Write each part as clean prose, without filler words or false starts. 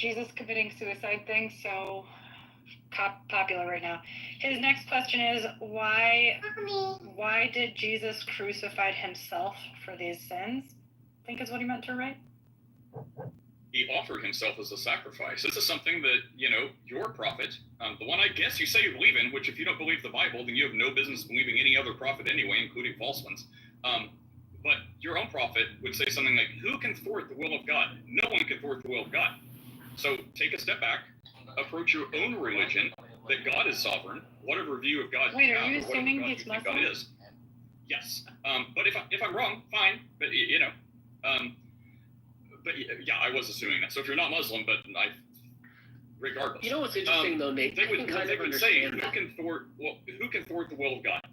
Jesus committing suicide thing so popular right now. His next question is, why did Jesus crucify himself for these sins? I think is what he meant to write. He offered himself as a sacrifice. This is something that, your prophet, the one I guess you say you believe in, which if you don't believe the Bible, then you have no business believing any other prophet anyway, including false ones. But your own prophet would say something like, who can thwart the will of God? No one can thwart the will of God. So take a step back, approach your own religion, that God is sovereign, whatever view of God you have, are you or assuming God he's Muslim? God is. Yes. But if I'm wrong, fine. But, but yeah, I was assuming that. So if you're not Muslim, but regardless. You know what's interesting though, Nate? They would say, who can thwart the will of God?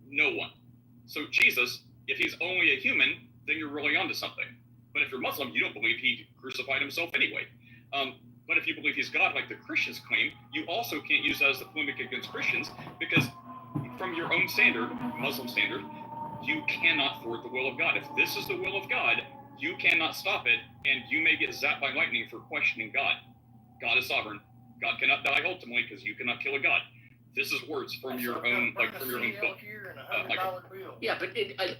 No one. So Jesus, if he's only a human, then you're really onto something. But if you're Muslim, you don't believe he crucified himself anyway. But if you believe he's God, like the Christians claim, you also can't use that as a polemic against Christians, because from your own standard, Muslim standard, you cannot thwart the will of God. If this is the will of God, you cannot stop it, and you may get zapped by lightning for questioning God. God is sovereign. God cannot die ultimately because you cannot kill a God. This is words from your own, book. Yeah, but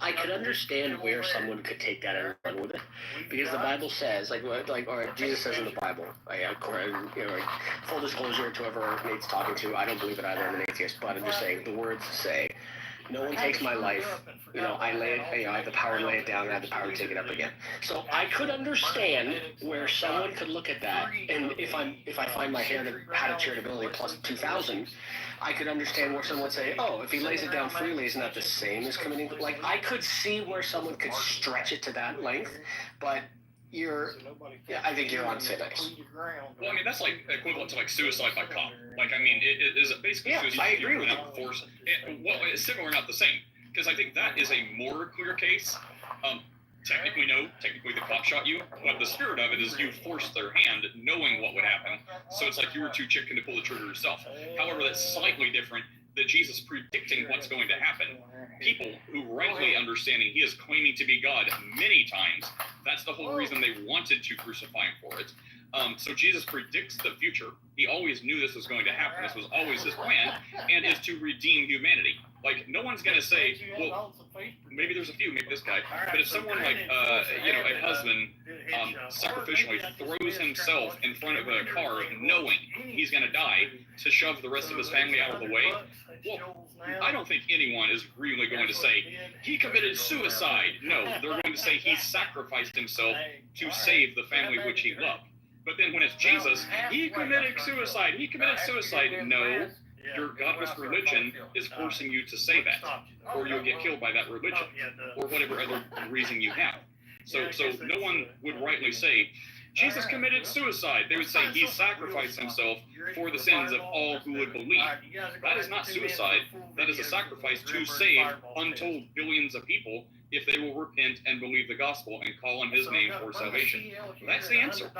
I could understand where someone could take that and run with it, because the Bible says, or Jesus says in the Bible, full disclosure to whoever Nate's talking to, I don't believe it either. I'm an atheist, but I'm just saying the words say, no one takes my life. I lay it. I have the power to lay it down, and I have the power to take it up again. So I could understand where someone could look at that, and if I find my hat of charitability plus 2,000, I could understand where someone would say, oh, if he lays it down freely, isn't that the same as committing? Like, I could see where someone could stretch it to that length, but I think you're on thin ice. Well, I mean, that's like equivalent to like suicide by cop. Like, I mean, it is basically suicide. I agree with you. Force. Well, it's similar, not the same, because I think that is a more clear case. Technically, no. Technically, the cop shot you. But the spirit of it is you forced their hand, knowing what would happen. So it's like you were too chicken to pull the trigger yourself. However, that's slightly different than Jesus predicting what's going to happen. People who rightly understanding he is claiming to be God many times, that's the whole reason they wanted to crucify him for it. So Jesus predicts the future. He always knew this was going to happen. This was always his plan, and is to redeem humanity. Like, no one's going to say, well, maybe there's a few, maybe this guy, but if someone like, a husband sacrificially throws himself in front of a car knowing he's going to die to shove the rest of his family out of the way, well, I don't think anyone is really going to say, he committed suicide. No, they're going to say he sacrificed himself to save the family which he loved. But then when it's Jesus, he committed suicide. No, your godless religion is forcing you to say that, or you'll get killed by that religion, or whatever other reason you have. So no one would rightly say, Jesus committed suicide. They would say he sacrificed himself for the sins of all who would believe. That is not suicide. That is a sacrifice to save untold billions of people if they will repent and believe the gospel and call on his name for salvation. That's the answer.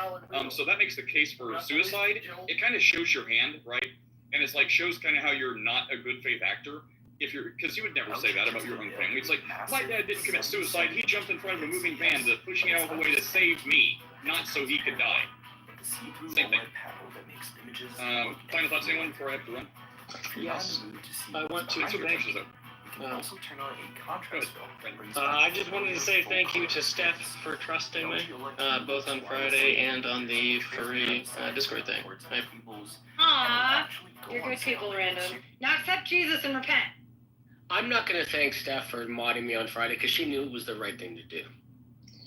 So that makes the case for suicide. It kind of shows your hand, right? And it's like shows kind of how you're not a good faith actor. Because you would never say that about your own family. It's like, my dad didn't commit suicide. He jumped in front of a moving van pushing it out of the way to save me, not so he could die. Same thing. Final thoughts, anyone, before I have to run? Yes. I want to thank I just wanted to say thank you to Steph for trusting me, both on Friday and on the furry Discord thing. Aww, you're good people, Random. Now accept Jesus and repent. I'm not going to thank Steph for modding me on Friday because she knew it was the right thing to do.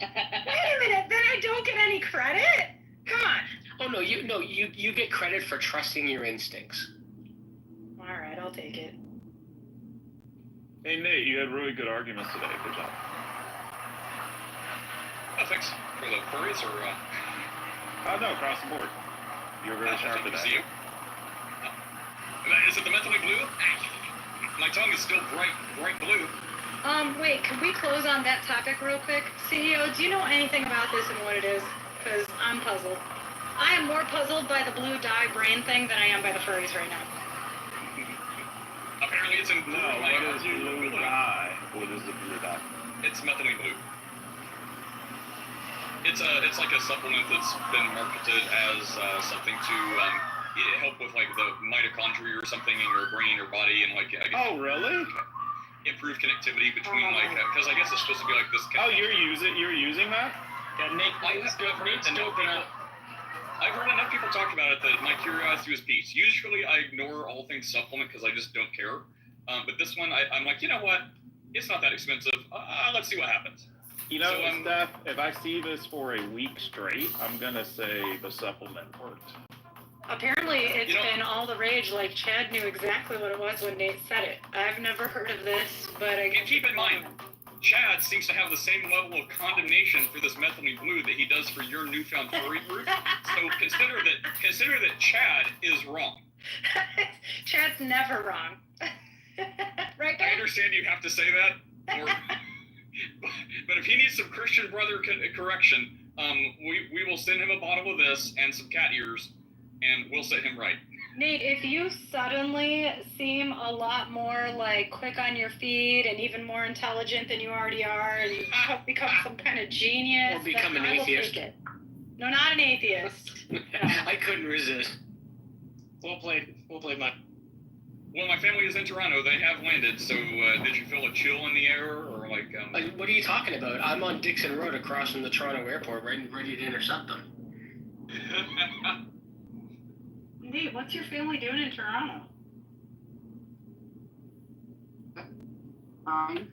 Wait a minute, then I don't get any credit? Come on. Oh, no, you get credit for trusting your instincts. All right, I'll take it. Hey, Nate, you had really good arguments today. Good job. Oh, thanks. For the furries or... No, across the board. You were very sharp today. See you. Is it the mentally blue? My tongue is still bright blue. Wait, could we close on that topic real quick? CEO, do you know anything about this and what it is? Because I'm puzzled. I am more puzzled by the blue dye brain thing than I am by the furries right now. Apparently it's in blue. No, what is blue dye? What is the blue dye? It's methylene blue. It's like a supplement that's been marketed as something to help with like the mitochondria or something in your brain or body, and like I guess, Oh, really? improve connectivity between like because I guess it's supposed to be like this. Oh, you're using that? Yeah, Nate's doping up. I've heard enough people talk about it that my curiosity was piqued. Usually I ignore all things supplement because I just don't care. But this one, I'm like, you know what? It's not that expensive. Let's see what happens. You know, So, Steph, if I see this for a week straight, I'm going to say the supplement worked. Apparently, it's been all the rage. Like, Chad knew exactly what it was when Nate said it. I've never heard of this, but I And keep in mind, Chad seems to have the same level of condemnation for this methylamine blue that he does for your newfound furry group. So consider that Chad is wrong. Chad's never wrong. Right, I guys? understand you have to say that, but if he needs some Christian brother correction, we will send him a bottle of this and some cat ears, and we'll set him right. Nate, if you suddenly seem a lot more like quick on your feet and even more intelligent than you already are, and you become some kind of genius, Or become then an I will atheist. take it. No, not an atheist. I couldn't resist. Well played, Mike. Well, my family is in Toronto. They have landed. So, did you feel a chill in the air, or like? Like, what are you talking about? I'm on Dixon Road across from the Toronto airport, ready to intercept them. Nate, what's your family doing in Toronto? I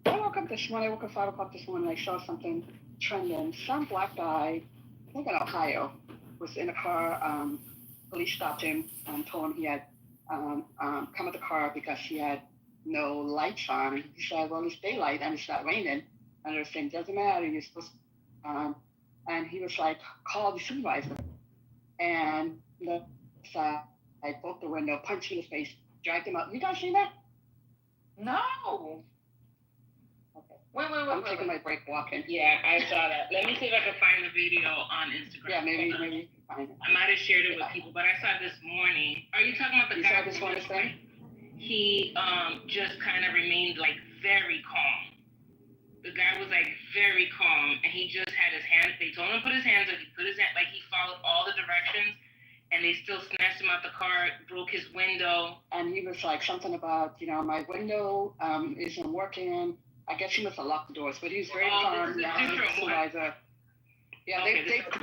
woke up this morning. I woke up 5 o'clock this morning. I saw something trending. Some black guy, I think in Ohio, was in a car. Police stopped him and told him he had come at the car because he had no lights on. He said, "Well, it's daylight and it's not raining." And they're saying, "Doesn't matter. You're supposed to." And he was like, "Call the supervisor." And the I broke the window, punched him in the face, dragged him out. You guys seen that? No. Okay. Wait. I'm taking my break walking. Yeah, I saw that. Let me see if I can find the video on Instagram. Yeah, maybe you can find it. I might have shared it with people, but I saw it this morning. Are you talking about the You guy? saw this one, thing? He just kind of remained like very calm. The guy was like very calm, and he just had his hands. They told him to put his hands up. He put his hand, like he followed all the directions, and they still snatched him out the car, broke his window. And he was like something about, my window isn't working. I guess he must have locked the doors, but he was very calm. Yeah,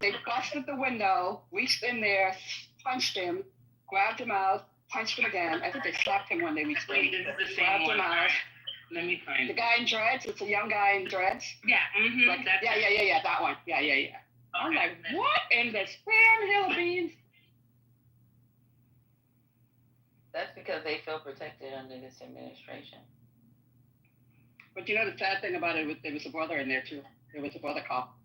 they busted the window, reached in there, punched him, grabbed him out, punched him again. I think they slapped him when they reached Wait, in. this is the same Grabbed one. him out. Let me find The it. guy in dreads, it's a young guy in dreads. Yeah, Like, that's yeah, that one. Yeah. I'm Okay. like, what in the spam hill of beans? That's because they feel protected under this administration. But the sad thing about it was there was a brother in there too. There was a brother cop.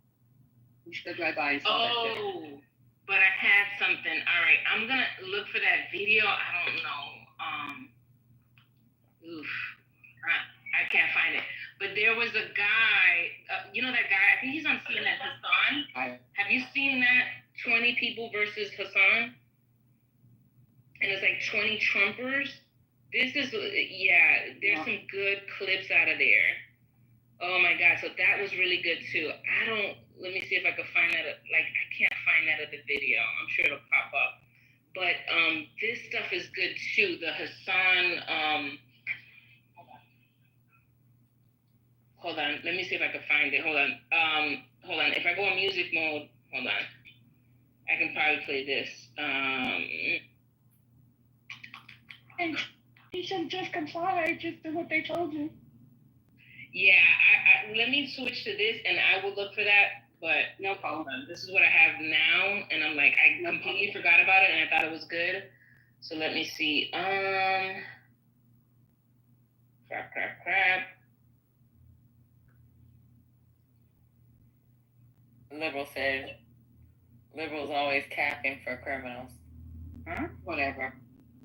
He stood right by and saw that shit. Oh, but I had something. All right, I'm gonna look for that video. I don't know. I can't find it. But there was a guy. That guy? I think he's on CNN. Hassan. Have you seen that? 20 people versus Hassan. And it's like 20 Trumpers. There's some good clips out of there. Oh my God, so that was really good too. Let me see if I can find that. I can't find that at the video. I'm sure it'll pop up. But this stuff is good too. The Hassan, hold on, let me see if I can find it. Hold on. If I go in music mode, hold on. I can probably play this. And he said, just comply, just do what they told you. Yeah, I let me switch to this, and I will look for that. But no problem. This is what I have now, and I'm like, I completely forgot about it, and I thought it was good. So let me see. Crap. Liberal said, liberals always capping for criminals. Huh? Whatever.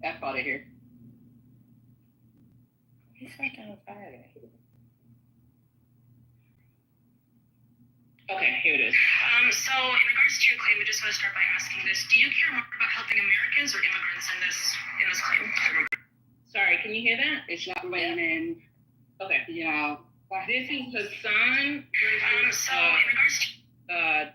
F out of here. He's fucking retarded. Okay, here it is. So in regards to your claim, I just want to start by asking this. Do you care more about helping Americans or immigrants in this claim? Sorry, can you hear that? It's not raining. Okay. Yeah. This is Hassan versus... So in regards to...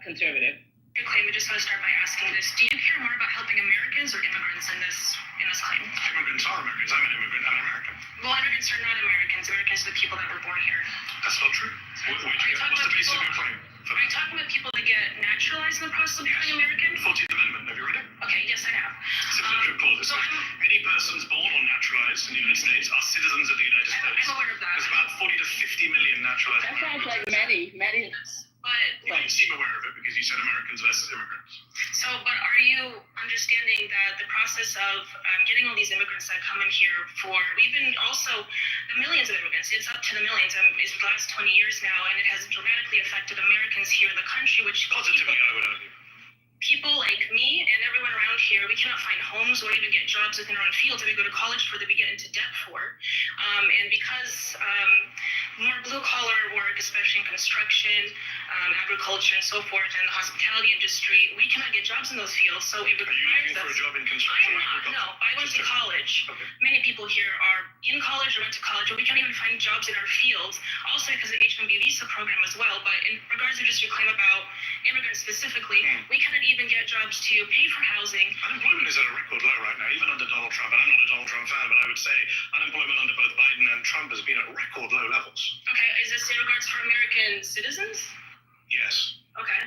conservative. Your claim, I just want to start by asking this. Do you care more about helping Americans or immigrants in this claim? Immigrants are Americans. I'm an immigrant. I'm American. Well, immigrants are not Americans. Americans are the people that were born here. That's not true. What's the basis of your claim? Are you talking about people that get naturalized in the process of becoming American? 14th Amendment. Have you read it? Okay, yes, I have. Citizenship clause. It says any persons born or naturalized in the United States are citizens of the United States. I'm aware of that. There's about 40 to 50 million naturalized. That sounds like Maddie. Well, you seem aware of it because you said Americans versus immigrants. So, but are you understanding that the process of getting all these immigrants that come in here we've been also, the millions of immigrants, it's up to the millions, is the last 20 years now, and it has dramatically affected Americans here in the country, which Positively, I would argue. people like me and everyone around here, we cannot find homes or even get jobs within our own fields that we go to college for, that we get into debt for. And because more blue-collar work, especially in construction, agriculture, and so forth, and the hospitality industry, we cannot get jobs in those fields. So it Are you requires looking for a us. job in I construction? am not. No, I went to college. Okay. Many people here are in college or went to college, but we can't even find jobs in our fields. Also because of the H-1B visa program as well. But in regards to just your claim about immigrants specifically, we cannot even get jobs to pay for housing. Unemployment is at a record low right now, even under Donald Trump. And I'm not a Donald Trump fan, but I would say unemployment under both Biden and Trump has been at record low levels. Okay, is this in regards for American citizens? Yes. Okay.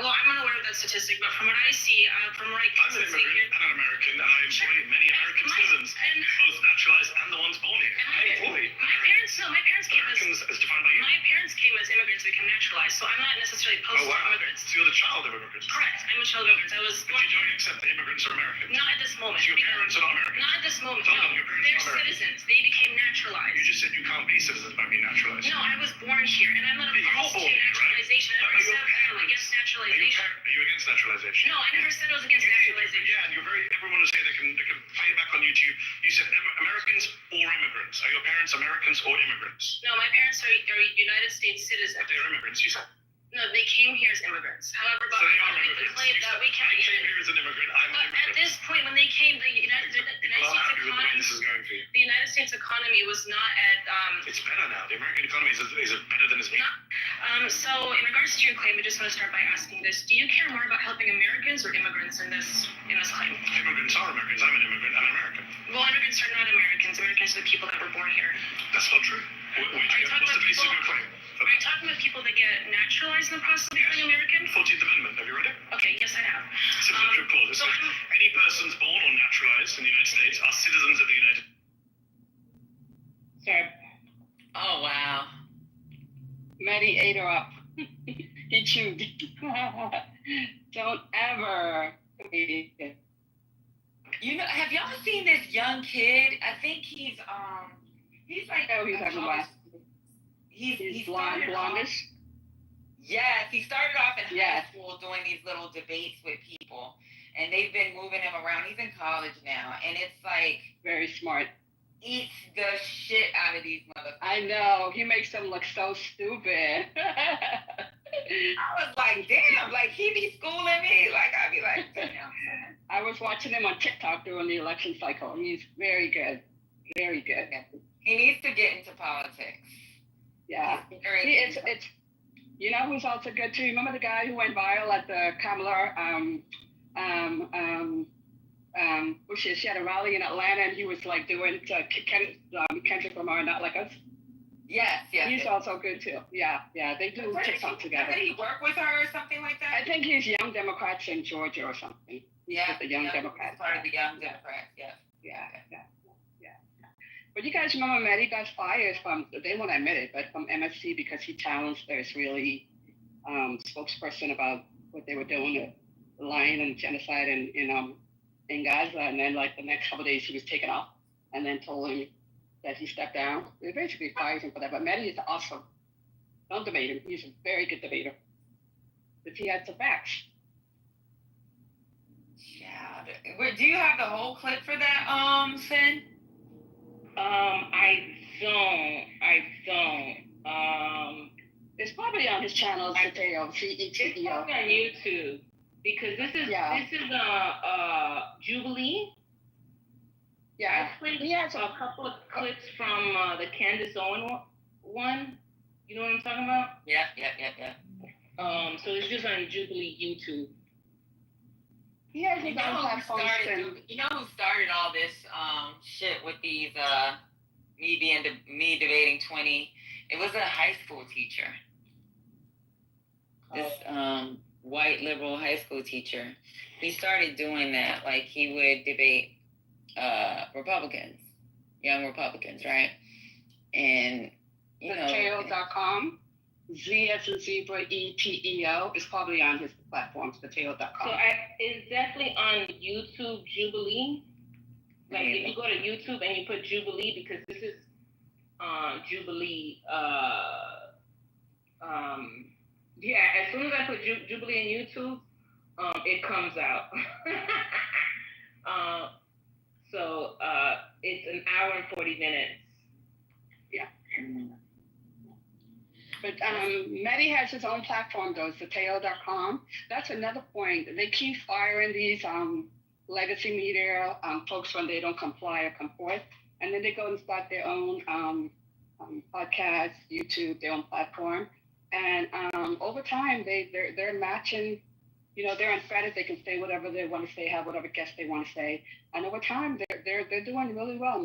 Well, I'm unaware of that statistic, but from what I see, from what I I'm can an see here, immigrant and an American, and I employ many American citizens, both naturalized and the ones born here. I employ my parents came Americans as defined by you. my parents came as immigrants, became naturalized, so I'm not necessarily opposed Oh, wow. to immigrants. So you're the child of immigrants. Correct. I'm a child of immigrants. I was But born you don't accept that immigrants are Americans. not at this moment. So your parents are not Americans. Not at this moment. Tell No, them your parents they're are Americans. citizens. They became naturalized. You just said you can't be citizens by being naturalized. No, I was born here, and I'm not But you're opposed to born here, right? naturalization. I Are never your said I'm parents- against naturalization. Are you against naturalization? No, I never said I was against You did. naturalization. Yeah, and everyone will say they can play it back on YouTube. You said Americans or immigrants. Are your parents Americans or immigrants? No, my parents are United States citizens. But they're immigrants, you said. No, they came here as immigrants. However, but So they I are want to make the immigrants. claim You that said, we can't I came even. here as an immigrant. I'm an But at immigrant. this point, when they came, the United People States are happy with the way economy, this is going for you. the United States economy was not at. It's better now. The American economy is better than it's been. So in regards to your claim, I just want to start by asking this: do you care more about helping Americans or immigrants in this claim? Immigrants are Americans. I'm an immigrant. I'm American. Well, immigrants are not Americans. Americans are the people that were born here. That's not true. What's the basis of your claim? Are you talking about people that get naturalized in the process of becoming American? 14th Amendment. Have you read it? Okay, yes, I have. Citizenship clause. It so says any persons born or naturalized in the Uniday States are citizens of the United Sorry. Oh, wow. Maddie ate her up. He chewed. Don't ever. You know, have y'all seen this young kid? I think he's like Oh, he's talking about. he's blonde, started off- blondish. Yes, he started off in Yes. high school doing these little debates with people, and they've been moving him around. He's in college now, and it's like Very smart. eats the shit out of these motherfuckers. I know. He makes them look so stupid. I was like, damn, like he be schooling me. Like I'd be like, damn. I was watching him on TikTok during the election cycle. He's very good. Very good. He needs to get into politics. Yeah. See, it's you know who's also good too? Remember the guy who went viral at the Kamala she had a rally in Atlanta and he was like doing Kendrick Lamar, Not Like Us. Yes. He's also good too. Yeah, they do TikTok together. Did he work with her or something like that? I think he's Young Democrats in Georgia or something. Yeah, With the Young Democrats. Part of the Young Democrats, yes. Yeah. But you guys remember Maddie got fired from, they won't admit it, but from MSC because he challenged their Israeli spokesperson about what they were doing, the lying and genocide in Gaza. And then like the next couple of days he was taken off and then told him that he stepped down. They basically fired him for that. But Maddie is awesome. Don't debate him. He's a very good debater. But he had some facts. Yeah. Do you have the whole clip for that, Finn? I don't. It's probably on his channel, CETEO. It's probably on YouTube because this is Jubilee. Yeah. I played a couple of clips from the Candace Owen one. You know what I'm talking about? Yeah. So it's just on Jubilee YouTube. He has You his know own who platforms and started all this shit with these me debating 20? It was a high school teacher. This white liberal high school teacher. He started doing that. Like he would debate Republicans, young Republicans, right? And you know, Mateo.com, Z as in zebra, ETEO is probably on his platforms, Mateo.com. So it's definitely on YouTube Jubilee. Like if you go to YouTube and you put Jubilee, because this is Jubilee. Yeah, as soon as I put Jubilee in YouTube, it comes out. So it's an hour and 40 minutes. Yeah. But Mehdi has his own platform though, it's Mateo.com. That's another point. They keep firing these legacy media folks when they don't comply or come forth. And then they go and start their own podcast, YouTube, their own platform. And over time, they're matching, you know, they're unfettered. They can say whatever they want to say, have whatever guests they want to say. And over time, they're doing really well.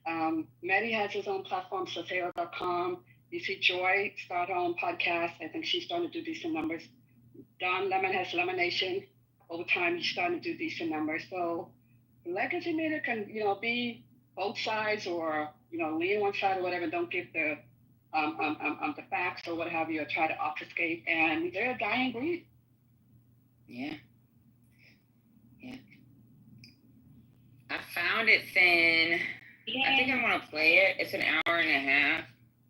Mehdi has his own platform, Sotero.com. You see Joy start her own podcast. I think she's starting to do decent numbers. Don Lemon has Lemonation. Over time, he's starting to do decent numbers. So legacy media can, you know, be both sides or, you know, lean one side or whatever. Don't give the facts or what have you, or try to obfuscate. And they're a dying breed. Yeah. I found it, Finn. Yeah. I think I want to play it. It's an hour and a half,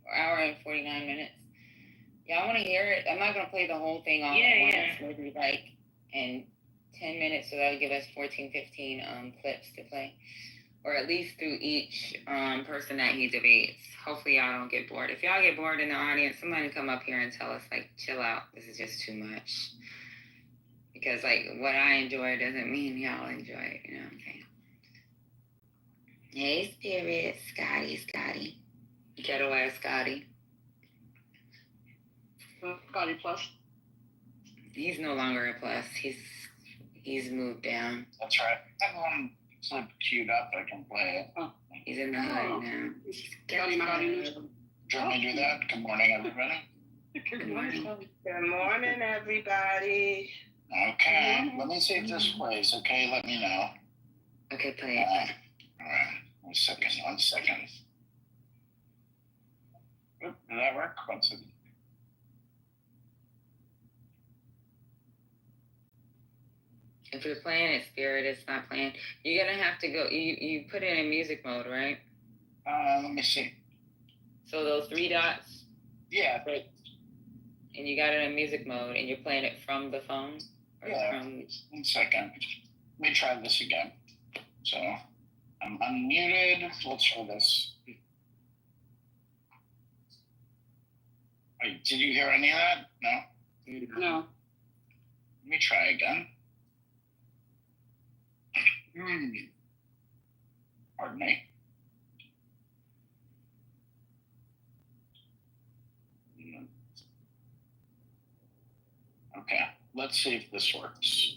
or hour and 49 minutes. Yeah, I want to hear it. I'm not going to play the whole thing all at once. Maybe like in 10 minutes, so that'll give us 14, 15 clips to play. Or at least through each person that he debates. Hopefully y'all don't get bored. If y'all get bored in the audience, somebody come up here and tell us, like, chill out. This is just too much. Because, like, what I enjoy doesn't mean y'all enjoy it. You know what I'm saying? Hey, Spirit. Scotty. Ghetto ass Scotty. Scotty Plus. He's no longer a plus. He's moved down. That's right. I have one clip queued up. I can play it. Oh. He's in the hood now. Scotty Mahadi. Do you want me to do that? Good morning, everybody. Good morning. Good morning, everybody. Okay, let me see if this plays. Okay, let me know. Okay, play it. All right, one second. Oop, did that work? One second. If you're playing it, Spirit, it's not playing. You're gonna have to go. You put it in music mode, right? Let me see. So those three dots. Yeah. And you got it in music mode, and you're playing it from the phone. Yeah. 1 second. Let me try this again. So I'm unmuted. Let's try this. Wait, did you hear any of that? No. No. Let me try again. Pardon me. Okay, let's see if this works.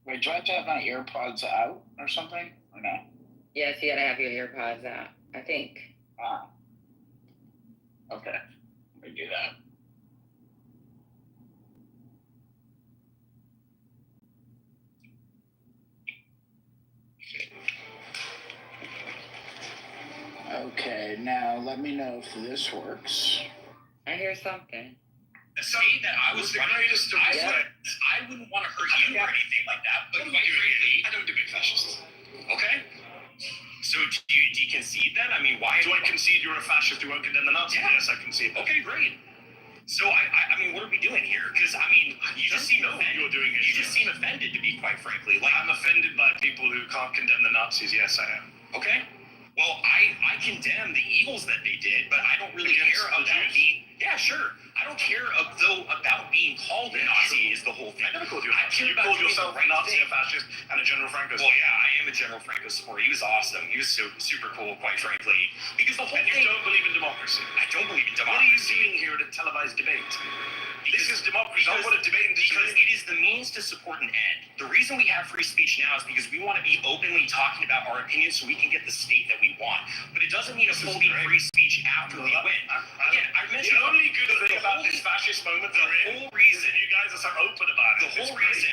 Wait, do I have to have my AirPods out or something? Or no? Yes, you gotta have your AirPods out, I think. Okay, let me do that. Okay, now let me know if this works. I hear something. Say that I was the greatest of I wouldn't want to hurt you or anything like that, but quite frankly, I don't debate fascists. Okay? So do you concede that? I mean, why do I concede you're a fascist who won't condemn the Nazis? Yeah. Yes, I concede. Okay, great. So I mean, what are we doing here? Because I mean, you just seem offended. You're doing it. You just seem offended, to be quite frankly. Like I'm offended by people who can't condemn the Nazis. Yes, I am. Okay. Well, I condemn the evils that they did, but I don't really care about being. Yeah, sure. I don't care about being called a Nazi is the whole thing. I never called you. I care You about called doing yourself the a right Nazi, thing. a fascist, and a General Franco. Well, yeah, I am a General Franco supporter. He was awesome. He was super cool, quite frankly. Because the whole And thing. you don't believe in democracy. I don't believe in What are you democracy. doing here at a televised debate? This is democracy. Don't put a debate in this Because debate. it is the means to support an end. The reason we have free speech now is because we want to be openly talking about our opinions so we can get the state that we want. But it doesn't mean us holding free speech after we win. Again, I mentioned The only good thing about this fascist moment the we're in whole reason you guys are so open about it. the whole reason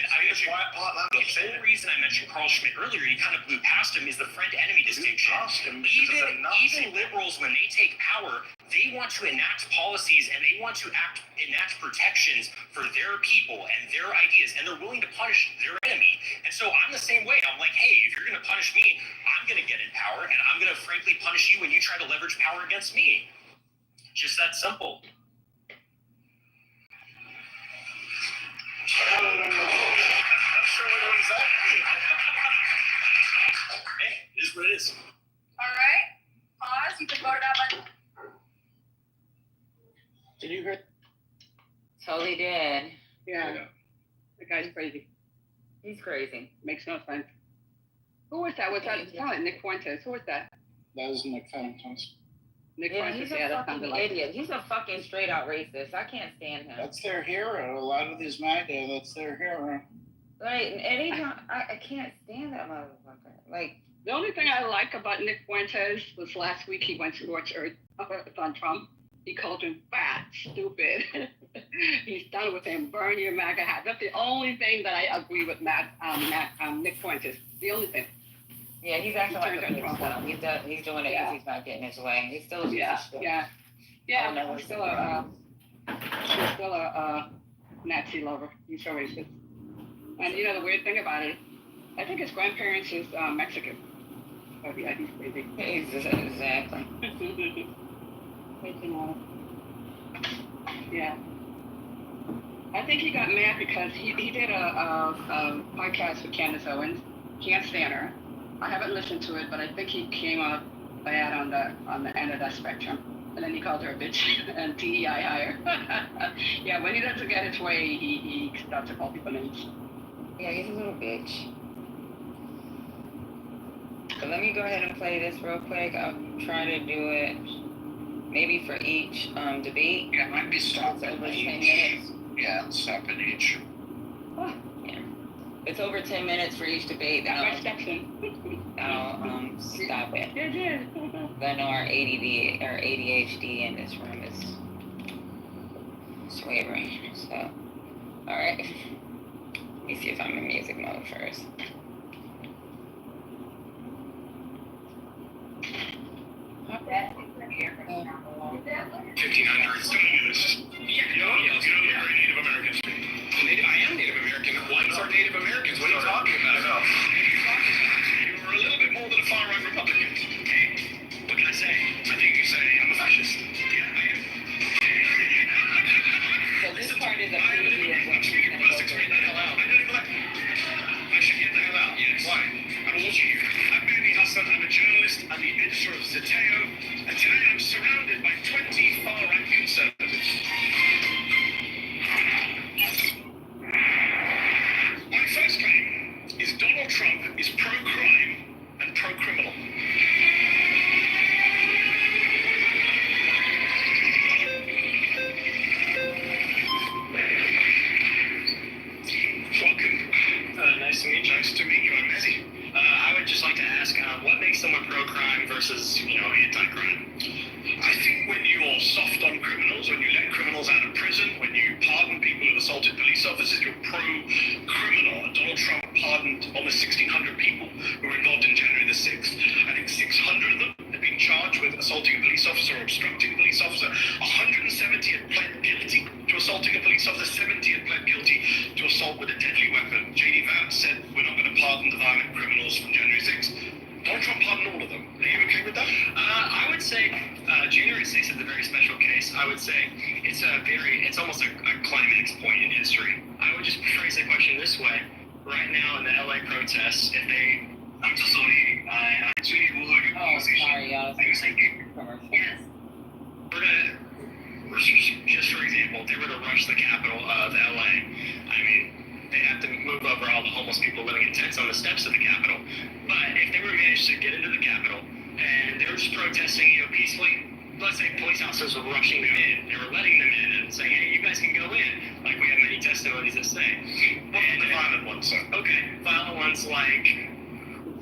I mentioned Carl Schmitt earlier, you kind of blew past him, is the friend-enemy distinction. Even liberals, when they take power, they want to enact policies and they want to enact protections for their people and their ideas, and they're willing to punish their enemy. And so I'm the same way. I'm like, hey, if you're going to punish me, I'm going to get in power, and I'm going to frankly punish you when you try to leverage power against me. Just that simple. I'm sure everyone's that. Hey, it is what it is. All right. Pause. You can vote it out. Did you hear? Totally did. Yeah. The guy's crazy. He's crazy. Makes no sense. Who was that? Was that Nick Fuentes? Who was that? That was Nick Fuentes. Nick Yeah, Fuentes. he's a Yeah, that fucking sounded like idiot. He's a fucking straight out racist. I can't stand him. That's their hero. A lot of these MAGA, that's their hero. Like, anytime, I can't stand that motherfucker. Like, the only thing I like about Nick Fuentes was last week he went scorched earth on Trump. He called him fat, stupid. He's done with him. Burn your MAGA hat. That's the only thing that I agree with Nick Fuentes. The only thing. yeah, he's acting like a turned bitch. on Trump. He's doing it because he's not getting his way. He's still a piece of shit. Yeah. I don't know He's still a Nazi lover. He's so racist. And you know the weird thing about it, I think his grandparents is Mexican. So yeah, he's crazy. Exactly. Yeah. I think he got mad because he did a podcast with Candace Owens. Can't stand her. I haven't listened to it, but I think he came up bad on the end of that spectrum. And then he called her a bitch and DEI hire. Yeah, when he doesn't get his way, he starts to call people names. Yeah, he's a little bitch. But let me go ahead and play this real quick. I'll try to do it maybe for each debate. Yeah, it might be stopping over 10 each. minutes. Yeah, stopping each. Oh, yeah. It's over 10 minutes for each debate. Then I'll stop it. I know our ADD or ADHD in this room is wavering. So, all right. Let me see if I'm in music mode first. 1500s, don't you this? Yeah, you know you're very Native American. I am Native American. Whites are Native Americans. What are you talking about? You were a little bit more than a far-right Republican. Hey, what can I say? I think you say I'm a fascist. Yeah, I am. So this part is a preview of what you're going to go through. Get the hell out. I should get the hell out, yes. Why? I'm watching you. I'm Benny Hassan. I'm a journalist. I'm the editor of Zeteo. And today I'm surrounded by 20 far-right conservatives. My first claim is Donald Trump is pro-crime and pro-criminal. Welcome. Nice to meet you. Nice to meet you. I'm Ezzy. I would just like to ask, what makes someone pro-crime versus, anti-crime? I think when you're soft on criminals, when you let criminals out of prison, when you pardon people who've assaulted police officers, you're pro-criminal. Donald Trump pardoned almost 1,600 people who were involved in January the 6th. I think 600 of them have been charged with assaulting a police officer or obstructing a police officer. 170 had pled guilty to assaulting a police officer. 70 had pled guilty to assault with a deadly weapon. J.D. Vance said, we're not going to pardon the violent criminals from January 6th. Donald Trump pardoned all of them. Are you okay with that? I would say January 6th is a very special case. I would say it's almost a climax point in history. I would just phrase the question this way. Right now in the LA protests, if they... I'm so sorry. I actually will hear your conversation. Sorry, y'all. Are you saying... Commercial. Yes. just for example, if they were to rush the capital of LA, I mean, they have to move over all the homeless people living in tents on the steps of the Capitol. But if they were managed to get into the Capitol and they were just protesting, peacefully, let's say police officers were rushing them in, they were letting them in and saying, hey, you guys can go in. Like we have many testimonies that say. And the violent ones, sir. Okay, violent ones like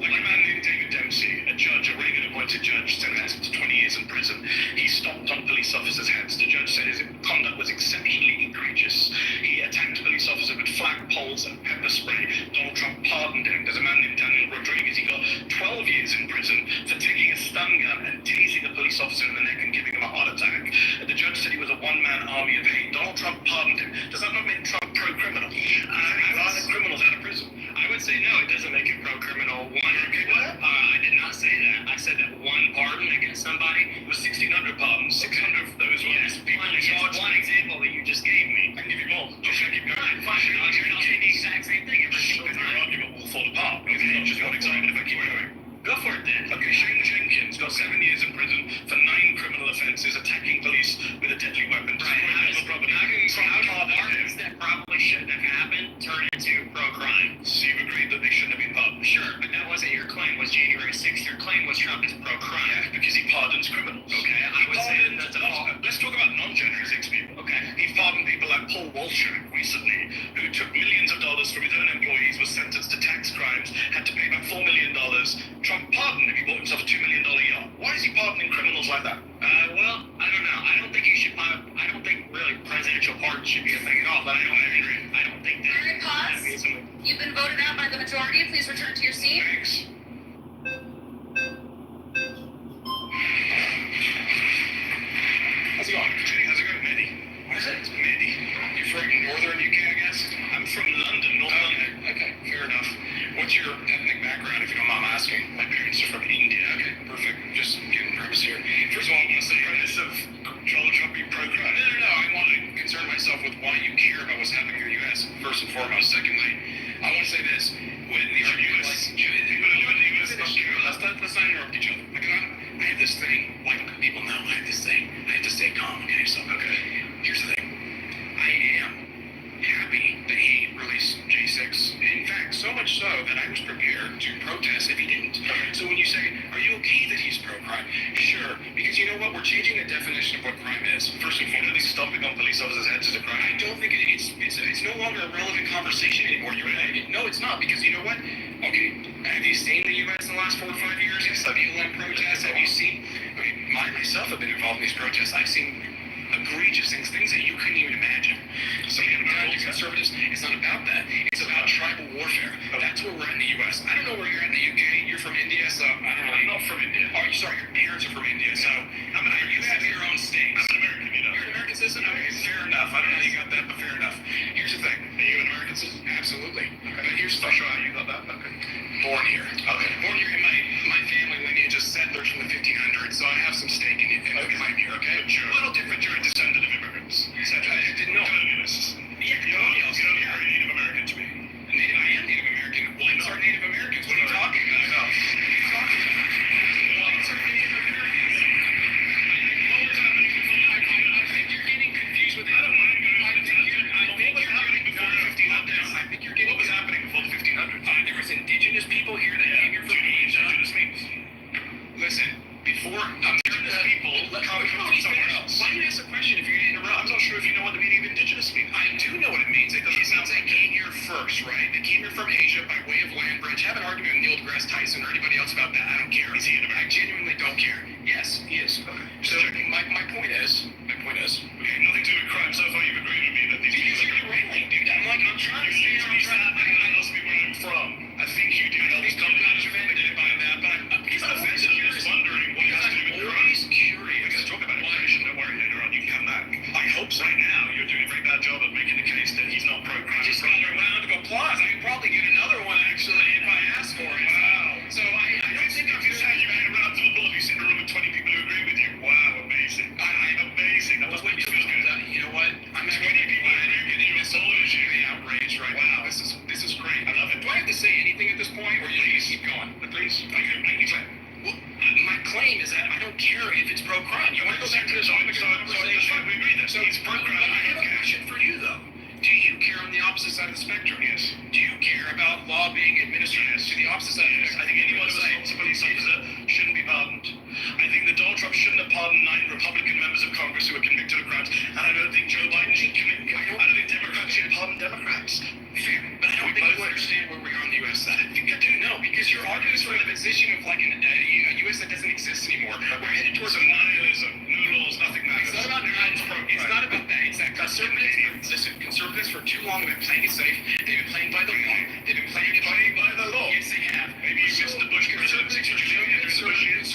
a man named David Dempsey, a judge, a Reagan-appointed judge, sentenced to 20 years in prison. He stomped on police officers' heads. The judge said his conduct was exceptionally egregious. He attacked police officers with flagpoles and pepper spray. Donald Trump pardoned him. There's a man named Daniel Rodriguez. He got 12 years in prison for taking a stun gun and tasing a police officer in the neck and giving him a heart attack. The judge said he was a one-man army of hate. Donald Trump pardoned him. Does that not make Trump pro-criminal? Violent criminals out of prison. I would say no, it doesn't make it pro-criminal. I did not say that. I said that one pardon against somebody was 1,600 pardons. 600 of those were people charged. One example that you just gave me. I can give you more. Should I keep going? Fine. I'll say the exact same thing every single time. Your argument will fall apart. Okay. It's not just one example. If I keep going. Go for it then. Okay, Shane Jenkins got 7 years in prison for 9 criminal offenses, attacking police with a deadly weapon. Right. How pardons that probably shouldn't have happened turn into pro-crime? So you've agreed that they shouldn't have been pardoned? Sure, but that wasn't your claim. Was January 6th your claim was Trump is pro-crime? Yeah, because he pardons criminals. Okay, I would say that's a fault. Let's talk about non-January 6 people. Okay. He pardoned people like Paul Walshak recently, who took millions of dollars from his own employees, was sentenced to tax crimes, had to pay back $4 million. Trump pardoned him. He bought himself a $2 million yacht. Why is he pardoning criminals like that? Well, I don't know. I don't think you should. I don't think really presidential pardon should be a thing at all. But I don't think that. All right, pause. You've been voted out by the majority. Please return to your seat. Thanks. How's it going? Jenny, how's it going, Mehdi? What is it? Mehdi. You're from northern UK, I guess? I'm from London, North London. Okay, fair enough. What's your ethnic background, if you don't mind asking? My parents are from India. Okay, perfect. Just getting nervous here. First of all, I want to say, premise of Donald Trump being pro-crime. No. I want to concern myself with why you care about what's happening in the U.S., first and foremost. Secondly, I want to say this. When the U.S. Let's not interrupt each other. I have this thing, like people know, I have this thing. I have to stay calm, okay? So, here's the thing. I am happy that he released J6. In fact, so much so that I was prepared to protest if he didn't. So when you say, are you okay that he's pro-crime? Sure, because you know what? We're changing the definition of what crime is. First and foremost, stomping on police officers' heads is a crime. I don't think it's no longer a relevant conversation anymore. You and I. No, it's not, because you know what? Okay, have you seen the U.S. in the last 4 or 5 years? Yes. Have you led protests? Have you seen? Okay, myself have been involved in these protests. I've seen egregious things that you couldn't even imagine. So conservatives, it's not about that. It's about tribal warfare. That's where we're at in the U.S. I don't know where you're at in the UK. You're from India, so I don't know. I'm not from India. Oh, sorry, your parents are from India, so you have your own state. I'm an American, You're an American citizen? Okay, fair enough. I don't know how you got that, but fair enough. Here's the thing. Are you an American citizen? Absolutely. Okay. But here's the thing. How you got that? Okay. Born here. Okay. Born here, and my family lineage is settlers from the 1500s, so I have some stake in the claim here, okay? Sure. A little different. You're a descendant of immigrants. I didn't know. Colonialists. Yeah, colonials. You're a Native American to me. I am Native American. Whites are Native Americans. What are you talking about? No. What are you talking about? Whites are Native Americans. I think you're getting confused with it. I don't mind. I think you're getting. What was happening before the 1500s? There was indigenous people here that came here from Asia. Indigenous means. Listen, before indigenous people come from somewhere else. Why do you ask a question if you're going to interrupt? I'm not sure if you know what the meaning of indigenous means. I do know what it means. It sounds like they came here first, right? They came here from Asia by way of land bridge. Have an argument with Neil deGrasse Tyson or anybody else about that. I don't care. Is he in America? I genuinely don't care. Yes, he is. Okay. So my point is, okay, nothing to do with crime. So far, you've agreed with me that these people are railing, dude. I'm trying to stay on track. I ask me where I'm from. I think you do. I'm not offended by that, but I'm offended. I'm just wondering what has to do with crime. I'm curious. We're going to talk about immigration. Don't worry, later on you can come back. I hope so. Right now, you're doing a very bad job of making the case that he's not pro-crime. Just got a round of applause. I could probably get another one, actually, if I asked for it. Wow. So I don't think I'm just saying you made a round of applause. You sit in a room with 20 people who agree with you. Wow, amazing. Amazing. That was what you feel good. You know what? I'm 20 people who agree with you. It's illusionary outrage right now. This is great. I love it. Do I have to say anything at this point, or you just keep going? Please. Thank you. Well, my claim is that I don't care if it's pro-crime. You want to go back to this conversation? We agree that. So it's pro-crime. I have a question for you, though. Do you care on the opposite side of the spectrum? Yes. Do you care about law being administered to the opposite side of the spectrum? I think anyone who assaults a police officer shouldn't be pardoned. I think that Donald Trump shouldn't have pardoned 9 Republican members of Congress who were convicted of crimes, and I don't think Joe Biden should commit. I don't think Democrats should pardon Democrats. Fair, but I don't think you understand where we are on the U.S. side. I think I do know, because you're arguing for the position of like a U.S. that doesn't exist anymore. We're headed towards a nihilism. No laws, nothing matters. It's not about nihilism. It's not about that. It's that conservatives for too long have been playing it safe. They've been playing by the law. They've been playing it by the law. Yes, they have. Maybe you missed the Bush conservatives. Conservatives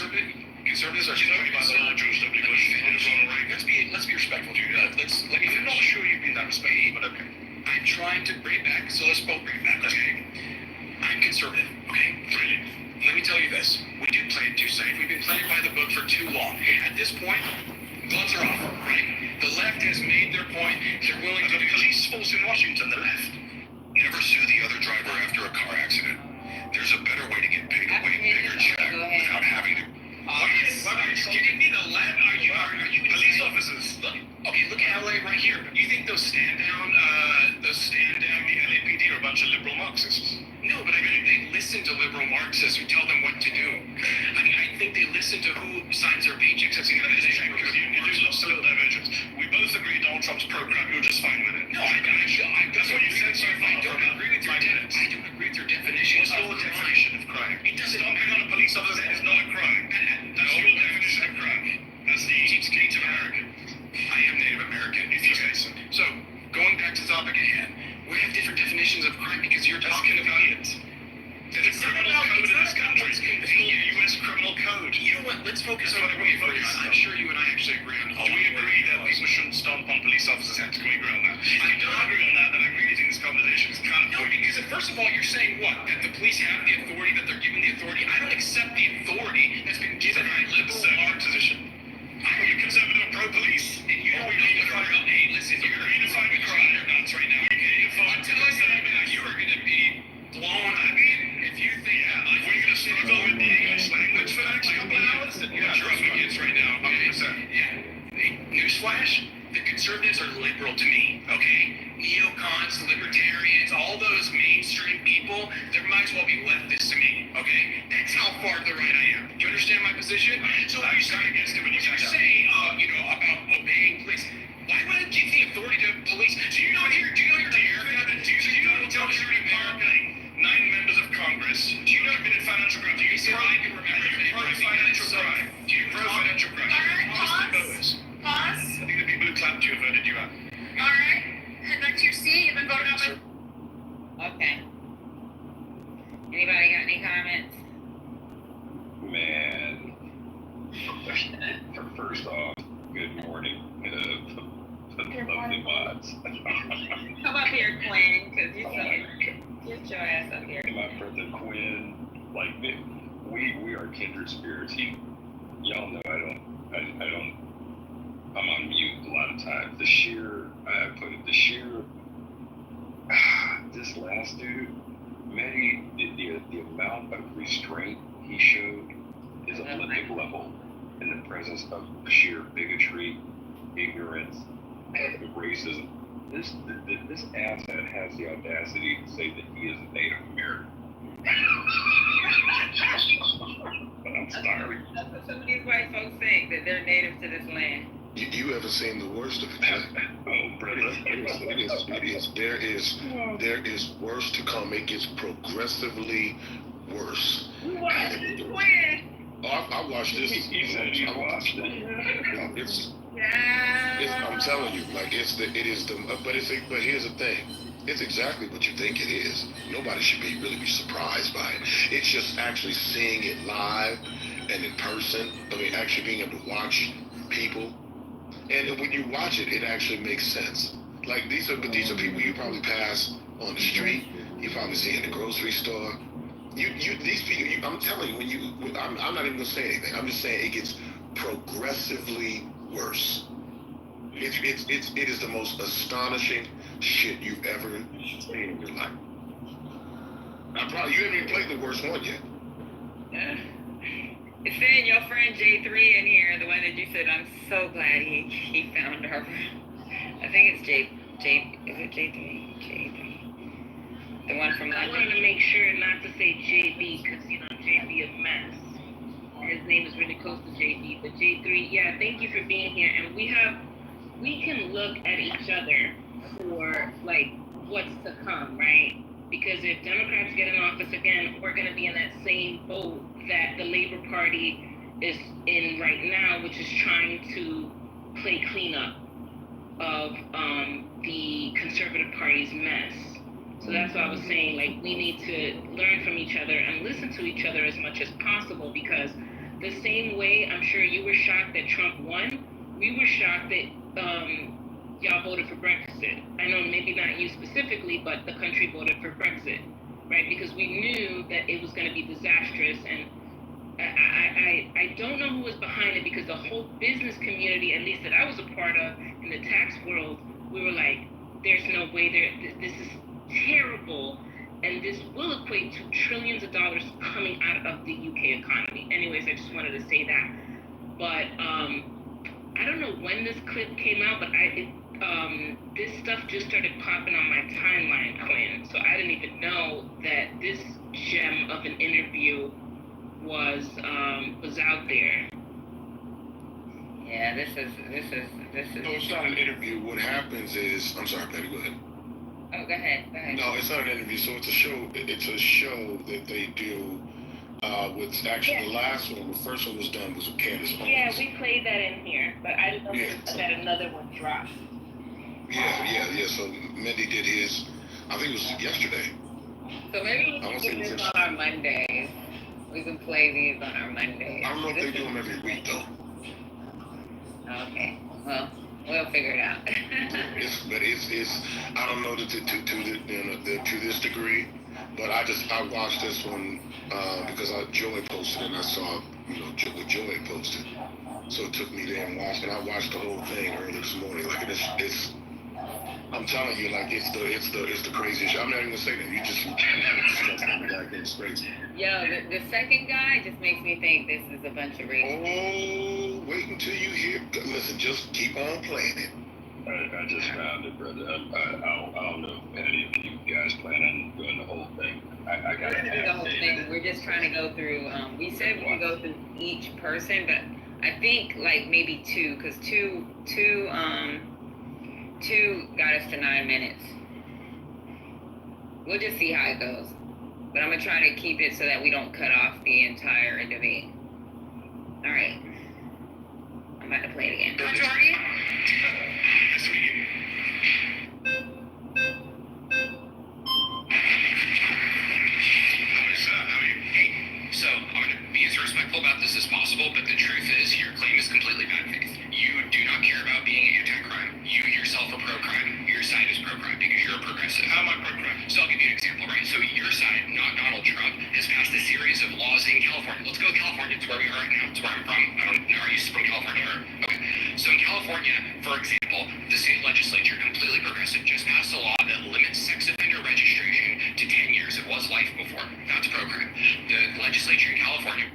are playing by the law. Let's be respectful, dude. I'm not sure you've been that respectful, but okay. I'm trying to bring it back, so let's both bring it back. Okay. I'm conservative. Okay. Brilliant. Let me tell you this. We do play it too safe. We've been playing by the book for too long. At this point, gloves are off, right? The left has made their point. They're willing to do police force in Washington, the left. Never sue the other driver after a car accident. There's a better way to get paid a way bigger check without having to. Are you kidding me? The left? Are you police officers? Look at LA right here. You think those stand down the LAPD are a bunch of liberal Marxists? No, but I mean they listen to liberal Marxists who tell them what to do. I mean, I think they listen to who signs their paychecks. That's the other thing. There's lots of little divergence. We both agree Donald Trump's pro-crime. You're just fine with it. No, that's what you said so far. I don't agree with your definition. What's your definition of crime? It doesn't. Hang on, a police officer is not a crime. That's your definition of crime. That's the Native American. I am Native American, if you say so. So, going back to the topic at hand, we have different definitions of crime because you're talking about it. There's a criminal code in this country. The U.S. criminal code. You know what? Let's focus on what we focus on. I'm sure you and I actually agree on. Do we agree that people shouldn't stomp on police officers' heads? Can we agree on that? I don't agree on that, then I really think this conversation is kind of... No, because first of all, you're saying what? That the police have the authority, that they're given the authority? I don't accept the authority that's been given by liberal our position. Are you conservative and pro-police? And you know we need to find out, hey, listen, you're going to find me crying your nuts right now. I'm telling you, you are going to be blown. I mean, if you think, we're going to struggle with the English language for the next couple of hours, then you're up against right now. Newsflash, the conservatives are liberal to me, okay? Neocons, libertarians, all those mainstream people, they might as well be leftists to me, okay? That's how far to the right I am. Do you understand my position? So when you start against it, when you say, about obeying police, why would I give the authority to police? Do you know your tell me you're in America, 9 members of Congress. Do you know committed financial crime? Do you say I can remember financial crime? Do you pro financial crime? Pause. I think the people who clapped you voted you out. All right. Head back to your seat. You've been voted out by... Okay. Anybody got any comments? Man. First off, good morning. Lovely mods. Come up here, Quinn, because you get your ass up here. My brother Quinn, like we are kindred spirits. Y'all know I'm on mute a lot of times. This last dude, man, the amount of restraint he showed is Olympic level in the presence of sheer bigotry, ignorance, and racism. This asshat has the audacity to say that he is a Native American. I'm sorry. That's what some of these white folks think, that they're native to this land. You haven't seen the worst of it. Oh, brother. There is worse to come. It gets progressively worse. I watched this. He said you watched it. I'm telling you, like but here's the thing. It's exactly what you think it is. Nobody should really be surprised by it. It's just actually seeing it live and in person. I mean, actually being able to watch people. And when you watch it, it actually makes sense. Like these are people you probably pass on the street. You probably see in the grocery store. These people. I'm telling you, I'm not even gonna say anything. I'm just saying it gets progressively worse. It is the most astonishing shit you've ever seen in your life. You haven't even played the worst one yet. Send your friend J3 in here, the one that you said. I'm so glad he found our. I think it's J. Is it J3? J3. The one from. I wanted to make sure not to say JB because JB is mess. His name is really close to JB, but J3. Yeah, thank you for being here, and we can look at each other for like what's to come, right? Because if Democrats get in office again, we're going to be in that same boat that the Labor Party is in right now, which is trying to play cleanup of the Conservative Party's mess. So that's why I was saying, like, we need to learn from each other and listen to each other as much as possible, because the same way I'm sure you were shocked that Trump won, we were shocked that y'all voted for Brexit. I know maybe not you specifically, but the country voted for Brexit, right? Because we knew that it was going to be disastrous, and I don't know who was behind it, because the whole business community, at least that I was a part of in the tax world, we were like, there's no way this is terrible, and this will equate to trillions of dollars coming out of the UK economy. Anyways, I just wanted to say that. But I don't know when this clip came out, but this stuff just started popping on my timeline, Quinn. So I didn't even know that this gem of an interview was out there. Yeah, this is. No, it's not an interview. What happens is, I'm sorry, Patty, go ahead. Oh, go ahead. No, it's not an interview. So it's a show. It's a show that they do. With actually the last one, the first one was done was with Candace Owens. Yeah, we played that in here, but I didn't know that another one dropped. Yeah. So Mindy did his. I think it was yesterday. So maybe we can do this on our Mondays. We can play these on our Mondays. I don't know if they do them every week though. Okay. Well, we'll figure it out. it's I don't know to this degree, but I watched this one because Joey posted it and I saw what Joey posted, so it took me there and watched it. I watched the whole thing early this morning. Like it's I'm telling you, like it's the craziest. I'm not even gonna say that. You just like it's crazy. Yo, the second guy just makes me think this is a bunch of racists. Oh, wait until you hear. Listen, just keep on playing it. I just found it, brother. I don't know if any of you guys plan on doing the whole thing. I got to do the whole thing. We're just trying to go through. We said we could go through each person, but I think like maybe two, because two got us to 9 minutes. We'll just see how it goes. But I'm gonna try to keep it so that we don't cut off the entire debate. All right. I'm about to play it again. Majority? Nice to meet you. How are you? Hey, so I'm going to be as respectful about this as possible, but the truth is your claim is completely bad faith. You do not care about being anti-crime. You yourself are pro-crime. Your side is pro-crime because you're a progressive. How am I pro-crime? So I'll give you an example, right? So your side, not Donald Trump, has passed a series of laws in California. Let's go to California. It's where we are right now. It's where I'm from. I don't know. Are you from California? Okay. So in California, for example, the state legislature, completely progressive, just passed a law that limits sex offender registration to 10 years. It was life before. That's pro-crime. The legislature in California.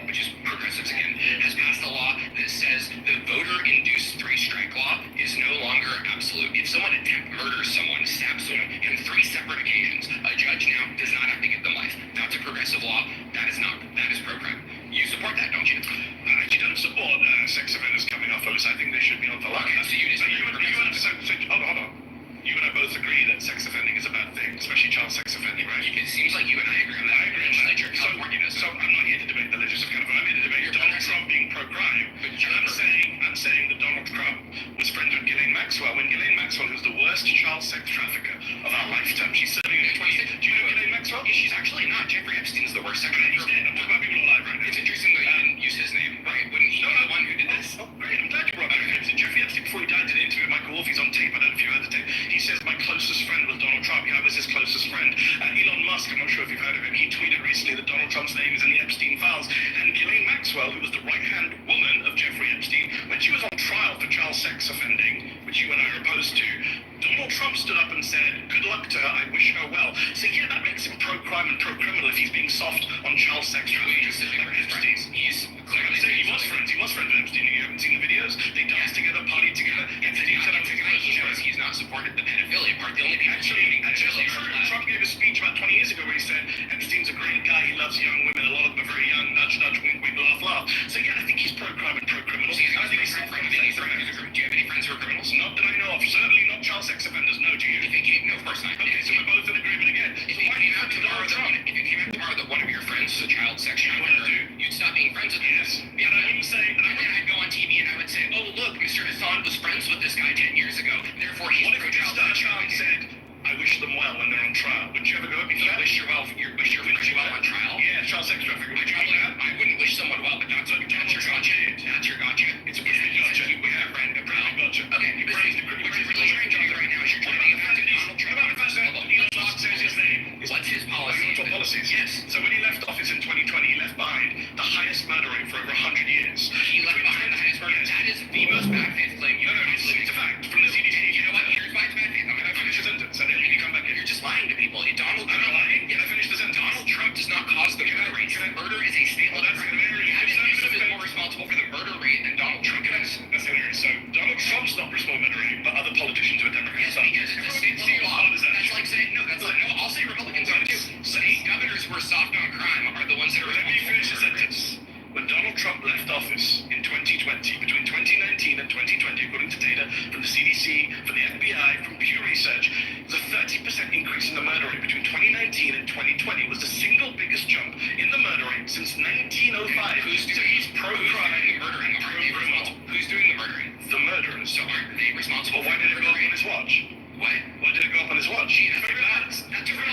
Which is progressives again, has passed a law that says the voter-induced three-strike law is no longer absolute. If someone murders someone, stabs someone in 3 separate occasions, a judge now does not have to give them life. That's a progressive law. That is not. That is pro-crime. You support that, don't you? I don't support sex offenders coming off of us. I think they should be on the line. Okay, hold on. You and I both agree that sex offending is a bad thing, especially child sex offending, right? It seems like you and I agree on that. I agree on that. So I'm not here to debate the legislature of California. I'm here to debate Donald Trump being pro-crime. I'm saying that Donald Trump was friends with Ghislaine Maxwell when Ghislaine Maxwell was the worst child sex trafficker of our lifetime. She's serving in 26. Do you know Ghislaine Maxwell? Yeah, she's actually not. Jeffrey Epstein is the worst sex offender. He's dead. I'm talking about people alive right now. It's interesting that you didn't use his name, right? Wouldn't he be the one who did this? Oh, great. I'm glad you brought that up. Jeffrey Epstein, before he died, did an interview with Michael Wolff. He's on tape. I don't know if you heard the tape. He says my closest friend was Donald Trump. Yeah, I was his closest friend. Elon Musk, I'm not sure if you've heard of him, he tweeted recently that Donald Trump's name is in the Epstein files. And Ghislaine Maxwell, who was the right-hand woman of Jeffrey Epstein, when she was on trial for child sex offending, which you and I are opposed to, Donald Trump stood up and said, good luck to her, I wish her well. So yeah, that makes him pro-crime and pro-criminal if he's being soft on child sex trafficking. He was friends with Epstein. You haven't seen the videos? They danced together, partied together. He's not supported the pedophilia part. The only people Trump gave a speech about 20 years ago where he said, Epstein's a great guy, he loves young women, a lot of them are very young, nudge, nudge, wink, wink, laugh, laugh. So yeah, I think he's pro-crime and pro-criminal. Do you have any friends who are criminals? Not that I know of. Certainly not child sex offenders, no, do you? No, of course not. Okay, so we're both in agreement again. If it came out tomorrow that one of your friends is a child sex offender, you'd stop being friends with him. Yes. Yeah, I wouldn't say... And then I'd go on TV and I would say, oh, look, Mr. Hassan was friends with this guy 10 years ago. Therefore, he's pro-child sex trafficking. Said, I wish them well when they're on trial. Would you ever go up for that? Wish your friend well on trial? Yeah, child sex trafficking. Would you do that? I wouldn't wish someone well, but that's your gotcha. That's your gotcha. It's a pretty gotcha. You would have a friend, a gotcha. Okay, you praised the criminal. What you're trying to do right now is you're trying to get back to Donald Trump. Elon Musk says his name. What's his policy? Policies. Yes. So when he left office in 2020, he left behind the highest murder rate for over 100 years. He left behind the highest murder. That is the most bad faith claim you ever made. It's a fact. From the CDC. You know what? Here's why it's bad faith. I'm going to finish the sentence, and then you can come back in. You're just lying to people. I'm not lying. Yeah, I finished the sentence. Donald Trump does not cause the murder rate. Murder is a state law. Newsom is more responsible for the murder rate than Donald Trump is. That's hilarious. So Donald Trump's not responsible for murder rate, but other politicians who are Democrats. Yes, because it's a state law. That's like saying, no, I'll say Republicans are too. State governors who are soft on crime are the ones that are... Let me finish the sentence. When Donald Trump left office in 2020, between 2019 and 2020, according to data from the CDC, from the FBI, from Pew Research, the 30% increase in the murder rate between 2019 and 2020 was the single biggest jump in the murder rate since 1905. He's pro-crime, murdering. Who's doing the murdering? The murderers. So aren't they responsible? Why did it go up on his watch? What? Why did it go up on his watch? That's a real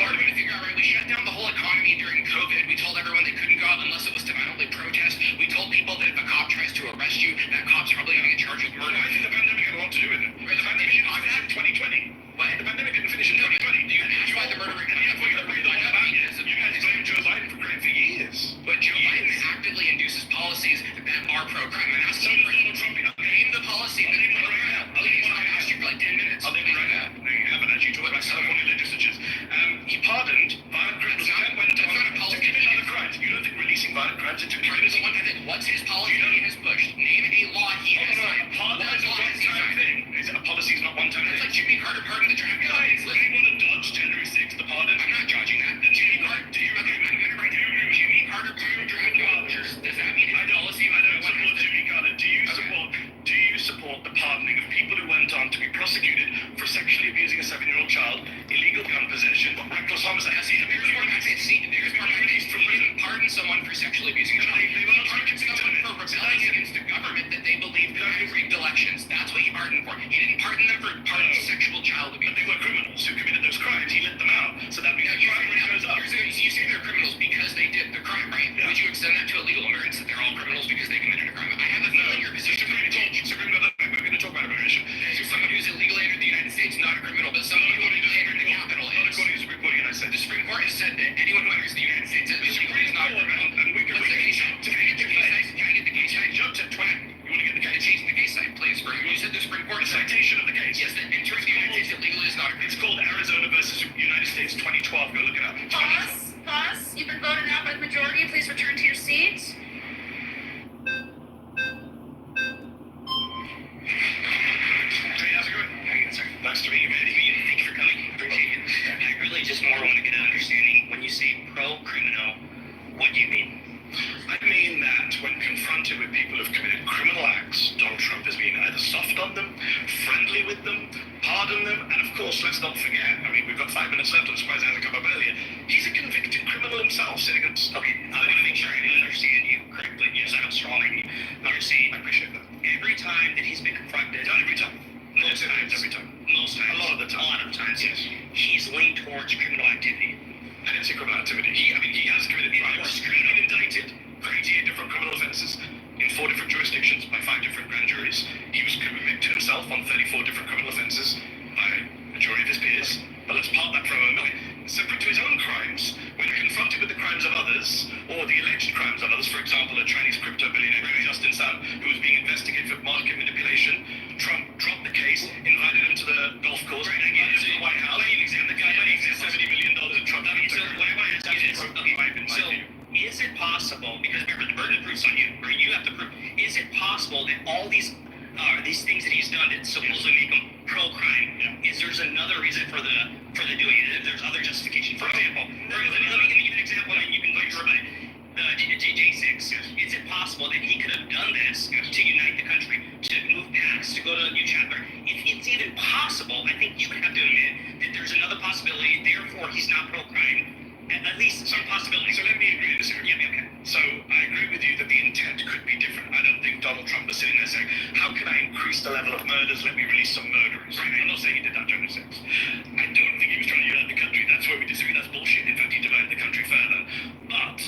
hard one to figure out, right? We shut down the whole economy during COVID. We told everyone they couldn't go out unless it was to violently protest. We told people that if a cop tries to arrest you, that cop's probably going to get charged with murder. I think the pandemic had a lot to do with it. Right, the pandemic in 2020. What? The pandemic didn't finish in 2020. That's why the murder rate... You guys blamed Joe Biden for crime for years. But Joe Biden actively induces policies that are pro-crime. And ask Donald Trump, name the policy and then name it right now. I asked you for like 10 minutes. I'll name it right now. No, you haven't actually. Talked about California legislatures. He pardoned violent criminals and went on to commit other crimes. You don't think releasing violent crimes into criminals? What's his policy he has pushed? Name a law he has signed. Pardon is a one-time thing. A policy is not one-time thing. It's like Jimmy Carter pardoned the draft guys. They want to dodge January 6th, the pardon. I'm not judging that. Jimmy Carter, do you recommend it right now? Jimmy Carter pardoned draft dodgers. Does that mean his policy? I don't support Jimmy Carter. Do you support the pardoning of people who went on to be prosecuted for sexually abusing a 7-year-old child, illegal gun possession, reckless homicide? There's more pardon someone for sexually abusing a child. They pardon someone for rebelling against the government that they believe rigged elections. That's what he pardoned for. He didn't pardon them for sexual child abuse. But they were criminals who committed those crimes. He let them out. So that means crime rate goes up. You say they're criminals because they did the crime, right? Yeah. Would you extend that to illegal immigrants, that they're all criminals because they committed a crime? I have a feeling your position... We're going to talk about immigration. So someone who's illegally entered the United States, not a criminal, but someone who entered the Capitol is. Not according to the Supreme Court of the United States. The Supreme Court has said that anyone who enters the United States illegally is not a criminal. And we can Can I get the case? I jumped at 20. You want to get the case? The case site, please. You said the Supreme Court... The citation of the case. Yes, that entering the United States illegally is not a criminal. It's called Arizona versus United States 2012. Go look it up. Pause. You've been voted out by the majority. Please return to your seats. Hey, how's it going? Hey, sir. Nice to meet you, man. Thank you for coming. Appreciate it. I really just more want to get an understanding. When you say pro-criminal, what do you mean? I mean that when confronted with people who've committed criminal acts, Donald Trump has been either soft on them, friendly with them, pardoned them, and of course, let's not forget, I mean, we've got 5 minutes left, I'm surprised it hasn't come up earlier, he's a convicted criminal himself, sitting against... Okay, I want to make sure I understand you correctly. Yes, I'm strong in you're saying. I appreciate that. Every time that he's been confronted... Not every time. Most times. Every time. Most times. A lot of the time. A lot of times. Yes. He's leaned towards criminal activity. I didn't say criminal activity. He has committed crimes. He's been indicted for 88 different criminal offenses in 4 different jurisdictions by 5 different grand juries. He was convicted himself on 34 different criminal offenses by a majority of his peers. But let's park that for a moment. Separate to his own crimes, when confronted with the crimes of others, or the alleged crimes of others, for example, a Chinese crypto billionaire, Justin Sun, who was being investigated for market manipulation, Trump dropped the case, invited him possible that all these things that he's done that supposedly make him pro-crime is there's another reason for the doing it. There's other justification. For example, let me give you an example, and you can go through it. J6. Is it possible that he could have done this to unite the country, to move past, to go to a new chapter? If it's even possible, I think you have to admit that there's another possibility. Therefore, he's not pro-crime. At least some possibility. So let me agree with this. Yeah, okay. So I agree with you that the intent could be different. I don't think Donald Trump was sitting there saying, how can I increase the level of murders? Let me release some murderers. Right. I'm not saying he did that during the sex. I don't think he was trying to unite the country. That's where we disagree. That's bullshit. In fact, he divided the country further. But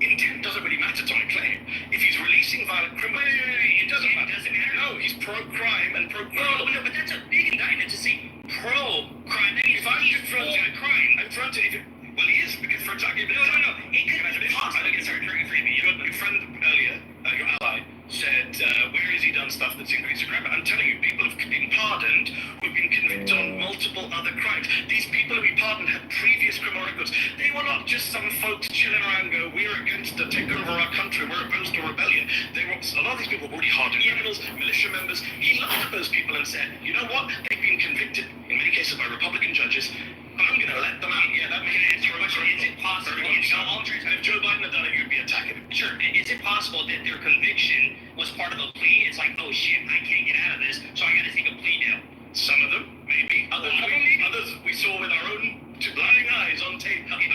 intent doesn't really matter to my claim. If he's releasing violent criminals, it doesn't matter. Doesn't matter. No, he's pro-crime and pro-criminal. No, but that's a big indictment to say pro-crime. That means if I'm confronting a crime, I'm confronting. Well, he is, because for example, no. It could be possible. Sorry, forgive me. Your friend earlier, your ally, said, where has he done stuff that's increased the crime? I'm telling you, people have been pardoned who've been convicted on multiple other crimes. These people who he pardoned had previous criminal records. They were not just some folks chilling around and go, we're against the take over our country, we're opposed to rebellion. They were, a lot of these people were already hardened criminals, militia members. He looked at those people and said, you know what? They've been convicted, in many cases by Republican judges. I'm going to let them out. Yeah, that makes sense. Is it possible? If Joe Biden had done it, you'd be attacking him. Sure. Is it possible that their conviction was part of a plea? It's like, oh shit, I can't get out of this, so I got to take a plea now. Some of them, maybe. Others, we saw with our own two blinding eyes on tape. Did you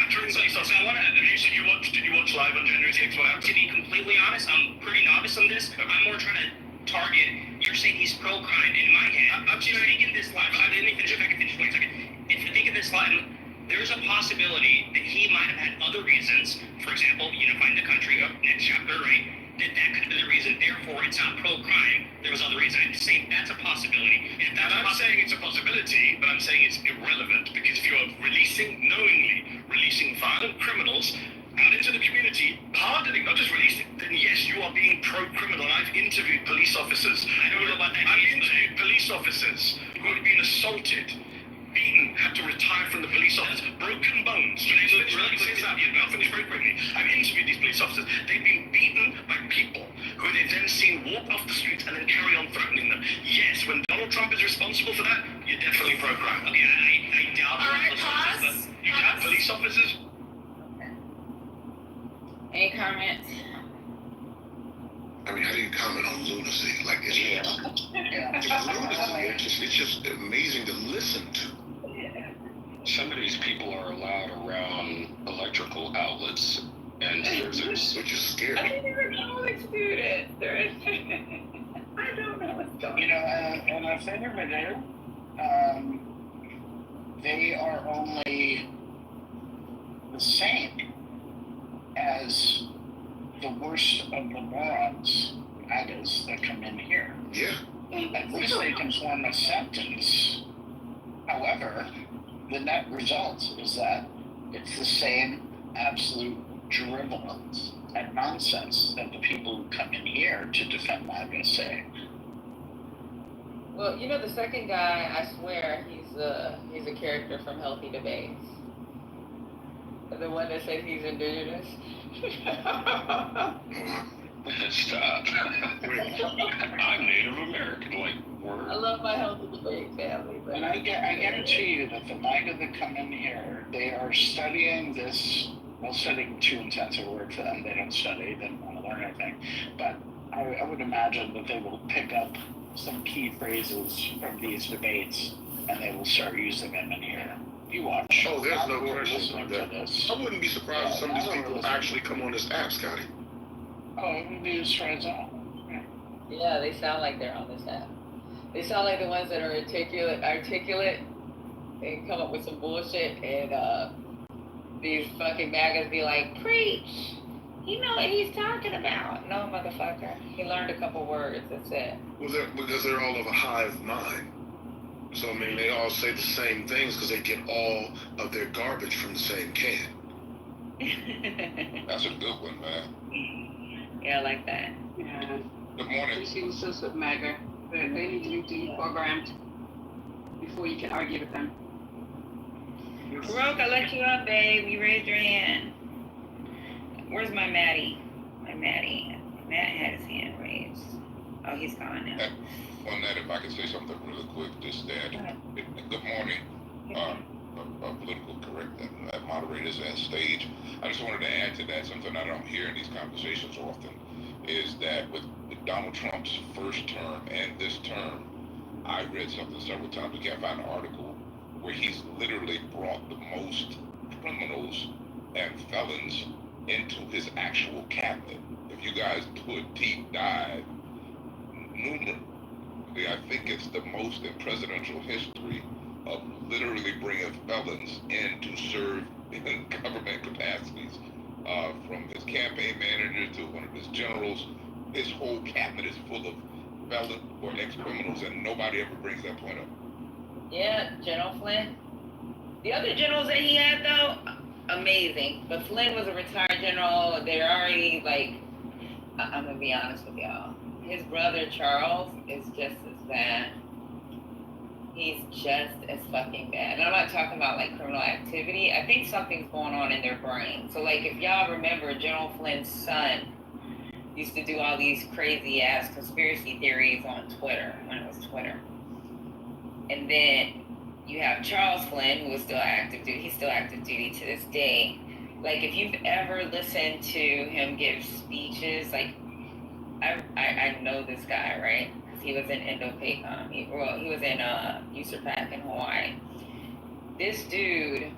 watch live on January 6th? What happened? To be completely honest, I'm pretty novice on this. I'm more trying to target. You're saying he's pro-crime. In my head, I'm just thinking this live. I didn't finish. If I can finish 1 second. If you think of this live, there's a possibility that he might have had other reasons. For example, unifying the country. Next chapter, right? That could have been the reason. Therefore, it's not pro-crime. There was other reasons. I'm saying that's a possibility. And I'm not saying it's a possibility, but I'm saying it's irrelevant, because if you're knowingly releasing violent criminals out into the community, pardoning, not just releasing, then yes, you are being pro-criminal. I've interviewed police officers. I don't know about that. I've interviewed police officers who have been assaulted, beaten, had to retire from the police office, broken bones. I'll finish very quickly. I've interviewed these police officers. They've been beaten by people who they've then seen walk off the street and then carry on threatening them. Yes, when Donald Trump is responsible for that, you're definitely pro-crime. Okay, I doubt. All right, pause. You have police officers. Any comments? I mean, how do you comment on lunacy? Like, it's lunacy. It's just amazing to listen to. Some of these people are allowed around electrical outlets and there's which is scary. I didn't even know they could do this. I don't know what's going on. You know, and if they never do, they are only the same as the worst of the morons, MAGAs, that come in here. Yeah. At least they can form a sentence. However, the net result is that it's the same absolute drivelings and nonsense that the people who come in here to defend MAGA say. Well, you know, the second guy, I swear, he's a character from Healthy Debates. The one that says he's indigenous. Stop. I'm Native American, like, word. I love my Healthy Debate family. But And I guarantee you that the MAGA that come in here, they are studying this. Well, studying too intense a word for them. They don't study. They don't want to learn anything. But I would imagine that they will pick up some key phrases from these debates, and they will start using them in here. You watch. Oh, there's no question about that. I wouldn't be surprised if some of these people actually come on this app, Scotty. Oh, it would be straight on. yeah, they sound like they're on this app. They sound like the ones that are articulate, and come up with some bullshit, and these fucking MAGAs be like, preach. You know what he's talking about. No, motherfucker. He learned a couple words. That's it. Well, because they're all of a hive mind. So, I mean, they all say the same things because they get all of their garbage from the same can. That's a good one, man. Yeah, I like that. Yeah. Good morning. You see the sense of MAGA. They need to be deprogrammed before you can argue with them. Baroque, I let you up, babe. You raised your hand. Where's my Maddie? My Maddie. Matt had his hand raised. Oh, he's gone now. On that, if I could say something really quick, just that, good morning, political correct moderators and stage. I just wanted to add to that something I don't hear in these conversations often, is that with Donald Trump's first term and this term, I read something several times, we can't find an article, where he's literally brought the most criminals and felons into his actual cabinet. If you guys do a deep dive, I think it's the most in presidential history of literally bringing felons in to serve in government capacities. From his campaign manager to one of his generals, his whole cabinet is full of felons or ex-criminals, and nobody ever brings that point up. Yeah, General Flynn. The other generals that he had, though, amazing. But Flynn was a retired general. They're already, like, I'm going to be honest with y'all. His brother, Charles, is just as bad. He's just as fucking bad. And I'm not talking about, like, criminal activity. I think something's going on in their brain. So, like, if y'all remember, General Flynn's son used to do all these crazy-ass conspiracy theories on Twitter, when it was Twitter. And then you have Charles Flynn, who is still active duty. He's still active duty to this day. Like, if you've ever listened to him give speeches, like, I know this guy, right? Because he was in Indo-PACOM. He was in USAPAC in Hawaii. This dude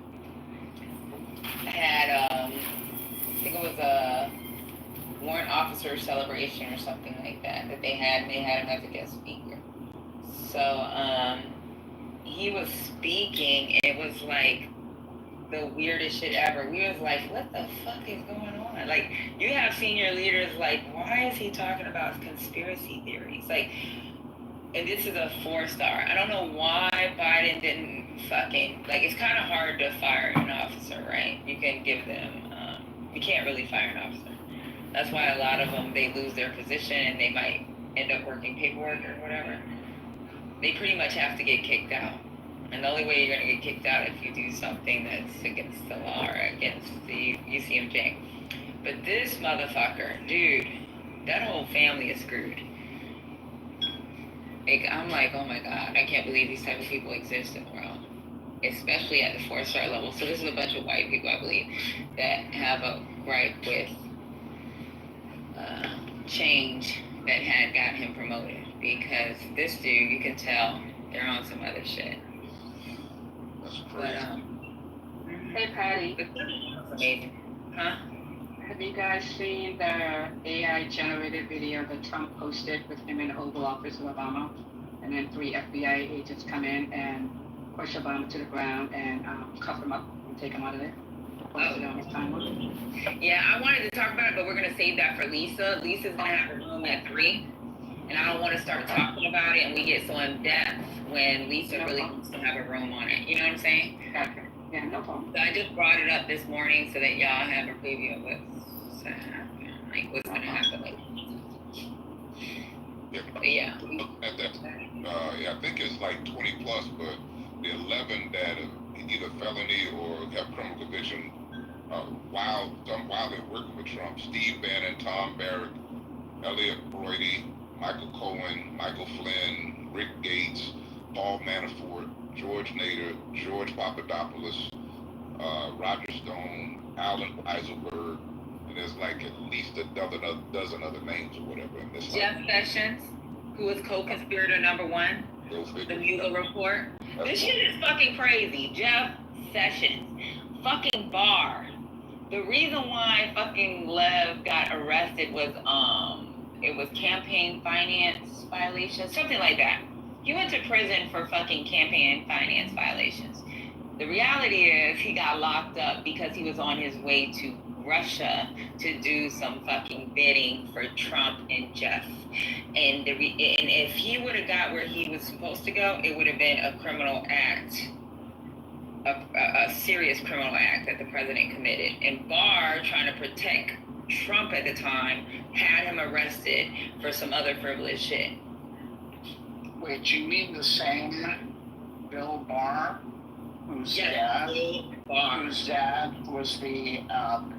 had, I think it was a warrant officer celebration or something like that they had him as a guest speaker. So, he was speaking, it was like the weirdest shit ever. We was like, what the fuck is going on? Like, you have senior leaders like, why is he talking about conspiracy theories? Like, and this is a 4-star. I don't know why Biden didn't fucking, like, it's kind of hard to fire an officer, right? You can give them, you can't really fire an officer. That's why a lot of them, they lose their position and they might end up working paperwork or whatever. They pretty much have to get kicked out. And the only way you're going to get kicked out if you do something that's against the law or against the UCMJ. But this motherfucker, dude, that whole family is screwed. Like, I'm like, oh my God, I can't believe these type of people exist in the world. Especially at the 4-star level. So this is a bunch of white people, I believe, that have a gripe with change that had got him promoted. Because this dude, you can tell they're on some other shit. But, hey, Patty. It's amazing. Huh? Have you guys seen the AI-generated video that Trump posted with him in the Oval Office of Obama? And then 3 FBI agents come in and push Obama to the ground and cuff him up and take him out of there. Posted on his timeline. Yeah, I wanted to talk about it, but we're going to save that for Lisa. Lisa's going to have a room at 3. And I don't want to start talking about it and we get so in depth when Lisa really wants to have a room on it. You know what I'm saying? Okay. Yeah, no problem. So I just brought it up this morning so that y'all have a preview of what's going to happen. Like, what's going to happen. Like, yeah. At that, yeah, I think it's like 20 plus, but the 11 that either felony or have criminal conviction, while they're working with Trump, Steve Bannon, Tom Barrett, Elliot Brody, Michael Cohen, Michael Flynn, Rick Gates, Paul Manafort, George Nader, George Papadopoulos, Roger Stone, Alan Eiselberg, and there's like at least a dozen other names or whatever. And this Jeff Sessions, who was co-conspirator number 1, the Mueller report. This shit is fucking crazy. Jeff Sessions, fucking Barr. The reason why fucking Lev got arrested was it was campaign finance violations, something like that. He went to prison for fucking campaign finance violations. The reality is he got locked up because he was on his way to Russia to do some fucking bidding for Trump and Jeff. And if he would have got where he was supposed to go, it would have been a criminal act, a serious criminal act that the president committed. And Barr, trying to protect Trump at the time, had him arrested for some other frivolous shit. Wait, you mean the same Bill Barr, whose dad was the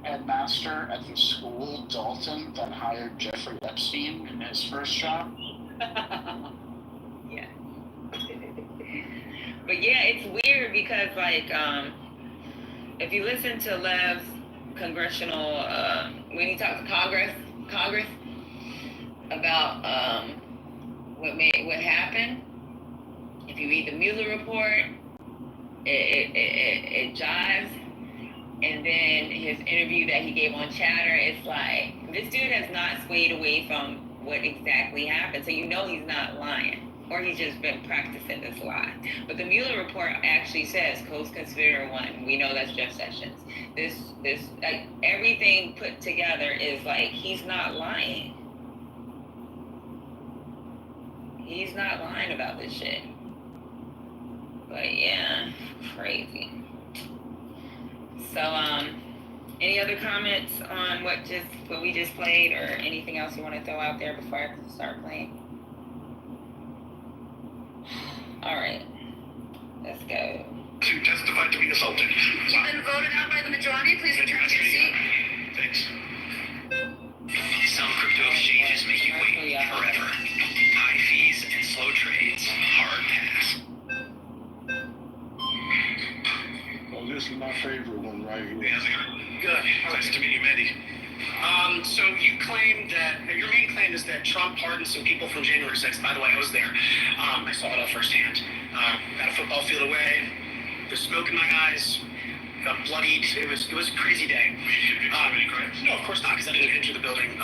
headmaster at the school, Dalton, that hired Jeffrey Epstein in his first job? Yeah. But yeah, it's weird because like if you listen to Lev's congressional when he talks to Congress about what happened, if you read the Mueller report, it jives. And then his interview that he gave on Chatter, it's like, this dude has not swayed away from what exactly happened. So you know he's not lying, or he's just been practicing this lie. But the Mueller report actually says co-conspirator one. We know that's Jeff Sessions. This like everything put together is like he's not lying. He's not lying about this shit. But yeah, crazy. So, any other comments on what we just played, or anything else you want to throw out there before I start playing? All right, let's go. To testify to being assaulted. You've been voted out by the majority. Please return to your seat. Thanks. Some crypto exchanges make you wait forever. High fees and slow trades. Hard pass. Oh, this is my favorite one right here. How's it going? Good. Nice to meet you, Mandy. So you claim that your main claim is that Trump pardoned some people from January 6th. By the way, I was there. I saw it all firsthand. At a football field away, the smoke in my eyes, got bloodied. It was a crazy day. No, of course not, because I didn't enter the building.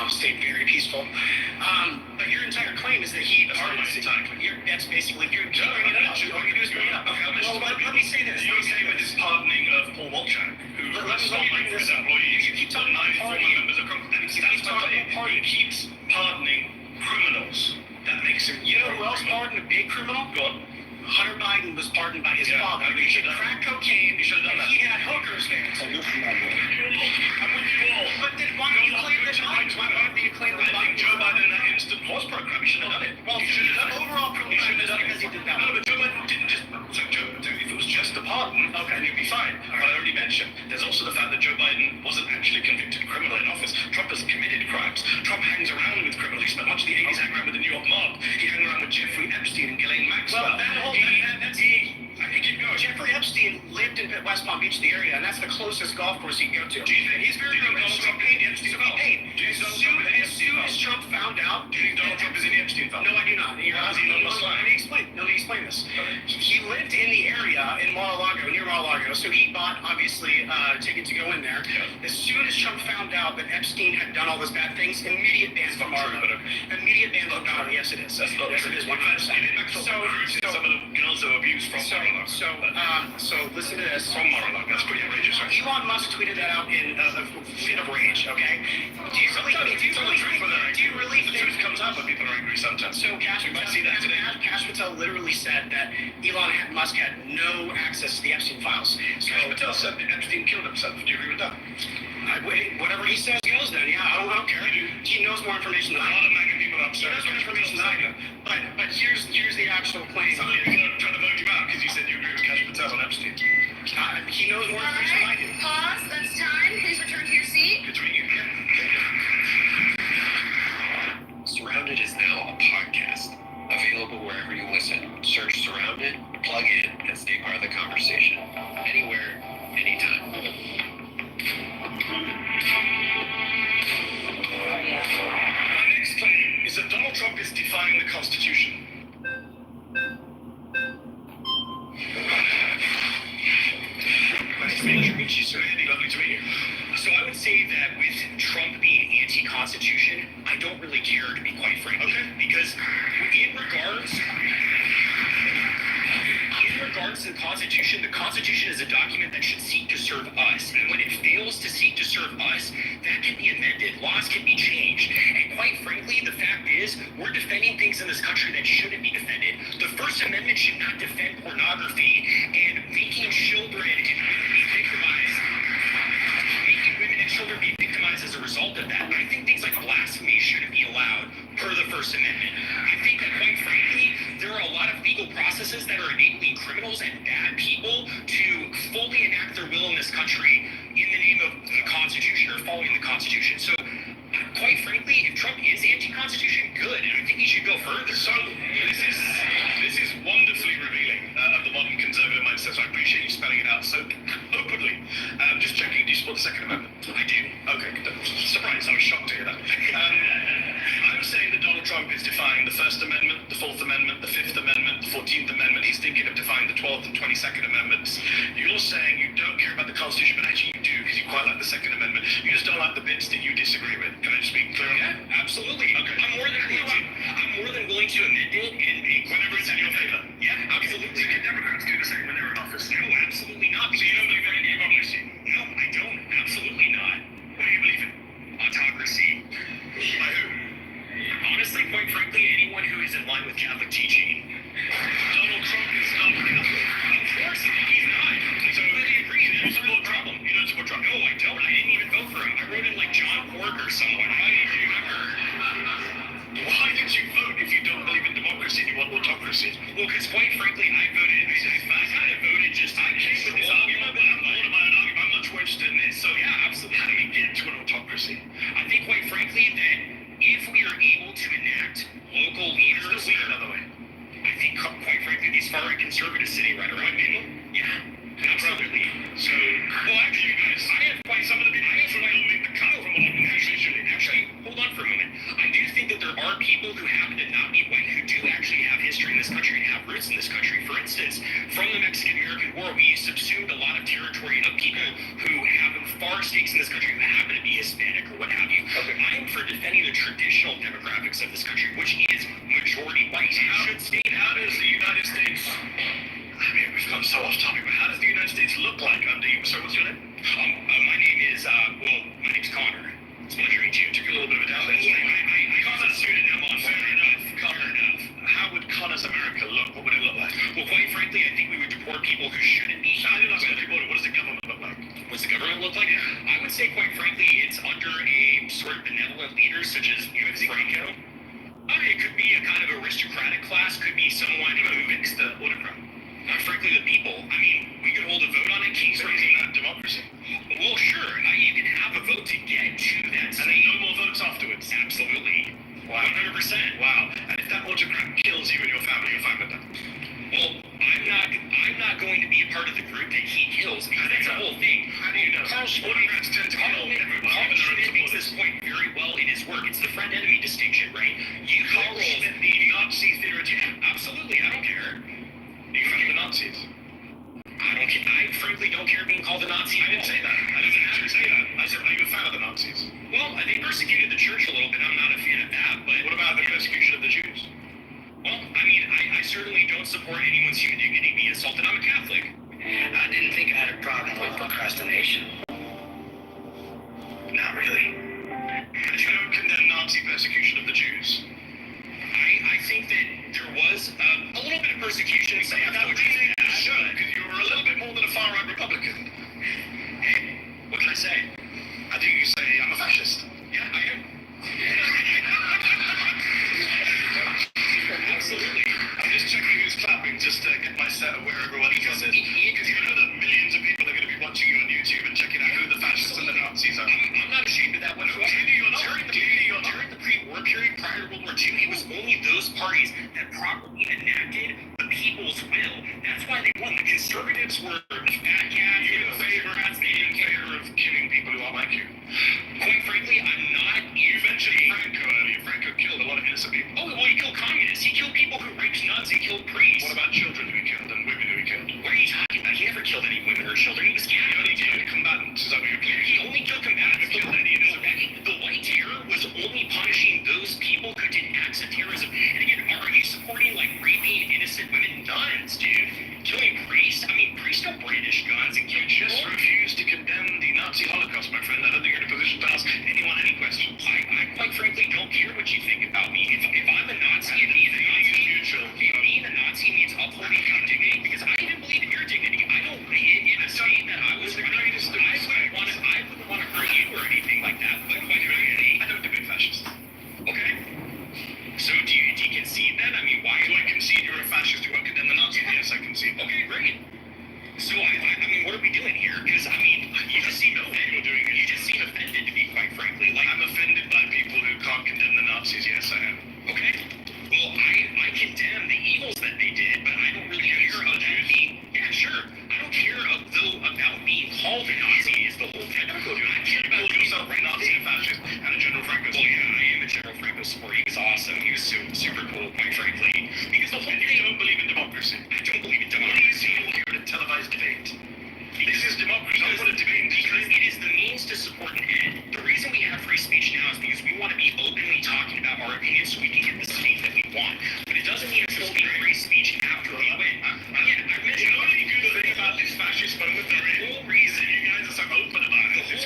Stayed very peaceful. But your entire claim is that he pardoned. That's basically you're bringing it up. All you do is bring it up. Well, let me say this. You say with this pardoning of Paul Wolchak, who let me bring this up. You keep talking about former members of Congress. He keeps pardoning criminals. That makes him. You know who else pardoned a big criminal? Go on. Hunter Biden was pardoned by his father. He should have crack cocaine. He should have done that. He had hookers there. Oh, this is my boy. I'm with you all. But then why don't you claim that Biden? Why don't you claim that I think Biden? Joe Biden in that instant was pro-crime. He should have done it. Well, he should have done it. Overall pro-crime is because he did that. No, but Joe Biden didn't just. So if it was just a pardon, then you'd be fine. But I already mentioned, there's also the fact that Joe Biden wasn't actually a convicted criminal in office. Trump has committed crimes. Trump hangs around with criminals. He spent much of the 80s hanging around with the New York mob. He hung around with Jeffrey Epstein and Ghislaine Maxwell. Jeffrey Epstein lived in West Palm Beach, the area, and that's the closest golf course he can go to. He's very good. Trump paid Epstein well. As soon as Trump found out, do you think Donald Trump is in the Epstein fund? No, I do not. Let me explain this. He lived in the area in Mar-a-Lago, near Mar-a-Lago, so he bought, obviously, a ticket to go in there. Yeah. As soon as Trump found out that Epstein had done all those bad things, immediate ban from Mar-a-Lago. Immediate ban from Mar-a-Lago. Yes, it is. That's not true. It is 100%. Some of the girls who abused from Mar-a-Lago. So listen to this. From Mar-a-Lago. That's pretty outrageous. Elon Musk tweeted that out in a fit of rage, okay? Do you really think it comes out, but people are angry sometimes. So Cash Patel literally said that Elon Musk had no access to the Epstein files. So Cash Patel said that Epstein killed himself. Do you agree with that? Whatever he says goes then. Yeah, I don't care. He knows more information than I do. A lot of MAGA people are upset. He knows more information than I do. But here's the actual claim. Some people are trying to vote you out because you said you agree with Cash Patel on Epstein. He knows more information than I do. Pause. That's time. Please return to your seat. Good to meet you. Surrounded is now a podcast. Available wherever you listen. Search Surrounded, plug in, and stay part of the conversation. Anywhere, anytime. My next claim is that Donald Trump is defying the Constitution. Nice to meet you, sir. Lovely to meet you. So I would say that with Trump being anti-Constitution, I don't really care, to be quite frank. Okay. Because in regards to the Constitution is a document that should seek to serve us. And when it fails to seek to serve us, that can be amended. Laws can be changed. And quite frankly, the fact is, we're defending things in this country that shouldn't be defended. The First Amendment should not defend pornography and making children be victimized. Making women and children be victimized as a result of that. I think things like blasphemy shouldn't be allowed per the First Amendment. I think that, quite frankly, there are a lot of legal processes that are enabling criminals and bad people to fully enact their will in this country in the name of the Constitution or following the Constitution. So, quite frankly, if Trump is anti-constitution, good, and I think he should go further. So this is wonderfully revealing of the modern conservative mindset. So I appreciate you spelling it out so openly. Just checking, do you support the Second Amendment? I do. Okay, surprise! I was shocked to hear that. I'm saying that Donald Trump is defying the First Amendment, the Fourth Amendment, the Fifth Amendment, the 14th Amendment. He's thinking of defying the 12th and 22nd Amendments. You're saying you don't care about the Constitution, but actually you do because you quite like the Second Amendment. You just don't like the bits that you disagree with. Can I just be clear on that? Yeah, absolutely. Okay. I'm more than willing to amend it and whenever it's in your favor. Yeah, absolutely. Can Democrats do the same when they're in office? No, absolutely not. So you don't believe in democracy? No, I don't. Absolutely not. What do you believe in? Autocracy. By who? Honestly, quite frankly, anyone who is in line with Catholic teaching. Donald Trump is not Catholic. Of course, he's not. I completely agree. You don't support Trump? You don't support Trump? No, I don't. I didn't even vote for him. I wrote in like John Pork or someone. Why did you vote if you don't believe in democracy and you want autocracy? Well, because quite frankly, I voted. I kind of voted just. I came with this argument, but I'm much more interested in this. So yeah, absolutely. How do we get to an autocracy? I think, quite frankly, that if we are able to enact local leaders, another way. I think, quite frankly, these far-right conservatives sitting right around me. Yeah, absolutely. So, well, actually, guys, I have quite some of the people who don't make the cut from a local position. Actually, hold on for a moment. I do think that there are people who happen to not be white who do actually have history in this country and have roots in this country. For instance, from the Mexican-American War, we subsumed a lot of territory of people who have far stakes in this country who happen to be Hispanic or what have you. Okay. I am for defending the traditional demographics of this country, which is majority white. It should stay that. How does the United States... I mean, we've gone so off topic, but how does the United States look like under you? So what's your name? My name is, my name's Connor. It's a pleasure to meet you. It took you a little bit of a doubt. I got that pseudonym on. Fair enough. How would Connor's America look? What would it look like? Well, quite frankly, I think we would deport people who shouldn't be. How do you not get deported? What does the government look like? What's the government look like? I would say, quite frankly, it's under a sort of benevolent leader such as Franco. It could be a kind of aristocratic class. Could be someone who makes the frankly, the people. I mean, we could hold a vote on it. So isn't that democracy? Well, sure. You can have a vote to get to that. And then no more votes afterwards? Absolutely. Wow. 100%. Wow. And if that autocrat kills you and your family, you're fine with that? Well, I'm not going to be a part of the group that he kills because that's the whole thing. How do you know? Autocrats tend to kill everybody. Carl Schmitt makes this point very well in his work. It's the friend-enemy distinction, right? Carl Schmitt, the Nazi theoretician. Absolutely, I don't care. You friend the Nazis? I frankly don't care being called a Nazi. I didn't say that. I didn't actually say that. I said, are you a fan of the Nazis? Well, they persecuted the church a little bit. I'm not a fan of that, but... What about the persecution of the Jews? Well, I mean, I certainly don't support anyone's human dignity being assaulted. I'm a Catholic. I didn't think I had a problem with procrastination. Not really. But you don't condemn Nazi persecution of the Jews? I think that there was a little bit of persecution. So that reason you should, because you were a little bit more than a far-right Republican. Hey, what can I say? I think you say I'm a fascist. Yeah, I am. Absolutely. I'm just checking who's clapping, just to get my set of where everyone is on this. Because you know that millions of people are going to be watching you on YouTube and checking out who the fascists and the Nazis are. I'm not ashamed of that whatsoever. During the pre-war period, prior to World War II, it was only those parties that properly enacted the people's will. That's why they won. The conservatives were bad cats. You're in favor of killing people who are like you. Quite frankly, I'm not. You mentioned Franco earlier. Franco killed a lot of innocent people. Oh, well, he killed communists. He killed people who raped nuns. He killed priests. What about children who he killed and women who he killed? What are you talking about? He never killed any women or children. He was He only killed combatants. Is that what you're clear? He only killed combatants. Killed any innocent people. The white terror was only punishing those people who did acts of terrorism. And again, are you supporting like raping innocent women? Nuns, dude. Killing priests? I mean, priests don't brandish guns and kill people. Just refuse to condemn the Nazi Holocaust, my friend. I don't think you're in a position to ask anyone any questions. I quite frankly don't care what you think about me. If I'm a Nazi and being a Nazi means upholding your dignity, because I even believe in your dignity. I don't in a saying that I was I wouldn't want to hurt you or anything like that, but quite frankly, I don't debate fascists. Okay. So do you concede then? I mean, why do I concede you're a fascist who won't condemn the Nazis? Yes, I concede. Okay, great. So I mean, what are we doing here? Because I mean, you just seem offended. You just seem offended, to be quite frankly. Like, I'm offended by people can't condemn the Nazis. Yes, I am. Okay. Well, I condemn the evils that they did, but I don't really care about being. Yeah, sure. I don't care about being called a Nazi. Is the whole thing. I care about yourself a Nazi, a fascist, and a General Franco. Well, yeah, I am a General Franco supporter. He was awesome. He was super cool, quite frankly. Because the whole thing. You don't believe in democracy. I don't believe in democracy. What do you see here at a televised debate? This is democracy. Don't put a debate. Because it is the means to support an end. The reason we have free speech now is because we want to be openly talking about our opinions so we can get the state that we want. But it doesn't mean it's still be free speech after we win. Yeah, I mentioned the only good thing about this fascist movement. The whole reason you guys are so open about it. The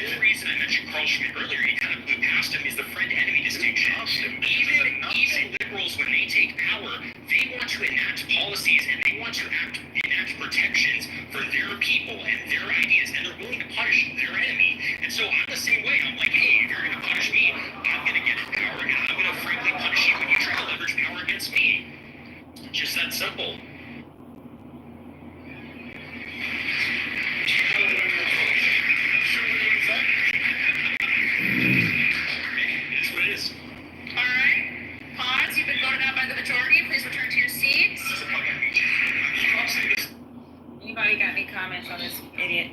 whole reason I mentioned Carl Schmitt earlier, you kind of blew past him, is the friend-enemy distinction. Even liberals, when they take power, they want to enact policies and they want to enact protections for their people and their ideas, and they're willing to punish their enemy. And so I'm the same way. I'm like, hey, if you're going to punish me, I'm going to get power, and I'm going to frankly punish you when you try to leverage power against me. Just that simple. It's what it is. All right. Pause. You've been voted out by the majority. Please return to your seats. Anybody got any comments on this idiot?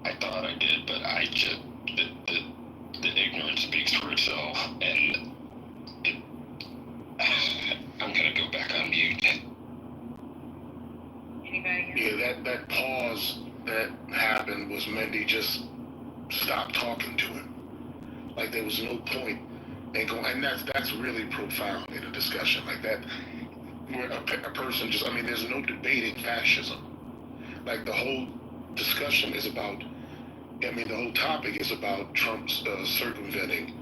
I thought I did, but I just the ignorance speaks for itself, and I'm gonna go back on mute. Anybody? Yeah, that pause that happened was Mendy just stopped talking to him. Like there was no point in going, and that's really profound in a discussion like that. Where a person just, I mean, there's no debating fascism. Like the whole discussion is about, I mean, the whole topic is about Trump's circumventing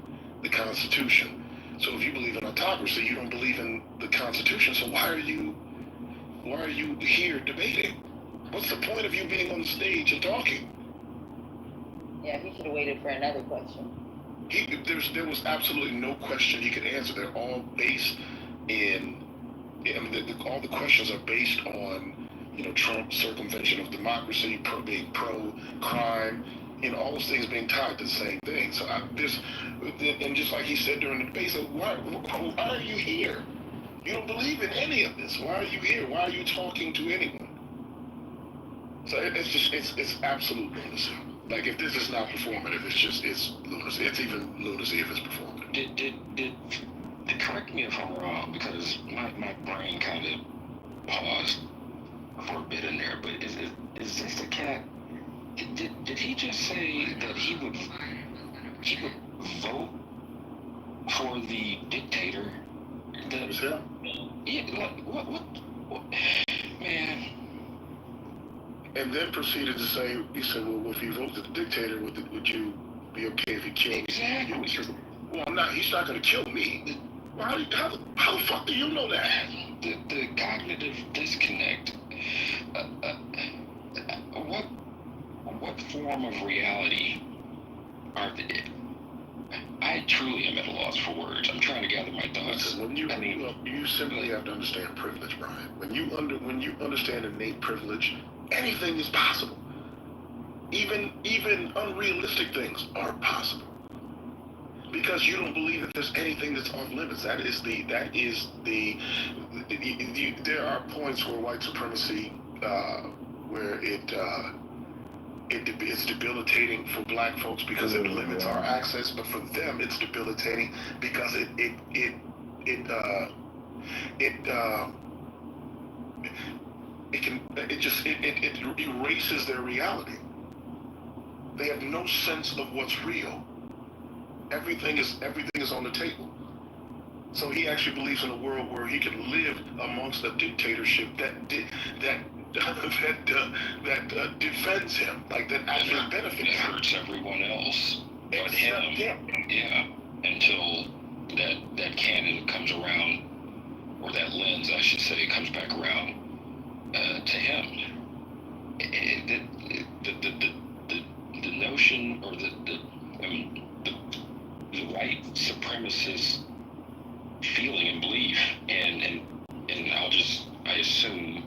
the Constitution. So if you believe in autocracy, you don't believe in the Constitution. So why are you here debating? What's the point of you being on stage and talking? Yeah, he should have waited for another question. There was absolutely no question he could answer. They're all based in, I mean, all the questions are based on, you know, Trump's circumvention of democracy, being pro-crime, and all those things being tied to the same thing. So and just like he said during the debate, so why are you here? You don't believe in any of this. Why are you here? Why are you talking to anyone? So it's absolute lunacy. Like if this is not performative, it's lunacy. It's even lunacy if it's performative. Did correct me if I'm wrong, because my brain kind of paused for a bit in there, but is this the cat? Did he just say that he would vote for the dictator? Yeah, like, what? Man. And then proceeded to say, he said, well, if you vote for the dictator, would you be okay if he killed exactly. you? Well, he's not going to kill me. Well, how the fuck do you know that? The cognitive disconnect. What form of reality are they? I truly am at a loss for words. I'm trying to gather my thoughts. Listen, you simply have to understand privilege, Brian. When you understand innate privilege, anything is possible. Even unrealistic things are possible. Because you don't believe that there's anything that's off limits. There are points where white supremacy, where it's debilitating for black folks because it limits our access, but for them it's debilitating because it erases their reality. They have no sense of what's real. Everything is on the table. So he actually believes in a world where he can live amongst a dictatorship that defends him, like that actually benefits him. Hurts everyone else but him. Yeah, until that cannon comes around, or that lens, I should say, comes back around to him. The notion, or the white supremacist feeling and belief, and I assume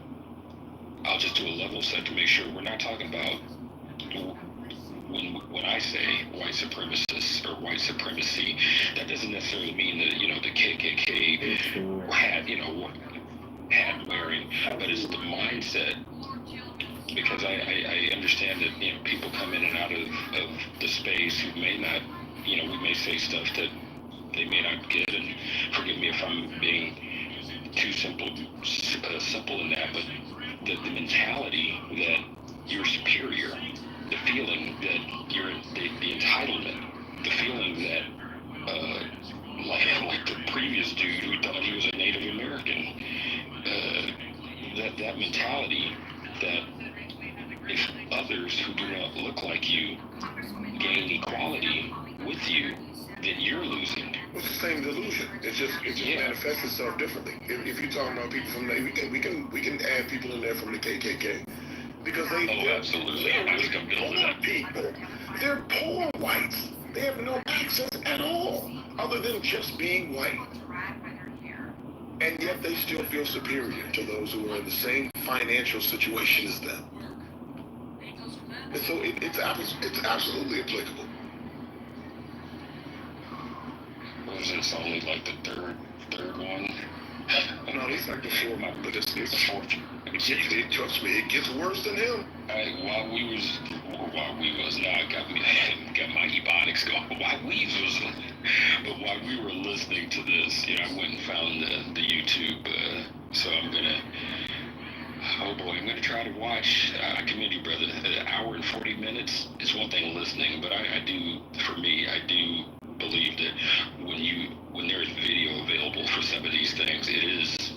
I'll just do a level set to make sure we're not talking about when I say white supremacists or white supremacy, that doesn't necessarily mean that, the KKK hat wearing, but it's the mindset. Because I understand that, people come in and out of the space who may not, we may say stuff that they may not get, and forgive me if I'm being too simple in that, but the mentality that you're superior, the feeling that you're the entitlement, the feeling that like the previous dude who thought he was a Native American, that mentality that if others who do not look like you gain equality with you, then you're losing. It's the same delusion. It just manifests itself differently. If you're talking about people from we can add people in there from the KKK because they're absolutely. poor people. They're poor whites. They have no access at all other than just being white. And yet they still feel superior to those who are in the same financial situation as them. And so it's absolutely applicable. Was it only like the third one? No, he's like the fourth one, but it's trust me, it gets worse than him. While we was now I got my ebonics going. But while we were listening to this, I went and found the YouTube. So I'm gonna. Oh boy, I'm gonna try to watch. I commend you, brother. An hour and 40 minutes is one thing listening, but I do believe that when there is video available for some of these things, it is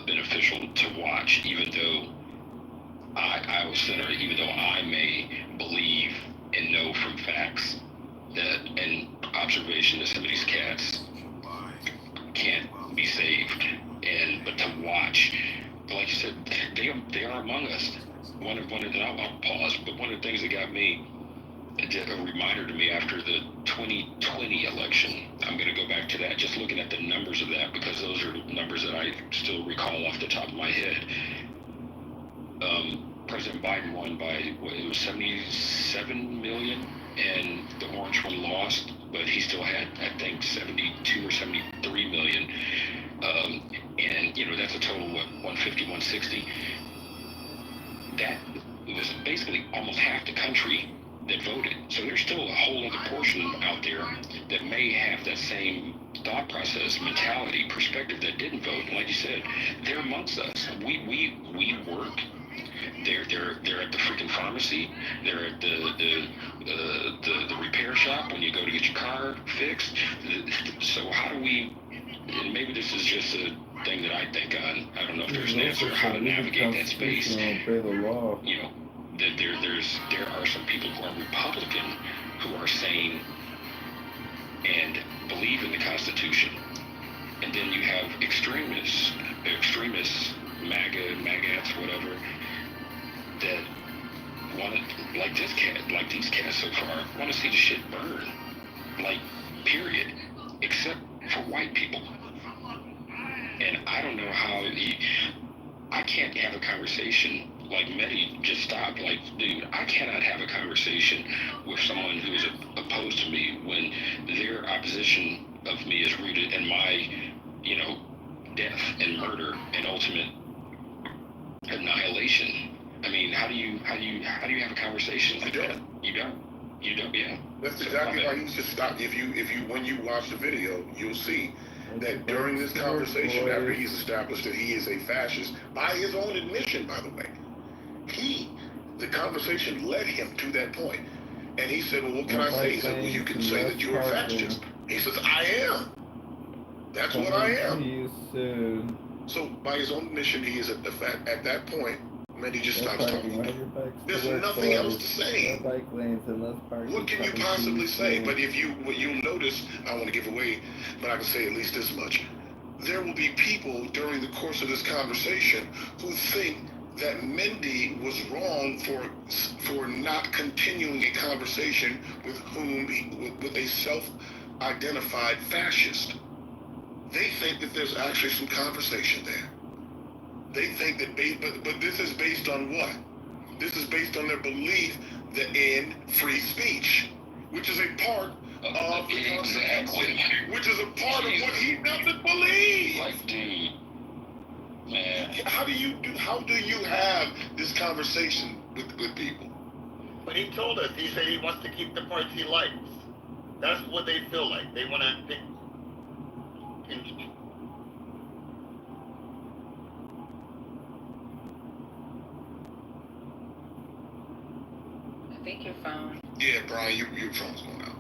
beneficial to watch, even though I was centered, even though I may believe and know from facts that and observation that some of these cats can't be saved, but to watch, like you said, they are among us. I'll pause, but one of the things that got me, a reminder to me after the 2020 election, I'm going to go back to that, just looking at the numbers of that, because those are numbers that I still recall off the top of my head. President Biden won by, it was 77 million, and the orange one lost, but he still had, I think, 72 or 73 million. And, that's a total, 150, 160. That was basically almost half the country that voted. So there's still a whole other portion out there that may have that same thought process, mentality, perspective that didn't vote. And like you said, they're amongst us. We work. They're at the freaking pharmacy. They're at the repair shop when you go to get your car fixed. So how do we? And maybe this is just a thing that I think on. I don't know if there's an answer how to navigate that space. That there are some people who are Republican who are sane and believe in the Constitution, and then you have extremists, MAGAs, whatever, that want to, like these cats so far, want to see the shit burn, period, except for white people. And I don't know how I can't have a conversation. Like Mehdi just stopped. Dude, I cannot have a conversation with someone who is opposed to me when their opposition of me is rooted in my, death and murder and ultimate annihilation. I mean, how do you have a conversation like that? You don't. Yeah. That's exactly why you should stop. If you when you watch the video, you'll see that during this conversation, after he's established that he is a fascist, by his own admission, by the way, the conversation led him to that point. And he said, well, what can I say? He said, well, you can say that you're a fascist. He says, I am. That's what I am. So by his own admission, he is at that point, and he just stops talking. There's nothing else to say. What can you possibly say? But you'll notice, I don't want to give away, but I can say at least this much. There will be people during the course of this conversation who think that Mendy was wrong for not continuing a conversation with a self-identified fascist. They think that there's actually some conversation there. They think that, but this is based on what? This is based on their belief that in free speech, which is a part of the Constitution, which is a part of what he doesn't believe. Like, dude, man. How do you have this conversation with people? But he told us, he said he wants to keep the parts he likes. That's what they feel like. They want to pick. I think your phone. Yeah, Brian, your phone's going out.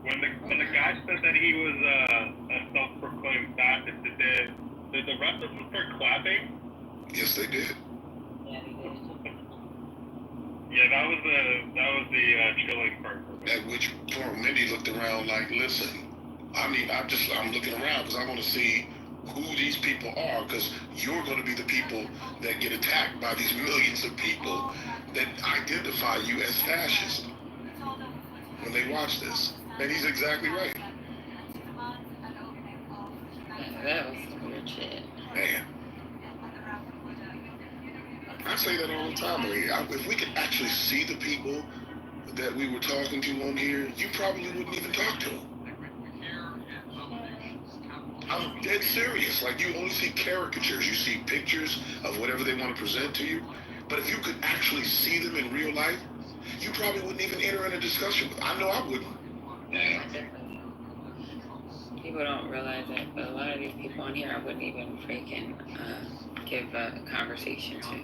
When the guy said that he was a self-proclaimed Baptist, did the rest of them start clapping? Yes, they did. Yeah, they did. Yeah, that was the chilling part. At which point, Mindy looked around like, listen, I'm looking around because I want to see who these people are, because you're going to be the people that get attacked by these millions of people that identify you as fascist when they watch this. And he's exactly right. That was some weird shit. Man. I say that all the time. I mean, if we could actually see the people that we were talking to on here, you probably wouldn't even talk to them. I'm dead serious. Like, you only see caricatures. You see pictures of whatever they want to present to you. But if you could actually see them in real life, you probably wouldn't even enter in a discussion with them. I know I wouldn't. Yeah. People don't realize it, but a lot of these people on here I wouldn't even freaking give a conversation to.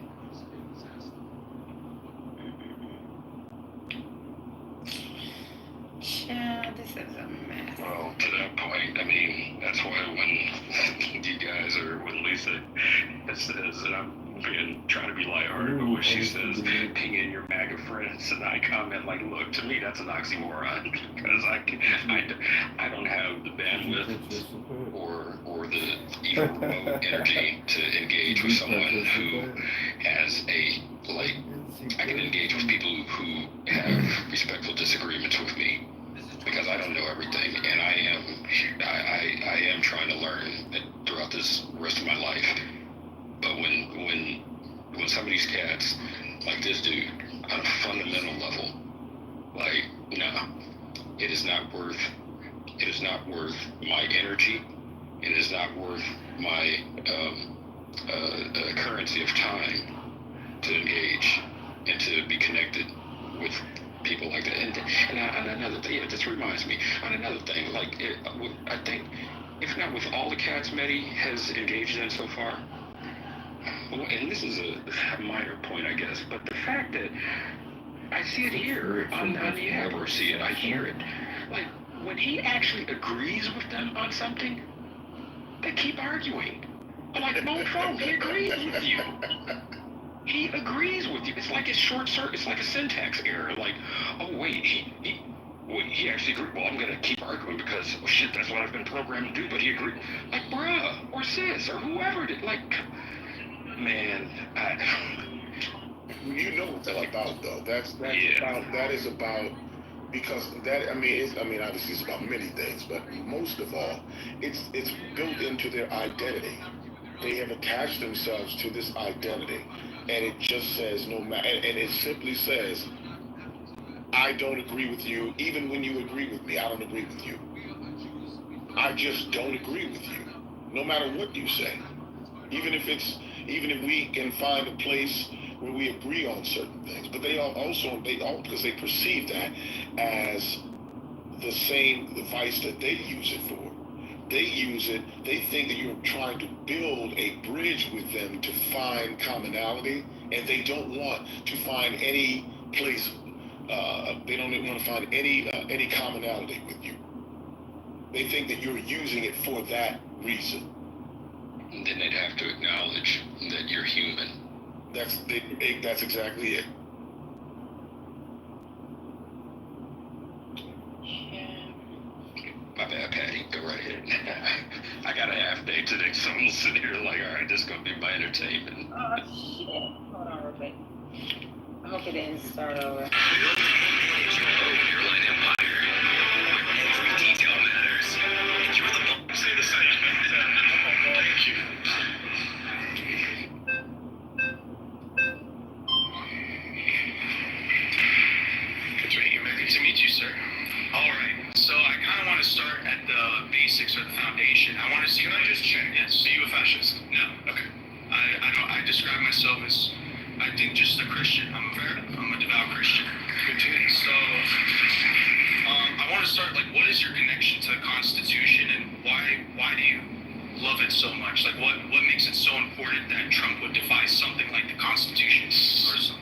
Yeah, this is a mess. Well, to that point, I mean, that's why when you guys when Lisa says, and I'm trying to be lighthearted, but when she says, ping in your MAGA friends, and I comment like, look, to me, that's an oxymoron, because I don't have the bandwidth or the even remote energy to engage with someone who has I can engage with people who have respectful disagreements with me, because I don't know everything, and I am trying to learn throughout this rest of my life. But when some of these cats, like this dude, on a fundamental level, like, no, it is not worth my energy. It is not worth my currency of time to engage and to be connected with people like that. And another thing, this reminds me, on another thing, like, I think, if not with all the cats Mehdi has engaged in so far, well, and this is a minor point, I guess, but the fact that I see it here on the app, or see it, I hear it, like, when he actually agrees with them on something, they keep arguing. I'm like, no, he agrees with you. He agrees with you. It's like a short circuit. It's like a syntax error. Like, oh wait, he actually agreed. Well, I'm gonna keep arguing because, oh shit, that's what I've been programmed to do. But he agreed. Like, bruh, or sis, or whoever did. Like, man, you know what that's about, though. That is about. Because obviously it's about many things, but most of all, it's built into their identity. They have attached themselves to this identity, and it just says and it simply says, I don't agree with you, even when you agree with me. I don't agree with you. I just don't agree with you, no matter what you say. Even if we can find a place where we agree on certain things, but they all because they perceive that as the same device that they use it for. They use it, they think that you're trying to build a bridge with them to find commonality, and they don't want to find any place, they don't want to find any commonality with you. They think that you're using it for that reason. And then they'd have to acknowledge that you're human. That's exactly it. My bad, Patty. Go right ahead. I got a half day today, so I'm sitting here like, all right, this is going to be my entertainment. Oh, shit. Hold on real quick. I hope it didn't start over. Airline empire. Every detail matters. And you're the boss. Say the same. the basics or the foundation. I want to see. Can I just check? Yes. Are you a fascist? No. Okay. I describe myself as, I think, just a Christian. I'm a devout Christian. Good to hear. So, I want to start, like, what is your connection to the Constitution, and why do you love it so much? Like, what makes it so important that Trump would defy something like the Constitution?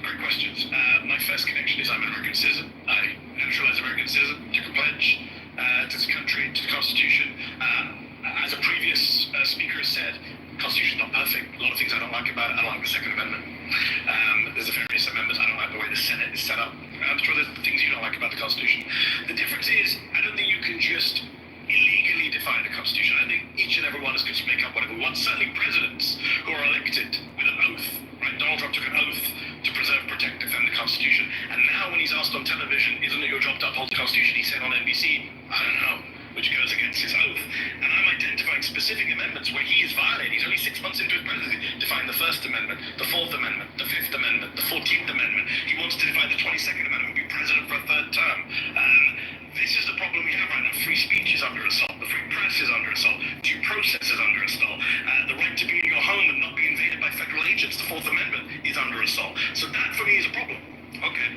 Great questions. My first connection is I'm an American citizen. I naturalized American citizen, took a pledge to this country, to the Constitution. As a previous speaker has said, the Constitution's not perfect. A lot of things I don't like about it. I don't like the Second Amendment. There's various amendments. I don't like the way the Senate is set up. I'm sure there's things you don't like about the Constitution. The difference is, I don't think you can just illegally define the Constitution. I think each and every one of us can just make up whatever we want. Certainly presidents who are elected with an oath, right? Donald Trump took an oath to preserve, protect, defend the Constitution. And now when he's asked on television, isn't it your job to uphold the Constitution? He said on NBC, I don't know, which goes against his oath. And I'm identifying specific amendments where he is violating. He's only 6 months into his presidency. Define the First Amendment, the Fourth Amendment, the Fifth Amendment, the 14th Amendment. He wants to define the 22nd Amendment and be president for a third term. This is the problem we have right now. Free speech is under assault. The free press is under assault. Due process is under assault. The right to be in your home and not be invaded by federal agents, the Fourth Amendment, is under assault. So that, for me, is a problem. Okay.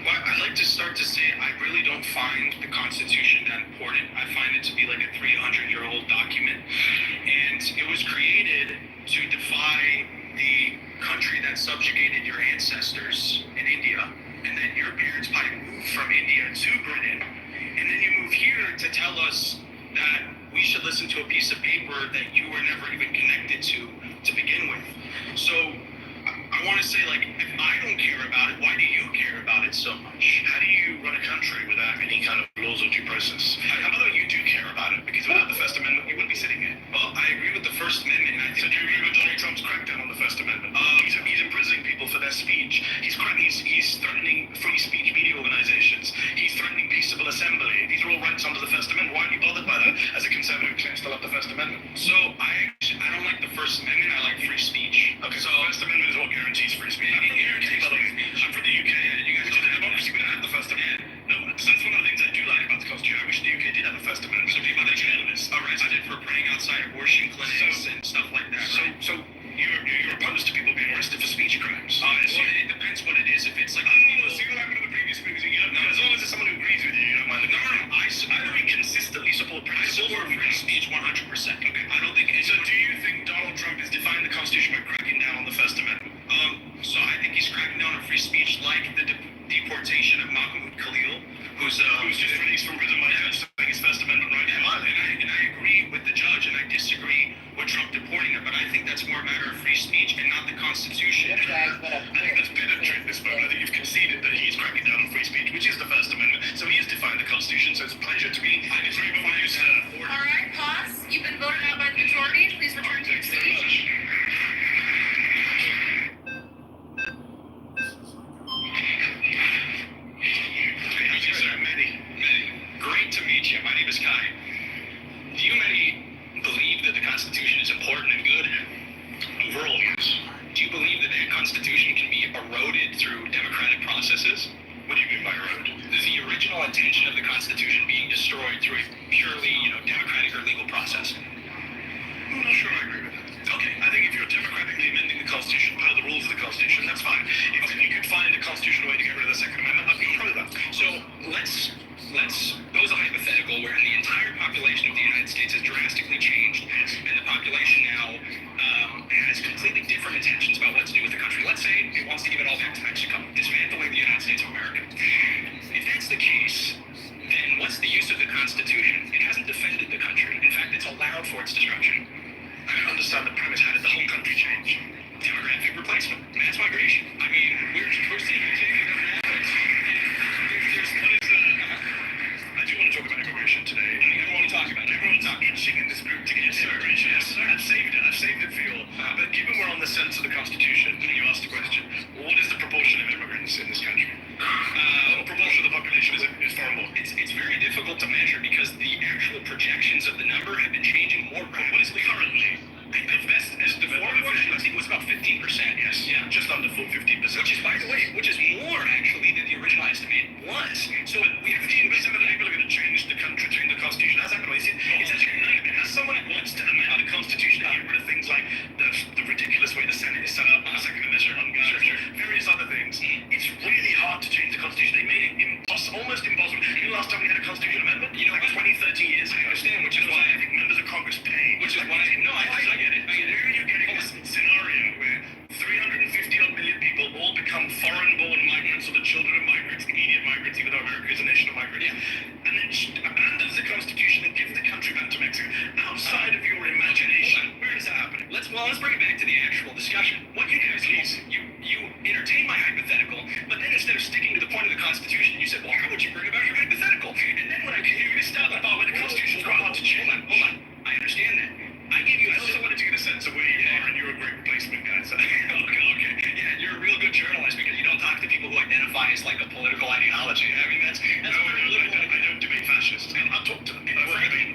Well, I'd like to start to say I really don't find the Constitution that important. I find it to be like a 300-year-old document. And it was created to defy the country that subjugated your ancestors in India. And then your parents probably moved from India to Britain. And then you move here to tell us that we should listen to a piece of paper that you were never even connected to begin with. So I want to say, like, if I don't care about it, why do you care about it so much? How do you run a country without any kind of laws or due process? How about you do care about it? Because without the First Amendment, you wouldn't be sitting here. Well, I agree with the First Amendment. I think So do you agree with Donald Trump's crackdown on the First Amendment? He's imprisoning people for their speech. He's threatening free speech media organizations. He's threatening peaceable assembly. These are all rights under the First Amendment. Why are you bothered by that? As a conservative, you still have the First Amendment. So I don't like the First Amendment. I like free speech. Okay, so the First Amendment is what guarantees free speech. I'm from the UK. You guys don't have democracy. We don't have the First Amendment. No, so that's one of the things I do like about the Constitution. I wish the UK did have a First Amendment. So people that journalists are arrested for praying outside abortion clinics and stuff like that. So you're opposed to people being arrested for speech crimes? Well, it depends what it is. If it's like see what happened to the previous speakers. As long as it's someone who agrees with you, you don't mind. No. I consistently support free speech 100%. Okay. I don't think so. Do you think Donald Trump is defying the Constitution by cracking down on the First Amendment? So I think he's cracking down on free speech, like the deportation of Mahmoud Khalil, who's just released from prison by saying his First Amendment right now. And I agree with the judge, and I disagree with Trump deporting him, but I think that's more a matter of free speech and not the Constitution. I think that's pedantry at this moment. I think you've conceded that he's cracking down on free speech, which is the First Amendment. So he has defined the Constitution, so it's a pleasure to be in agreement with you, sir. All right, pause. You've been voted out by the majority. Please return to your seat. Great to meet you. My name is Kai. Do you, Mehdi, believe that the Constitution is important and good? Overall, yes. Do you believe that the Constitution can be eroded through democratic processes? What do you mean by eroded? The original intention of the Constitution being destroyed through a purely, democratic or legal process? I'm not sure I agree with that. Okay, I think if you're democratically amending the Constitution per the rules of the Constitution, that's fine. If you could find a constitutional way to get rid of the Second Amendment, I'd be pro that. So let's pose a hypothetical where the entire population of the United States has drastically changed, and the population now has completely different intentions about what to do with the country. Let's say it wants to give it all back to Mexico, dismantling the United States of America. If that's the case, then what's the use of the Constitution? It hasn't defended the country. In fact, it's allowed for its destruction. I don't understand the premise. How did the whole country change? Demographic replacement, mass migration. I mean, we're seeing demographics. last time we had a constitutional amendment? You know, like 20, 30 years ago. I understand, which is why I think members of Congress pay. Which is why, no, I get it. Where are you getting this scenario where 350 odd million people all become foreign-born migrants, or the children of migrants, Canadian migrants, even though America is a nation of migrants, and then abandons the Constitution and gives the country back to Mexico? Outside of your imagination, where is that happening? Let's bring it back to the actual discussion. What you do is you entertain my hypothetical, but then instead of sticking to the point of the Constitution, you said, well, how would you bring about your hypothetical? And then when you missed out the part where the Constitution's quite hard to change. Hold on. I understand that. I also wanted to get a sense of where you are, and you're a great replacement guy. So. okay. Yeah, you're a real good journalist because you don't talk to people who identify as like a political ideology. I mean, that's no, I don't debate fascists. I'll talk to them.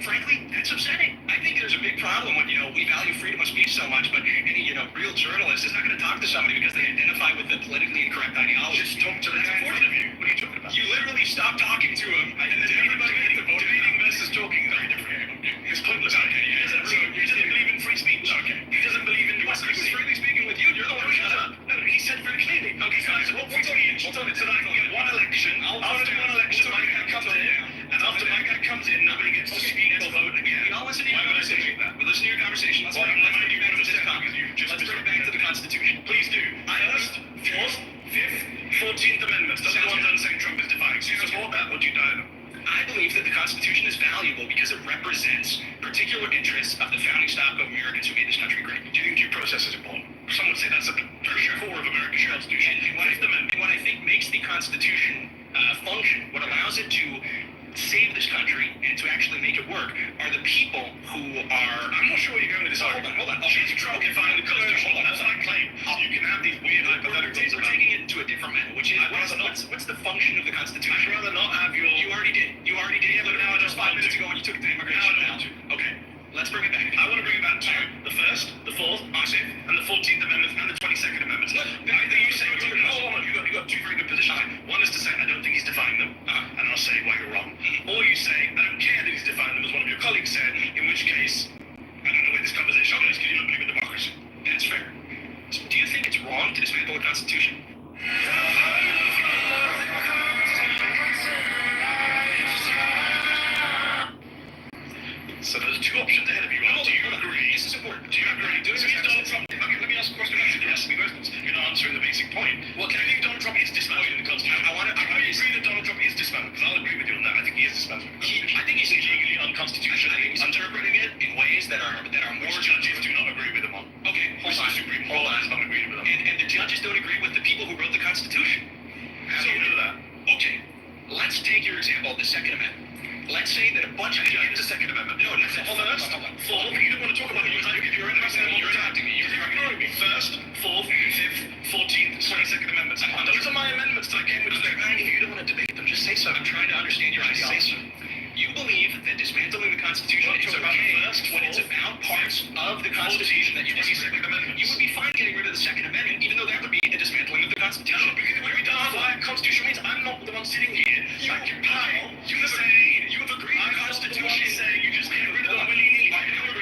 Frankly, that's upsetting. I think there's a big problem when, we value freedom of speech so much, but any, real journalist is not going to talk to somebody because they identify with the politically incorrect ideology. Just talk to the guy in front of you. What are you talking about? You literally stop talking to him, and then everybody debating versus talking is very different. It's pointless. Okay, he doesn't believe in free speech. Okay. He doesn't believe in democracy. He was freely speaking with you. You're the one who shut up. No, he said very clearly. Okay, guys, what free speech? So I can get one election. After one election, my guy comes in, and after my guy comes in, nobody gets to speak or vote again. I'll listen to your conversation. We'll listen to your conversation. Let's bring it back to the Constitution. Please do. First, fourth, fifth, 14th Amendments. Doesn't go on done saying Trump is divine. So you support that, or do you die them? I believe that the Constitution is valuable because it represents particular interests of the founding stock of Americans who made this country great. Do you think due process is important? Some would say that's at the very core of America's Constitution. And what I think makes the Constitution function, what allows it to save this country and to actually make it work, are the people who are... I'm not sure where you're going with this argument. Hold on. Okay, fine. The Constitution. Hold on. That's what I claim. You can have these weird hypotheticals. We're taking it to a different matter, which is what's the function of the Constitution? I'd rather not have your... You already did. Yeah, but now just 5 minutes ago when you took the immigration now. Okay. Let's bring it back. I want to bring it back to the first, the fourth, and the 14th Amendment and the 22nd Amendment. I think you say you got two very good positions. One is to say I don't think he's defined them, and I'll say why you're wrong. Or you say I don't care that he's defined them, as one of your colleagues said. In which case, I don't know where this conversation goes because you don't believe in democracy. That's fair. So do you think it's wrong to dismantle the Constitution? So there's two options ahead of you. Do you agree? This is important. Do you agree? Donald Trump? Okay, let me ask a question. Yes, you're not answering the basic point. Well, can I think Donald Trump is dismantling the Constitution? I agree that Donald Trump is dismantling, because I'll agree with you on that. I think he is dismantling. I think he's legally unconstitutional. I think he's interpreting it in ways that are more... Which judges do not agree with him on. Okay, hold on. The Supreme Court has not agreed with him. And the judges don't agree with the people who wrote the Constitution. How do you know that? Okay, let's take your example of the Second Amendment. Let's say that a bunch of the Second Amendment. No, let's say first, fourth. You don't want to talk about it. You're attacking me. You're ignoring me. First, fourth, fifth, 14th, 22nd Amendments. Those are my amendments that I came with. If you don't want to debate them, just say so. I'm trying to understand your ideology. You believe that dismantling the Constitution is okay when it's about parts of the Constitution that you disagree with. You would be fine getting rid of the Second Amendment, even though that would be a dismantling of the Constitution. No, because we don't have a Constitution means I'm not the one sitting here. You have agreed with the Constitution saying you just get rid of them willy-nilly. I don't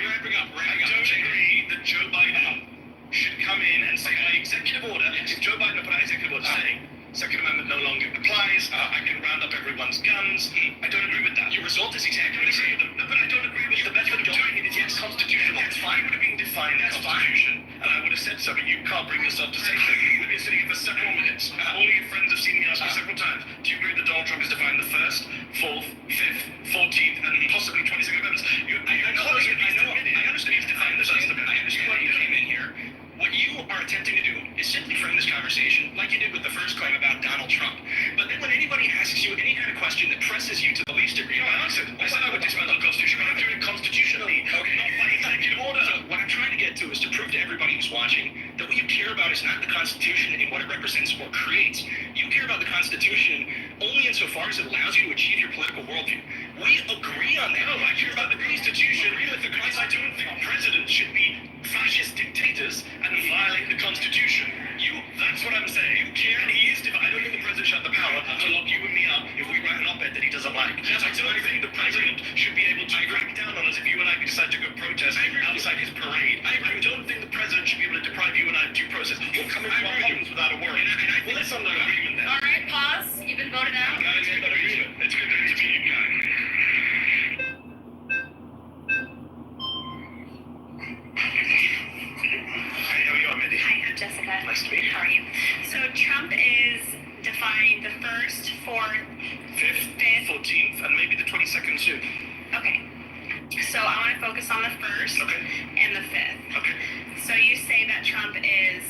agree that Joe Biden should come in and say by executive order, if Joe Biden put out executive order saying Second Amendment no longer applies, I can round up everyone's guns. I don't agree with that. Your result is exactly the same. No, but I don't agree with the method of doing it. It's constitutional. If I would have been defined the Constitution, and I would have said something, you can't bring yourself to say something. We've been sitting here for several minutes. All your friends have seen me ask me several times, do you agree that Donald Trump has defined the first, fourth, fifth, 14th, and possibly 22nd Amendments? I understand he's defined the first Amendment. I understand why you came in here. What you are attempting to do is simply frame this conversation like you did with the first claim about Donald Trump. But then when anybody asks you any kind of question that presses you to the least degree, I answered. I said I would dismantle the Constitution, but I'm doing it constitutionally, not by executive order. So what I'm trying to get to is to prove to everybody who's watching that what you care about is not the Constitution and what it represents or creates. You care about the Constitution only insofar as it allows you to achieve your political worldview. We agree on that. No, I care about the Constitution. Because I don't think presidents should be fascist dictators and violate the Constitution. That's what I'm saying. You care, and he is I don't think the president should have the power to lock you and me up if we write an op-ed that he doesn't like. I don't think the president should be able to crack down on us if you and I decide to go protest outside his parade. I don't think the president should be able to deprive you and I of due process or come into our homes without a warrant. Well, there's some agreement there. All right, pause. You've been voted out. Guys, it's good to meet you. the 1st, 4th, 5th, 14th, and maybe the 22nd soon. okay. So I want to focus on the 1st and the 5th. Okay. So you say that Trump is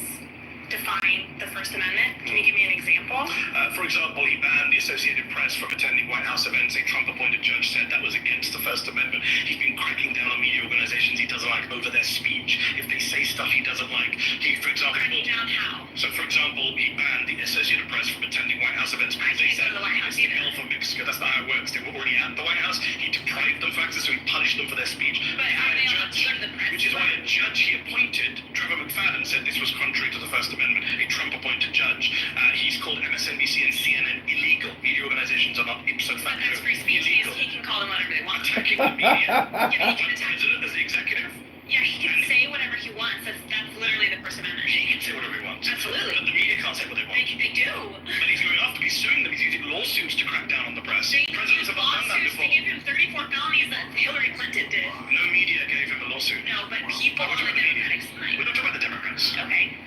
defying the First Amendment. Can you give me an example? For example, he banned the Associated Press from attending White House events. A Trump-appointed judge said that was against the First Amendment. He's been cracking down on media organizations he doesn't like over their speech. If they say stuff he doesn't like, for example, cracking down how? So, for example, he banned the Associated Press from attending White House events because they said the White House it's the Gulf of Mexico. That's not how it works. They were already at the White House. He deprived them of access, so he punished them for their speech. But are they allowed to go to the press? Which is why a judge he appointed, Trevor McFadden, said this was contrary to the First Amendment. A Trump-appointed judge. He's called MSNBC and CNN illegal. Media organizations are not ipso facto But that's free speech. illegal. He can call them whatever they want. Attacking the media. Yeah, he can The president as the executive. Yeah, he can say whatever he wants. That's literally the First Amendment. He can say whatever he wants. Absolutely. But the media can't say what they want. They do. But he's going after, he's suing them. He's using lawsuits to crack down on the press. Presidents have not done that Lawsuits before. to give him 34 felonies that Hillary Clinton did. No media gave him a lawsuit. No, but people on the Democratic side. We're not talking about the Democrats. Okay.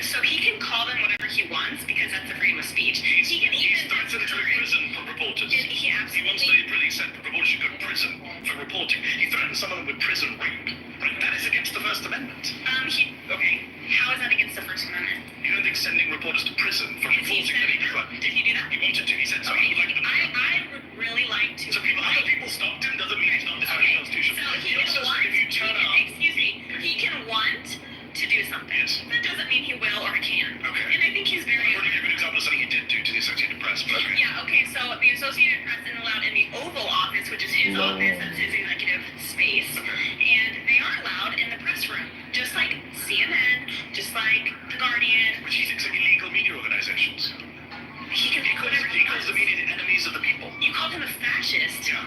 So he can call them whatever he wants because that's the freedom of speech. He can He's even threatened to prison for reporters. He absolutely. He wants to he said reporters should go to prison for reporting. He threatened some of them with prison rape. Right? That is against the First Amendment. Okay. How is that against the First Amendment? You don't think sending reporters to prison for reporting that he Did he do that? He wanted to. He said so. He would like to. I would really like to. So other people stopped him doesn't mean he's not defending the Constitution. So he can want. If you turn up. Excuse me. He can want to do something. Yes. That doesn't mean he will or can. Okay. And I think he's very. I'm going to give an example of something he did do to the Associated Press. But okay. Yeah, okay, so the Associated Press isn't allowed in the Oval Office, which is his office, that's his executive space, and they are allowed in the press room, just like CNN, just like The Guardian. Which he's illegal media organizations. He can pick whatever He calls the media the enemies of the people. You called him a fascist. Yeah.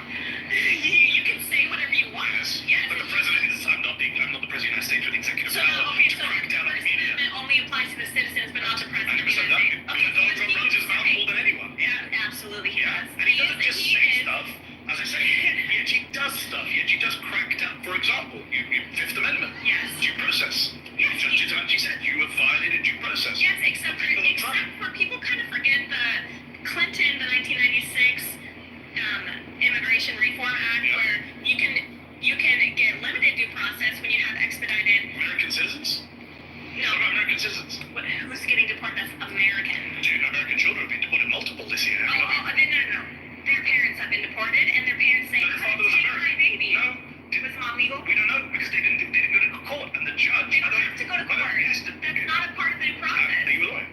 You can say whatever you want. Yes. But the president is, I'm not the president of the United States with executive power to crack down on First media. Amendment only applies to the citizens, but not the president. 100% that. Donald Trump runs his mouth more than anyone. Yeah, absolutely he does. And he doesn't just say stuff. As I say, he actually does stuff. He actually does crack down. For example, Fifth Amendment. Yes. Due process. Yes. Judges have actually said you have violated due process. Yes, except for people kind of forget the Clinton, the 1996 Immigration Reform Act, where you can get limited due process when you have expedited. American citizens? No. What about American citizens? Who's getting deported? That's American. American children have been deported multiple this year. No. Their parents have been deported, and their parents say, Their father was American. Baby. No. Was mom legal? We don't know because they didn't go to court, and the judge. They don't have to go to court. That's not a part of the due process. Are you a lawyer?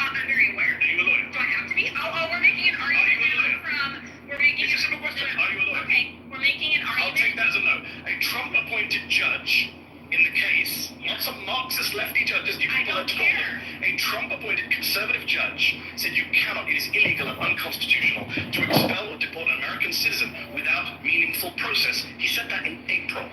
I'm very aware. Are you a lawyer? Do I have to be? We're making an argument It's a simple question. Are you a lawyer? Okay, we're making an argument. I'll take that as a no. A Trump-appointed judge in the case, not some Marxist lefty judges you people are told. A Trump-appointed conservative judge said it is illegal and unconstitutional to expel or deport an American citizen without meaningful process. He said that in April.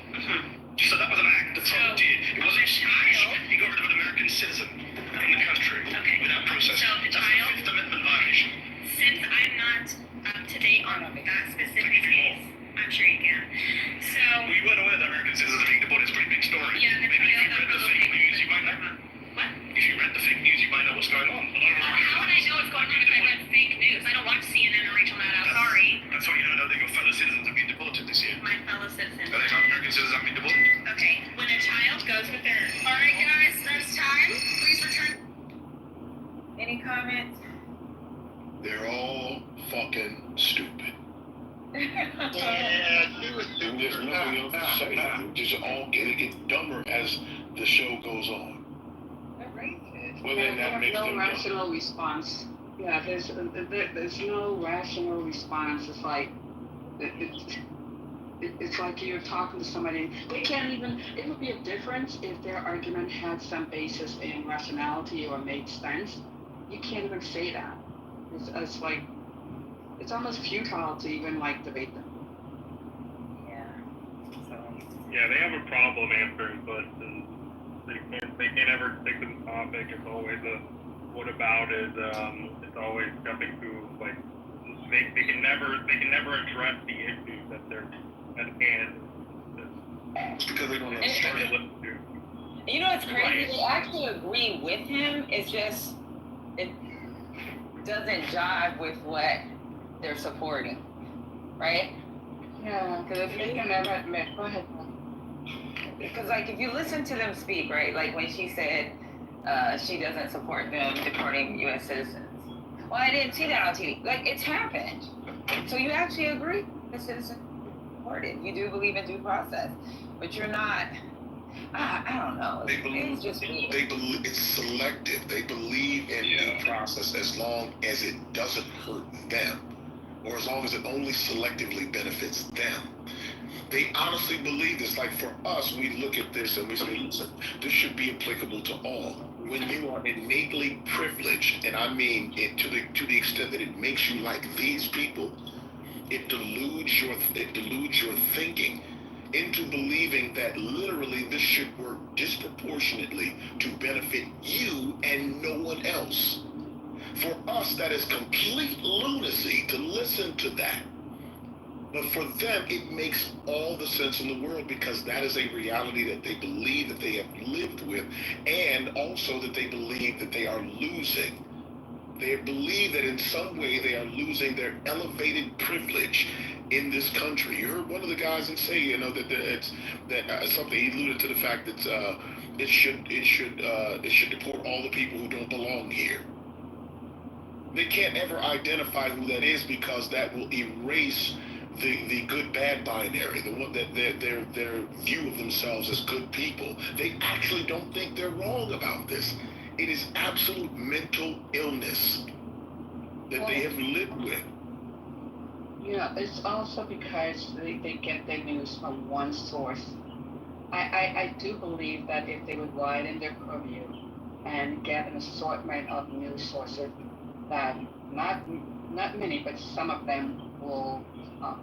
So that was an act that Trump did. It wasn't a child. He got rid of an American citizen in the country without process. So the That's child. a Fifth Amendment violation. Since I'm not up to date on that specific case, I'm sure you can. So. We weren't aware that American citizens are being deported. It's a pretty big story. Yeah, the Maybe if you trial read the fake news, you might know. What? If you read the fake news, you might know what's going on. How would I know what's going on if I read fake news? I don't watch CNN or Rachel Maddow. Sorry. That's why you don't know that your fellow citizens have been deported this year. My fellow citizens. Are they American citizens have been deported? Okay. When a child goes with their. All right, guys, that's time. Please return. Any comments? They're all fucking stupid. Yeah, she was And there's nothing else to say. They're just all gonna get dumber as the show goes on. Well, then that makes no them rational response. Yeah, there's no rational response. It's like it's like you're talking to somebody. They can't even. It would be a difference if their argument had some basis in rationality or made sense. You can't even say that. It's like it's almost futile to even like debate them. Yeah, they have a problem answering questions. They can't ever stick to the topic. It's always a what about it? It's always jumping to like they can never address the issues that they're at hand. It's because they don't understand. You know what's crazy? They actually agree with him. It's just doesn't jive with what they're supporting, right? Yeah, because they can never admit. Go ahead. Because like if you listen to them speak, right, like when she said she doesn't support them deporting U.S. citizens. Well, I didn't see that on TV. Like it's happened. So you actually agree the citizens deported. You do believe in due process, but you're not. I don't know. They believe it's selective. They believe in due process as long as it doesn't hurt them, or as long as it only selectively benefits them. They honestly believe this. Like for us, we look at this and we say, listen, this should be applicable to all. When you are innately privileged, and I mean it to the extent that it makes you like these people, it deludes your thinking into believing that literally this should work disproportionately to benefit you and no one else. For us, that is complete lunacy to listen to that. But for them, it makes all the sense in the world because that is a reality that they believe that they have lived with, and also that they believe that they are losing. They believe that in some way they are losing their elevated privilege in this country. You heard one of the guys say, that something he alluded to the fact that it should deport all the people who don't belong here. They can't ever identify who that is because that will erase the good-bad binary, the one that their view of themselves as good people. They actually don't think they're wrong about this. It is absolute mental illness that they have lived with. Yeah, it's also because they get their news from one source. I do believe that if they would widen their purview and get an assortment of news sources, that not many, but some of them will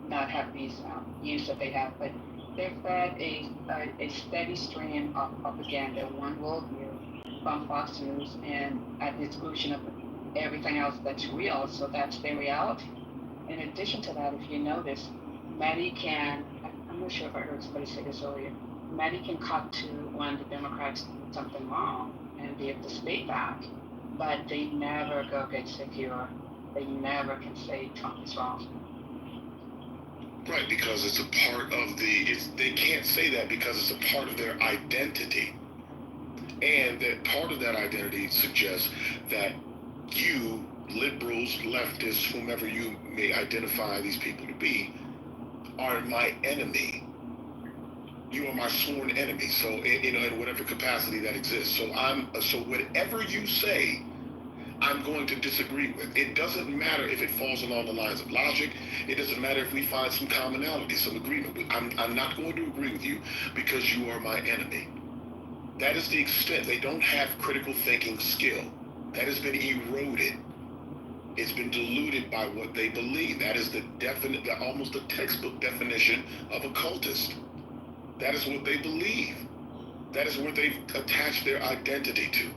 not have these views that they have, but they've fed a steady stream of propaganda, one worldview from Fox News, and at the exclusion of everything else that's real, so that's their reality. In addition to that, if you notice, Maddie can, I'm not sure if I heard somebody say this earlier, Maddie can cut to when the Democrats do something wrong and be able to state that, but they never go get secure. They never can say Trump is wrong. Right, because it's a part of they can't say that because it's a part of their identity. And that part of that identity suggests that you, liberals, leftists, whomever you may identify these people to be, are my enemy. You are my sworn enemy. So, in whatever capacity that exists. So whatever you say, I'm going to disagree with. It doesn't matter if it falls along the lines of logic. It doesn't matter if we find some commonality, some agreement. I'm not going to agree with you because you are my enemy. That is the extent. They don't have critical thinking skill. That has been eroded. It's been diluted by what they believe. That is almost the textbook definition of a cultist. That is what they believe. That is what they've attached their identity to.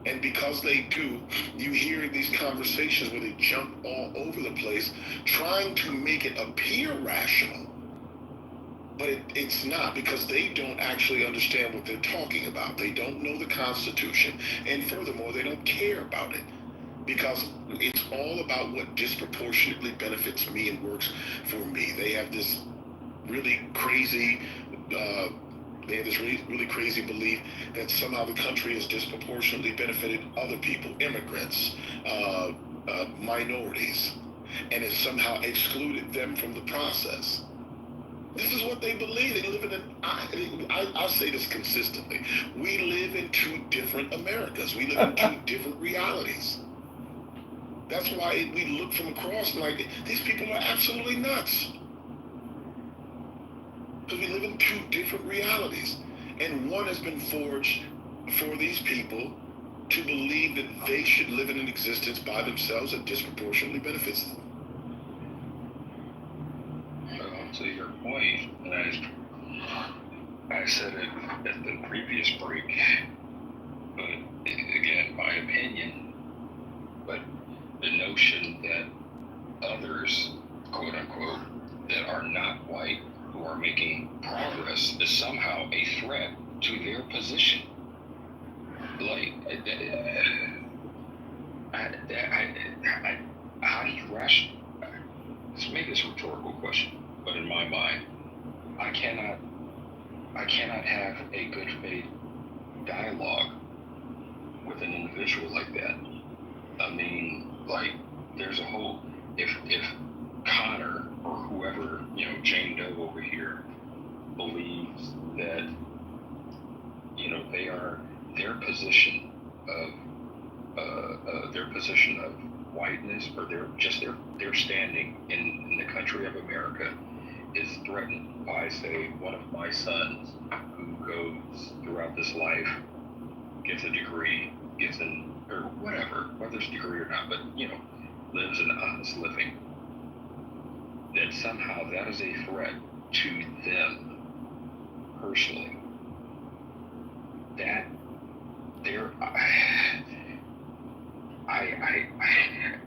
And because they do, you hear these conversations where they jump all over the place, trying to make it appear rational. But it's not, because they don't actually understand what they're talking about. They don't know the Constitution. And furthermore, they don't care about it. Because it's all about what disproportionately benefits me and works for me. They have this really crazy really crazy belief that somehow the country has disproportionately benefited other people, immigrants, minorities, and has somehow excluded them from the process. This is what they believe. They live in I say this consistently. We live in two different Americas. We live in two different realities. That's why we look from across like, these people are absolutely nuts. Because we live in two different realities. And one has been forged for these people to believe that they should live in an existence by themselves that disproportionately benefits them. To your point, I said it at the previous break, but again, my opinion, but the notion that others, quote unquote, that are not white, who are making progress, is somehow a threat to their position. Like, how do you ration? Maybe it's a rhetorical question, but in my mind, I cannot have a good faith dialogue with an individual like that. I mean, like, there's a whole, if Connor or whoever, Jane Doe over here believes that, their position of whiteness, or their standing in the country of America is threatened by, say, one of my sons who goes throughout this life, gets a degree, or whatever, whether it's a degree or not, but, lives an honest living, that somehow that is a threat to them personally. That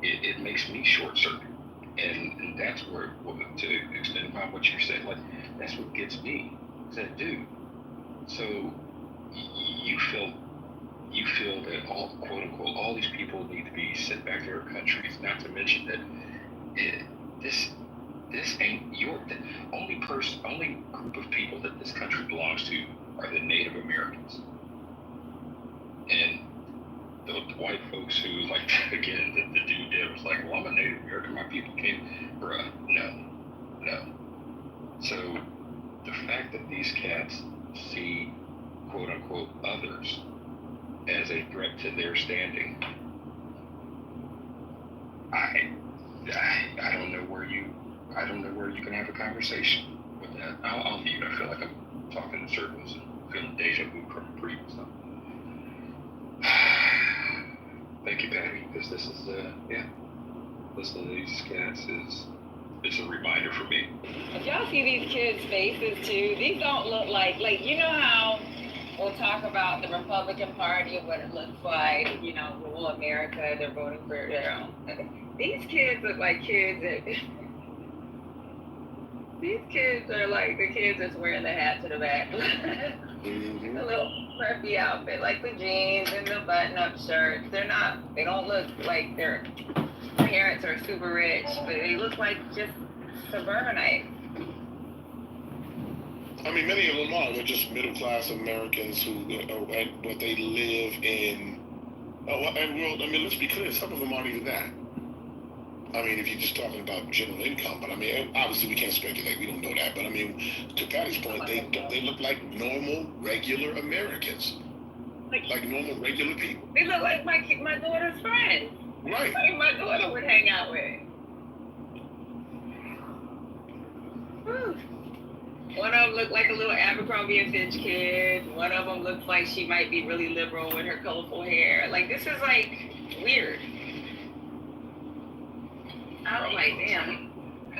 it makes me short circuit, and that's where, to extend upon what you said, like, that's what gets me. Is that, dude? So you feel that all, quote unquote, all these people need to be sent back to their countries. Not to mention that this ain't the only group of people that this country belongs to are the Native Americans. And the white folks who, like, again, the dude there was like, well, I'm a Native American, my people came, bruh, no. So the fact that these cats see, quote unquote, others as a threat to their standing, I don't know where you can have a conversation with that. I'll mute. I feel like I'm talking in circles and feeling deja vu from a previous one. Thank you, Patty, because this is, listening to these cats it's a reminder for me. If y'all see these kids' faces too, these don't look like how we'll talk about the Republican Party and what it looks like, rural America, they're voting for their own. These kids look like kids that, these kids are like the kids that's wearing the hat to the back. Mm-hmm. A little preppy outfit, like the jeans and the button-up shirts. They don't look like their parents are super rich, but they look like just suburbanites. I mean, many of them are. They're just middle-class Americans who, but they live in. Let's be clear. Some of them aren't even that. I mean, if you're just talking about general income, but I mean, obviously we can't speculate. We don't know that. But I mean, to Patty's point, they look like normal, regular Americans, like normal, regular people. They look like my daughter's friends. Right. Like my daughter would hang out with. Whew. One of them looked like a little Abercrombie & Fitch kid. One of them looks like she might be really liberal with her colorful hair. Like, this is, like, weird. I was like, damn.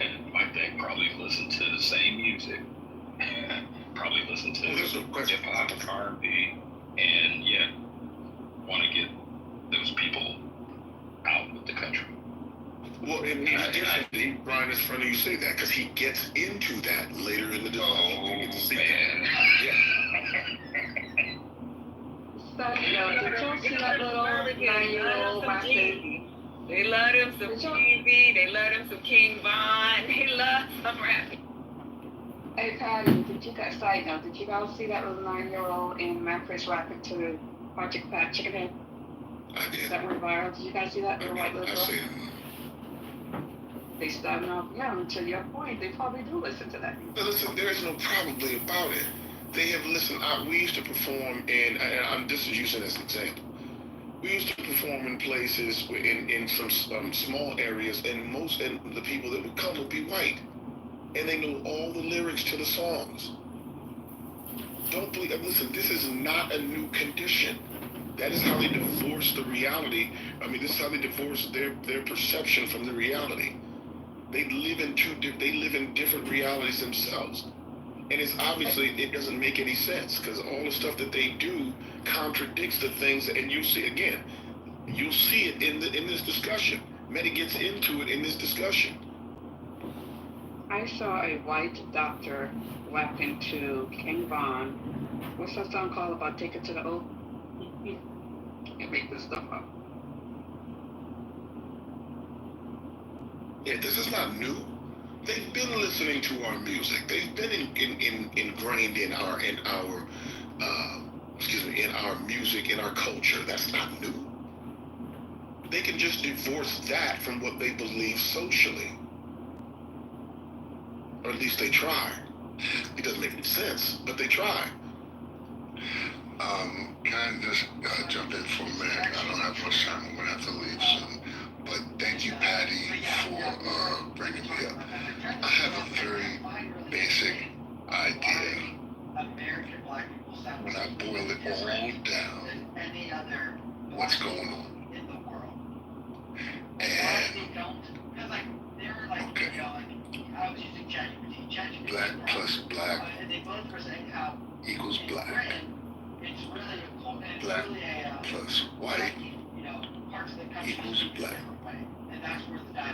And my thing probably listen to the same music. Probably listen to hip-hop and R&B. And, want to get those people out of the country. Well, and Brian, it's funny you say that, because he gets into that later in the discussion. You get to see that. Yeah. Did y'all see that little 9-year-old rapping? They love them some Cheesy, they love them some King Von, they love some rapping. Hey Patty, side note, did you guys see that little 9-year-old in Memphis rapping to Project Pat Chicken Head? I did. That went viral. Did you guys see that little white little girl? I see it. They starting off young. To your point, they probably do listen to that. But listen, there is no probably about it. They have listened. We used to perform this is using as an example. We used to perform in places in some small areas, and the people that would come would be white, and they know all the lyrics to the songs. Don't believe. Listen, this is not a new condition. That is how they divorce the reality. I mean, this is how they divorce their perception from the reality. They live in different realities themselves. And it's obviously, it doesn't make any sense, because all the stuff that they do contradicts the things, and you'll see it in this discussion. Many gets into it in this discussion. I saw a white doctor rapping to King Von. What's that song called about Take It to the O? You can't make this stuff up. Yeah, this is not new. They've been listening to our music. They've been ingrained in our in our music, in our culture. That's not new. They can just divorce that from what they believe socially. Or at least they try. It doesn't make any sense, but they try. Can I just jump in for a minute? I don't have much time. I'm going to have to leave soon. But thank you, Patty, for bringing me up. I have a very basic idea. When I boil it all down, what's going on? And, okay, black plus black equals black. Black plus white equals black.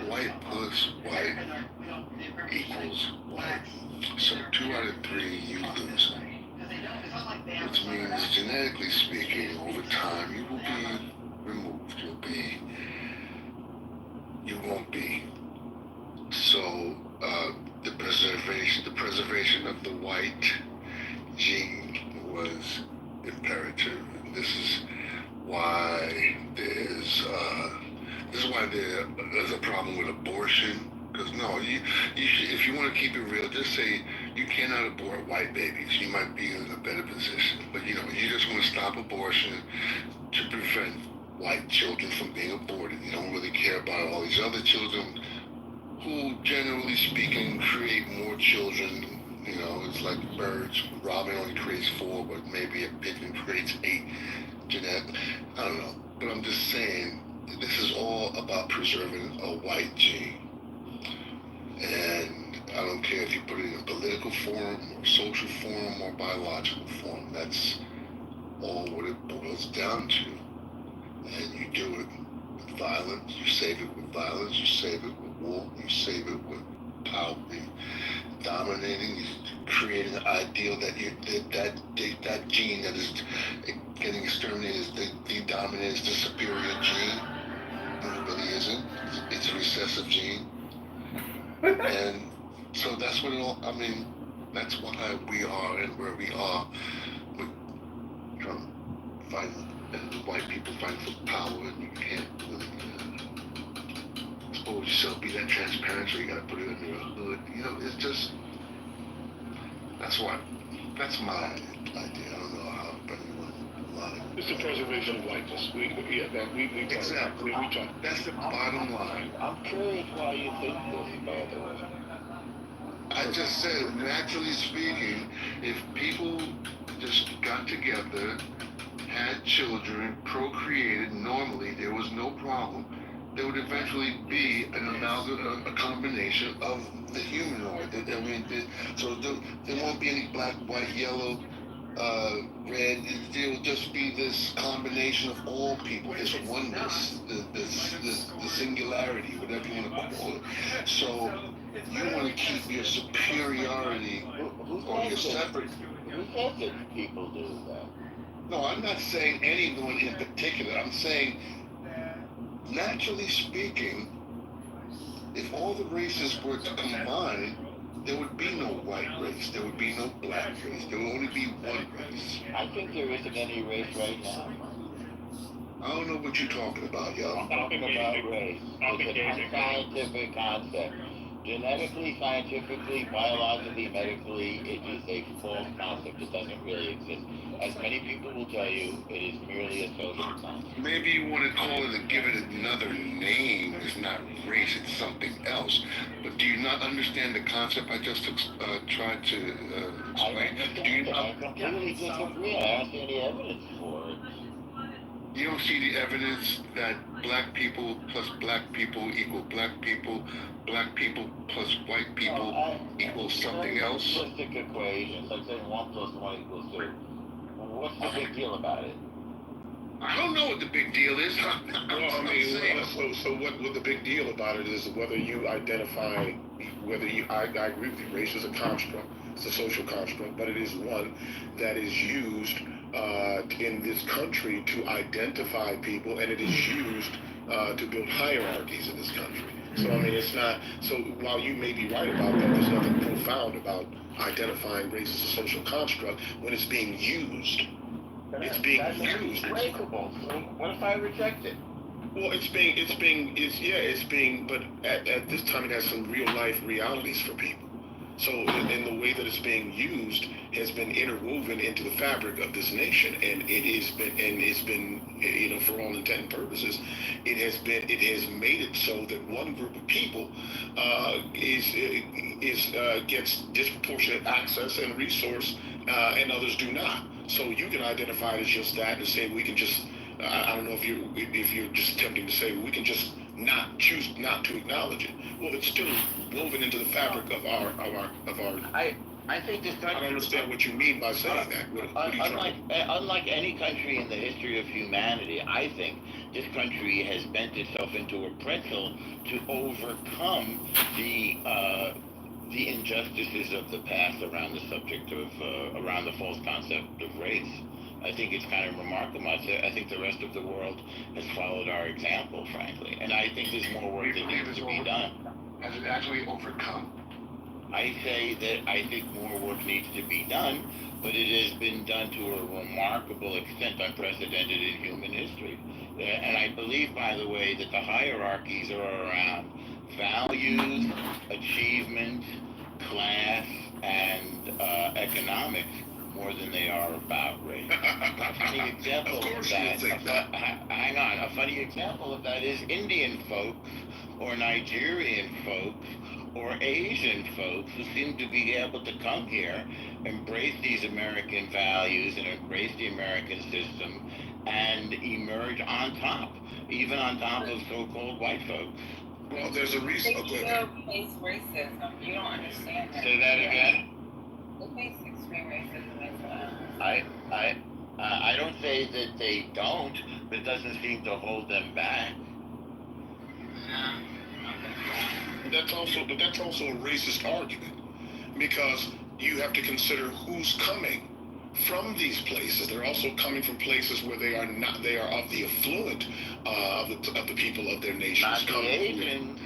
White plus white equals white. So 2 out of 3 you lose. Which means, genetically speaking, over time you will be removed. You won't be. So the preservation of the white gene was imperative. This is why there's a problem with abortion. Because no, you should, if you want to keep it real, just say you cannot abort white babies. You might be in a better position. But you just want to stop abortion to prevent white children from being aborted. You don't really care about all these other children who, generally speaking, create more children. It's like birds. Robin only creates 4, but maybe a pigeon creates 8. I don't know. But I'm just saying, this is all about preserving a white gene. And I don't care if you put it in a political form, or social form, or biological form. That's all what it boils down to. And you do it with violence. You save it with violence. You save it with war. You save it with power. Dominating, creating an ideal that that gene that is getting exterminated is the dominant, is the superior gene. It really isn't. It's a recessive gene. And so that's what that's why we are and where we are with Trump fighting and the white people fighting for power, and you can't really expose yourself, be that transparent, so you gotta put it in your hood. It's just, that's my idea. I don't know how, but It's the preservation of whiteness. Exactly. That's the bottom line. I'm curious why you think this, by the way. I just said, naturally speaking, if people just got together, had children, procreated normally, there was no problem, there would eventually be a combination of the humanoid. So there won't be any black, white, yellow, red. There will just be this combination of all people, this oneness, the singularity, whatever you want to call it. So you want to keep your superiority or your separate. Who says that people do that? No, I'm not saying anyone in particular. I'm saying, naturally speaking, if all the races were to combine, there would be no white race, there would be no black race, there would only be one race. I think there isn't any race right now. I don't know what you're talking about, y'all. I'm talking about race. It's an unscientific concept. Genetically, scientifically, biologically, medically, it is a false concept. It doesn't really exist. As many people will tell you, it is merely a social concept. Maybe you want to call it give it another name. It's not race, it's something else. But do you not understand the concept I just tried to explain? I completely disagree. I don't see any evidence for it. You don't see the evidence that black people plus black people equal black people plus white people equals something else? Simplistic equations, like saying 1 + 1 = 2. What's the big deal about it? I don't know what the big deal is. So what the big deal about it is whether you identify, I agree with you, race is a construct. It's a social construct, but it is one that is used in this country to identify people, and it is used to build hierarchies in this country. So I mean, it's not. So while you may be right about that, there's nothing profound about identifying race as a social construct when it's being used. It's being used. Breakable. So what if I reject it? Well, but at this time it has some real life realities for people. So, in the way that it's being used has been interwoven into the fabric of this nation, and it's been, for all intent and purposes, it has made it so that one group of people gets disproportionate access and resource, and others do not. So you can identify it as just that and say we can just. I don't know if you're just attempting to say we can just choose not to acknowledge it. Well, it's still woven into the fabric of our. I think this country. I don't understand what you mean by saying that. Unlike any country in the history of humanity, I think this country has bent itself into a pretzel to overcome the injustices of the past around the subject of around the false concept of race. I think it's kind of remarkable. I think the rest of the world has followed our example, frankly. And I think there's more work that needs to be done. Has it actually overcome? I say that I think more work needs to be done, but it has been done to a remarkable extent, unprecedented in human history. And I believe, by the way, that the hierarchies are around values, achievement, class, and economics more than they are about race. A funny example of that. Hang on. A funny example of that is Indian folks, or Nigerian folks, or Asian folks who seem to be able to come here, embrace these American values and embrace the American system, and emerge on top, even on top of so-called white folks. Well, there's a reason. They still face racism. You don't understand that. Say that again. They face extreme racism as well. I don't say that they don't, but it doesn't seem to hold them back. That's also a racist argument, because you have to consider who's coming from these places. They're also coming from places where they are not. They are of the affluent of the people of their nations. Not the Asians.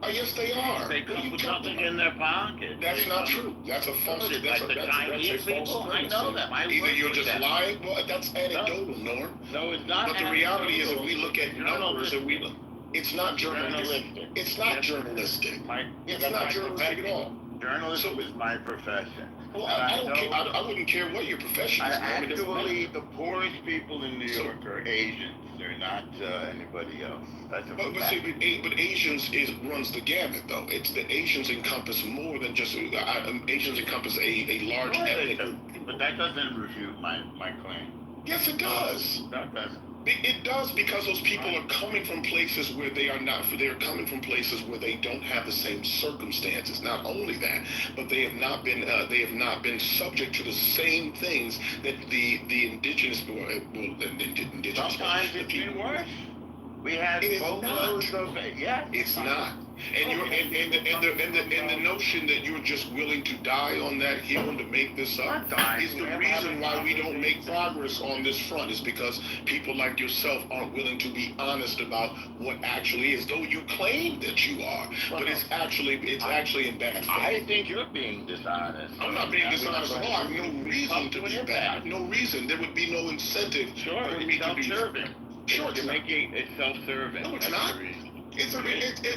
Oh, yes, they are. They come with nothing in their pocket. That's not true. That's a false. That's a false people. I know them. Either you're just lying. Well, that's anecdotal, Norm. No, it's not. But the reality is, if we look at numbers, and it's not journalistic. It's not journalistic. It's not journalistic at all. Journalism is my profession. Well, I don't care. I wouldn't care what your profession is. Actually, the poorest people in New York are Asians. They're not anybody else. That's a but Asians runs the gamut, though. It's the Asians encompass more than just Asians encompass a large ethnic group. But that doesn't refute my claim. Yes, it does. That doesn't. It does, because those people are coming from places where they are not. They're coming from places where they don't have the same circumstances. Not only that, but they have not been subject to the same things that the indigenous. Indigenous. Sometimes it's been worse. We had boatloads of it. Yeah, it's not. And the notion that you're just willing to die on that hill to make this up is the reason why we don't make progress on this front. Is because people like yourself aren't willing to be honest about what actually is. Though you claim that you are, but it's actually in bad faith. I think you're being dishonest. I'm not being dishonest at all. I have no reason to be bad. No reason. There would be no incentive for me to be self-serving. Sure, you're making it self-serving. No, it's not.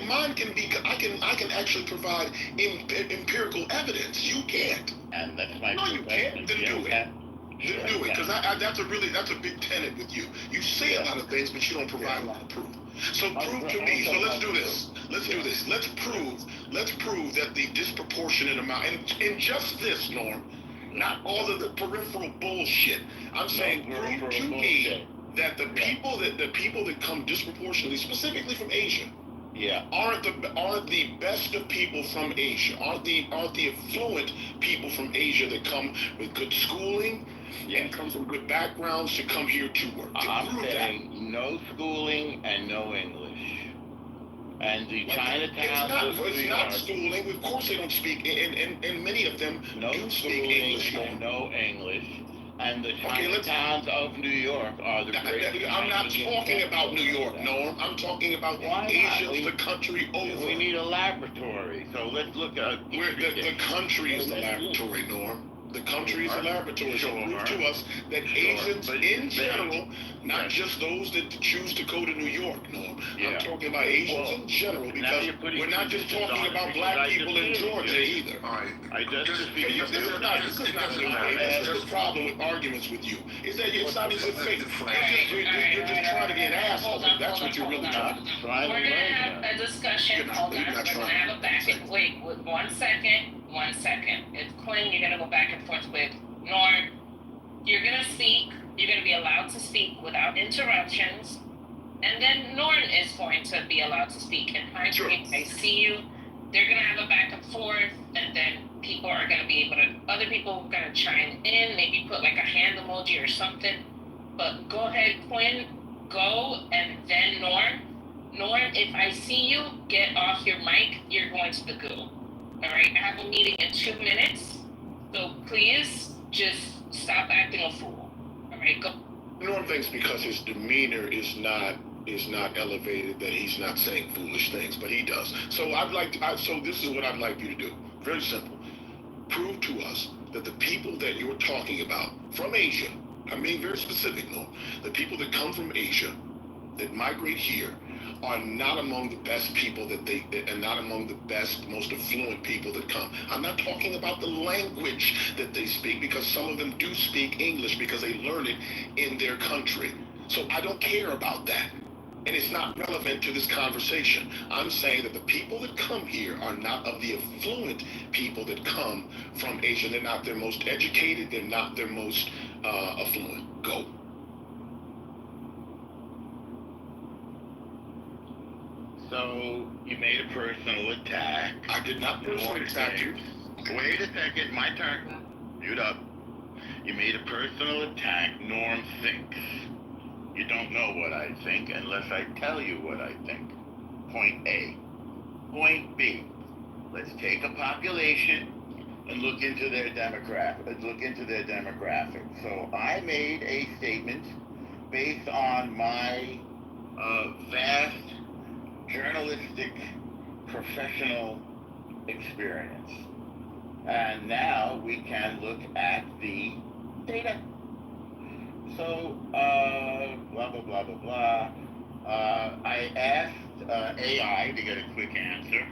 Mine can be. I can actually provide empirical evidence. You can't. And that's my. No, you can't. Then do it. Then do it, because that's a big tenet with you. You say a lot of things, but you don't provide a lot of proof. So prove to me. So let's do this. Let's do this. Let's prove that the disproportionate amount, and just this, Norm, not all of the peripheral bullshit. I'm saying prove to me that the people that come disproportionately, specifically from Asia, aren't the best of people from Asia, aren't the affluent people from Asia that come with good schooling and come from good backgrounds to come here to work. I'm saying no schooling and no English. And the Chinatown. It's not schooling. Of course they don't speak, and many of them no do speak schooling English. And no English. And the Chinatowns of New York are the great. I'm not talking about New York, Norm. I'm talking about Asians, the country over. We need a laboratory, so let's look at... The country is the laboratory, Norm. The country is a laboratory. So prove to us that Asians in general, not just those that choose to go to New York, Norm. I'm talking about Asians in general, because we're not just talking about black people in Georgia either. All right. This is not the problem with arguments with you. Is that it's not even fake. You're just trying to get assholes. That's what you're really trying to do. We're gonna have a discussion. Hold on. We're gonna have a back and wait. 1 second. 1 second. It's Quinn. You're gonna go back and forth with Norm. You're gonna speak. You're gonna be allowed to speak without interruptions. And then Norm is going to be allowed to speak. And I see you. They're gonna have a back and forth, and then people are gonna be able to. Other people are gonna chime in. Maybe put like a hand emoji or something. But go ahead, Quinn. Go, and then Norm. Norm, if I see you, get off your mic. You're going to the goo. All right, I have a meeting in 2 minutes, so please just stop acting a fool. All right, go. Norm thinks because his demeanor is not elevated that he's not saying foolish things, but he does. So so this is what I'd like you to do. Very simple. Prove to us that the people that you're talking about from Asia, I'm being very specific, Norm, the people that come from Asia that migrate here are not among the best people and not among the best, most affluent people that come. I'm not talking about the language that they speak, because some of them do speak English because they learn it in their country. So I don't care about that. And it's not relevant to this conversation. I'm saying that the people that come here are not of the affluent people that come from Asia. They're not their most educated. They're not their most affluent. Go. So you made a personal attack. I did not personally attack you. Wait a second, my turn. Mute up. You made a personal attack. Norm thinks. You don't know what I think unless I tell you what I think. Point A. Point B. Let's take a population and look into their demographics. So I made a statement based on my vast journalistic professional experience. And now we can look at the data. So, blah, blah, blah, blah, blah. I asked AI to get a quick answer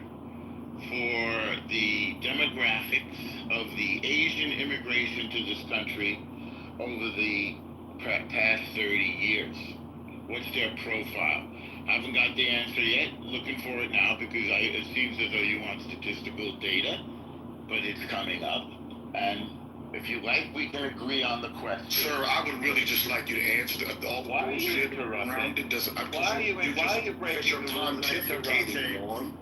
for the demographics of the Asian immigration to this country over the past 30 years. What's their profile? Haven't got the answer yet. Looking for it now because it seems as though you want statistical data, but it's coming up. And if you like, we can agree on the question. Sir, I would really just like you to answer all the bullshit around it. Why are you pontificating on?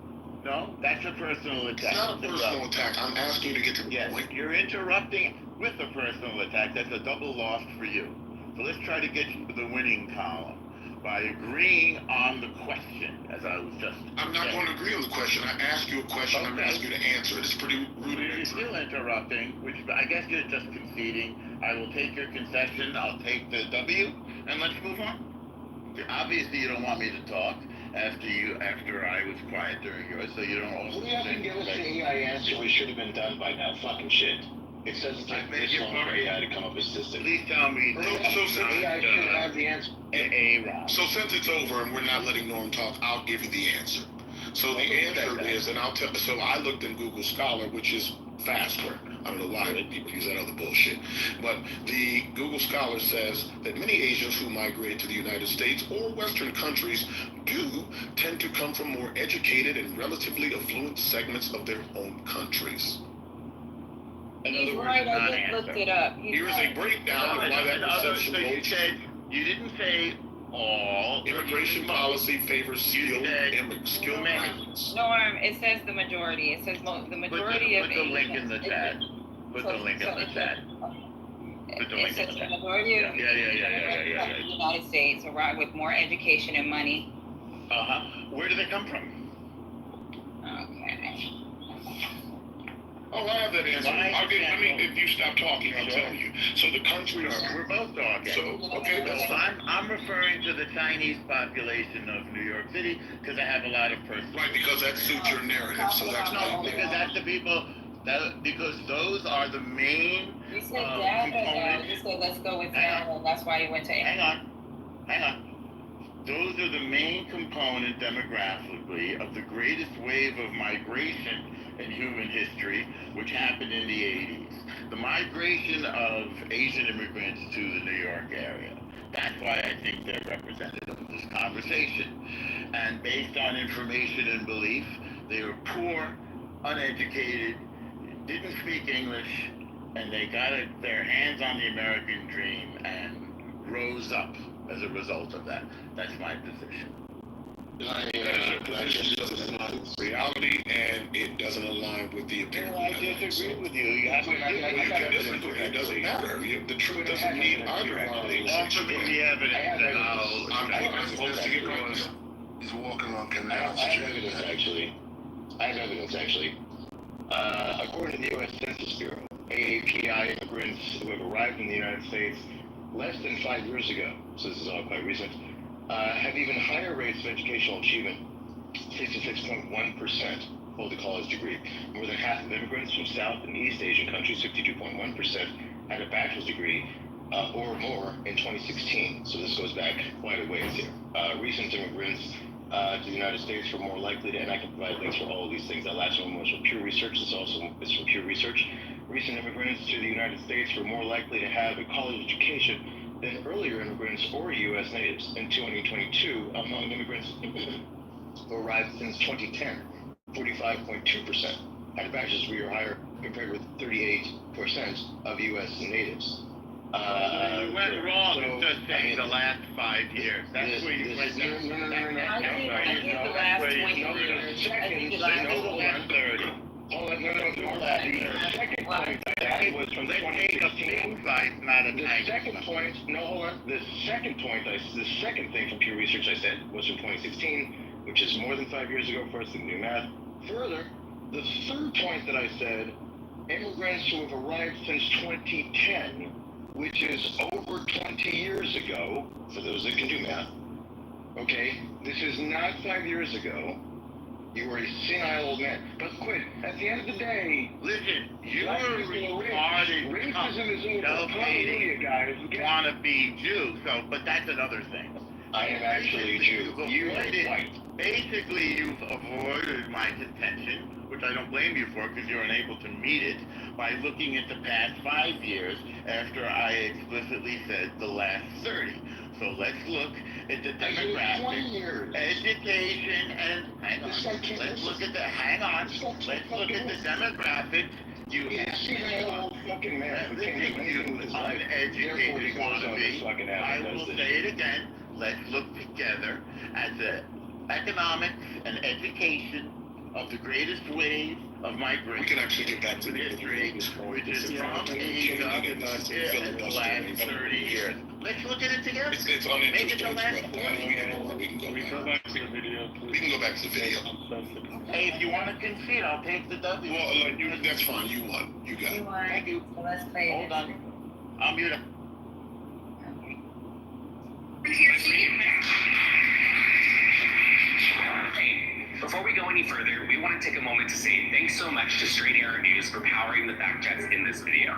No, that's a personal attack. It's not a personal attack. I'm asking you to get to the point. You're interrupting with a personal attack. That's a double loss for you. So let's try to get you to the winning column by agreeing on the question, as I was just I'm not going to agree on the question. I ask you a question. I'm asking you to answer it. It's pretty rudimentary. You're still interrupting, which I guess you're just conceding. I will take your concession. I'll take the W, and let's move on. Obviously, you don't want me to talk after I was quiet during yours, so you don't also... We haven't given us the AI answer. We should have been done by now. Fucking shit. It says it's like this long for AI to come up with statistics. Please tell me. AI should have the answer. So since it's over and we're not letting Norm talk, I'll give you the answer. So the answer is, and I'll tell. So I looked in Google Scholar, which is faster. I don't know why people use that other bullshit. But the Google Scholar says that many Asians who migrate to the United States or Western countries do tend to come from more educated and relatively affluent segments of their own countries. He's right, I just looked it up. Here is a breakdown of why that perception you didn't say all. Immigration policy favors skilled migrants. Norm, it says the majority. It says the majority of Put the link in the chat. Put the link in the chat. Put the link in the chat. The majority of the United States arrive with more education and money. Where do they come from? Okay. Oh, I have that answer. If you stop talking, I'll tell you. So the country is... We're both talking. So, okay, that's fine. I'm referring to the Chinese population of New York City because I have a lot of personal... Right, because that suits your narrative, so that's why. No, because that's the people... because those are the main... You said dad right now. You said let's go with dad, and that's why you went to... Hang on. Those are the main component demographically of the greatest wave of migration in human history, which happened in the 80s. The migration of Asian immigrants to the New York area. That's why I think they're representative of this conversation. And based on information and belief, they were poor, uneducated, didn't speak English, and they got their hands on the American dream and rose up as a result of that. That's my position. That just doesn't align with reality, and it doesn't align with the opinion. Well, I disagree with you. You have to disagree. It doesn't matter. The truth doesn't need either one of those. Offer me the evidence. I'm supposed to get right. He's walking on Canal Street. I have evidence, actually. According to the U.S. Census Bureau, AAPI immigrants who have arrived in the United States less than 5 years ago, so this is all quite recent, have even higher rates of educational achievement. 66.1% hold a college degree. More than half of immigrants from South and East Asian countries, 62.1%, had a bachelor's degree or more in 2016. So this goes back quite a ways here. Recent immigrants to the United States were more likely to, and I can provide links for all of these things. That last one was from Pew Research. This also is from Pew Research. Recent immigrants to the United States were more likely to have a college education than earlier immigrants or U.S. natives. In 2022, among immigrants who arrived since 2010, 45.2% had a bachelor's degree or higher, compared with 38% of U.S. natives. You went wrong in just saying the last 5 years. That's where you went wrong. I think the last 20 years. I think the last 30. Hold on, the second point that was from 2016. The second point, hold on. The second thing from Pew Research I said was from 2016, which is more than 5 years ago for us to do math. Further, the third point that I said, immigrants who have arrived since 2010, which is over 20 years ago, for those that can do math. Okay, this is not 5 years ago. You were a senile old man. But quit. At the end of the day, listen, you are retarded. Racism is over. Hallelujah, guys. Want to be Jew, but that's another thing. I am actually a Jew. You've avoided my contention, which I don't blame you for, because you're unable to meet it, by looking at the past 5 years after I explicitly said the last 30. So let's look at the demographic, education, and let's look at the demographic. You uneducated wannabe. I will say it again. Let's look together at the economics and education of the greatest wave of migration. We can actually get back to the history, which is from the last 30 years. Let's look at it together. It's Make it the last 40 years. We can go back to the video. We can go back to the video. Hey, if you want to concede, I'll take the W. Well, that's fine. You won. You got it. Thank you. So let's play it. Hold on. I'll mute him. Before we go any further, we want to take a moment to say thanks so much to Straight Arrow News for powering the fact checks in this video.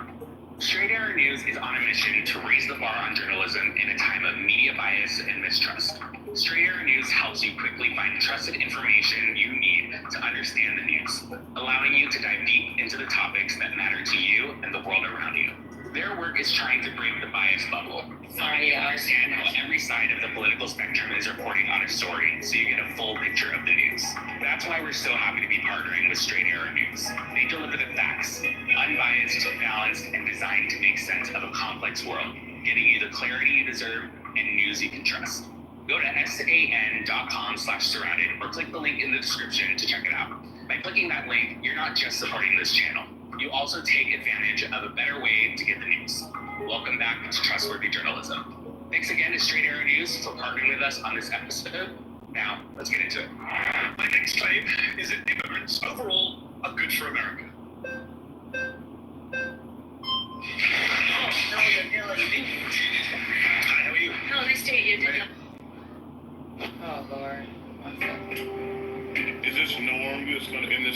Straight Arrow News is on a mission to raise the bar on journalism in a time of media bias and mistrust. Straight Arrow News helps you quickly find trusted information you need to understand the news, allowing you to dive deep into the topics that matter to you and the world around you. Their work is trying to break the bias bubble, helping you understand how every side of the political spectrum is reporting on a story so you get a full picture of the news. That's why we're so happy to be partnering with Straight Arrow News. They deliver the facts, unbiased, balanced, and designed to make sense of a complex world, getting you the clarity you deserve and news you can trust. Go to san.com/surrounded or click the link in the description to check it out. By clicking that link, you're not just supporting this channel. You also take advantage of a better way to get the news. Welcome back to Trustworthy Journalism. Thanks again to Straight Arrow News for partnering with us on this episode. Now, let's get into it. My next claim is that immigrants overall are good for America.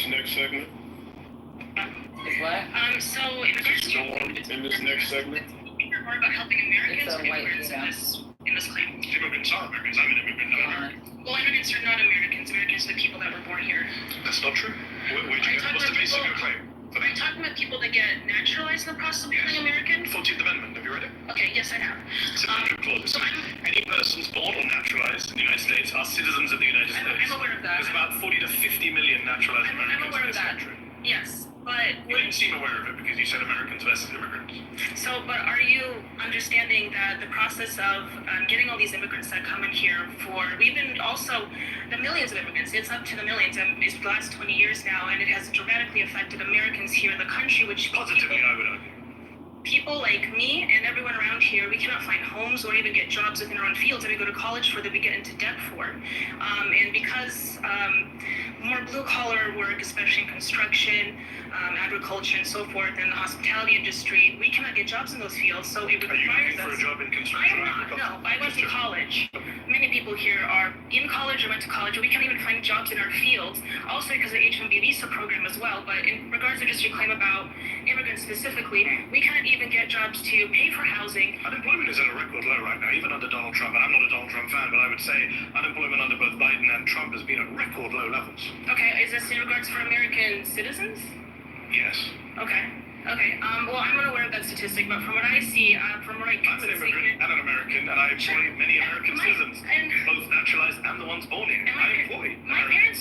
next segment? It's what? So in regards to In this next segment? more about helping Americans It's or a white immigrants in this claim. Immigrants are Americans. I'm an immigrant. I'm American. Well, immigrants are not Americans. Americans are the people that were born here. That's not true. What's the basis of your claim? Are you talking about people that get naturalized in the process of becoming American? 14th Amendment. Have you read it? Okay, yes, I have. It's a clause. Any persons born or naturalized in the United States are citizens of the United States. I'm aware of that. There's about 40 to 50 million naturalized Americans I'm aware in of this that. country. Yes, but You didn't seem aware of it because you said Americans versus immigrants. so, but are you understanding that the process of getting all these immigrants that come in here we've been also the millions of immigrants, it's up to the millions, and it's the last 20 years now, and it has dramatically affected Americans here in the country, which Positively, I would argue. people like me and everyone around here, we cannot find homes or even get jobs within our own fields that we go to college for, that we get into debt for. And because more blue-collar work, especially in construction, agriculture, and so forth, and the hospitality industry, we cannot get jobs in those fields, so it requires us... Are you looking for a job in construction? I am not, no. I went to college. Many people here are in college or went to college, and we can't even find jobs in our fields, also because of the H-1B visa program as well. But in regards to just your claim about immigrants specifically, we can't even get jobs to pay for housing. Unemployment is at a record low right now, even under Donald Trump. And I'm not a Donald Trump fan, but I would say unemployment under both Biden and Trump has been at record low levels. Okay, is this in regards for American citizens? Yes. Okay. Well, I'm unaware of that statistic, but from what I see, from what I can I'm an immigrant and an American, and I employ many American citizens, both naturalized and the ones born here. I employ my parents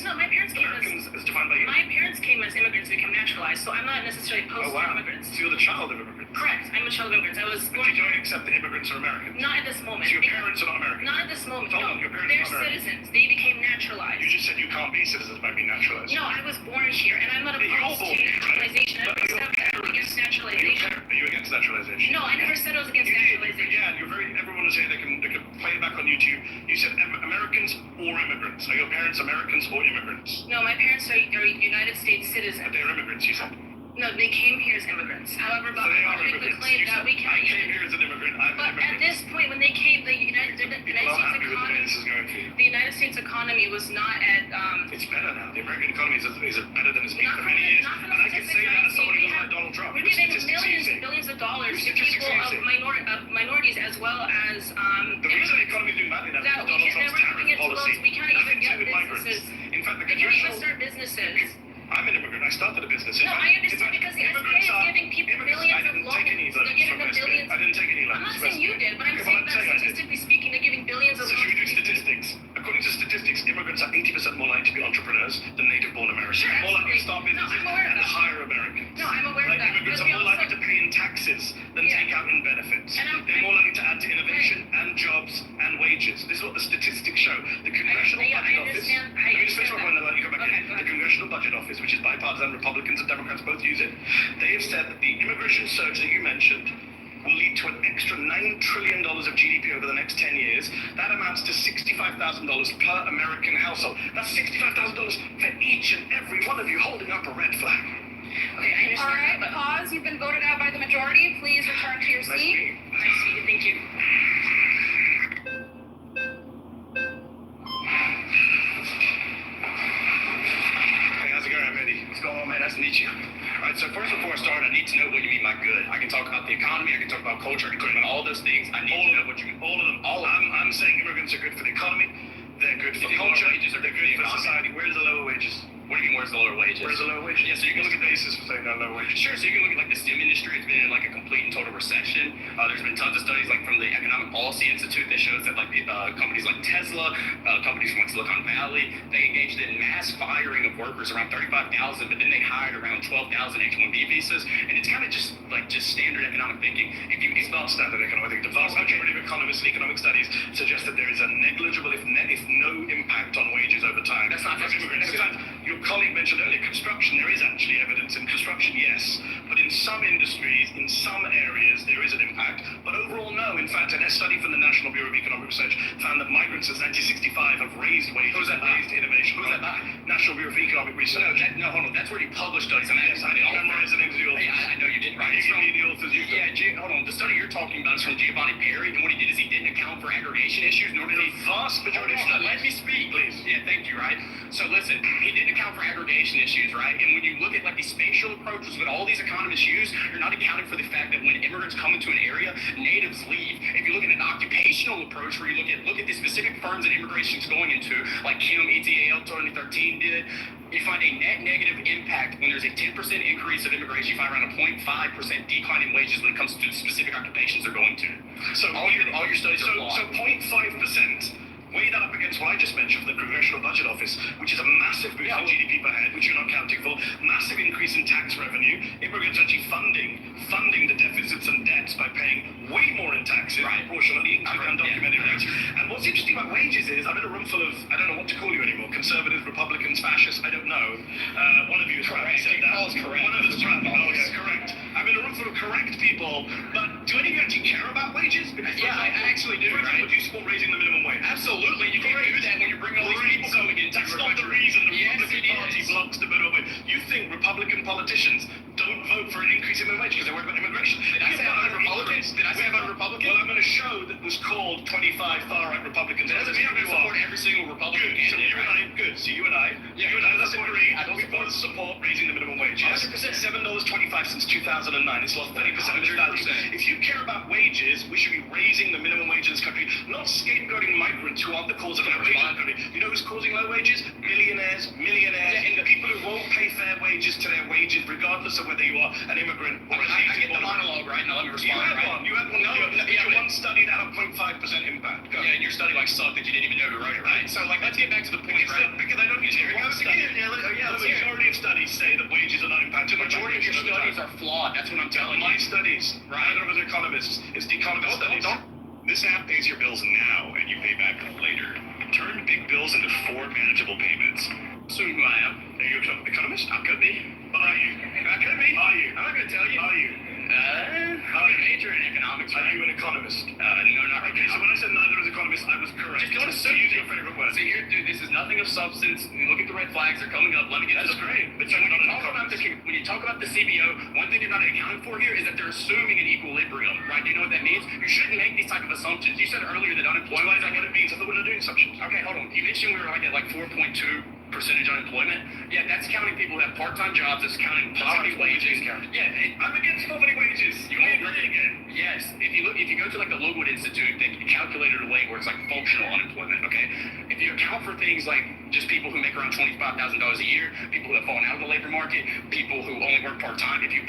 came Americans as defined by you. My parents came as immigrants, became naturalized, so I'm not necessarily opposed to immigrants. So you're the child of immigrants. Correct. I'm a child of immigrants. I was born. But you don't accept that immigrants are Americans. Not at this moment. So your parents are not American. Not at this moment. Hold No, on, your parents they're are not American. citizens. They became naturalized. You just said you can't be citizens by being naturalized. No, I was born here, and I'm not opposed to naturalization. I accept that. I'm against naturalization. Are you against naturalization? No, I never said I was against naturalization. Yeah, everyone is here. They can play it back on YouTube. You said Americans or immigrants. Are your parents Americans or immigrants? No, my parents are United States citizens. But they're immigrants, you said. No, they came here as immigrants. However, So they are make the immigrants. claim You that said, we can't I came here as an immigrant. I'm But an immigrant. at this point, when they came, the United States economy, the United States economy was not at. It's better now. The American economy is better than it's been for many years. And I can say that as someone who doesn't like Donald Trump. We're giving millions and billions of dollars to people of minorities as well as. The reason the economy is doing badly now is Donald Trump's tariff policy. We can't even get businesses. In fact, the We can't even congressional. start businesses. I'm an immigrant. I started a business. No, I understand because the SBA is giving people millions of loans. They're giving them billions. I didn't take any loans. I'm not saying you did, but I'm saying that statistically speaking, they're giving billions of So loans. should we do statistics? According to statistics, immigrants are 80% more likely to be entrepreneurs than native-born Americans. Sure, More likely to start businesses and hire Americans. No, I'm aware of that. Immigrants are more likely to pay in taxes than take out in benefits. They're more likely to add to innovation and jobs and wages. This is what the statistics show. The Congressional Budget Office. Let me just finish my point and let you come back in. The Congressional Budget Office, which is bipartisan, Republicans and Democrats both use it. They have said that the immigration surge that you mentioned will lead to an extra $9 trillion of GDP over the next 10 years. That amounts to $65,000 per American household. That's $65,000 for each and every one of you holding up a red flag. Okay, I understand. All right, pause. You've been voted out by the majority. Please return to your seat. Nice to meet you. Thank you. Hey, how's it going, Eddie? What's going on, man? Nice to meet you. All right, so first before I start, I need to know what you mean by good. I can talk about the economy, I can talk about culture, I can talk about all those things. I need to know what you mean. All of them. I'm saying immigrants are good for the economy. They're good for culture. They're good for society. Where's the lower wages? What do you mean, where's the lower wages? Where's the lower wages? Yeah, so you can look at the basis for saying that lower wages. Sure, so you can look at like the STEM industry. It's been in like a complete and total recession. There's been tons of studies like from the Economic Policy Institute that shows that like the companies like Tesla, companies from like Silicon Valley, they engaged in mass firing of workers, around 35,000, but then they hired around 12,000 H-1B visas, and it's kind of just standard economic thinking. It's not standard economic thinking. The vast majority of economists and economic studies suggest that there is a negligible, if no impact on wages over time. That's not immigrants. In fact, your colleague mentioned earlier construction. There is actually evidence in construction, yes, but in some industries, in some areas, there is an impact. But overall, no. In fact, a study from the National Bureau of Economic Research found that migrants since 1965 have raised wages and raised innovation. Who's that by? National Bureau of Economic Research. No, hold on. That's where you publish studies. I'm excited. I'll memorize the names of the authors. Yeah, I know you didn't, right? It's from the authors you hold on. The study you're talking about is from Giovanni Perry, and what he did is he didn't account for aggregation issues, nor did he. The vast majority of studies. Let me speak, please. Yeah, thank you, right? So listen, he didn't account for aggregation issues, right? And when you look at like these spatial approaches that all these economists use, you're not accounting for the fact that when immigrants come into an area, natives leave. If you look at an occupational approach where you look at the specific firms that immigration's going into, like Kim ETAL 2013 did, you find a net negative impact when there's a 10% increase of immigration. You find around a 0.5% decline in wages when it comes to the specific occupations they're going to. So all your studies are flawed. So 0.5%. Weigh that up against what I just mentioned from the Congressional Budget Office, which is a massive boost in GDP per head, which you're not counting for, massive increase in tax revenue, immigrants actually funding the deficits and debts by paying way more in taxes, proportionally into undocumented rates. And what's interesting about wages is, I'm in a room full of, I don't know what to call you anymore, conservatives, Republicans, fascists, I don't know. One of you has probably said that. One of us is right. Okay, correct. I'm in a room full of correct people, but do any of you actually care about wages? Yeah, I actually do. For example, do you support raising the minimum wage? Absolutely, you can't do that when you're bringing all these people coming into That's not the reason the Republican Party blocks the minimum wage. You think Republican politicians don't vote for an increase in minimum wage because they're worried about immigration? Did I say about Republicans? Did I say about Republicans? Well, I'm in a show that was called 25 far-right Republicans. That doesn't mean I'm going to support every single Republican candidate. So you and I, let's agree. We both support raising the minimum wage. Yes? 100%. $7.25 since 2009. It's lost 30% of its value. If you care about wages, we should be raising the minimum wage in this country, not scapegoating migrants who aren't the cause of low wages. You know who's causing low wages? Millionaires, and the people who won't pay fair wages to their wages, regardless of whether you are an immigrant or a native. I get the monologue right now. Let me respond. You had one. One study that had a 0.5% impact. Yeah, and your study sucked that you didn't even know who wrote it, right? So let's get back to the point, right? Because I don't use it. The majority of studies say that wages are not impacted. The majority of your studies are flawed. That's what I'm telling you. My studies, right? I don't know if it's economists. It's the economist studies. This app pays your bills now and you pay back later. Turn big bills into 4 manageable payments. Assume who I am. Are you an economist? I could be. Are you? I could be. Are you? I'm not going to tell you. Are you? I'm a major in economics. Are you an economist? No, not right. Okay, so when I said neither is economist, I was correct. Just don't assume. Use your favorite word. So here, dude, this is nothing of substance. You look at the red flags; they're coming up. Let me get That's to great. But so when you talk about the CBO, one thing they're not accounting for here is that they're assuming an equilibrium, right? Do you know what that means? You shouldn't make these type of assumptions. You said earlier that unemployment. Why is that what it means? I thought we're not doing assumptions. Okay, hold on. You mentioned we were at 4.2% unemployment. Yeah, that's counting people who have part-time jobs. That's counting poverty wages. Yeah, I'm against poverty wages. You may agree again. Yes, if you go to the Lowood Institute, they calculate it away where it's like functional unemployment. Okay, if you account for things like just people who make around $25,000 a year, people who have fallen out of the labor market, people who only work part-time, if you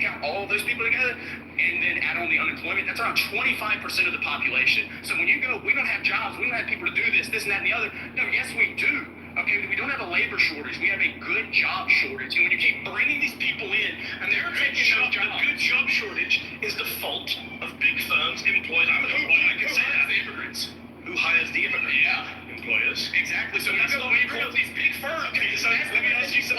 count all of those people together and then add on the unemployment, that's around 25% of the population. So when you go, we don't have jobs, we don't have people to do this, and that, and the other. No, yes, we do. Okay, we don't have a labor shortage. We have a good job shortage. And when you keep bringing these people in, and they're taking no jobs. The good job shortage is the fault of big firms employed. I can say that. The immigrants. Who hires the immigrants? Yeah. Employers. Exactly. So that's the labor of these big firms. Okay, so let me ask you a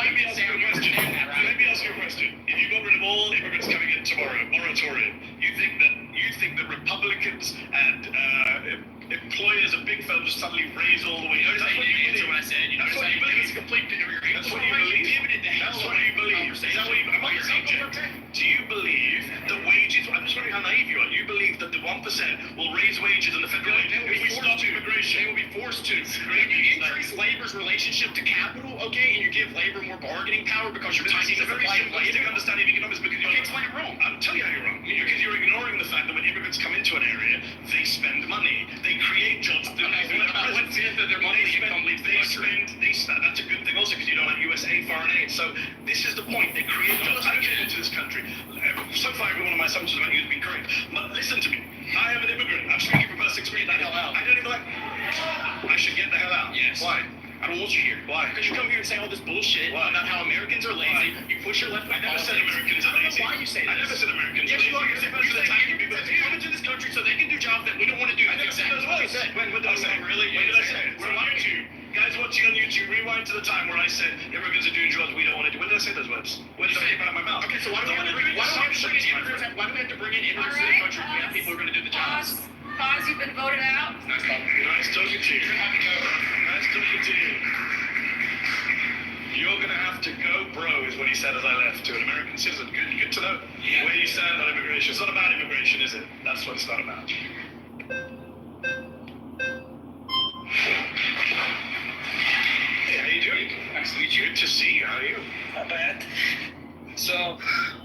question. If you got rid of all immigrants coming in tomorrow, moratorium, you think that Republicans and employers of big firms suddenly raise all the way? That's what you believe. What I said. That's what you believe. It's complete immigration. That's what you believe. That's what you believe. Is that what you believe? Do you believe that wages? I'm just wondering how naive you are. You believe that the 1% will raise wages in the federal if we stop immigration? They will be forced to. When you increase labor's relationship to capital, okay, and you give labor more bargaining power because you're tightening the supply of labor. Understanding of economics because you can't explain it wrong. I'm telling you how you're wrong. Because you're ignoring the fact that when immigrants come into an area, they spend money. They create jobs. What fifth of their monthly income leaves the country? That's a good thing also because you don't have USA foreign aid. So this is the point. They create jobs that get into this country. So far, every one of my assumptions about you has been correct. But listen to me. I am an immigrant. I'm speaking from personal experience. Get the hell out. I don't even like. I should get the hell out. Yes. Why? I don't want you here. Why? Because you come here and say all this bullshit about how Americans are lazy. Why? You push your left. I never said Americans are lazy. I don't know why you say that. I never said Americans are lazy. Yes, you are. You're supposed to say immigrants are coming to this country so they can do jobs that we don't want to do. I never said that's what I said. When did I say? Really? When did I say it? We're lying to you. Guys watching on YouTube, rewind to the time where I said immigrants are doing drugs we don't want to do. When did I say those words? When did I get out of my mouth? Okay, so why do we have to bring in immigrants to the country? We have people who are going to do the jobs. Pause, you've been voted out. Nice talking to you. Nice talking to you. You're going to have to go, bro, is what he said as I left, to an American citizen. Good to know where you stand on immigration. It's not about immigration, is it? That's what it's not about. Hey, how you doing? Nice to meet you. Good to see you. How are you? Not bad. So,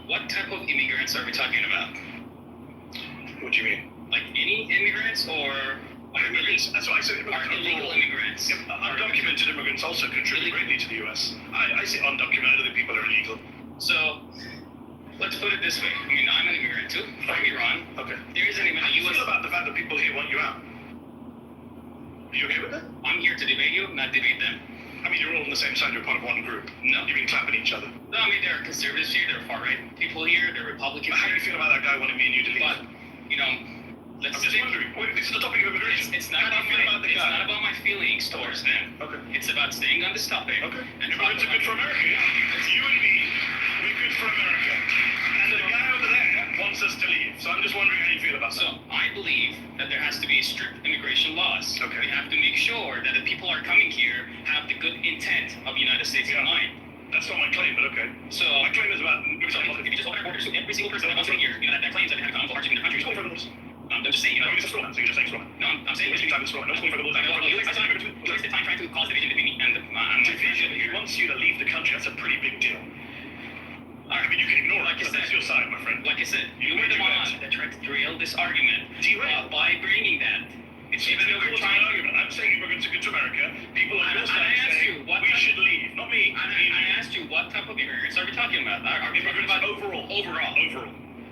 what type of immigrants are we talking about? What do you mean? Like any immigrants or immigrants? That's why I said immigrants. Illegal immigrants. Yep, undocumented immigrants also contribute greatly to the U.S. I say undocumented, the people are illegal. So, let's put it this way. I mean, I'm an immigrant too, from Iran. Okay. There isn't even How a do you U.S. feel about the fact that people here want you out? Are you okay with that? I'm here to debate you, not debate them. I mean, you're all on the same side. You're part of one group. No. You mean clapping each other? No, I mean, there are conservatives here, there are far-right people here, there are Republicans But how do here. you feel about that guy wanting me and you to leave? But, you know, let's I'm just wondering. Wait, this is the topic of immigration. It's not about my feelings towards them. Okay. It's about staying on this topic. Okay. And Immigrants are good for America, yeah? It's you and me. We're good for America. And the guy over there wants us to leave. So I'm just wondering how you feel about that. So I believe that there has to be strict immigration laws. Okay. We have to make sure that the people are coming here have the good intent of the United States in mind. That's not my claim, but okay. So my claim is about if you just open our borders to every single person that comes in here, you know, that claims that they have to come for in the country. I'm just saying, you know. It's a straw man, so you're just saying straw man. No, I'm saying wasting time with straw man. No, it's going for the bullseye. you wasted time trying to cause division between me and my division. He wants you to leave the country. That's a pretty big deal. I mean, you can ignore it. That's your side, my friend. Like I said, you were the one that tried to derail this argument by bringing that. It's even though we're trying to argument. I'm saying immigrants are good to America. People on your side say we should leave. Not me. I asked you what type of immigrants are we talking about? Are we talking about overall? Overall.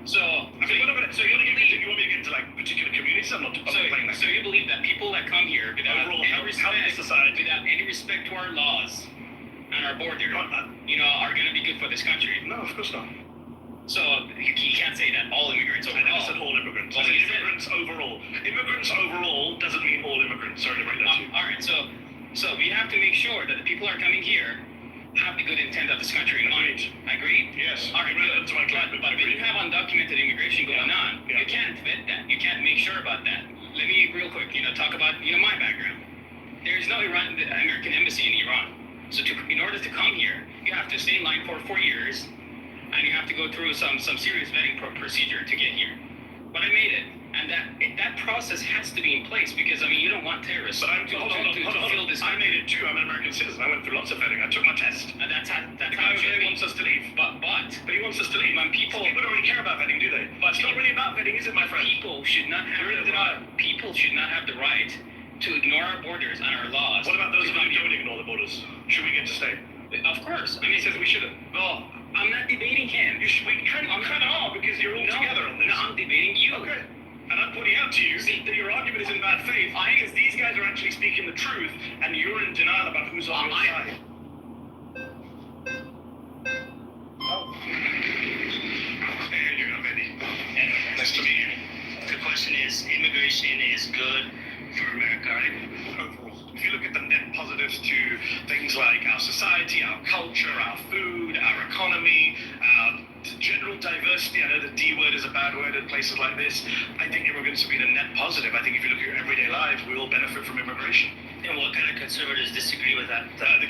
So, I mean, so you want me to get into like particular communities? I'm not playing that. So you believe that people that come here without overall, without any respect to our laws and our border, you know, are going to be good for this country? No, of course not. So you can't say that all immigrants overall. I never said all immigrants. I said immigrants overall. Immigrants overall doesn't mean all immigrants. Sorry to break that to you. All right, so we have to make sure that the people are coming here have the good intent of this country in mind. Agreed? Yes. All right, good. But when you have undocumented immigration going on, you can't vet that. You can't make sure about that. Let me real quick, you know, talk about, you know, my background. There is no American embassy in Iran. So in order to come here, you have to stay in line for 4 years, and you have to go through some serious vetting procedure to get here. But I made it, and that process has to be in place because I mean you don't want terrorists to fill this. I made it too. I'm an American citizen. I went through lots of vetting. I took my test. And that's how the guy over there wants us to leave. But he wants us to leave. When people don't really care about vetting, do they? But it's not really about vetting, is it, my friend? People should not have the right to ignore our borders and our laws. What about those who don't ignore the borders? Should we get to stay? Of course. I mean, he says we shouldn't. Well, I'm not debating him. We kind of are because you're all together on this. No, I'm debating you. Okay. And I'm pointing out to you that your argument is in bad faith because these guys are actually speaking the truth and you're in denial about who's on your side. Hey, how you doing, Eddie? Nice to meet you. The question is, immigration is good for America, right? Overall. If you look at the net positives to things like our society, our culture, our food, our economy, general diversity, I know the D word is a bad word in places like this. I think immigrants have been a net positive. I think if you look at your everyday lives, we all benefit from immigration. And what kind of conservatives disagree with that? Some of the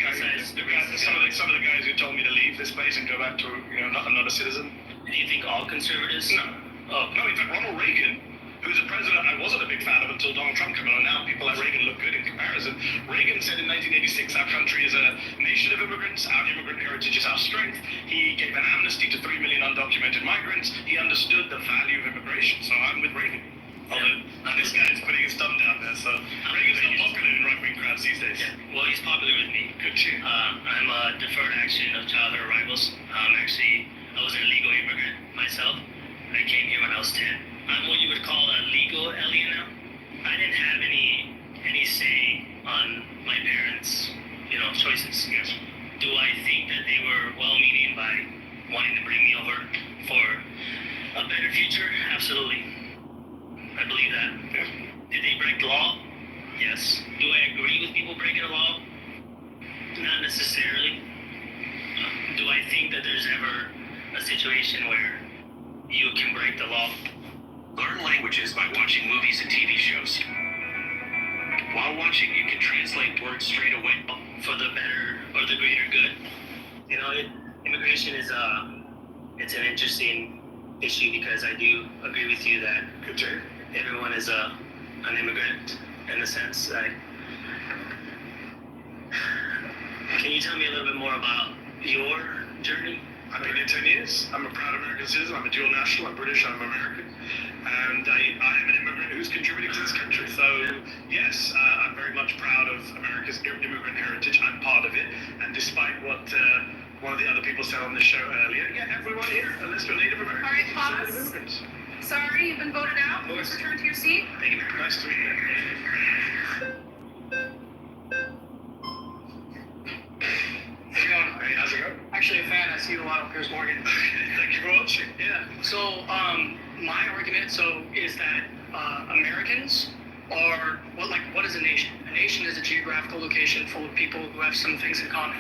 guys who told me to leave this place and go back to, you know, I'm not a citizen. Do you think all conservatives? No. Oh, no, in fact, Ronald Reagan, who's a president I wasn't a big fan of until Donald Trump came along. Now people like Reagan look good in comparison. Reagan said in 1986, our country is a nation of immigrants. Our immigrant heritage is our strength. He gave an amnesty to 3 million undocumented migrants. He understood the value of immigration. So I'm with Reagan. Although this guy's putting his thumb down there, so Reagan's not popular in right-wing crowds these days. Yeah. Well, he's popular with me. Good too. I'm a deferred action of childhood arrivals. Actually, I was an illegal immigrant myself. I came here when I was 10. I'm what you would call a legal alien now. I didn't have any say on my parents' choices. Yes. Do I think that they were well-meaning by wanting to bring me over for a better future? Absolutely. I believe that. Yes. Did they break the law? Yes. Do I agree with people breaking the law? Not necessarily. Do I think that there's ever a situation where you can break the law? Learn languages by watching movies and TV shows. While watching, you can translate words straight away. For the better or the greater good. You know, immigration is it's an interesting issue because I do agree with you that everyone is an immigrant in the sense that. Can you tell me a little bit more about your journey? I've been here 10 years. I'm a proud American citizen. I'm a dual national. I'm British. I'm American. And I am an immigrant who's contributing to this country. So, yes, I'm very much proud of America's immigrant heritage. I'm part of it. And despite what one of the other people said on this show earlier, yeah, everyone here, unless you're Native American, All right, pause. Sorry, you've been voted out. Please return to your seat. Thank you. Nice to meet you. How's it going? Hey, how's it going? Actually a fan. I see you a lot on Piers Morgan. Thank you for watching. Yeah. So, my argument is that Americans are what is a nation? A nation is a geographical location full of people who have some things in common.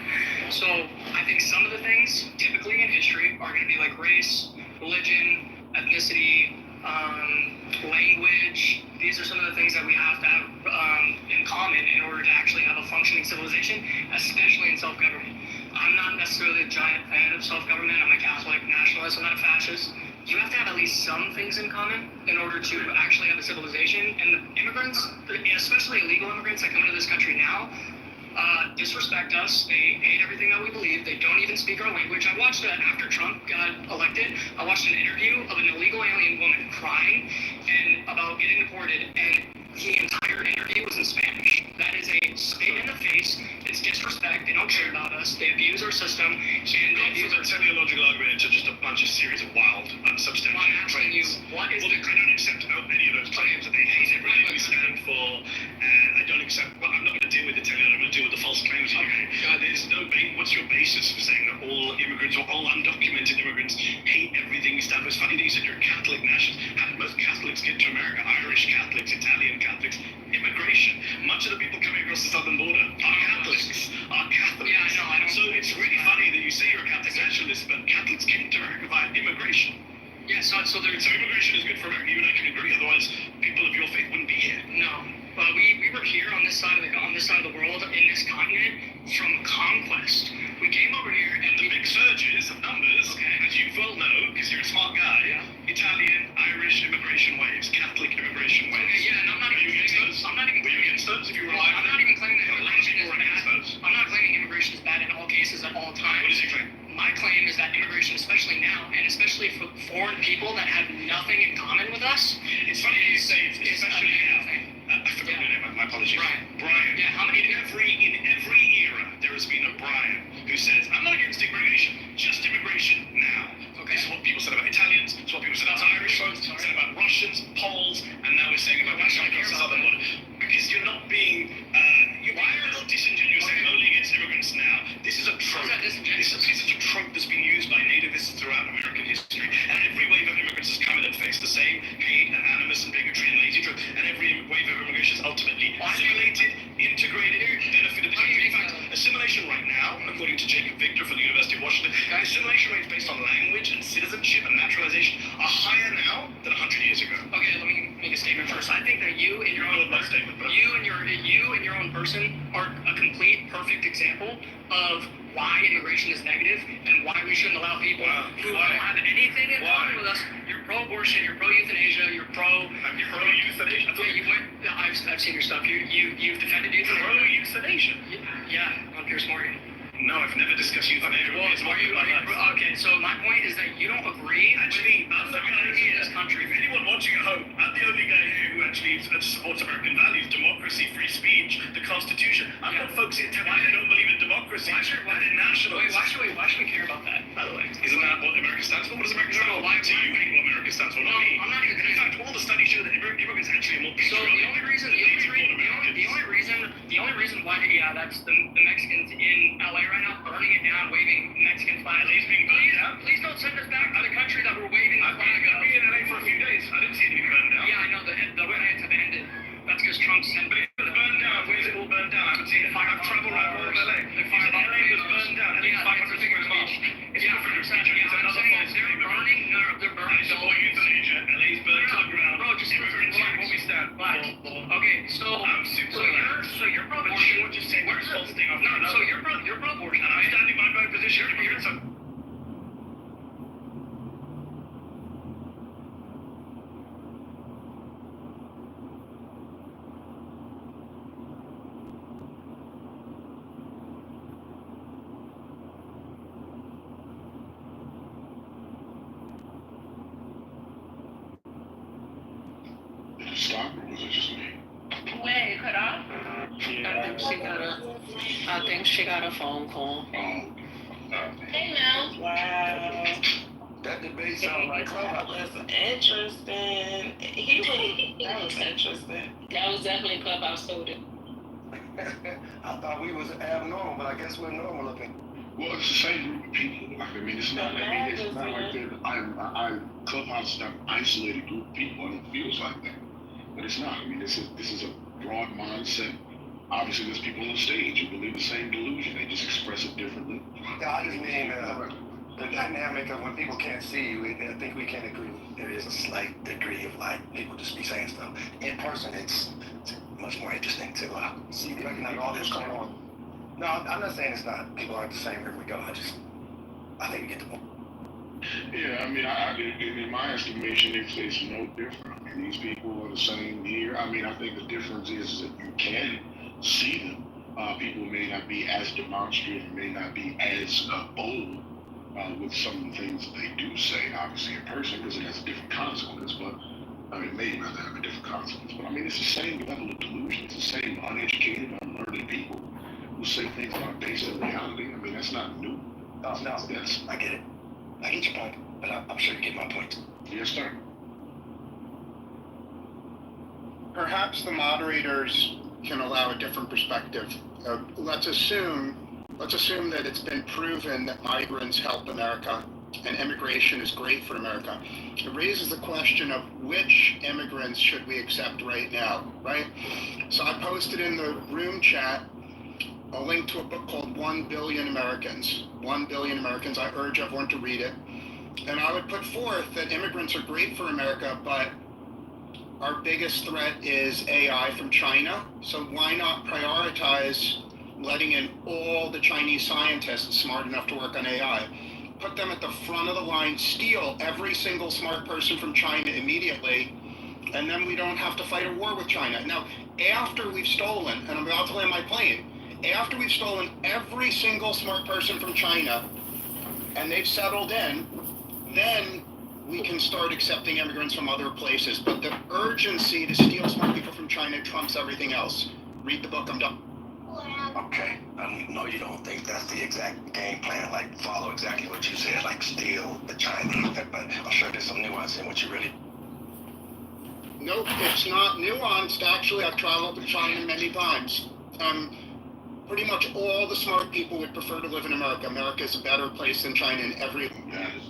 So I think some of the things typically in history are going to be like race, religion, ethnicity, language. These are some of the things that we have to have in common in order to actually have a functioning civilization, especially in self-government. I'm not necessarily a giant fan of self-government. I'm a Catholic nationalist. I'm not a fascist. You have to have at least some things in common in order to actually have a civilization. And the immigrants, especially illegal immigrants that come into this country now, disrespect us. They hate everything that we believe. They don't even speak our language. I watched after Trump got elected, I watched an interview of an illegal alien woman crying and about getting deported, and the entire interview was in Spanish. That is a spit in the face. It's disrespect. They don't care about us. They abuse our system. And they abuse our teleological argument into just a bunch of series of wild, unsubstantiated I'm asking you, what is I don't accept any of those claims that they hate everything we stand for, and I don't accept. Well, I'm not going to deal with the teleology. I'm going to deal with the false claims you made. There's no what's your basis for saying that all immigrants or all undocumented immigrants hate everything we stand for? It's funny that you said you're a Catholic nationalist. How did most Catholics get to America? Irish Catholics, Italian Catholics, immigration. Much of the people coming across the southern border are Catholics. Yeah, I know. So it's really funny that you say you're a Catholic nationalist, but Catholics came to America via immigration. Yeah, so immigration is good for America. You and I can agree. Otherwise, people of your faith wouldn't be here. No, but we were here on this side of the world, in this continent, from conquest. We came over here, and the big surges of numbers, as you well know, because you're a smart guy. Italian, Irish immigration waves, Catholic immigration waves. Okay, yeah, and I'm not even against those. If you were alive, I'm not even claiming that immigration is bad. I'm not claiming immigration is bad in all cases at all times. What is your claim? My claim is that immigration, especially now, and especially for foreign people that have nothing in common with us, it's funny you say especially now. I forgot your name. My apologies. Brian. Yeah. How many? In every era, there has been a Brian who says, "I'm not against immigration, just immigration now." Okay. This is what people said about Italians. It's what people said about Irish folks. Said about Russians, Poles, and now we're saying about West across the southern border. Because you're not being. Why are you not disingenuous saying only against immigrants now? This is a trope. This is a trope that's been used by nativists throughout American history. And every wave of immigrants has come in and faced the same hate and animus and bigotry and lazy trope. And every wave of immigration is ultimately assimilated, integrated, benefited the country. In fact, assimilation right now, according to Jacob Victor from the University of Washington, assimilation rates based on language and citizenship and naturalization are higher now than 100 years ago. Okay, let me make a statement first. I think that you in your own person are a complete perfect example of why immigration is negative and why we shouldn't allow people who don't have anything in common with us. You're pro-abortion, you're pro-euthanasia, you're pro-euthanasia. I've seen your stuff. You've defended euthanasia. Pro-euthanasia? Yeah, on Piers Morgan. No, I've never discussed euthanasia. Okay, so my point is that you don't agree. Actually, I'm the guy here in this country. If anyone watching at home, I'm the only guy here who actually supports American values, democracy, free speech, the Constitution. I've got folks here telling me they don't believe in democracy. Why should we care about that, by the way? Isn't that what America stands for? What does America stand for? Why do you hate what America stands for? Not me. I'm not even In fact, all the studies show that immigrants actually are more patriotic. So the only reason why, that's the Mexicans in LA right now burning it down, waving Mexican flags. Please don't send us back to the country that we're waving the flag of. I've been in LA for a few days. I didn't see anything burned down. Yeah, I know the riots have ended. That's because Trump sent it. Burned down. Where's it all burned down? I haven't seen it. I've traveled around all of LA. They fired So you're pro-abortion. What you say? Where's the thing off? No. So you're pro-abortion. I'm standing by my position. Here's a. Did it stop or was it just me? Wait, it cut off? I think she got a phone call. Hey, Mel. Wow. That debate sounded like Clubhouse. That's interesting. That was interesting. That was definitely Clubhouse soda. I thought we was abnormal, but I guess we're normal looking. Well, it's the same group of people. I mean, it's not. I mean, it's not like that. Clubhouse is not an isolated group of people, and it feels like that, but it's not. I mean, this is a broad mindset. Obviously, there's people on the stage who believe the same delusion. They just express it differently. Yeah, I just mean the dynamic of when people can't see you. I think we can agree. There is a slight degree of like people just be saying stuff. In person, it's much more interesting to see, recognize all this going on. No, I'm not saying it's not. People aren't the same everywhere we go. I think we get the point. Yeah, I mean, in my estimation, it's no different. I mean, these people are the same here. I mean, I think the difference is that you can see them. People may not be as demonstrative, may not be as bold with some of the things that they do say, obviously in person, because it has a different consequence. But I mean, maybe rather have a different consequence. But I mean, it's the same level of delusion. It's the same uneducated, unlearned people who say things not based on reality. I mean, that's not new. No, I get it. I get your point, but I'm sure you get my point. Yes, sir. Perhaps the moderators can allow a different perspective. Let's assume that it's been proven that migrants help America and immigration is great for America. It raises the question of which immigrants should we accept right now, right? So I posted in the room chat a link to a book called 1 Billion Americans. 1 Billion Americans. I urge everyone to read it. And I would put forth that immigrants are great for America, but our biggest threat is AI from China. So why not prioritize letting in all the Chinese scientists smart enough to work on AI? Put them at the front of the line, steal every single smart person from China immediately, and then we don't have to fight a war with China. Now, after we've stolen, and I'm about to land my plane, after we've stolen every single smart person from China, and they've settled in, then we can start accepting immigrants from other places. But the urgency to steal smart people from China trumps everything else. Read the book, I'm done. Okay, I know you don't think that's the exact game plan, like follow exactly what you said, like steal the Chinese, but I'm sure there's some nuance in what you really... Nope, it's not nuanced. Actually, I've traveled to China many times. Pretty much all the smart people would prefer to live in America. America is a better place than China in every...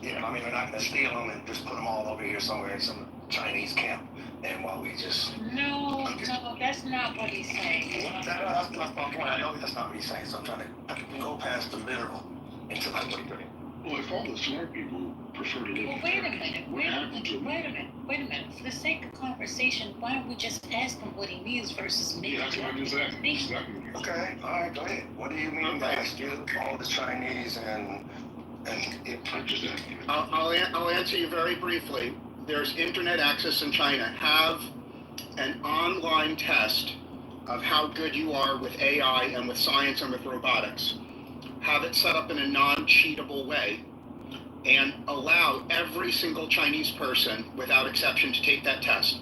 Yeah, I mean, we're not going to steal them and just put them all over here somewhere in some Chinese camp. And while we just... No, that's not what he's saying. That's my point. I know that's not what he's saying, so I'm trying to go past the literal into like what he's doing. Well, if all the smart people prefer to live Well, wait a minute. For the sake of conversation, why don't we just ask him what he means versus me? Yeah, that's what I just asked. Exactly. Okay, all right, go ahead. What do you mean by steal all the Chinese and I'll answer you very briefly. There's internet access in China. Have an online test of how good you are with AI and with science and with robotics. Have it set up in a non-cheatable way and allow every single Chinese person without exception to take that test.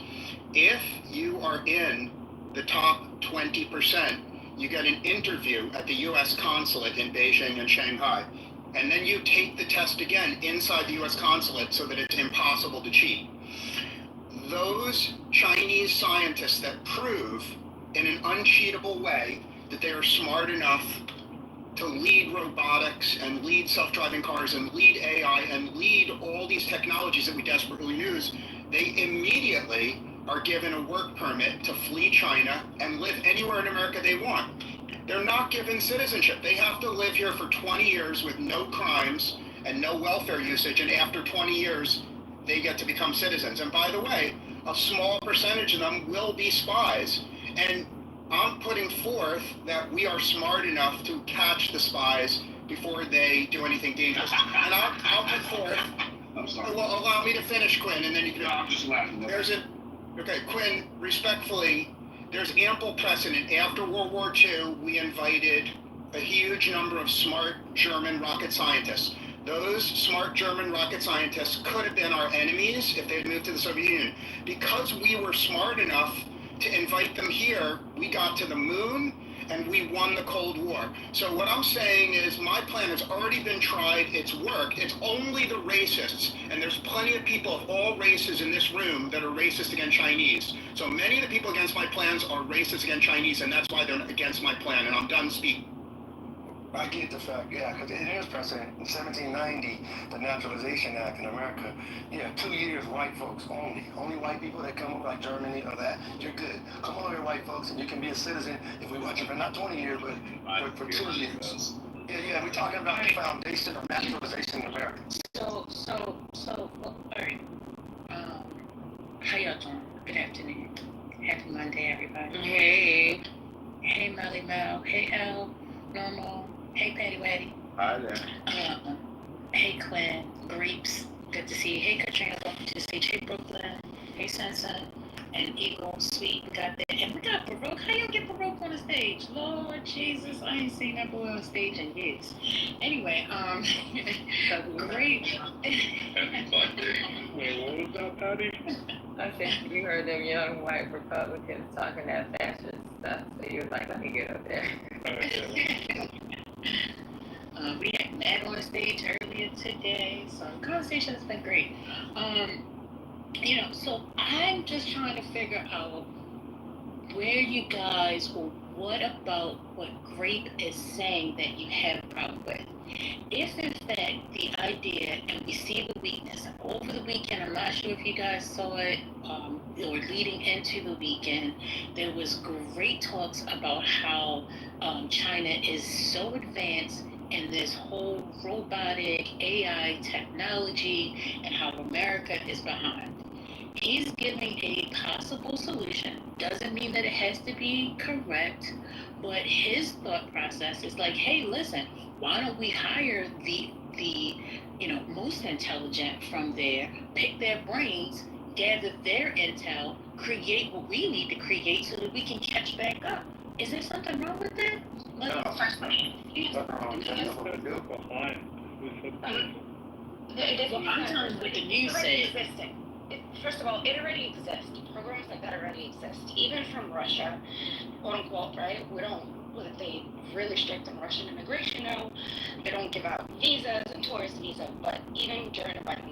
If you are in the top 20%, you get an interview at the US consulate in Beijing and Shanghai. And then you take the test again inside the US consulate so that it's impossible to cheat. Those Chinese scientists that prove in an uncheatable way that they are smart enough to lead robotics and lead self-driving cars and lead AI and lead all these technologies that we desperately use, they immediately are given a work permit to flee China and live anywhere in America they want. They're not given citizenship. They have to live here for 20 years with no crimes and no welfare usage, and after 20 years, they get to become citizens. And by the way, a small percentage of them will be spies. And I'm putting forth that we are smart enough to catch the spies before they do anything dangerous. And I'll put forth. I'm sorry. Well, allow me to finish, Quinn, and then you can. No, I'm just laughing. Okay, Quinn, respectfully, there's ample precedent. After World War II, we invited a huge number of smart German rocket scientists. Those smart German rocket scientists could have been our enemies if they had moved to the Soviet Union. Because we were smart enough to invite them here, we got to the moon and we won the Cold War. So what I'm saying is my plan has already been tried, it's worked, it's only the racists, and there's plenty of people of all races in this room that are racist against Chinese. So many of the people against my plans are racist against Chinese, and that's why they're against my plan, and I'm done speaking. I get the fact, yeah, because it is precedent. In 1790, the Naturalization Act in America, 2 years white folks only. Only white people that come up like Germany or that, you're good. Come over here, white folks, and you can be a citizen if we watch it for not 20 years, but for 2 years. Yeah, we're talking about the foundation of naturalization in America. So, all right. How y'all doing? Good afternoon. Happy Monday, everybody. Hey. Hey, Melly Mel. Hey, Elle. Normal. Hey, Patty Waddy. Hi there. Hey, Quinn. Greeps. Good to see you. Hey, Katrina. Welcome to the stage. Hey, Brooklyn. Hey, Sunset. And Eagle. Sweet. We got that. And we got Baroque. How y'all get Baroque on the stage? Lord Jesus. I ain't seen that boy on stage in years. Anyway, great. Wait, what was that, Patty? I said you heard them young white Republicans talking that fascist stuff, so you was like, let me get up there. We had Matt on the stage earlier today, so the conversation has been great. So I'm just trying to figure out where you guys, or what about what Grape is saying that you have a problem with. If in fact the idea, and we see the weakness, over the weekend, I'm not sure if you guys saw it, or leading into the weekend, there was great talks about how China is so advanced in this whole robotic AI technology and how America is behind. He's giving a possible solution. Doesn't mean that it has to be correct, but his thought process is like, hey, listen, why don't we hire the most intelligent from there, pick their brains, gather their intel, create what we need to create so that we can catch back up. Is there something wrong with that? Sometimes what the news says. First of all, it already exists. Programs like that already exist. Even from Russia, quote unquote, right? They really strict on Russian immigration now. They don't give out visas and tourist visas, but even during the Biden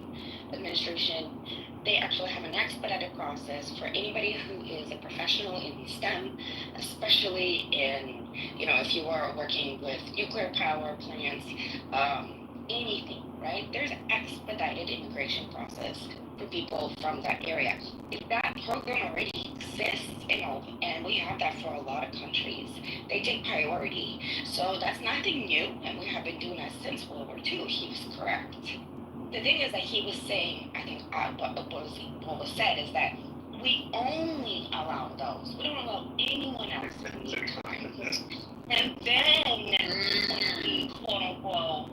administration, they actually have an expedited process for anybody who is a professional in STEM, especially in, if you are working with nuclear power plants, anything, right? There's an expedited immigration process for people from that area. If that program already exists, and we have that for a lot of countries, they take priority. So that's nothing new, and we have been doing that since World War II. He was correct. The thing is that he was saying, I think what was said is that we only allow those. We don't allow anyone else in the meantime. And then when we, quote unquote,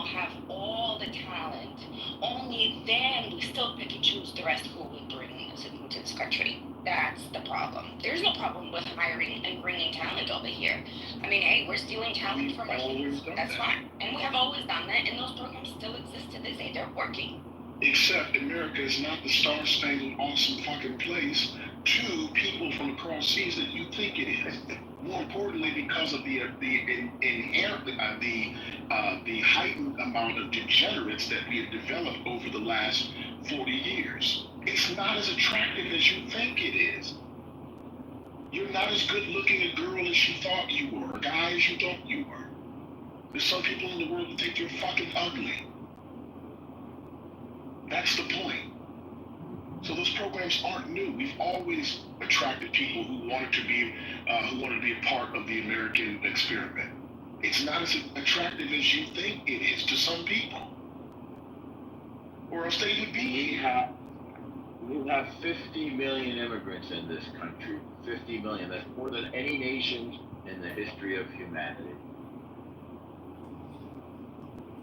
have all the talent, only then we still pick and choose the rest who we bring into this country. That's the problem. There's no problem with hiring and bringing talent over here. I mean, hey, we're stealing talent from Russians. That's fine. And we have always done that, and those programs still exist to this day. They're working. Except America is not the star-spangled awesome fucking place to people from across seas that you think it is. More importantly, because of the heightened amount of degenerates that we have developed over the last 40 years. It's not as attractive as you think it is. You're not as good looking a girl as you thought you were, a guy as you thought you were. There's some people in the world that think you're fucking ugly. That's the point. So those programs aren't new. We've always attracted people who wanted to be a part of the American experiment. It's not as attractive as you think it is to some people, or else they would be here. You have 50 million immigrants in this country. 50 million. That's more than any nation in the history of humanity.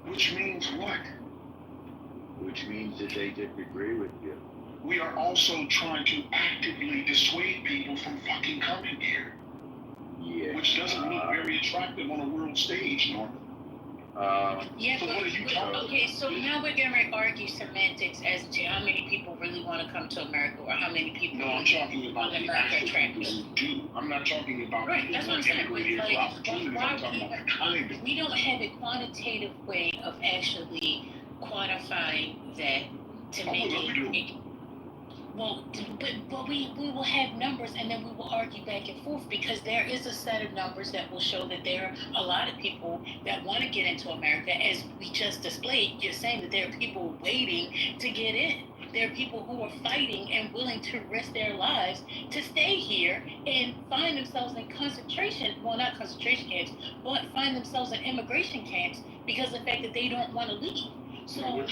Which means what? Which means that they disagree with you. We are also trying to actively dissuade people from fucking coming here. Yeah. Which doesn't look very attractive on a world stage, Norman. Yeah, so what are you talking about? Okay, so now we're going to argue semantics as to how many people really want to come to America or how many people No, I'm talking about the actual people who do. I'm not talking about right, people that's who what I'm saying. immigrate here for Like, opportunities. I'm talking about the kind of. We don't have a quantitative way of actually quantifying that to make it. Well, but we will have numbers and then we will argue back and forth because there is a set of numbers that will show that there are a lot of people that want to get into America. As we just displayed, you're saying that there are people waiting to get in. There are people who are fighting and willing to risk their lives to stay here and find themselves in not concentration camps, but find themselves in immigration camps because of the fact that they don't want to leave. So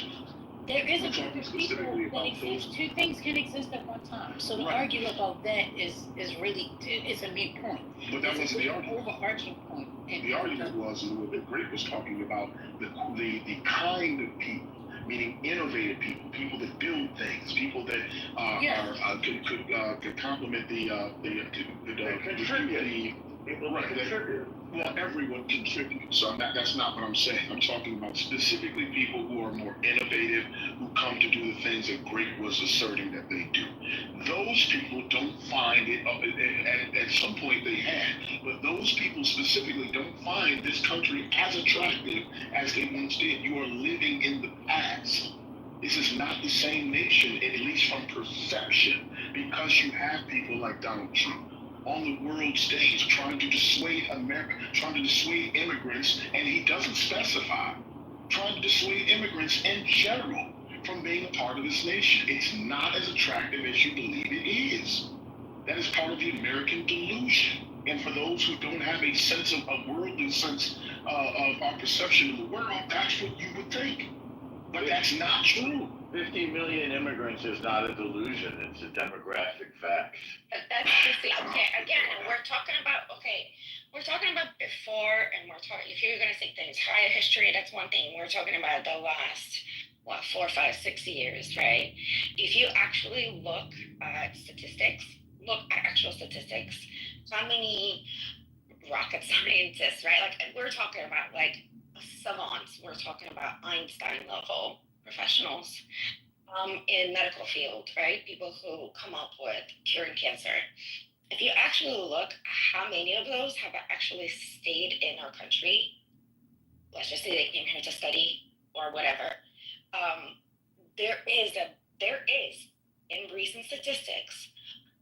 there is a group of people that exist. Two things can exist at one time. So to argue about that is really it's a moot point. But that wasn't the argument. Overarching point. The argument was that Greg was talking about the kind of people, meaning innovative people, people that build things, people that could complement contribute. Well, everyone contributes, so that's not what I'm saying. I'm talking about specifically people who are more innovative, who come to do the things that Greg was asserting that they do. Those people don't find it, at some point they had, but those people specifically don't find this country as attractive as they once did. You are living in the past. This is not the same nation, at least from perception, because you have people like Donald Trump on the world stage trying to dissuade America, trying to dissuade immigrants, and he doesn't specify, trying to dissuade immigrants in general from being a part of this nation. It's not as attractive as you believe it is. That is part of the American delusion. And for those who don't have a sense of a worldly sense of our perception of the world, that's what you would think. But that's not true. 50 million immigrants is not a delusion, it's a demographic fact. But that's the thing. Okay, again, we're talking about before, and we're talking, if you're going to say the entire history, that's one thing. We're talking about the last, 4, 5, 6 years, right? If you actually look at actual statistics, how many rocket scientists, right? Like, we're talking about, savants. We're talking about Einstein level professionals in medical field, right? People who come up with curing cancer. If you actually look how many of those have actually stayed in our country, let's just say they came here to study or whatever, there is in recent statistics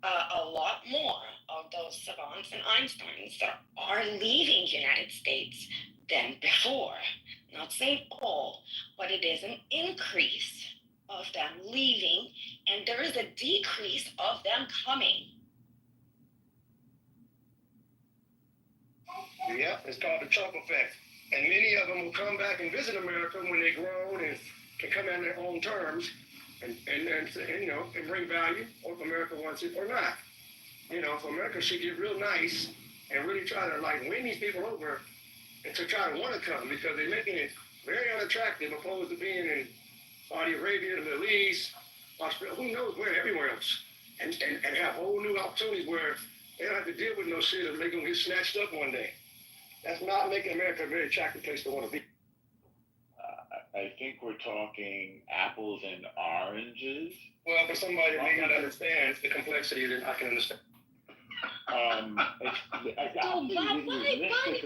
a lot more of those savants and Einsteins that are leaving the United States than before. Not saying all, but it is an increase of them leaving, and there is a decrease of them coming. Yeah, it's called the Trump effect. And many of them will come back and visit America when they're grown and can come on their own terms and bring value, or if America wants it or not. So America should get real nice and really try to win these people over and to try to want to come, because they're making it very unattractive opposed to being in Saudi Arabia, the Middle East, Australia, who knows where, everywhere else, and have whole new opportunities where they don't have to deal with no shit or they're going to get snatched up one day. That's not making America a very attractive place to want to be. I think we're talking apples and oranges. Well, for somebody that may not understand the complexity, then I can understand. Why do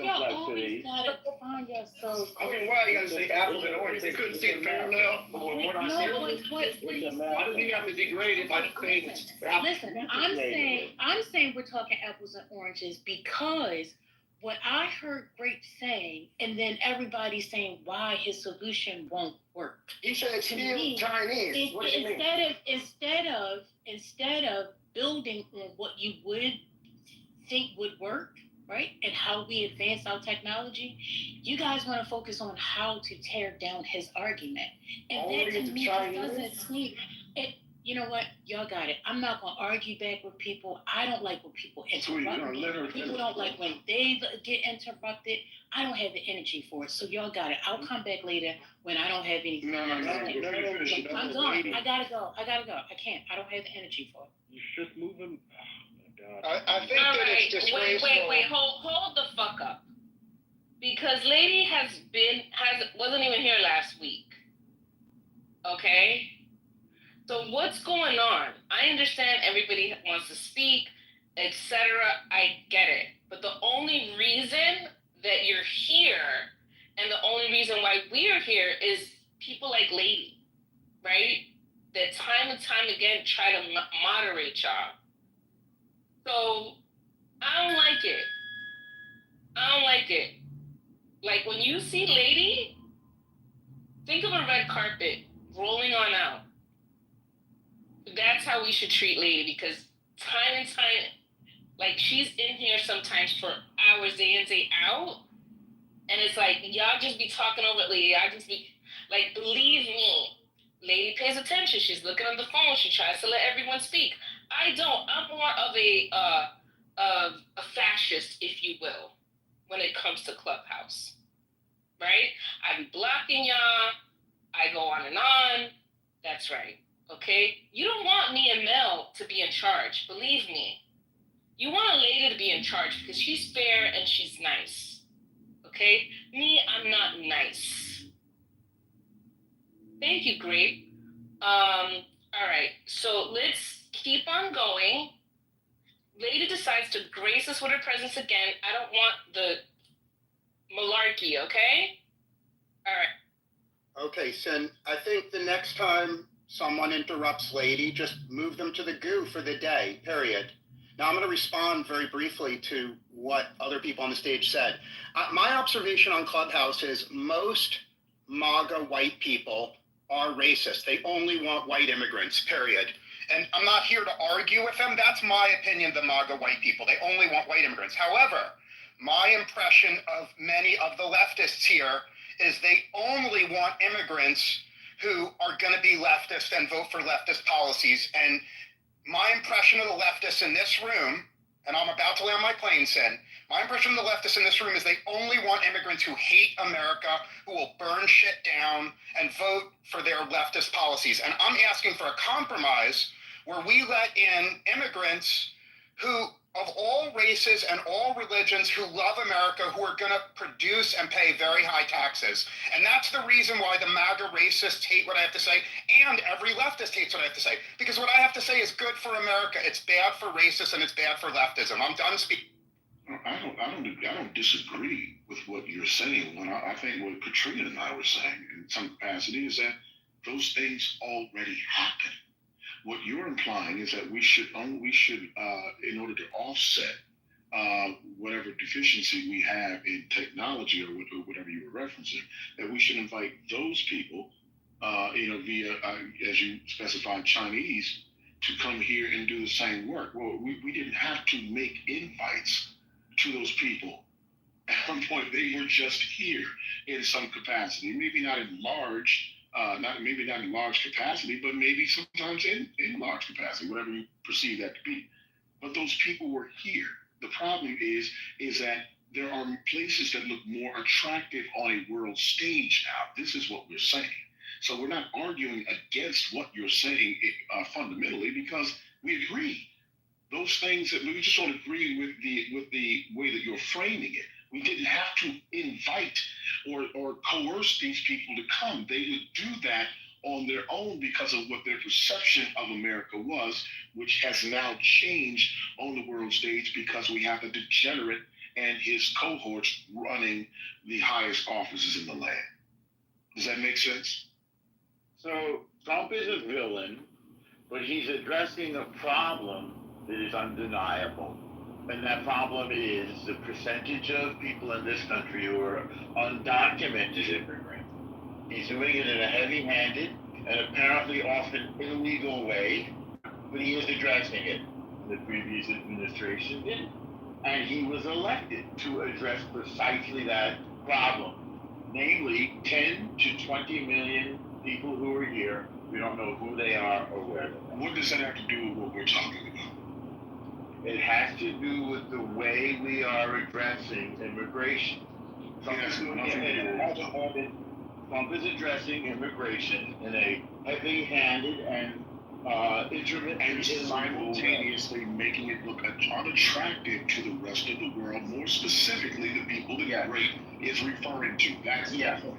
y'all always gotta find yourselves? Okay, why you gotta say apples and oranges? They couldn't see the parallel. Why do we have to degrade it by the things? Listen, I'm saying we're talking apples and oranges because what I heard Grape saying, and then everybody saying why his solution won't work. He said steal Chinese. What do you mean? Instead of building on what you would think would work, right? And how we advance our technology, you guys want to focus on how to tear down his argument. And that to me doesn't seem it. You know what? Y'all got it. I'm not gonna argue back with people. I don't like when people interrupt me. People don't like when they get interrupted. I don't have the energy for it. So y'all got it. I'll come back later when I don't have anything. No, I'm gone. I gotta go. I can't. I don't have the energy for it. You just moving. Oh, God. I think All that right, it's disgraceful. wait, hold the fuck up. Because lady wasn't even here last week. Okay? So what's going on? I understand everybody wants to speak, etc. I get it. But the only reason that you're here and the only reason why we're here is people like Lady, right? That time and time again try to moderate y'all. So I don't like it. Like when you see Lady, think of a red carpet rolling on out. That's how we should treat Lady, because time and time, like she's in here sometimes for hours, day in, day out. And it's like, y'all just be talking over Lady. I just be like, believe me, Lady pays attention. She's looking on the phone. She tries to let everyone speak. I don't. I'm more of a fascist, if you will, when it comes to Clubhouse, right? I be blocking y'all. I go on and on. That's right. Okay? You don't want me and Mel to be in charge. Believe me. You want a lady to be in charge because she's fair and she's nice. Okay? Me, I'm not nice. Thank you, Grape. All right. So let's keep on going. Lady decides to grace us with her presence again. I don't want the malarkey, okay? All right. Okay, Sin, I think the next time someone interrupts Lady, just move them to the goo for the day, period. Now, I'm going to respond very briefly to what other people on the stage said. My observation on Clubhouse is most MAGA white people are racist. They only want white immigrants, period. And I'm not here to argue with them. That's my opinion, the MAGA white people. They only want white immigrants. However, my impression of many of the leftists here is they only want immigrants who are going to be leftist and vote for leftist policies. And my impression of the leftists in this room, and I'm about to land my plane, Sin, my impression of the leftists in this room is they only want immigrants who hate America, who will burn shit down and vote for their leftist policies. And I'm asking for a compromise where we let in immigrants who, of all races and all religions, who love America, who are going to produce and pay very high taxes. And that's the reason why the MAGA racists hate what I have to say, and every leftist hates what I have to say. Because what I have to say is good for America. It's bad for racists and it's bad for leftism. I'm done speaking. I don't disagree with what you're saying. When I think what Katrina and I were saying in some capacity is that those things already happen. What you're implying is that we should, in order to offset whatever deficiency we have in technology or whatever you were referencing, that we should invite those people, via, as you specified, Chinese, to come here and do the same work. Well, we didn't have to make invites to those people. At one point, they were just here in some capacity, maybe not in large. Maybe not in large capacity, but maybe sometimes in large capacity, whatever you perceive that to be. But those people were here. The problem is that there are places that look more attractive on a world stage now. This is what we're saying. So we're not arguing against what you're saying fundamentally, because we agree. Those things that we just don't agree with the way that you're framing it. We didn't have to invite or coerce these people to come. They would do that on their own because of what their perception of America was, which has now changed on the world stage because we have a degenerate and his cohorts running the highest offices in the land. Does that make sense? So Trump is a villain, but he's addressing a problem that is undeniable. And that problem is the percentage of people in this country who are undocumented immigrants. He's doing it in a heavy-handed and apparently often illegal way, but he is addressing it. The previous administration did. And he was elected to address precisely that problem. Namely, 10 to 20 million people who are here We don't know who they are or where they are. What does that have to do with what we're talking about? It has to do with the way we are addressing immigration. Trump is addressing immigration in a heavy-handed and simultaneously making it look unattractive to the rest of the world, more specifically the people that Great is referring to. That's the point.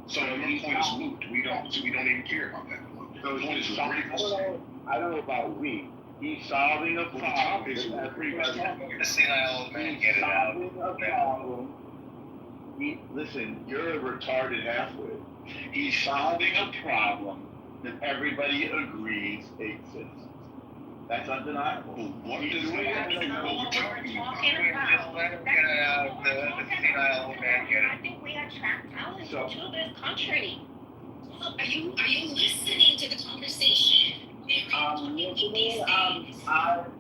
So your point is moot. We don't even care about that point. So the point is I don't know about we. He's solving a problem. The senile old man get it out. Listen, you're a retarded halfwit. He's solving a problem that everybody agrees exists. That's undeniable. What does that have to do with what we're talking about? Just let him get it out. The senile old man get it. I think we attract talent to this country. Are you listening to the conversation? I'm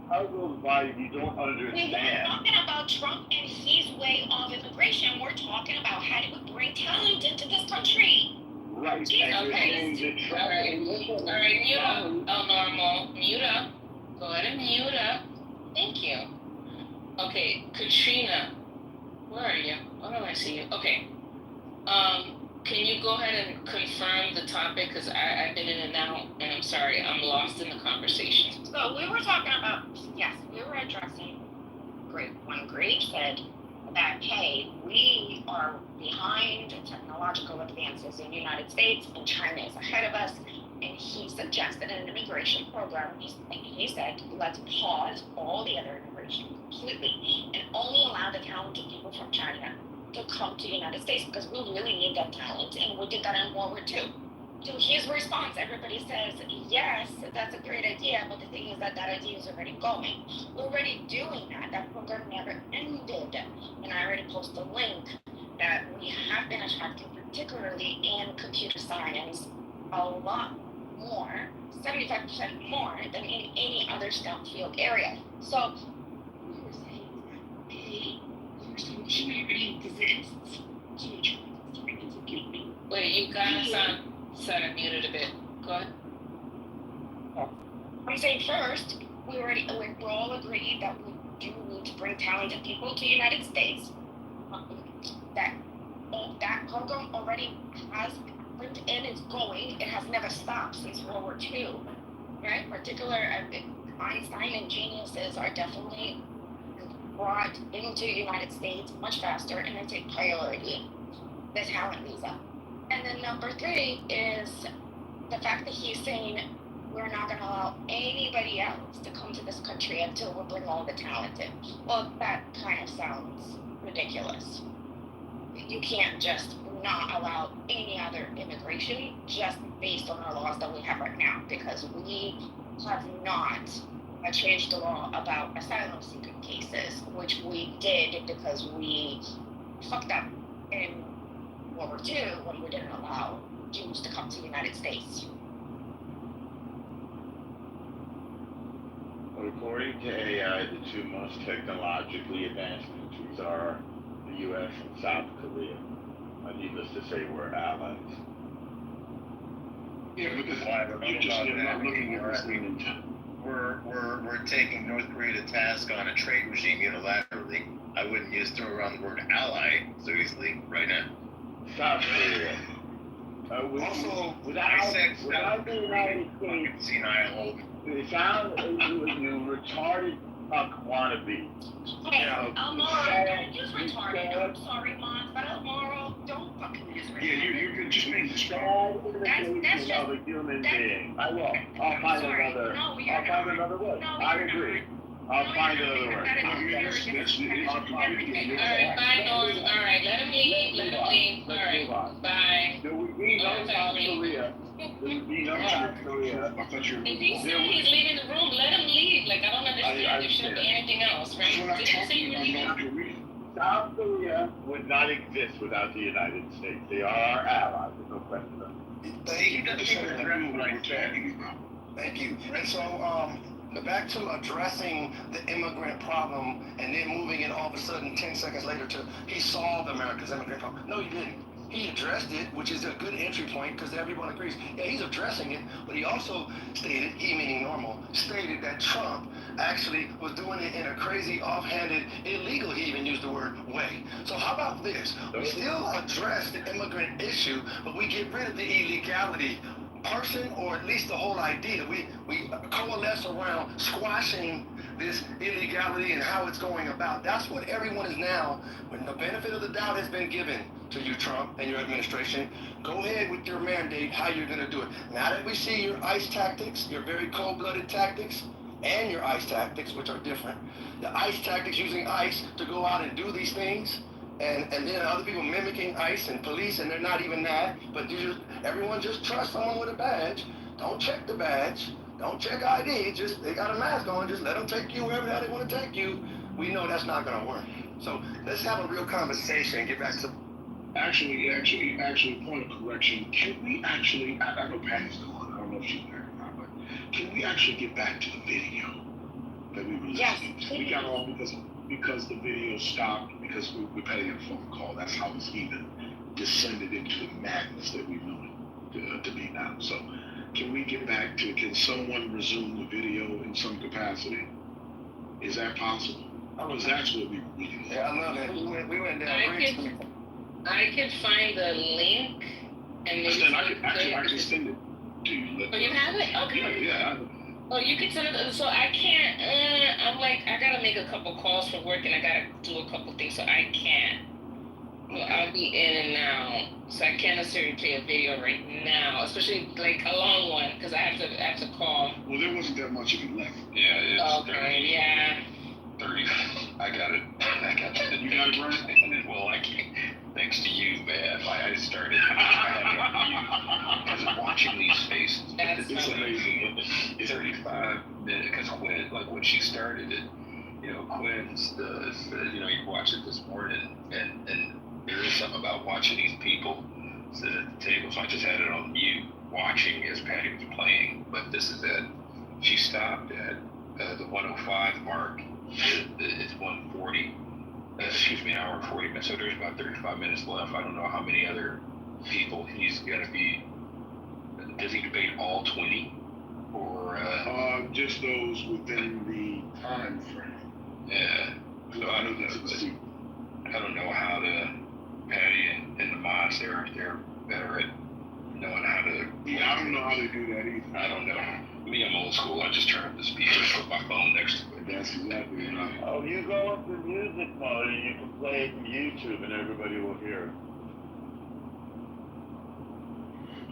puzzled by you don't understand. We're not talking about Trump and his way of immigration. We're talking about how do we bring talent into this country. Right. Okay. All right, mute up. Oh, normal. Mute up. Go ahead and mute up. Thank you. Okay, Katrina, where are you? Why don't I see you? Okay. Can you go ahead and confirm the topic? Because I've been in and out, and I'm sorry, I'm lost in the conversation. So we were talking about, yes, we were addressing when Greg said that, hey, we are behind technological advances in the United States and China is ahead of us. And he suggested an immigration program. He said, let's pause all the other immigration completely and only allow the talented people from China to come to the United States because we really need that talent. And we did that in World War II. To his response, everybody says, yes, that's a great idea, but the thing is that idea is already going. We're already doing that. That program never ended. And I already posted a link that we have been attracting, particularly in computer science, a lot more, 75% more than in any other STEM field area. So we were saying, hey, your solution already exists. Wait, you guys sounded muted a bit. Go ahead. I'm saying first, we're all agreed that we do need to bring talented people to the United States. That program already has happened and is going. It has never stopped since World War II, right? Einstein and geniuses are definitely brought into the United States much faster and they take priority, the talent visa. And then number 3 is the fact that he's saying we're not going to allow anybody else to come to this country until we bring all the talent in. Well, that kind of sounds ridiculous. You can't just not allow any other immigration just based on our laws that we have right now, because we have not changed the law about asylum seeking cases, which we did because we fucked up in World War II when we didn't allow Jews to come to the United States. According to AI, the two most technologically advanced countries are the U.S. and South Korea. Needless to say, we're allies. Yeah, because you're not looking at this thing in time. We're taking North Korea to task on a trade regime unilaterally. I wouldn't throw around the word ally so easily right now. South Korea. Also, without the United States, senile. It sounds you retarded fuck wannabe. Hey, Almaro, don't use retarded. I'm sorry, Mons, but Almaro, don't fucking use retarded. Yeah, you can just make this strong. That's just of a human being. I will. I'll find another way. I agree. I'll find another way. All right, bye, Norm. All right, let him leave. All right, bye. There would be no South Korea. There would be no South Korea. If he's saying he's leaving the room, let him leave. Like, I don't understand. There shouldn't be anything else, right? Did you say you were leaving? South Korea would not exist without the United States. They are our allies. There's no question of it. Thank you. And so, back to addressing the immigrant problem and then moving it all of a sudden 10 seconds later to he solved America's immigrant problem. No, he didn't. he addressed it, which is a good entry point because everyone agrees. Yeah, he's addressing it, but he also stated, he meaning normal, stated that Trump actually was doing it in a crazy, offhanded, illegal, he even used the word, way. So how about this? We still address the immigrant issue, but we get rid of the illegality person, or at least the whole idea. We coalesce around squashing this illegality and how it's going about. That's what everyone is now, when the benefit of the doubt has been given to you, Trump, and your administration. Go ahead with your mandate, how you're going to do it. Now that we see your ICE tactics, your very cold-blooded tactics, and your ICE tactics, which are different. The ICE tactics using ICE to go out and do these things, and then other people mimicking ICE and police, and they're not even that, but everyone just trusts someone with a badge. Don't check the badge. Don't check ID. Just, they got a mask on. Just let them take you wherever they want to take you. We know that's not going to work. So let's have a real conversation and get back to... Actually, point of correction. Can we actually, I know Patty's gone. I don't know if she's there or not, but can we actually get back to the video that we were listening to? We got off because the video stopped, because we Patty had a phone call. That's how this even descended into the madness that we know it to be now. So can we get back to, can someone resume the video in some capacity? Is that possible? Because that's what we really want. Yeah, I love it. We went down. I could find the link and maybe I can send it to you. Oh, you have it? Okay. Yeah. Oh, you can send it. So I can't. I'm like, I gotta make a couple calls for work and I gotta do a couple things, so I can't. Well, I'll be in and out, so I can't necessarily play a video right now, especially like a long one, because I have to call. Well, there wasn't that much of it left. Yeah, it's 30. I got it. You got it, Brian? Well, I can't. Thanks to you, man. I started because watching these faces. It's amazing. 35 minutes, because Quinn, like when she started it, Quinn's you watch it this morning, and there is something about watching these people sit at the table. So I just had it on mute, watching as Patty was playing. But this is it. She stopped at the 105 mark. It's 140. An hour and 40 minutes. So there's about 35 minutes left. I don't know how many other people he's going to be. Does he debate all 20? Or just those within the time frame. Yeah. So I don't know how Patty and the mods, they're better at knowing how to. Yeah, I don't know how to do that either. I don't know. Me, I'm old school. I just turn up the speaker and put my phone next to it. That's exactly right. Oh, you go up to music mode and you can play it from YouTube and everybody will hear it.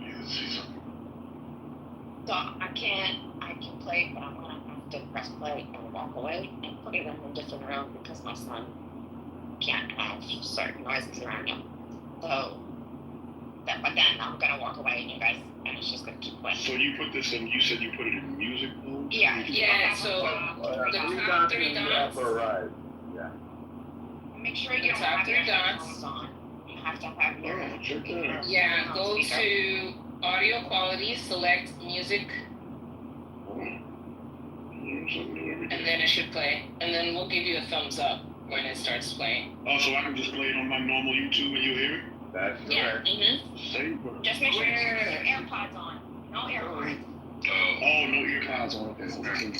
Yeah, let's see something. So I can play, but I'm gonna have to press play and walk away and put it in a different room because my son can't have certain noises around him. So, but then I'm gonna walk away and you guys, and it's just gonna keep playing. So you put this in, you said you put it in music mode? Yeah, so the top 3 dots. Right. Yeah. Make sure you don't have your headphones on. You have to have your Yeah, go to audio quality, select music, and then it should play. And then we'll give you a thumbs up when it starts playing. Oh, so I can just play it on my normal YouTube and you'll hear it? That's correct. Just make sure you have your AirPods on. No AirPods. Oh, no earpods on. Okay.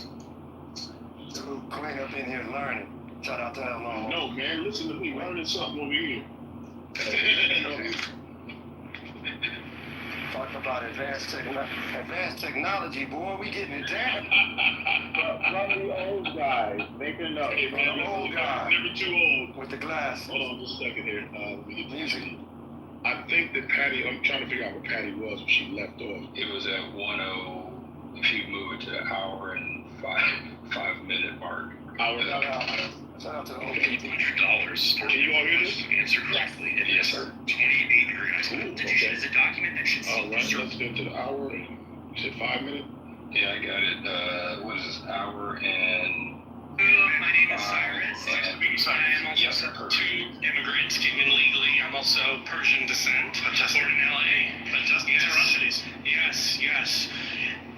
Dude, Quinn up in here learning. Shout out to that long. No, man, listen to me. Learning something over here. Talking about advanced technology, boy. We getting it down. From the old guys, make a note. From the old guy. Never too old. With the glass. Hold on just a second here. Let me get music. I think that Patty, I'm trying to figure out where Patty was when she left off. It was at 10. If you move it to the hour and 5 minute mark. Shout out to the old people. $100. Can you all hear this? Answer correctly. It Yes, is sir. 28 degree high school. Petition is a document that should All right, let's go to the hour and you said 5 minutes? Yeah, I got it. What is this? Hour and. My name is Cyrus. I am also to immigrants came in legally. I'm also Persian descent. Born in LA. Fantastic. Yes. Yes.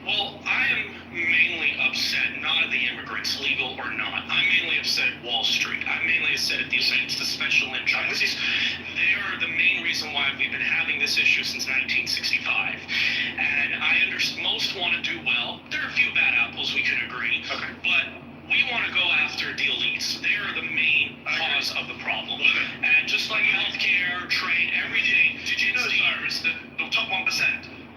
Well, I am mainly upset not are the immigrants legal or not? I'm mainly upset at Wall Street. I'm mainly upset at the elites, the special interests. They are the main reason why we've been having this issue since 1965. And I understand most want to do well. There are a few bad apples, we can agree. Okay. But we want to go after the elites. They are the main cause of the problem. And just like healthcare, trade, everything. Did you know, Cyrus, that the top 1%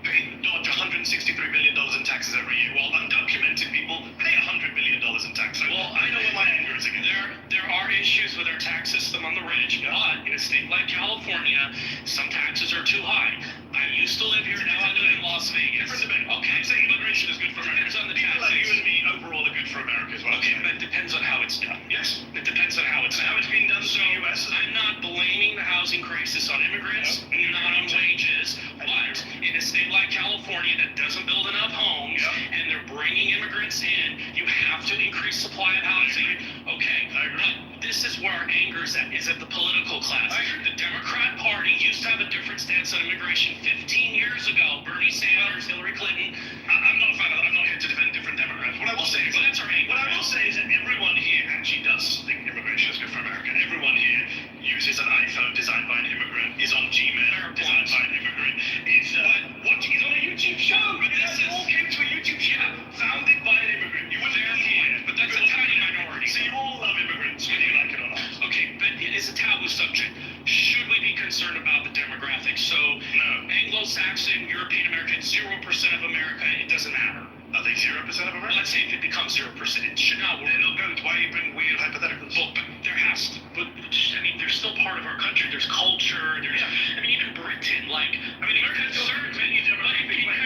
dodge $163 billion in taxes every year, while undocumented people pay $100 billion in taxes? Well, I know what my anger is again. There are issues with our tax system on the rich, but in a state like California, some taxes are too high. I used to live here, now I live in Las Vegas. Okay, I'm saying immigration is good for America. Depends on the taxes. People like you and me overall are good for America as well. Okay, but it depends on how it's done. Yes. It depends on how it's done. How it's being done in the U.S. I'm not blaming the housing crisis on immigrants, not on wages, but in a state like California that doesn't build enough homes, and they're bringing immigrants in, you have to increase supply of housing. Okay, but this is where our anger is at the political class. The Democrat Party used to have a different stance on immigration 15 years ago. Bernie Sanders, Hillary Clinton. I'm not a fan of that. I'm not here to defend different Democrats. What I will say is that everyone here actually does think immigration is good for America. Everyone here uses an iPhone designed by an immigrant, is on Gmail designed by an immigrant, is on a YouTube show. This all came to a YouTube show founded by an immigrant. You wouldn't be here, but that's a tiny minority. So you all love immigrants, whether you like it or not. Okay, but it is a taboo subject. Should we be concerned about the demographics? So, no. Anglo-Saxon, European American, 0% of America, it doesn't matter. Are they 0% of America? Let's say if it becomes 0%, it should not work. Then they'll go, why are you bring weird hypotheticals? Well, but there has to, they're still part of our country. There's culture, even Britain, it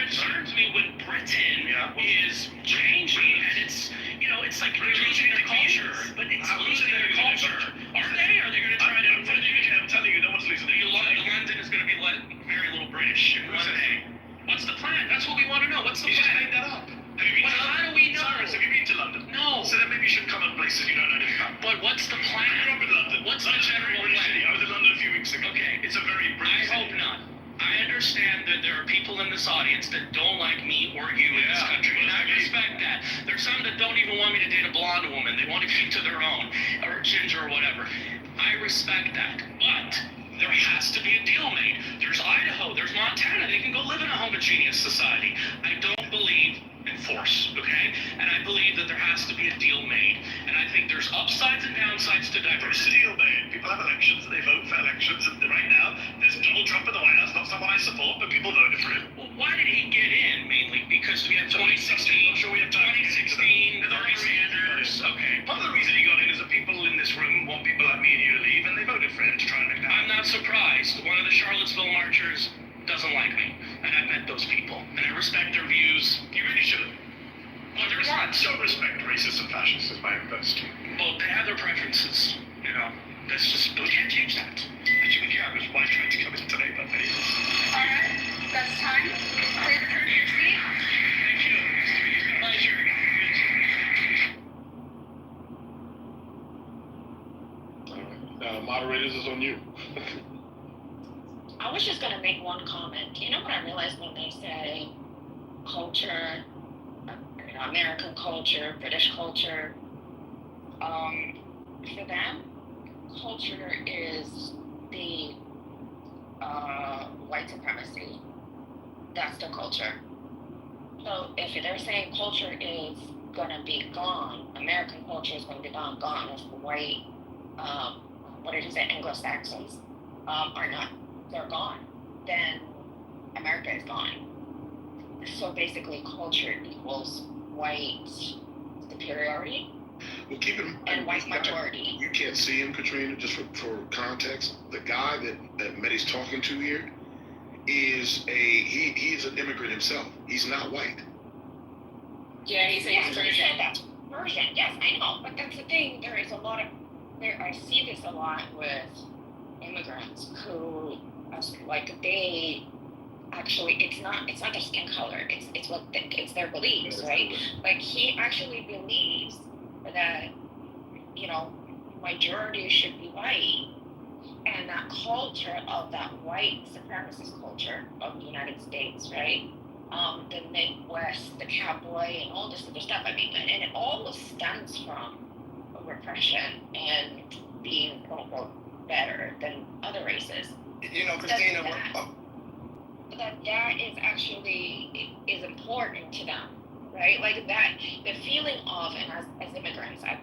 concerns me when Britain is changing, and it's like they're losing their culture, but it's losing their culture. Are they going to try to... I'm telling you, no one's losing their culture. London is going to be very little British. What's the plan? That's what we want to know. What's the plan? You just made that up. How do we know? Cyrus, have you been to London? No. So then maybe you should come on places you don't know anything about. But what's the plan? I grew up in London. What's the general plan? I was in London a few weeks ago. Okay. It's a very British city. I hope not. I understand that there are people in this audience that don't like me or you in this country, and I respect that. There's some that don't even want me to date a blonde woman. They want to keep to their own, or ginger or whatever. I respect that, but there has to be a deal made. There's Idaho, there's Montana. They can go live in a homogeneous society. I don't believe in force, okay? And I believe that there has to be a deal made. And I think there's upsides and downsides to diversity. There's a deal made. People have elections, they vote for elections, and right now, there's Donald Trump in the White House, not someone I support, but people voted for him. Well, why did he get in, mainly? Because we have 2016, I'm sure we have 2016, Bernie Sanders, okay. Part of the reason he got in is that people in this room want people like me and you to leave, and they voted for him to try and make that. I'm not surprised. One of the Charlottesville marchers doesn't like me, and I've met those people, and I respect their views. You really should. Well, there's lots. Don't respect racists and fascists is my advice to you. Well, they have their preferences, that's just, we can't change that. Actually, we can't. That's why I tried to come in today, but they... All right, that's time. Please return to your seat. Thank you. It's a pleasure. All right. Moderators, is on you. I was just going to make one comment. You know what I realized when they say culture, American culture, British culture, for them, culture is the white supremacy. That's their culture. So if they're saying culture is going to be gone, American culture is going to be gone if white, Anglo-Saxons are not, they're gone, then America is gone. So basically culture equals white superiority and white majority. You can't see him, Katrina, just for context. The guy that Mehdi's talking to here is he is an immigrant himself. He's not white. Yeah, he's version. Yes, I know, but that's the thing. I see this a lot with immigrants who, they actually, it's not their skin color. It's their beliefs, right? Like he actually believes that majority should be white, and that culture of that white supremacist culture of the United States, right? the Midwest, the cowboy, and all this other stuff. I mean, and it all stems from repression and being quote unquote better than other races. You know, Christina, that is actually is important to them, right? Like that, the feeling of, and as immigrants, I've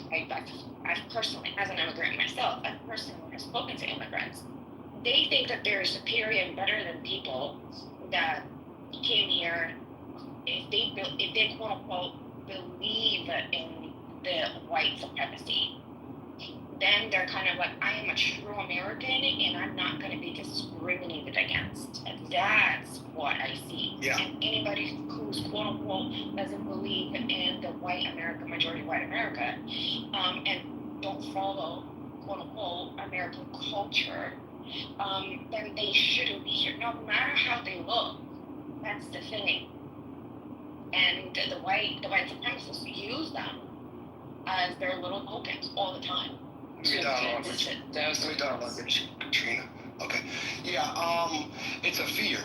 personally, as an immigrant myself, I've personally spoken to immigrants. They think that they're superior and better than people that came here if they quote unquote believe in the white supremacy. Then they're kind of like, I am a true American and I'm not going to be discriminated against. And that's what I see. Yeah. And anybody who's quote unquote doesn't believe in the white America, majority white America, and don't follow quote unquote American culture, then they shouldn't be here, no matter how they look. That's the thing. And the white supremacists use them as their little tokens all the time. Let me dialogue with Katrina. Okay. Yeah, it's a fear,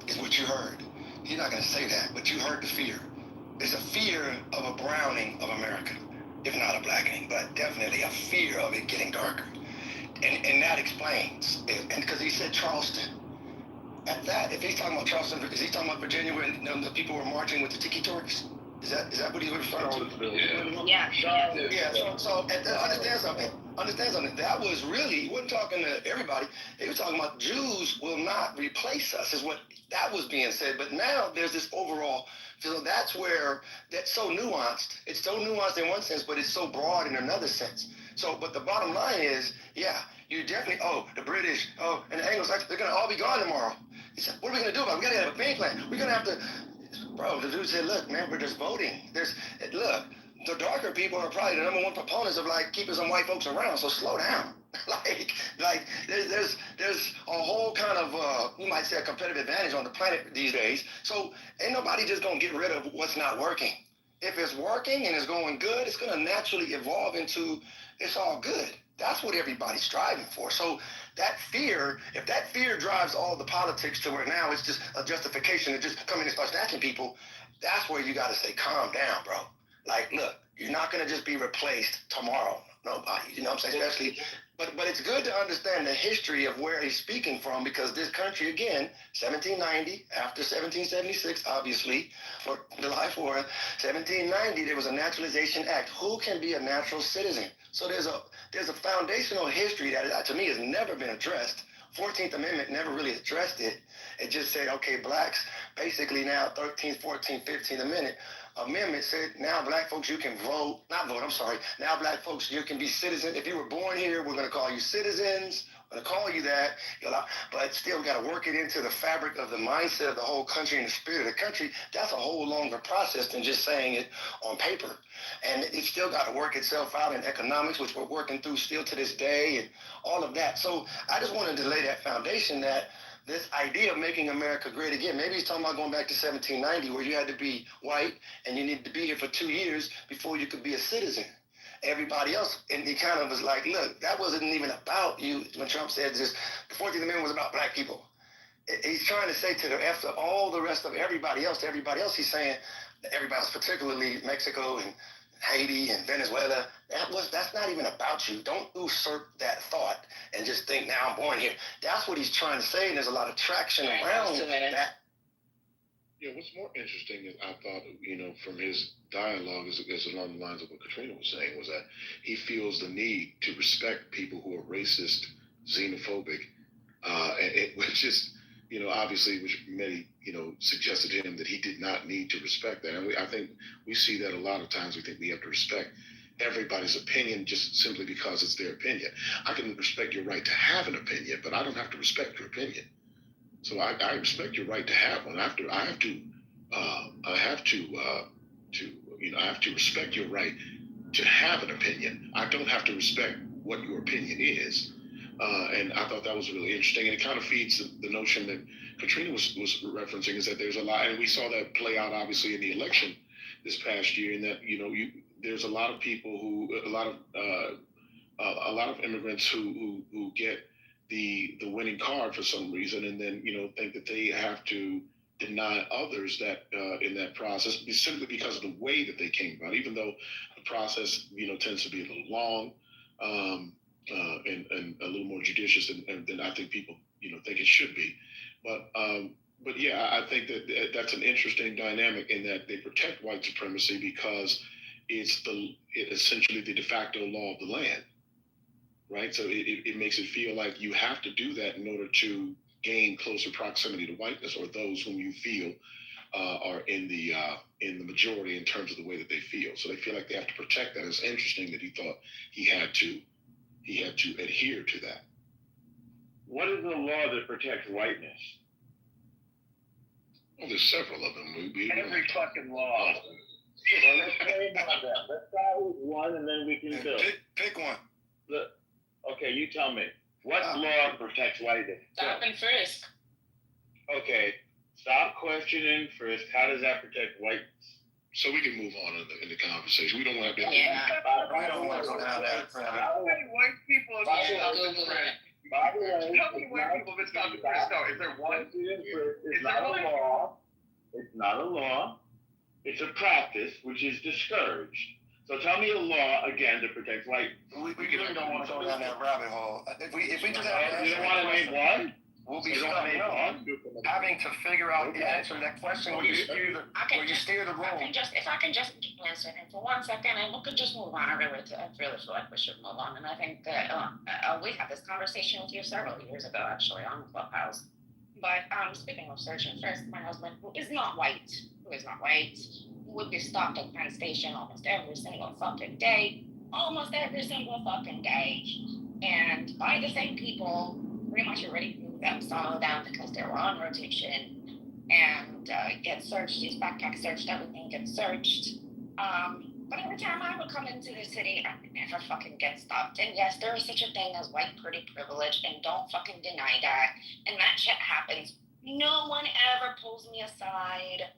is what you heard. You're not going to say that, but you heard the fear. It's a fear of a browning of America, if not a blackening, but definitely a fear of it getting darker. And that explains, and because he said Charleston. At that, if he's talking about Charleston, is he talking about Virginia where the people were marching with the tiki torches? Is that what he was referring to? Yeah. Yeah. So understand something. Understand something. That was really, he wasn't talking to everybody. He was talking about Jews will not replace us, is what that was being said. But now there's this overall, so that's where that's so nuanced. It's so nuanced in one sense, but it's so broad in another sense. So, but the bottom line is, yeah, you definitely, the British, and the Anglos, they're going to all be gone tomorrow. He said, what are we going to do about it? We got to have a game plan. We're going to have to, bro, the dude said, look, man, we're just voting. Look, the darker people are probably the number one proponents of like keeping some white folks around, so slow down. like there's a whole kind of, you might say a competitive advantage on the planet these days. So ain't nobody just going to get rid of what's not working. If it's working and it's going good, it's going to naturally evolve into it's all good. That's what everybody's striving for. So that fear, if that fear drives all the politics to where now it's just a justification to just come in and start snatching people, that's where you got to say, calm down, bro. Like, look, you're not going to just be replaced tomorrow. Nobody, you know what I'm saying? Especially, but it's good to understand the history of where he's speaking from, because this country, again, 1790, after 1776, obviously, for July 4th, 1790, there was a Naturalization Act. Who can be a natural citizen? So there's a foundational history that to me has never been addressed. 14th Amendment never really addressed it. It just said, okay, blacks, basically now 13th, 14th, 15th Amendment said, now black folks, you can vote, not vote, I'm sorry. Now black folks, you can be citizens. If you were born here, we're going to call you citizens. We're going to call you that. But still got to work it into the fabric of the mindset of the whole country and the spirit of the country. That's a whole longer process than just saying it on paper. And it's still got to work itself out in economics, which we're working through still to this day, and all of that. So I just wanted to lay that foundation that this idea of making America great again, maybe he's talking about going back to 1790 where you had to be white and you needed to be here for 2 years before you could be a citizen. Everybody else, and he kind of was like, look, that wasn't even about you. When Trump said this, the 14th Amendment was about black people. He's trying to say to the after all the rest of everybody else, he's saying, everybody else, particularly Mexico and Haiti and Venezuela, that's not even about you. Don't usurp that thought and just think, now I'm born here. That's what he's trying to say, and there's a lot of traction around that. Yeah, what's more interesting is I thought, from his dialogue is along the lines of what Katrina was saying, was that he feels the need to respect people who are racist, xenophobic, which is, obviously, which many, suggested to him that he did not need to respect that. And I think we see that a lot of times. We think we have to respect everybody's opinion just simply because it's their opinion. I can respect your right to have an opinion, but I don't have to respect your opinion. So I respect your right to have one. I have to respect your right to have an opinion. I don't have to respect what your opinion is. And I thought that was really interesting, and it kind of feeds the notion that Katrina was referencing, is that there's a lot, and we saw that play out obviously in the election this past year, in that there's a lot of people a lot of immigrants who get the winning card for some reason, and then think that they have to deny others that in that process simply because of the way that they came about, even though the process, tends to be a little long and a little more judicious than I think people, think it should be. But yeah, I think that that's an interesting dynamic in that they protect white supremacy because it's essentially the de facto law of the land, right? So it makes it feel like you have to do that in order to gain closer proximity to whiteness or those whom you feel are in the majority in terms of the way that they feel. So they feel like they have to protect that. It's interesting that he thought he had to adhere to that. What is the law that protects whiteness? Well, there's several of them. Every fucking law. Well, let's name one of them. Let's start with one, and then we can build. Pick one. Look, okay, you tell me. What law protects whiteness? Stop and frisk. Okay, stop, questioning, frisk. How does that protect whiteness? So we can move on in the conversation. We don't want to be. We don't want to go down that road. How many white people have stopped and frisked? By the way, how many white people have stopped and frisked? No, is there one? It's not a law. It's not a law. It's a practice which is discouraged. So tell me a law again that protects white. We really don't want to go down that rabbit hole. If we just have you don't want to name one? We'll be stuck having to figure out the answer to that question where you steer the room. If I can just answer him for 1 second, and we could just move on. I really feel like we should move on. And I think that we had this conversation with you several years ago, actually, on Clubhouse. But speaking of search and frisk, my husband, who is not white, would be stopped at Penn Station almost every single fucking day, and by the same people, pretty much already moved them down because they were on rotation and get searched. These backpacks searched, everything gets searched. But every time I would come into the city, I would never fucking get stopped. And yes, there is such a thing as white pretty privilege, and don't fucking deny that. And that shit happens. No one ever pulls me aside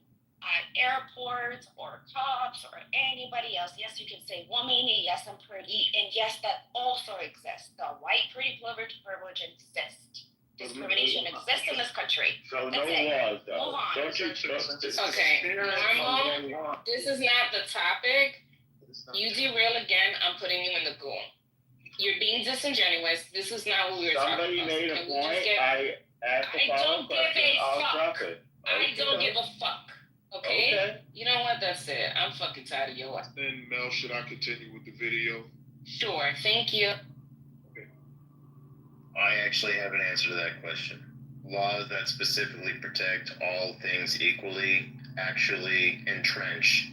at airports or cops or anybody else. Yes, you can say woman, yes, I'm pretty, and yes, that also exists. The white pretty privilege exists. Discrimination exists in this country. So That's no it. laws, though. Move on. Okay, normal. This is not the topic. You derail again, I'm putting you in the goo. You're being disingenuous. This is not what we were talking about. Somebody made a point. I asked a follow-up question. I'll drop it. I don't give a fuck. Okay? You know what? That's it. I'm fucking tired of your ass. Then, Mel, should I continue with the video? Sure. Thank you. I actually have an answer to that question. Laws that specifically protect all things equally actually entrench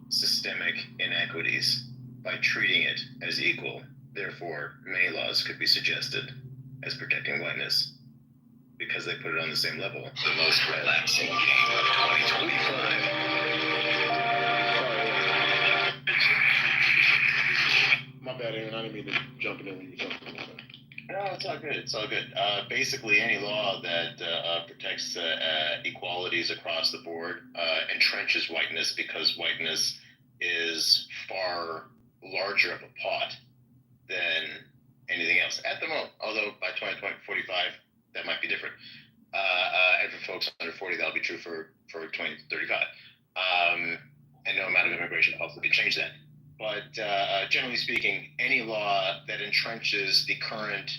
systemic inequities by treating it as equal. Therefore, many laws could be suggested as protecting whiteness because they put it on the same level. The most relaxing game of 2025. My bad, Aaron. I didn't mean to jump in when you were talking about that. No, it's all good. It's all good. Basically, any law that protects equalities across the board entrenches whiteness because whiteness is far larger of a pot than anything else at the moment. Although by 2045, that might be different. And for folks under 40, that'll be true for 2035. And no amount of immigration possibly change that. But generally speaking, any law that entrenches the current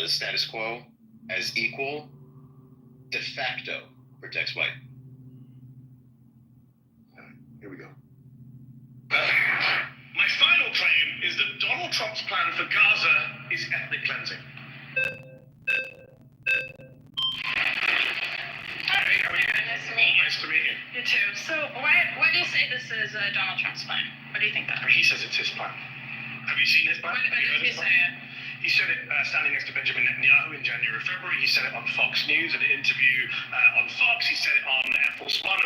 status quo as equal, de facto protects white. Here we go. My final claim is that Donald Trump's plan for Gaza is ethnic cleansing. Hi, how are you? Nice to meet you. Nice to meet you. You too. So why do you say this is Donald Trump's plan? What do you think that? He says it's his plan. Have you seen his plan? When did he say it? He said it standing next to Benjamin Netanyahu in January, February. He said it on Fox News in an interview on Fox. He said it on Air Force One.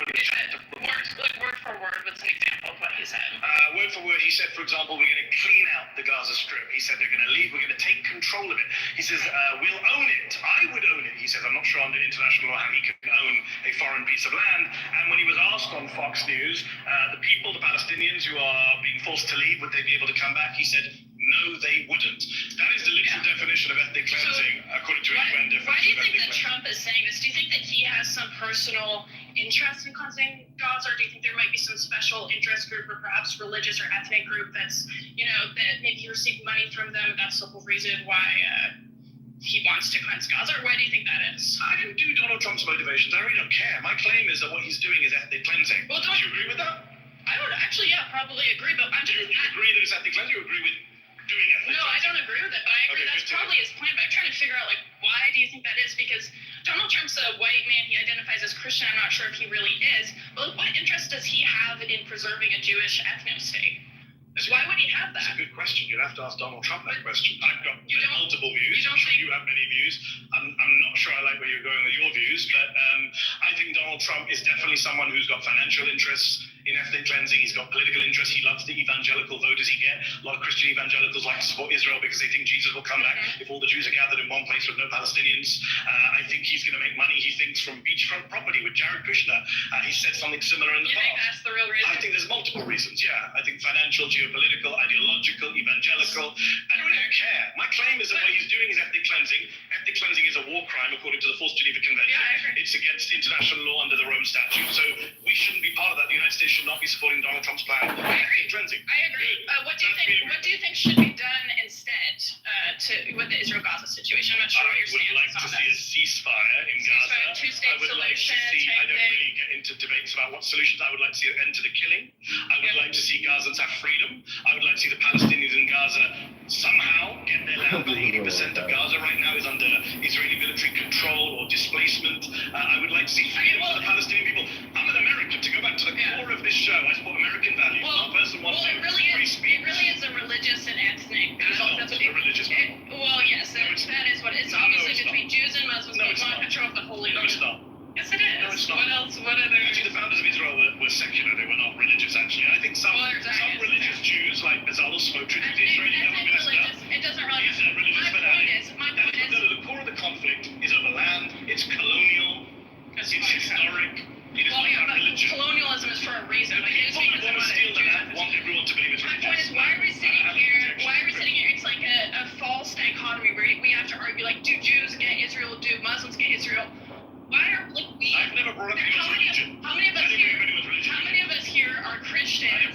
Word for word, what's an example of what he said? Word for word, he said, for example, we're going to clean out the Gaza Strip. He said they're going to leave. We're going to take control of it. He says, we'll own it. I would own it. He says, I'm not sure under international law how he can own a foreign piece of land. And when he was asked on Fox News, the people, the Palestinians who are being forced to leave, would they be able to come back? He said, No, they wouldn't. That is the literal definition of ethnic cleansing, according to a UN definition. Why do you of think ethnic that Trump is saying this? Do you think that he has some personal interest in cleansing Gaza, or do you think there might be some special interest group or perhaps religious or ethnic group that's, that maybe he received money from them, that's the whole reason why he wants to cleanse Gaza, or why do you think that is? I don't do Donald Trump's motivations. I really don't care. My claim is that what he's doing is ethnic cleansing. Well, do you agree with that? I would actually, probably agree, but I'm just... Do you agree that it's ethnic cleansing, or you agree with doing ethnic cleansing? No, I don't agree with it, but I agree that's probably his plan, but I'm trying to figure out, why do you think that is? Because Donald Trump's a white man, he identifies as Christian, I'm not sure if he really is, but what interest does he have in preserving a Jewish ethno-state? Why would he have that? That's a good question. You'd have to ask Donald Trump that question. I've got multiple views. I'm sure you have many views. I'm not sure I like where you're going with your views, but I think Donald Trump is definitely someone who's got financial interests in ethnic cleansing. He's got political interests. He loves the evangelical voters he gets. A lot of Christian evangelicals like to support Israel because they think Jesus will come back if all the Jews are gathered in one place with no Palestinians. I think he's going to make money, he thinks, from beachfront property with Jared Kushner. He said something similar in the past. You think that's the real reason? I think there's multiple reasons, yeah. I think financial, geopolitical, ideological, evangelical. I don't really care. My claim is that what he's doing is ethnic cleansing. Ethnic cleansing is a war crime according to the Fourth Geneva Convention. Yeah, I agree. It's against international law under the Rome Statute. So we shouldn't be part of that. The United States should not be supporting Donald Trump's plan. I agree. Cleansing. I agree. What do you think should be done instead with the Israel-Gaza situation? I'm not sure what your stance is on I would like to see a ceasefire in Gaza. Two-state I would solution. like to see, I don't really get into debates about what solutions. I would like to see an end to the killing. I would like to see Gazans have freedom. I would like to see the Palestinians in Gaza somehow get their land. 80% of Gaza right now is under Israeli military control or displacement. I would like to see freedom for the Palestinian people. I'm an American. To go back to the core of this show, I support American values. One person wants it really is a religious and ethnic. It's not a religious one. Well, yes, that is what it's obviously between Jews and Muslims. No, it's not control of the Holy No, it's not. Yes, it is. No, it's not. What else? What other? Actually, the founders of Israel were secular. They were not religious, actually. And I think some religious Jews, like Bezalel Smotrich, the Israeli government minister, it doesn't really. is a religious fanatic. The core of the conflict is over land. It's colonial. It's historic. It is not about religion. Colonialism is for a reason. The people who want to steal the land want everyone to believe it's religious. My point is, why are we sitting here? It's like a false dichotomy where we have to argue, do Jews get Israel? Do Muslims get Israel? Why are we? I've never brought up anyone's religion. How many of us here are Christians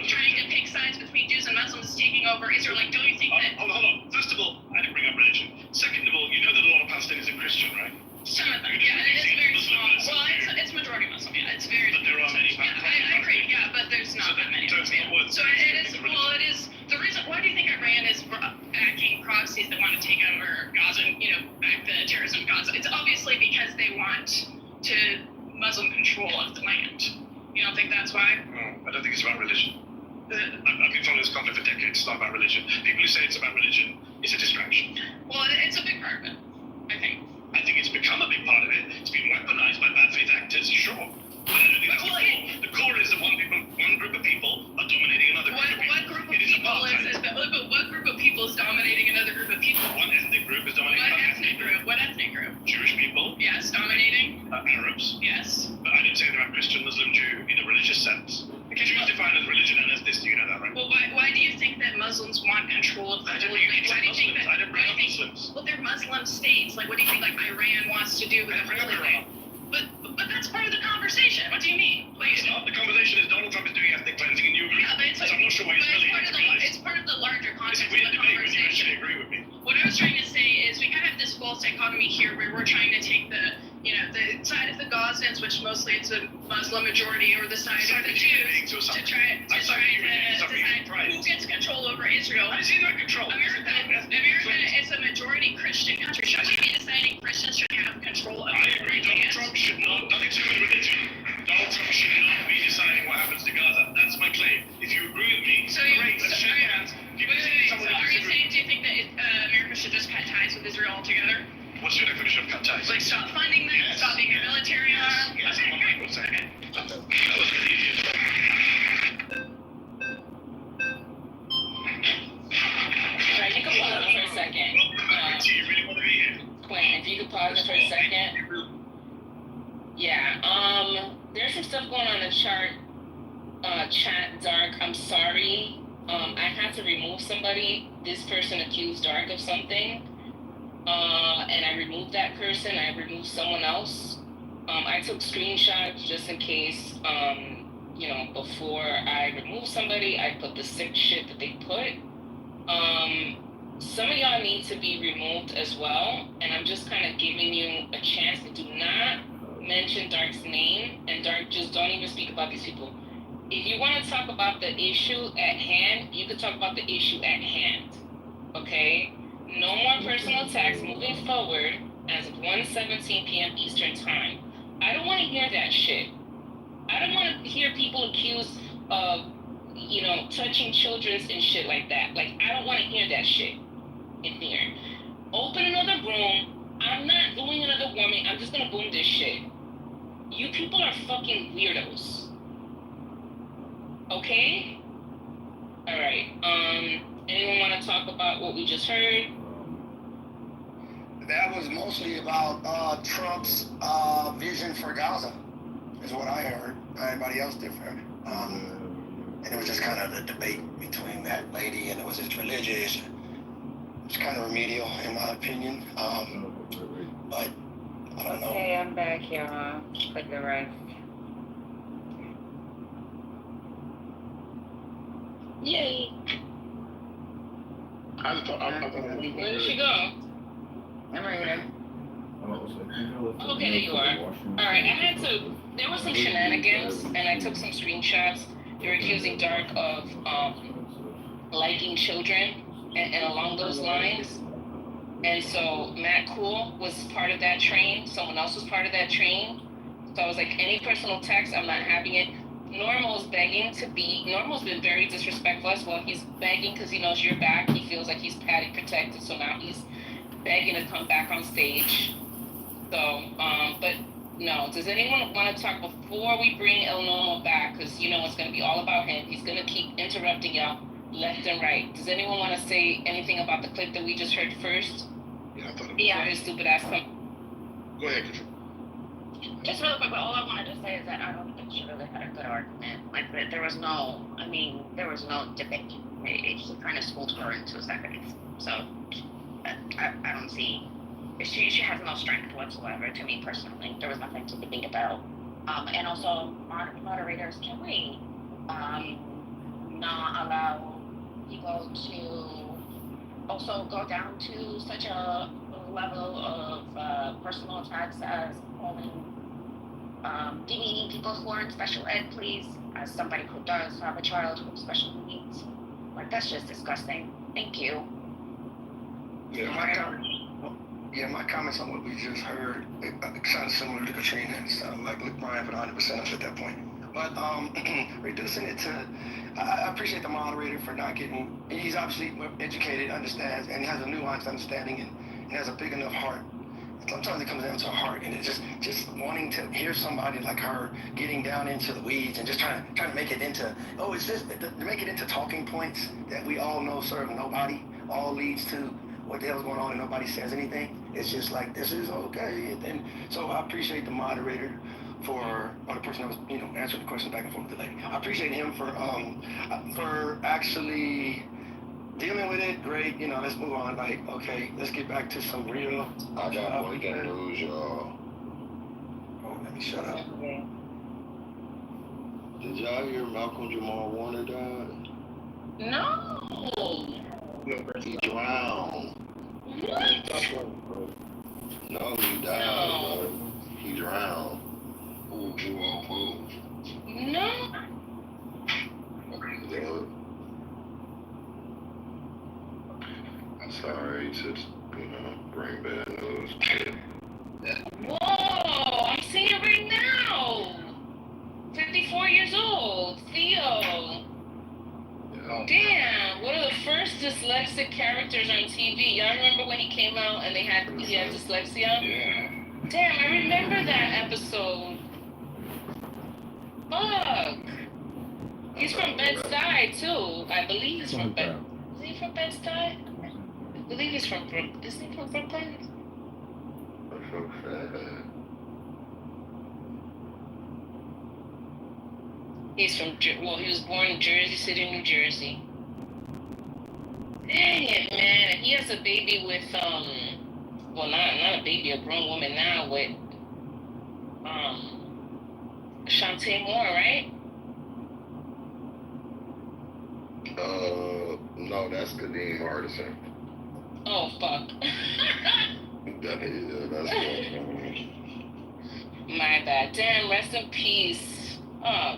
trying to pick sides between Jews and Muslims taking over Israel? Don't you think that? Hold on. First of all, I didn't bring up religion. Second of all, you know that a lot of Palestinians are Christian, right? Some of them, yeah, and it's very small. Well, it's majority Muslim, yeah. It's very. But there are many. I agree, yeah, but there's not that many. So it is. Well, it is. The reason. Why do you think Iran is backing proxies that want to take over Gaza and back the terrorism in Gaza? It's obviously because they want to Muslim control of the land. You don't think that's why? No, I don't think it's about religion. I've been following this conflict for decades. It's not about religion. People who say it's about religion, it's a distraction. Well, it's a big part of it, I think. I think it's become a big part of it. It's been weaponized by bad faith actors, sure. But I don't think that's the core. The core is that one group of people are dominating another group of people. What group of people is dominating another group of people? One ethnic group is dominating another ethnic group. What ethnic group? Jewish people. Yes, dominating. Arabs. Yes. But I didn't say they're Christian, Muslim, Jew in a religious sense. Jews defined as religion and ethnicity, you know that, right? Well, why do you think that Muslims want control of the Holy Land? Why do you think that? I didn't bring up Muslims. Well, they're Muslim states. What do you think Iran wants to do with the Holy Land? But that's part of the conversation. What do you mean? It's not. The conversation is Donald Trump is doing ethnic cleansing and you agree. Yeah, but so I'm not sure why he's really it's part of the larger context of the debate when you conversation. actually agree with me. What I was trying to say is we kind of have this false dichotomy here where we're trying to take the side of the Gazans, which mostly it's a Muslim majority, or the side of the Jews to try to decide who gets control over Israel. I see no control. America is a majority Christian country. Should we be deciding Christians should have control over I agree. Donald Trump should not. Nothing to do with religion. Donald Trump should not be deciding what happens to Gaza. That's my claim. If you agree with me, great. Let's shake hands. Do you think that America should just cut ties with Israel altogether? What's your definition of cut ties? Stop funding them, stop being a military arm. Yes, one second. That was the easiest one. Right, you can pause it for a second. Do you really want to be here? Quinn, if you could pause it for a second. Yeah, there's some stuff going on in the chat, Zark. I'm sorry. I had to remove somebody. This person accused Dark of something, and I removed that person. I removed someone else. I took screenshots just in case, before I remove somebody, I put the sick shit that they put. Some of y'all need to be removed as well, and I'm just kind of giving you a chance to do not mention Dark's name, and Dark, just don't even speak about these people. If you want to talk about the issue at hand, you can talk about the issue at hand, okay? No more personal attacks moving forward as of 1:17 p.m. Eastern Time. I don't want to hear that shit. I don't want to hear people accused of, touching children and shit like that. Like, I don't want to hear that shit in here. Open another room. I'm not doing another woman. I'm just gonna boom this shit. You people are fucking weirdos. Okay? Alright. Anyone want to talk about what we just heard? That was mostly about Trump's vision for Gaza, is what I heard. Everybody else different. And it was just kind of the debate between that lady, and it was just religious. It's kind of remedial, in my opinion. But I don't know. Okay, I'm back, y'all. Click the rest. Yay! Where did she go? I'm right here. Okay, there you are. Alright, there were some shenanigans, and I took some screenshots. They're accusing Dark of liking children and along those lines. And so Matt Cool was part of that train. Someone else was part of that train. So I was like, any personal attacks, I'm not having it. Normal's been very disrespectful as well. He's begging because he knows you're back. He feels like he's padding protected, so now he's begging to come back on stage. So, but no. Does anyone want to talk before we bring El Normo back? Because it's going to be all about him. He's going to keep interrupting y'all left and right. Does anyone want to say anything about the clip that we just heard first? Yeah, I thought it was. Yeah, his stupid ass. Go ahead, Katrina. Just really quick, but all I wanted to say is that I don't think she really had a good argument. Like, there was no debate. He kind of schooled her in 2 seconds. So, I don't see, she has no strength whatsoever, to me personally. There was nothing to debate about. And also, moderators, can we not allow people to also go down to such a level of personal attacks as calling, demeaning people who are in special ed, please, as somebody who does have a child with special needs. Like, that's just disgusting. Thank you. Yeah, my comments on what we just heard, it sounded similar to Katrina. It sounded like Brian put 100% up at that point. But reducing it to, I appreciate the moderator for not getting, he's obviously educated, understands, and he has a nuanced understanding, and has a big enough heart. Sometimes it comes down to a heart, and it's just wanting to hear somebody like her getting down into the weeds and just trying to make it into, to make it into talking points that we all know serve nobody, all leads to what the hell's going on and nobody says anything. It's just like, this is okay. And so I appreciate the moderator or the person that was, answering the question back and forth with the lady. I appreciate him for actually dealing with it. Great, let's move on. Like, okay, let's get back to some real. I got breaking news, y'all. Oh, let me shut up. Did y'all hear Malcolm Jamal Warner died? No. He drowned. What? No, he died, bro. He drowned. No. Yeah. I'm sorry to, bring bad news. Whoa, I'm seeing it right now. 54 years old, Theo. Yeah. Damn, one of the first dyslexic characters on TV. Y'all remember when he came out and he had dyslexia? Yeah. Damn, I remember that episode. Fuck. He's from Bed-Stuy too. I believe he's from Bed. Is he from Bed-Stuy? I believe he's from Brooklyn. Is he from Brooklyn? That's so sad. He's from, he was born in Jersey City, New Jersey. Dang it, man. He has a baby with, well, not a baby, a grown woman now with, Shantae Moore, right? No, that's Kadeem Hardison. Oh, fuck. That's My bad. Damn, rest in peace. Oh.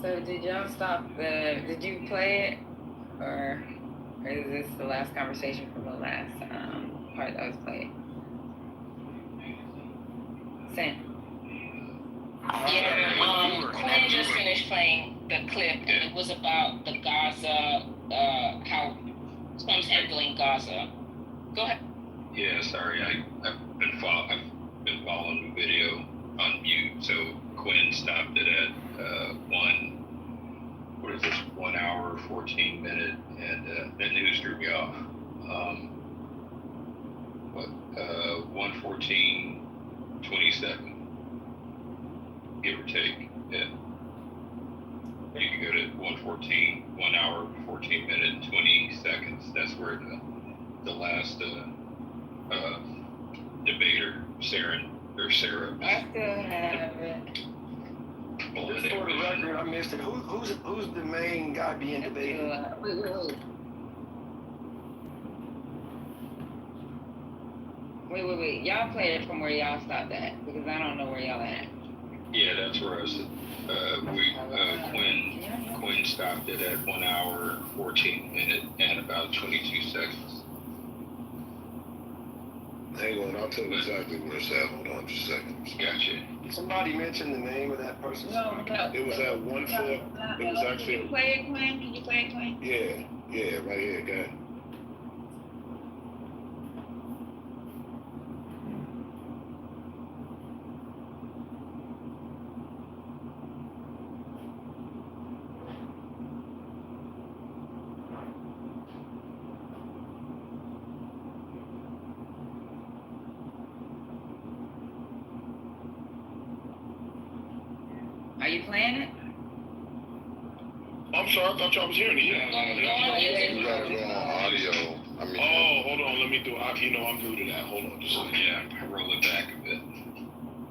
So did y'all stop did you play it? Or is this the last conversation from the last part that was played? Sam. Yeah, Quinn just finished playing the clip, and it was about the Gaza, how Trump's handling Gaza. Go ahead. Yeah, sorry, I've been following the video on mute. So Quinn stopped it at 1 hour 14 minute, and the news threw me off. 1:14 27, give or take. Yeah. You can go to 1:14, 1 hour 14 minute and 20 seconds. That's where the last debater, Sarah. I still have it. Just for the record, I missed it. Who's the main guy being debated? Wait. Y'all played it from where y'all stopped at, because I don't know where y'all at. Yeah, that's where I was. Quinn stopped it at 1 hour 14 minute and about 22 seconds. Hang on, I'll tell you exactly where it's at. Hold on just a second. Gotcha. Somebody mentioned the name of that person. No. It was at 1:4. It was actually. Can you play it, Quinn? Can you play it, Quinn? Yeah, right here, go ahead. Are you playing it? I'm sorry, I thought y'all was hearing it. You gotta go on audio. Hold on, let me do it. You know, I'm new to that. Hold on just a second. Yeah, roll it back a bit.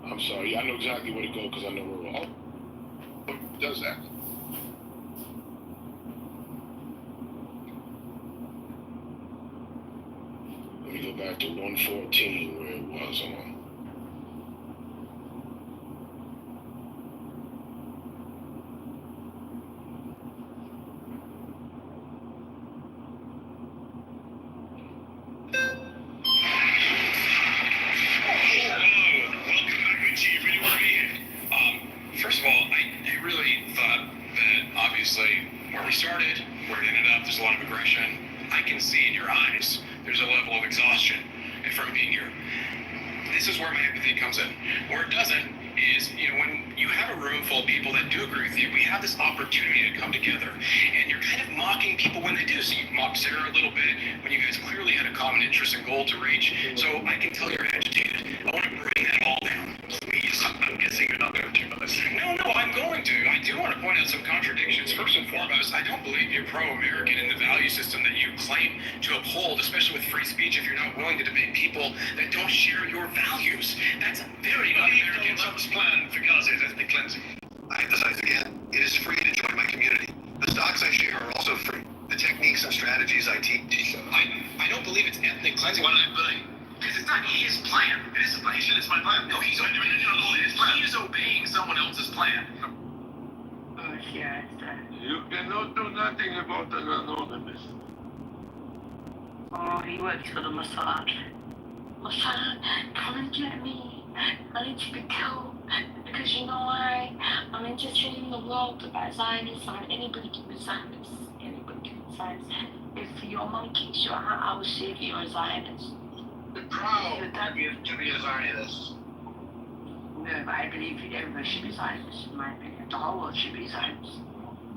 I'm sorry. I know exactly where to go because I know where we're all. What does that? Let me go back to 1:14 where it was. Hold on. First of all, I really thought that obviously where we started, where it ended up, there's a lot of aggression. I can see in your eyes, there's a level of exhaustion from being here. This is where my empathy comes in. Where it doesn't is, when you have a room full of people that do agree with you, we have this opportunity to come together, and you're kind of mocking people when they do. So you mocked Sarah a little bit when you guys clearly had a common interest and goal to reach. So I can tell you're agitated. I want to bring that all down. Please. I'm guessing you're not going to do this. No, I'm going to. I do want to point out some contradictions. First and foremost, I don't believe you're pro-American in the value system that you claim to uphold, especially with free speech, if you're not willing to debate people that don't share your values. That's very un-American. Plan for Gaza's ethnic cleansing. I emphasize again, it is free to join my community. The stocks I share are also free. The techniques and strategies I teach. I don't believe it's ethnic cleansing. Because it's not his plan. It is a plan. It's my plan. No, he's obeying someone else's plan. You cannot do nothing about an anonymous. Oh, he works for the Mossad. Mossad, come and get me. I need to be killed. Because you know why? I'm interested in the world about Zionists. Anybody can be Zionist. Anybody can be Zionist. If your mom kicks you out, I will see if you're a Zionist. Be proud to be a Zionist. No, but I believe everybody should be Zionist, in my opinion. The whole world should be Zionist.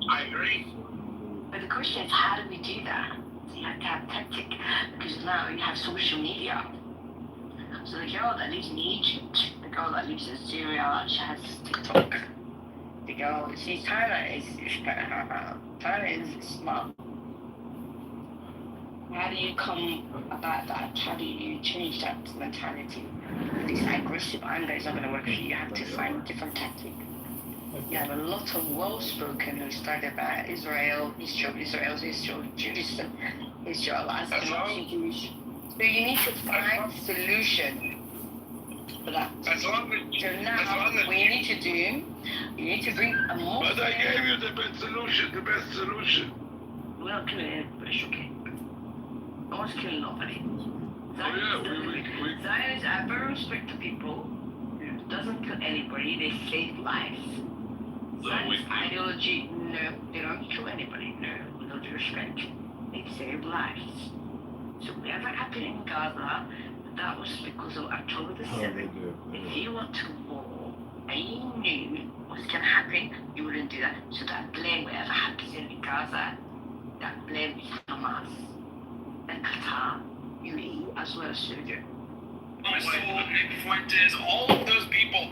I agree. But the question is, how do we do that? So you have to have tactic, because now you have social media. So the girl that lives in Egypt, the girl that lives in Syria, she has TikTok. the girl, Tyler is smart. How do you come about that? How do you change that mentality? This aggressive anger is not going to work for you. You have to find different tactics. You have a lot of well-spoken who started by Israel, Judaism, Israel as Jewish. So you need to find solution for that. So now, what you need to do, you need to bring a more... But I gave you the best solution. We're not killing anybody, it's okay. No one's killing nobody. Zionists are very respectful people. Doesn't kill anybody, they save lives. Zionist ideology, no, they don't kill anybody, no, with all due respect. They save lives. So whatever happened in Gaza, that was because of October the 7th. If you went to war and you knew what was going to happen, you wouldn't do that. So that blame, whatever happens in Gaza, that blame is Hamas and Qatar, UAE, as well as Syria. Nick Fuentes, all of those people.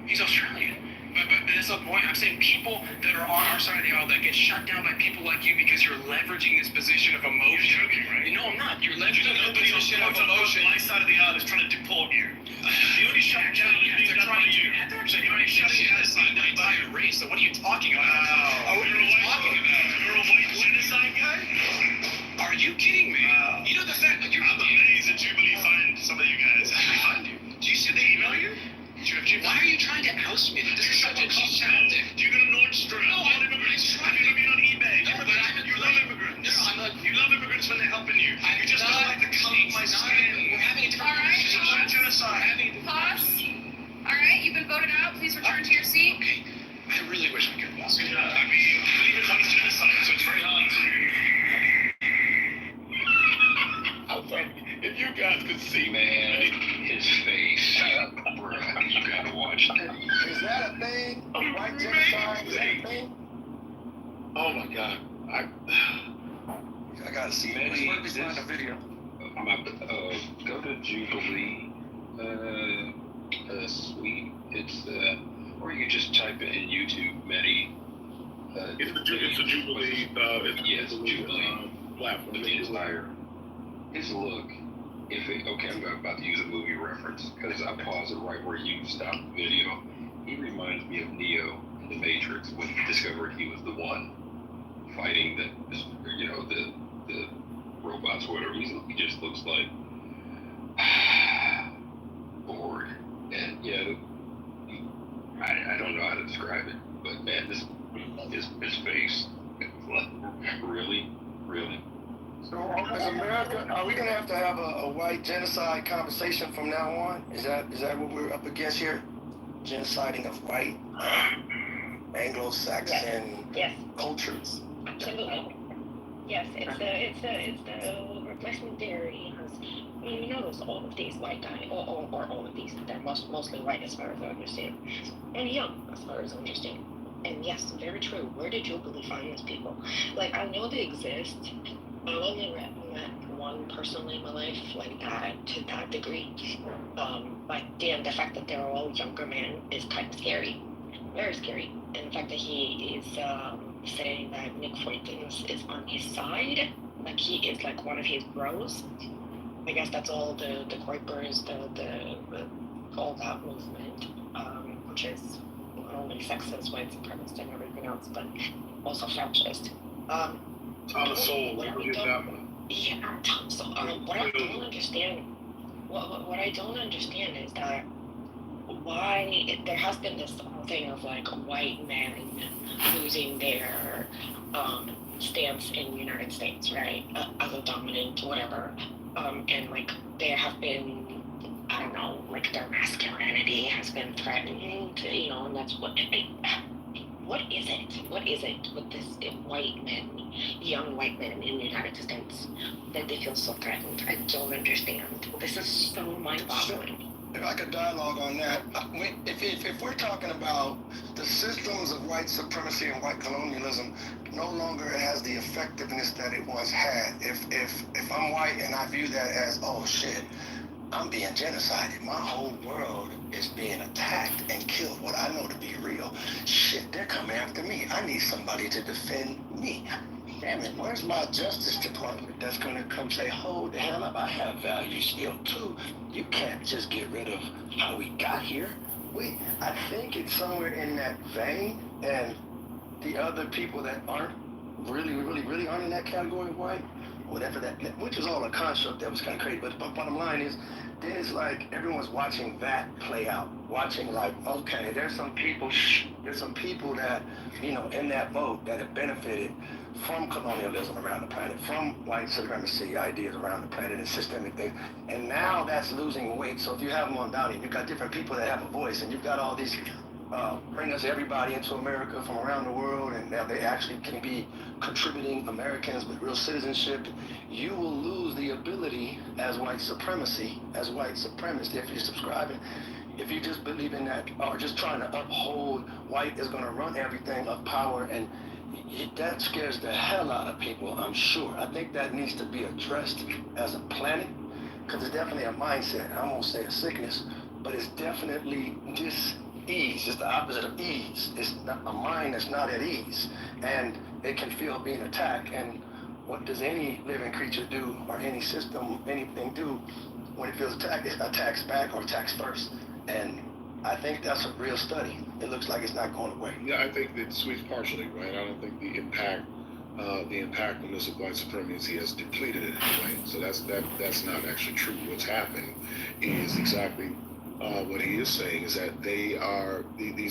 He's Australian. But that's the point. I'm saying people that are on our side of the aisle that get shut down by people like you because you're leveraging this position of emotion. You're joking, right? No, I'm not. You're leveraging the position of emotion. My side of the aisle is trying to deport you. You only shut down. They're trying to. They're already shutting down the entire race. So what are you talking about? What are you talking about? You're a white genocide guy? Are you kidding me? You know the fact that you're amazed that Jubilee find some of you guys. They find you. Do you see the email you? Why are you trying to oust me? This is such a cheap tactic. Do you go to Nordstrom? No, you love immigrants. Have you ever been on eBay? No, but you love immigrants. No, you love immigrants when they're helping you. You just don't like the color of my skin. We're having a All right. Genocide. Pause. All right, you've been voted out. Please return to your seat. Okay. I really wish we could walk. I mean, believe it was genocide, so it's very hard to... If you guys could see, Man, his face. Bruh, you gotta watch that. Is that a thing? White genocide? Is that a thing? Oh my God. I gotta see it. Where we find the video? Go to Jubilee suite. It's or you can just type it in YouTube. Many. It's a Jubilee. It's a Jubilee platform. His look. Okay, I'm about to use a movie reference because I paused it right where you stopped the video. He reminds me of Neo in The Matrix when he discovered he was the one fighting the robots, or whatever. He just looks like bored, and I don't know how to describe it, but man, his face, like, really. So, as America, are we gonna have a white genocide conversation from now on? Is that what we're up against here? Genociding of white Anglo-Saxon cultures. Absolutely. Yes, it's the replacement theory. You notice all of these white guys, or all of these, they're mostly white as far as I understand, and young as far as I understand. And yes, very true. Where did Jubilee find these people? Like, I know they exist. I've only met one personally in my life, like that, to that degree. But damn, the fact that they're all younger men is kind of scary. Very scary. And the fact that he is saying that Nick Fuentes is on his side, like he is like one of his bros. I guess that's all the Quakers, all that movement, which is not only sexist, white supremacist, and everything else, but also fascist. Thomas Sowell, what I don't understand, what I don't understand is that why there has been this whole thing of like white men losing their stance in the United States, right, as a dominant whatever, and like there have been, I don't know, like their masculinity has been threatened, and that's what is it with this young white men in the United States that they feel so threatened? I don't understand. This is so mind-boggling. If I could dialogue on that, if we're talking about the systems of white supremacy and white colonialism, no longer has the effectiveness that it once had. If I'm white and I view that as, oh shit, I'm being genocided. My whole world is being attacked and killed. What I know to be real. Shit, they're coming after me. I need somebody to defend me. Damn it, where's my Justice Department that's gonna come say, hold the hell up, I have value still too. You can't just get rid of how we got here. I think it's somewhere in that vein, and the other people that aren't really aren't in that category of white, whatever that, which was all a construct that was kind of crazy, but the bottom line is, then it's like everyone's watching that play out, watching like, okay, there's some people that, you know, in that vote that have benefited from colonialism around the planet, from white supremacy ideas around the planet and systemic things, and now that's losing weight. So if you have them on Downey, you've got different people that have a voice, and you've got all these bring us everybody into America from around the world, and now they actually can be contributing Americans with real citizenship. You will lose the ability as white supremacists, if you're subscribing, if you just believe in that, or just trying to uphold white is going to run everything of power, and that scares the hell out of people, I'm sure. I think that needs to be addressed as a planet, because it's definitely a mindset. I won't say a sickness, but it's definitely dis-ease. It's the opposite of ease. It's not a mind that's not at ease, and it can feel being attacked. And what does any living creature do, or any system, anything do, when it feels attacked? It attacks back or attacks first. And I think that's a real study. It looks like it's not going away. Yeah, I think it sweeps partially, right? I don't think the impactfulness of white supremacy has depleted it anyway. So that's not actually true. What's happened is exactly what he is saying, is that these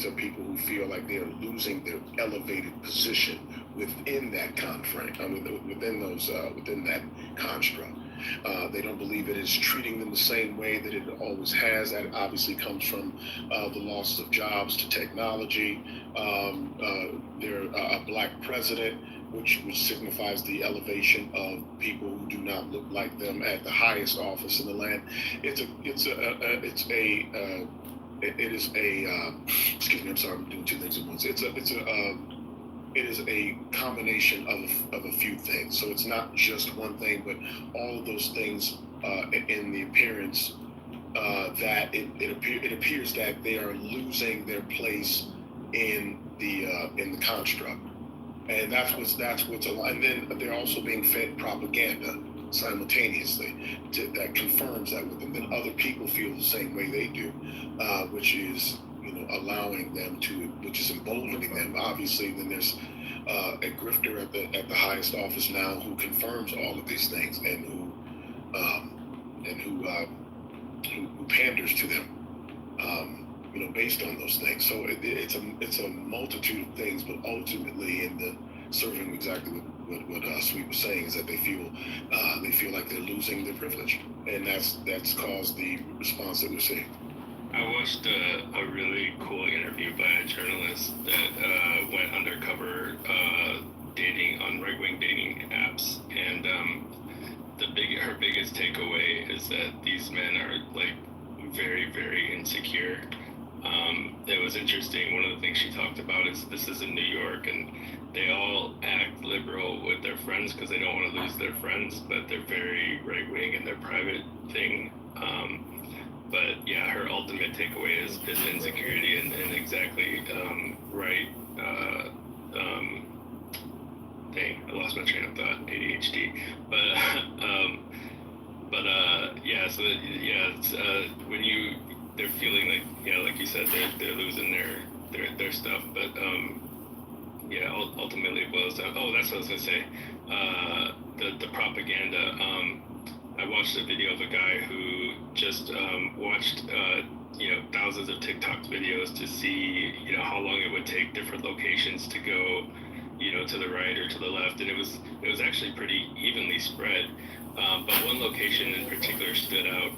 are people who feel like they are losing their elevated position within that within that construct. They don't believe it is treating them the same way that it always has. That obviously comes from the loss of jobs to technology. They're a black president, which signifies the elevation of people who do not look like them at the highest office in the land. Excuse me, I'm sorry, I'm doing two things at once. It is a combination of a few things. So it's not just one thing, but all of those things in the appearance that it appears that they are losing their place in the construct, and that's what's and then they're also being fed propaganda simultaneously that confirms that with them. Then other people feel the same way they do, which is, allowing them to, which is emboldening them. Obviously, then there's a grifter at the highest office now who confirms all of these things, and who panders to them, based on those things. So it's a multitude of things, but ultimately, in the serving exactly what Sweet was saying, is that they feel like they're losing their privilege, and that's caused the response that we're seeing. I watched a really cool interview by a journalist that went undercover dating on right-wing dating apps, and her biggest takeaway is that these men are like very, very insecure. It was interesting. One of the things she talked about is this is in New York, and they all act liberal with their friends because they don't want to lose their friends, but they're very right-wing in their private thing. But yeah, her ultimate takeaway is insecurity and exactly right. Dang, I lost my train of thought. ADHD. So it's when they're feeling like, like you said, they're losing their stuff. But ultimately it boils down. Oh, that's what I was gonna say. The propaganda. I watched a video of a guy who just watched thousands of TikTok videos to see how long it would take different locations to go to the right or to the left, and it was actually pretty evenly spread, but one location in particular stood out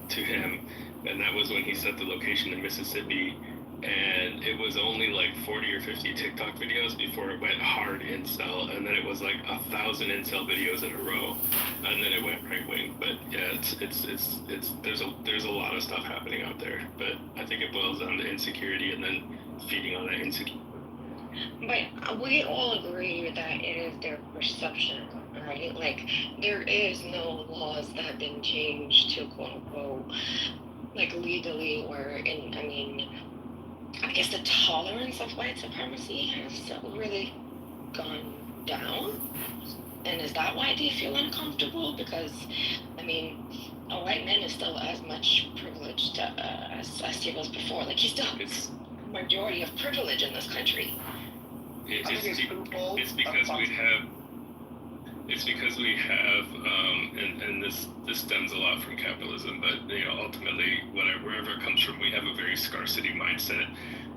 to him, and that was when he set the location in Mississippi, and it was only like 40 or 50 TikTok videos before it went hard incel, and then it was like 1,000 incel videos in a row, and then it went right wing. But yeah, there's a lot of stuff happening out there, but I think it boils down to insecurity and then feeding on that insecurity. But we all agree that it is their perception, right? Like, there is no laws that have been changed to quote unquote, like legally, or I guess the tolerance of white supremacy has really gone down. And is that why they feel uncomfortable? Because, a white man is still as much privileged as he was before. Like, he still has a majority of privilege in this country. It's because we have, and this stems a lot from capitalism, but ultimately, wherever it comes from, we have a very scarcity mindset.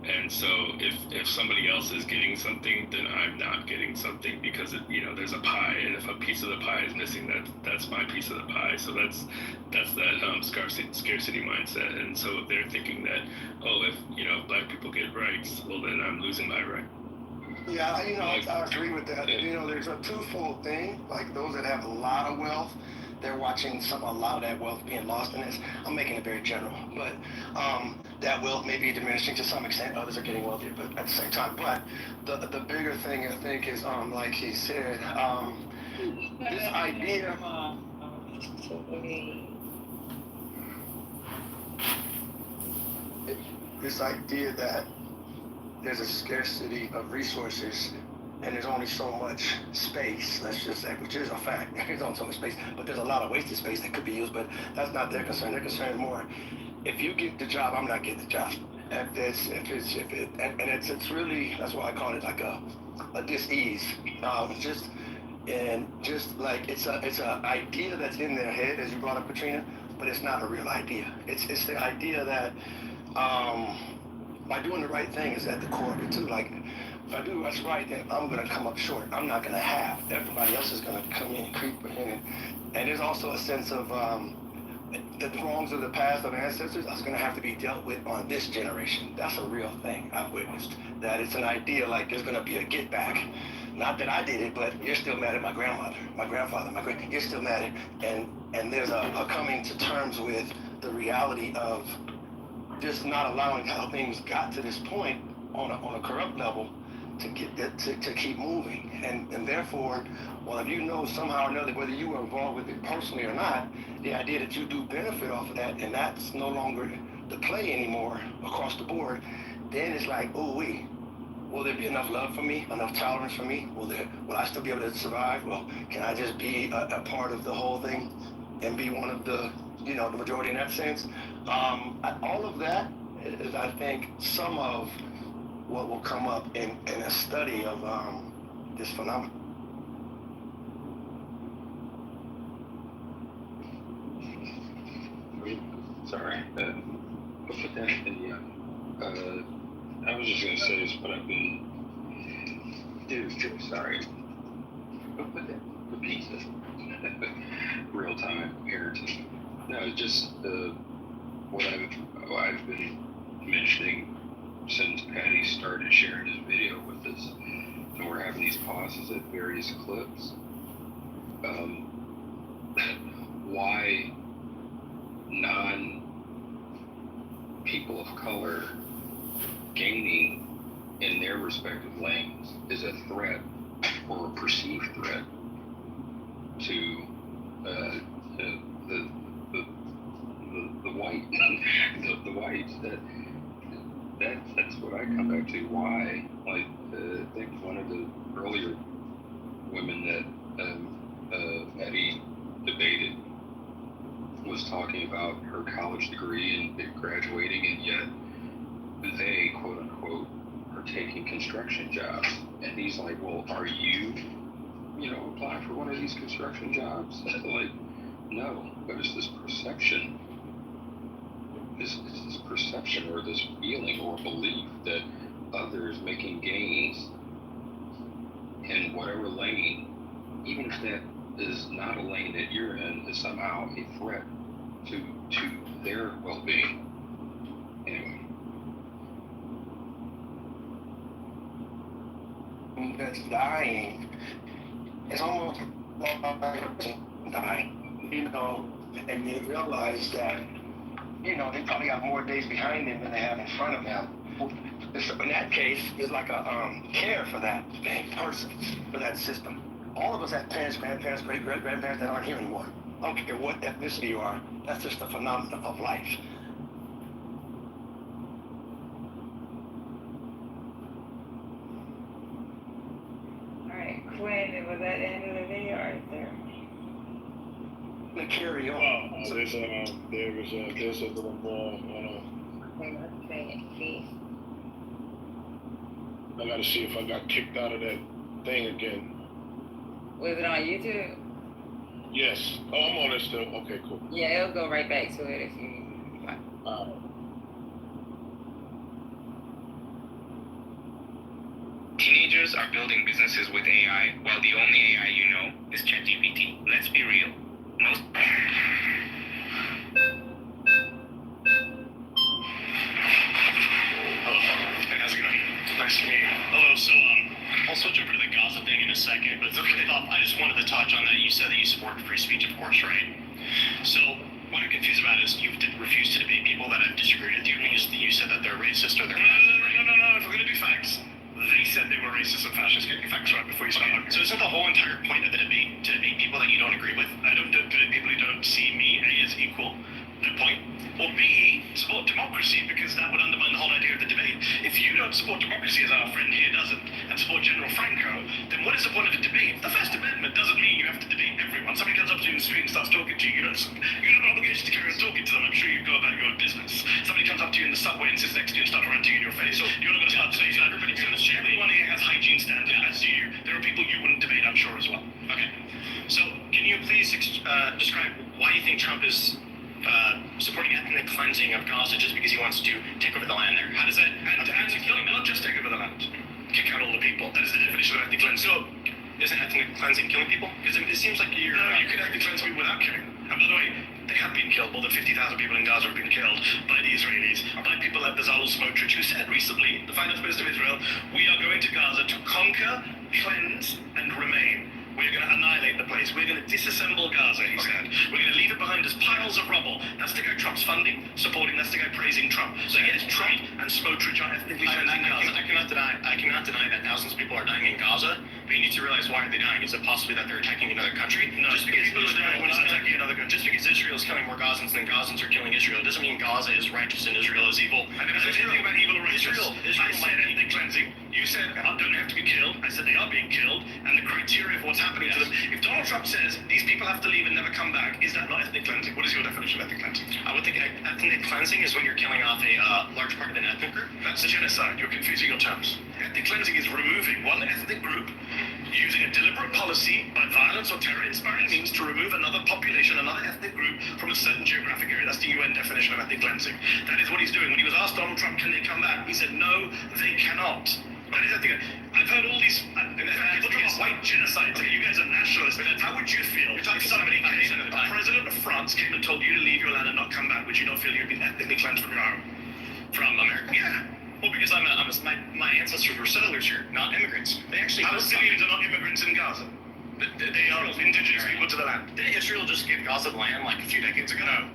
And so if somebody else is getting something, then I'm not getting something, because there's a pie, and if a piece of the pie is missing, that's my piece of the pie. So that's that scarcity mindset. And so they're thinking that, if black people get rights, well, then I'm losing my right. Yeah, I agree with that. There's a twofold thing. Like, those that have a lot of wealth, they're watching a lot of that wealth being lost in this. I'm making it very general, but that wealth may be diminishing to some extent. Others are getting wealthier, but at the same time. But the bigger thing, I think, is like he said, this idea. This idea that there's a scarcity of resources and there's only so much space, let's just say, which is a fact. There's only so much space, but there's a lot of wasted space that could be used, but that's not their concern. Their concern more, if you get the job, I'm not getting the job. It's really, that's why I call it like a dis-ease. Just like it's a idea that's in their head, as you brought up, Katrina, but it's not a real idea. It's the idea that by doing the right thing is at the core of it too. Like, if I do what's right, then I'm gonna come up short. I'm not gonna have. Everybody else is gonna come in and creep in. And there's also a sense of the wrongs of the past of ancestors are gonna have to be dealt with on this generation. That's a real thing I've witnessed. That it's an idea like there's gonna be a get back. Not that I did it, but you're still mad at my grandmother, my grandfather, you're still mad at, and there's a coming to terms with the reality of just not allowing how things got to this point on a corrupt level to get that to keep moving, and therefore, well, if you know somehow or another whether you were involved with it personally or not, the idea that you do benefit off of that, and that's no longer the play anymore across the board, then it's like, oh, will there be enough love for me, enough tolerance for me? Will I still be able to survive? Well, can I just be a part of the whole thing and be one of the the majority in that sense? All of that is, I think, some of what will come up in a study of this phenomenon. Sorry, I'll put that in the, I was just going to say this, but I've been, sorry. I'll put that for pizza. Real-time parenting. No, just what I've been mentioning since Patty started sharing his video with us, and we're having these pauses at various clips. Why non-people of color gaining in their respective lanes is a threat, or a perceived threat, to the white, the whites. That's what I come back to. Why? Like, I think one of the earlier women that Eddie debated was talking about her college degree and graduating, and yet they, quote unquote, are taking construction jobs. And he's like, well, are you applying for one of these construction jobs? Like, no, but it's this perception. This perception, or this feeling or belief that others making gains in whatever lane, even if that is not a lane that you're in, is somehow a threat to their well-being. Anyway. That's dying. It's almost like dying, and you realize that they probably got more days behind them than they have in front of them. In that case, it's like a care for that person, for that system. All of us have parents, grandparents, great-grandparents that aren't here anymore. I don't care what ethnicity you are. That's just a phenomenon of life. Alright, Quinn, was that the end of the video or is there? To carry on. Well, there's a little more, Okay, let's see. I gotta see if I got kicked out of that thing again. Was it on YouTube? Yes. Oh, I'm on it still. Okay, cool. Yeah, it'll go right back to it if you. Teenagers are building businesses with AI, while the only AI you know is ChatGPT. Let's be real. Most. Hello. Hey, how's it going? Nice to meet you. Hello. So, I'll switch over to the Gaza thing in a second, but first off, I just wanted to touch on that. You said that you support free speech, of course, right? So, what I'm confused about is you refuse to debate people that have disagreed with you. You said that they're racist or they're fascist, right? No. If we're going to do facts, they said they were racist and fascist. Get your facts right before you start. Okay. So isn't the whole entire point of the debate to debate people that you don't agree with? I don't debate people who don't see me, A, as equal. Good point. Or B, support democracy, because that would undermine the whole idea of the debate. If you don't support democracy, as our friend here doesn't, and support General Franco, then what is the point of a debate? The First Amendment doesn't mean you have to debate everyone. Somebody comes up to you in the street and starts talking to you, you don't have an obligation to carry on talking to them. I'm sure you go about your own business. Somebody comes up to you in the subway and sits next to you and starts ranting in your face. So you're not going to start debating. Everyone here has hygiene standards, as do you. There are people you wouldn't debate, I'm sure, as well. Okay. So can you please describe why you think Trump is supporting ethnic cleansing of Gaza just because he wants to take over the land there? How does that not just take over the land, kick out all the people? That is the definition of ethnic cleansing. So isn't ethnic cleansing killing people? Because it seems like you're... No, you can ethnic cleanse people without killing. And by the way, they have been killed. More than 50,000 people in Gaza have been killed by the Israelis, by people like Bezalel Smotrich, who said recently, the finance minister of Israel, we are going to Gaza to conquer, cleanse, and remain. We're going to annihilate the place. We're going to disassemble Gaza, he said. We're going to leave it behind as piles of rubble. That's the guy Trump's funding, supporting. That's the guy praising Trump. So yes, Trump and Smotrich are ethnically cleansing Gaza. I cannot deny that thousands of people are dying in Gaza, but you need to realize why are they dying? Is it possibly that they're attacking another country? No, just because people are dying when it's attacking another country. Just because Israel is killing more Gazans than Gazans are killing Israel doesn't mean Gaza is righteous and Israel is evil. I never said anything about evil or righteous. Israel I said ethnic cleansing. You said don't have to be killed. I said they are being killed, and the criteria for what's happening to them. If Donald Trump says these people have to leave and never come back, is that not ethnic cleansing? What is your definition of ethnic cleansing? I would think ethnic cleansing is when you're killing off a large part of an ethnic group. That's a genocide. You're confusing your terms. Ethnic cleansing is removing one ethnic group using a deliberate policy by violence or terror-inspiring means to remove another population, another ethnic group from a certain geographic area. That's the UN definition of ethnic cleansing. That is what he's doing. When he was asked Donald Trump, can they come back? He said, no, they cannot. That is ethnic. I've heard all these people talk about white genocide. You guys are nationalists. How would you feel if somebody came, the president of France came and told you to leave your land and not come back? Would you not feel you'd been ethnically cleansed from your home? From America? Yeah. Well, because my ancestors were settlers here, not immigrants. They actually Palestinians are not immigrants in Gaza. They are indigenous people to the land. Didn't Israel just give Gaza the land like a few decades ago? No.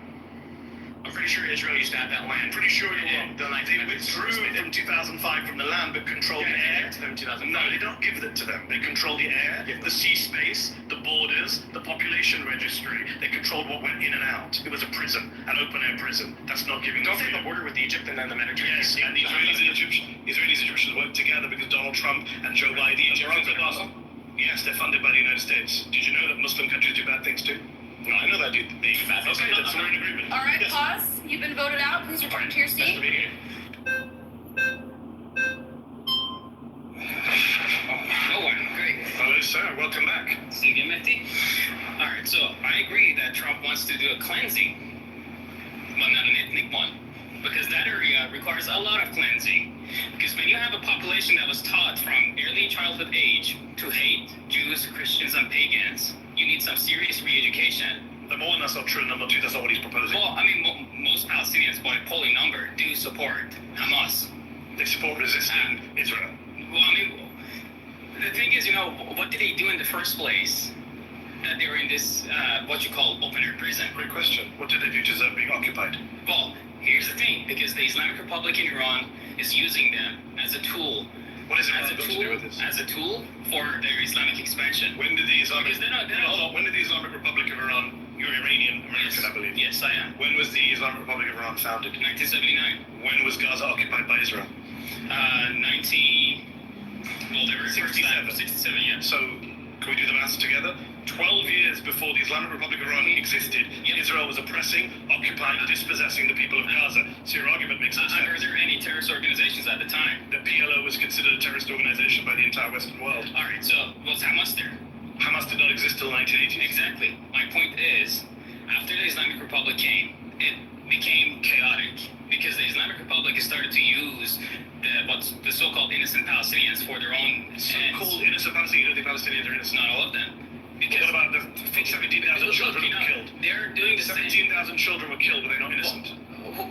I'm pretty sure Israel used to have that land. Pretty sure you're wrong. They withdrew from 2005 from the land, but controlled the air. To them 2005. No, they don't give it to them. They control the air, the sea space, the borders, the population registry. They controlled what went in and out. It was a prison, an open-air prison. That's not giving. Don't they have a border with Egypt and then the Mediterranean? Yes, and the Israelis and Egyptians work together because Donald Trump and Joe Biden, the Egyptians are awesome. Yes, they're funded by the United States. Did you know that Muslim countries do bad things too? No, I know that, dude. They do bad things. Okay, that's we're in agreement. All right, Yes. pause. You've been voted out. Please return to your seat. Nice to meet you. No one. Great. Hello, sir. Welcome back. See you, Mehdi. All right, so I agree that Trump wants to do a cleansing, but not an ethnic one, because that area requires a lot of cleansing. Because when you have a population that was taught from early childhood age to hate Jews, Christians, and pagans, you need some serious re-education. Number one, that's not true. Number two, that's not what he's proposing. Well, I mean, most Palestinians, by polling number, do support Hamas. They support resisting Israel. Well, I mean, the thing is, what did they do in the first place that they were in this, what you call open-air prison? Great question. What did they do to deserve being occupied? Well, here's the thing, because the Islamic Republic in Iran is using them as a tool What is as Iran a got to do with this? As a tool for their Islamic expansion. When did the Islamic... Because Hold on. When did the Islamic Republic of Iran... You're Iranian American, I believe. Yes, I am. When was the Islamic Republic of Iran founded? 1979. When was Gaza occupied by Israel? 67, yeah. So, can we do the maths together? 12 years before the Islamic Republic of Iran existed, Israel was oppressing, occupying, dispossessing the people of Gaza. So your argument makes no sense. Are there any terrorist organizations at the time? The PLO was considered a terrorist organization by the entire Western world. All right, so was Hamas there? Hamas did not exist till 1980. Exactly. My point is, after the Islamic Republic came, it became chaotic because the Islamic Republic has started to use the so-called innocent Palestinians for their own so-called innocent Palestinians. You don't think Palestinians are innocent? Not all of them. Because what about the 17,000 children who were killed? They're doing the 17,000 children were killed. Were they not innocent? Were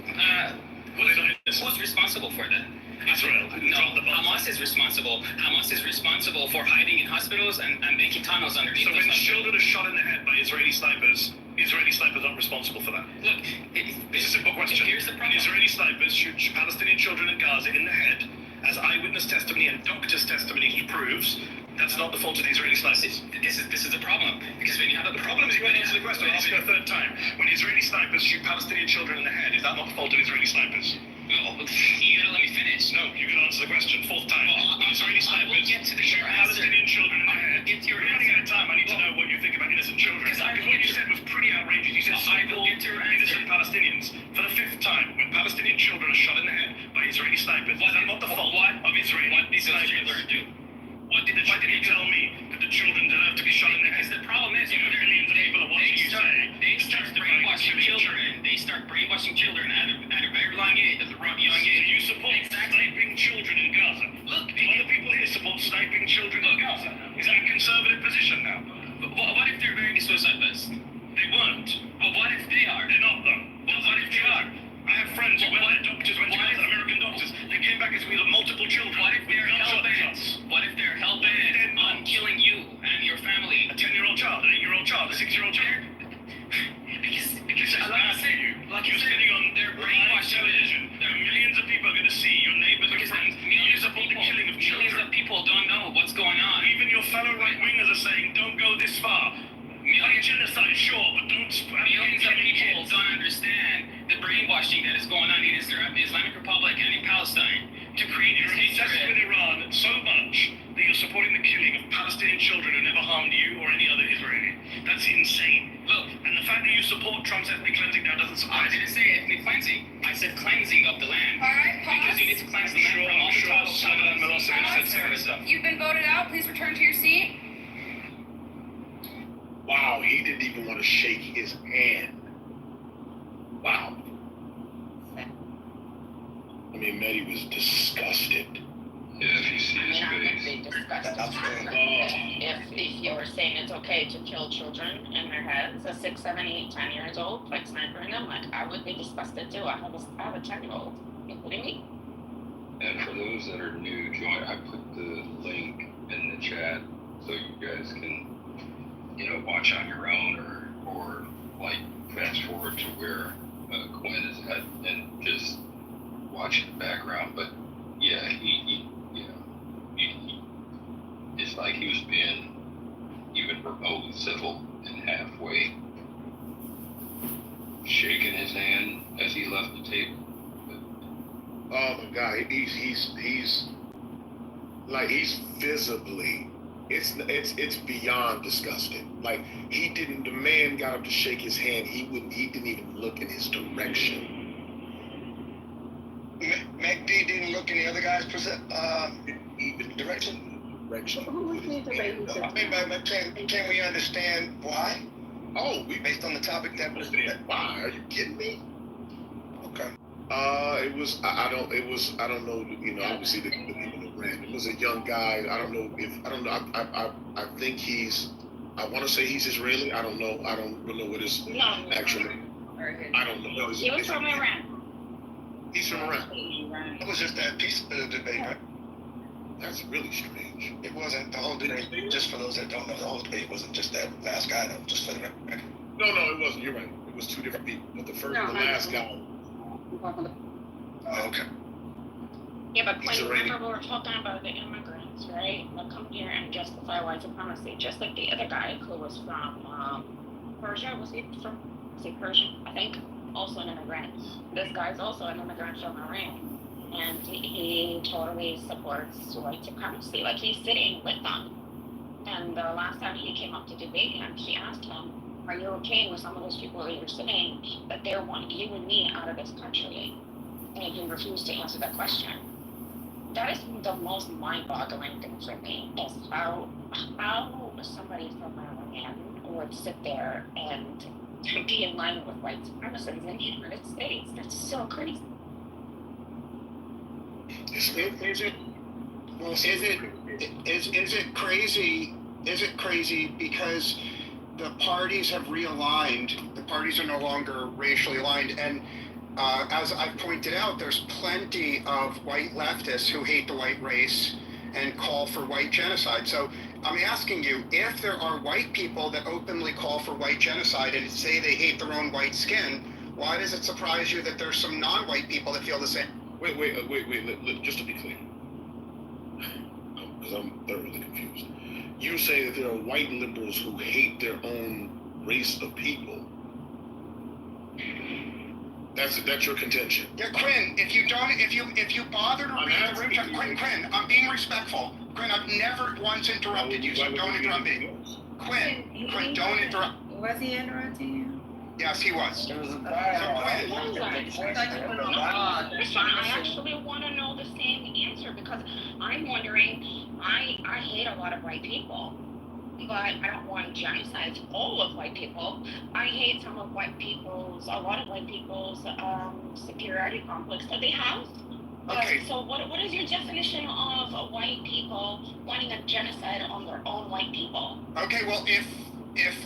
they not innocent? Who's responsible for that? Israel. No, Hamas is responsible. Hamas is responsible for hiding in hospitals and making tunnels underneath. So when children are shot in the head by Israeli snipers aren't responsible for that. Look, it's a simple question. Here's the problem. Israeli snipers shoot Palestinian children in Gaza in the head, as eyewitness testimony and doctors' testimony proves. That's not the fault of the Israeli snipers. This is the problem. Because when you have the problem is you won't answer the question. I'll ask you a third time. When Israeli snipers shoot Palestinian children in the head, is that not the fault of Israeli snipers? No, you gotta let me finish. No, you can answer the question. Fourth time. Israeli snipers shoot Palestinian children in the head. We're running out of time. I need to know what you think about innocent children. Because what you said was pretty outrageous. You said so-called innocent Palestinians for the fifth time. When Palestinian children are shot in the head by Israeli snipers, is that not the fault of Israeli snipers? Why did you tell me that the children deserve to be shot in the head? Because the problem is, millions of people are watching you say they start brainwashing children. They start brainwashing children at a very young age. You support sniping children in Gaza. Look, other people here support sniping children in Gaza. Is that a conservative position now? What if they're wearing a suicide vest? They weren't. But what if they are? They're not though. What if they are? I have friends who went doctors, went to Gaza, American doctors. They came back as we have multiple children. What if they're hell-bent? What if they're hell-bent on killing you and your family? A 10-year-old child, an 8-year-old child, a 6-year-old child? Because like you're sitting on their brainwashed television. There are millions of people going to see your neighbors and friends. Millions of people don't know what's going on. Even your fellow right-wingers are saying, don't go this far. Genocide, sure, but don't spread. Millions of people don't understand the brainwashing that is going on in the Islamic Republic and in Palestine to create this hatred with Iran so much that you're supporting the killing of Palestinian children who never harmed you or any other Israeli. That's insane. Look, and the fact that you support Trump's ethnic cleansing now doesn't surprise me. I didn't say ethnic cleansing. I said cleansing of the land. All right, pause. Because you need to cleanse the land from all the Saddam Milosevic said stuff. You've been voted out. Please return to your seat. Wow, he didn't even want to shake his hand. Wow. I mean, Mehdi was disgusted. Yeah, if you see his I'm face. gonna be disgusted. If you're saying it's okay to kill children in their heads at 6, 7, 8, 10 years old, like snipering them, like I would be disgusted too. I have a 10-year-old, including me. And for those that are new, I put the link in the chat so you guys can, watch on your own or like fast forward to where Quinn is at and just watch in the background. But yeah, he it's like he was being even remotely civil and halfway shaking his hand as he left the table. Oh my God, he's visibly, it's beyond disgusting. Like the man got up to shake his hand. He didn't even look in his direction. McD didn't look in the other guy's direction. Who was the direction? Can we understand why? Oh, based on the topic that was there. Why? Are you kidding me? Okay. It was I don't know. Obviously the people that ran. It was a young guy. I don't know. I think I want to say he's Israeli. I don't know. I don't know what his actual. I don't know. He was from Iran. He's from Iran. It was just that piece of the debate, right? That's really strange. It wasn't the whole debate. Just for those that don't know, the whole debate wasn't just that last guy. Though, just for the record. No, it wasn't. You're right. It was two different people. But the last guy. Oh, okay. Yeah, but Quinn, remember we were talking about the immigrants, right? That come here and justify white supremacy, just like the other guy who was from Persia. Was he Persian? I think. Also an immigrant. This guy's also an immigrant from Iran, and he totally supports white supremacy. Like, he's sitting with them. And the last time he came up to debate him, she asked him, "Are you okay with some of those people that you're saying that they want you and me out of this country?" And he refused to answer that question. That is the most mind-boggling thing for me, is how somebody from Iran would sit there and be in line with white supremacists in the United States. That's so crazy. Is it crazy? Is it crazy because the parties have realigned? The parties are no longer racially aligned, and as I've pointed out, there's plenty of white leftists who hate the white race and call for white genocide. So I'm asking you, if there are white people that openly call for white genocide and say they hate their own white skin, why does it surprise you that there's some non-white people that feel the same? Wait, just to be clear, because I'm thoroughly confused. You say that there are white liberals who hate their own race of people. That's your contention. Yeah, Quinn, if you bother to read the room chat, Quinn, I'm being respectful. Quinn, I've never once interrupted you, so don't interrupt me. Quinn, don't interrupt. Was he interrupting you? Yes, he was. I actually want to know the same answer, because I'm wondering, I hate a lot of white people, but I don't want genocides all of white people. I hate a lot of white people's superiority complex that they have. Okay. So what is your definition of white people wanting a genocide on their own white people? Okay, well, if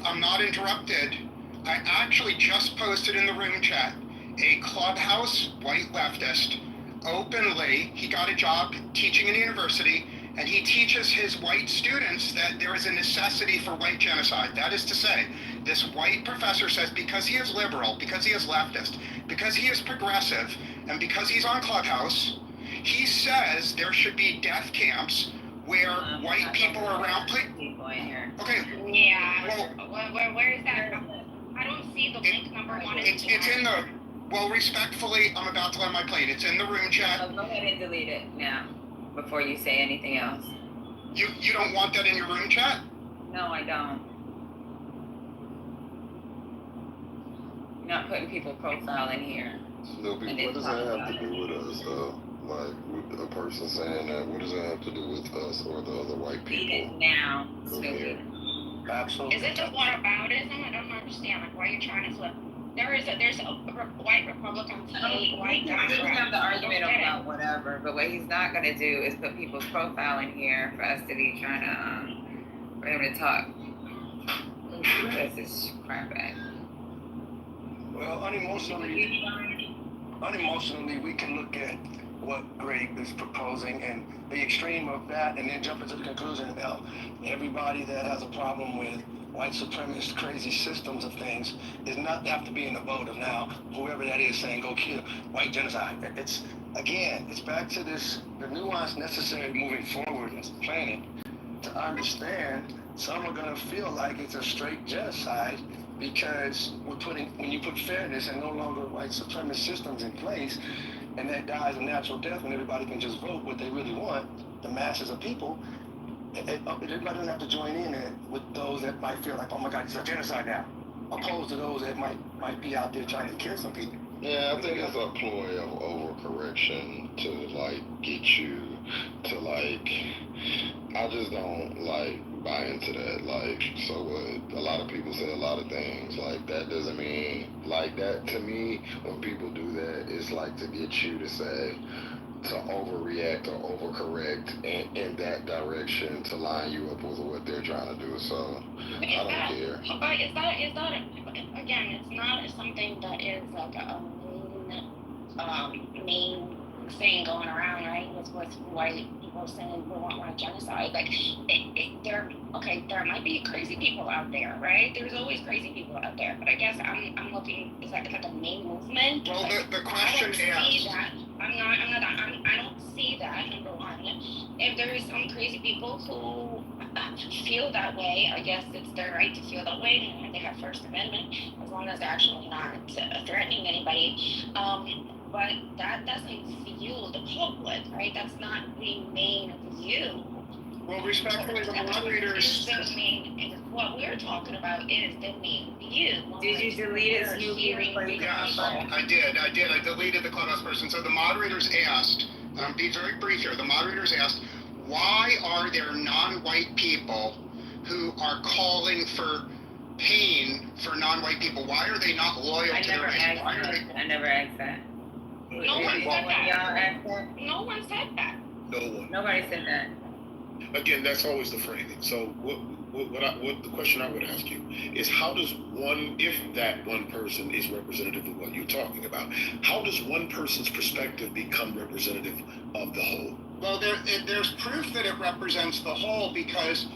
I'm not interrupted, I actually just posted in the room chat a Clubhouse white leftist, openly, he got a job teaching in a university, and he teaches his white students that there is a necessity for white genocide. That is to say, this white professor says because he is liberal, because he is leftist, because he is progressive, and because he's on Clubhouse, he says there should be death camps where white people are around. People in here. Okay. Yeah. Well, where is that? I don't see the link number one. It's in the. Well, respectfully, I'm about to land my plane. It's in the room chat. So go ahead and delete it now, before you say anything else. You don't want that in your room chat? No, I don't. You're not putting people's profile in here. Snoopy, what does that have to do with us, like, with a person saying that, what does that have to do with us or the other white people? Read it now, Snoopy. Absolutely. Is it just whataboutism? I don't understand. Like, why you're trying to flip. There's a white Republicans hate white Democrats. We can have the argument about whatever, but what he's not going to do is put people's profile in here for us to be trying to, for him to talk. That's this crap bag. Well, unemotionally, we can look at what Greg is proposing and the extreme of that, and then jump into the conclusion about everybody that has a problem with white supremacist crazy systems of things is not have to be in the vote of now whoever that is saying go kill white genocide. It's back to this, the nuance necessary moving forward as a planet to understand some are going to feel like it's a straight genocide because when you put fairness and no longer white supremacist systems in place, and that dies a natural death when everybody can just vote what they really want, the masses of people, everybody doesn't have to join in with those that might feel like, oh my God, it's a genocide now, opposed to those that might be out there trying to kill some people. Yeah, I think it's a ploy of overcorrection to, like, get you to, like, I just don't, like, buy into that. Like, so what? A lot of people say a lot of things. Like, that doesn't mean, like, that to me, when people do that, it's like to get you to say, to overreact or overcorrect in that direction to line you up with what they're trying to do. So I don't care. But is that again? It's not something that is like a main thing going around, right? With white people saying we want white genocide. Like, there might be crazy people out there, right? There's always crazy people out there. But I guess I'm looking. Is that like a main movement? Well, like, the question is. I don't see that, number one. If there is some crazy people who feel that way, I guess it's their right to feel that way, and they have First Amendment, as long as they're actually not threatening anybody. But that doesn't fuel the public, right? That's not the main view. Well, respectfully, the moderators. What we're talking about is the main view. Did you delete his new Yes, I did. I deleted the clubhouse person. So the moderators asked, and I'm being very brief here, the moderators asked, why are there non-white people who are calling for pain for non-white people? Why are they not loyal to their race? I never asked that. No one said that. No one said that. No one. Nobody said that. Again, that's always the framing. So what the question I would ask you is, how does one, if that one person is representative of what you're talking about, how does one person's perspective become representative of the whole? Well, there's proof that it represents the whole, because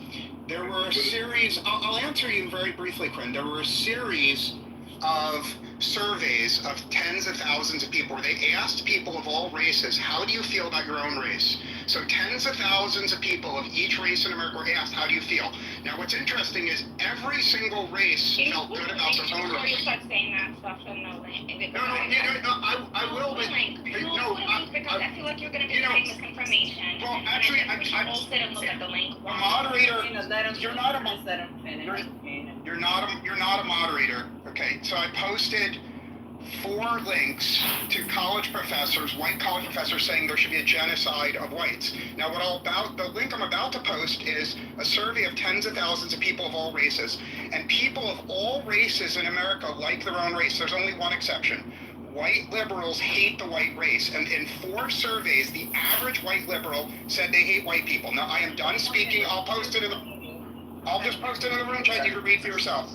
there were a series, I'll answer you very briefly, Quinn. There were a series of surveys of tens of thousands of people where they asked people of all races, how do you feel about your own race? So tens of thousands of people of each race in America were asked, how do you feel? Now, what's interesting is every single race felt good about their own race. You start saying that stuff in the link. I will, but because I feel like you're going to be getting misinformation. Well, actually, I will sit and look at the link. The moderator, you're not a moderator. Okay, so I posted 4 links to college professors, white college professors, saying there should be a genocide of whites. Now, the link I'm about to post is a survey of tens of thousands of people of all races, and people of all races in America like their own race. There's only one exception. White liberals hate the white race, and in 4 surveys, the average white liberal said they hate white people. Now, I am done speaking. I'll just post it in the room chat. You can read for yourself.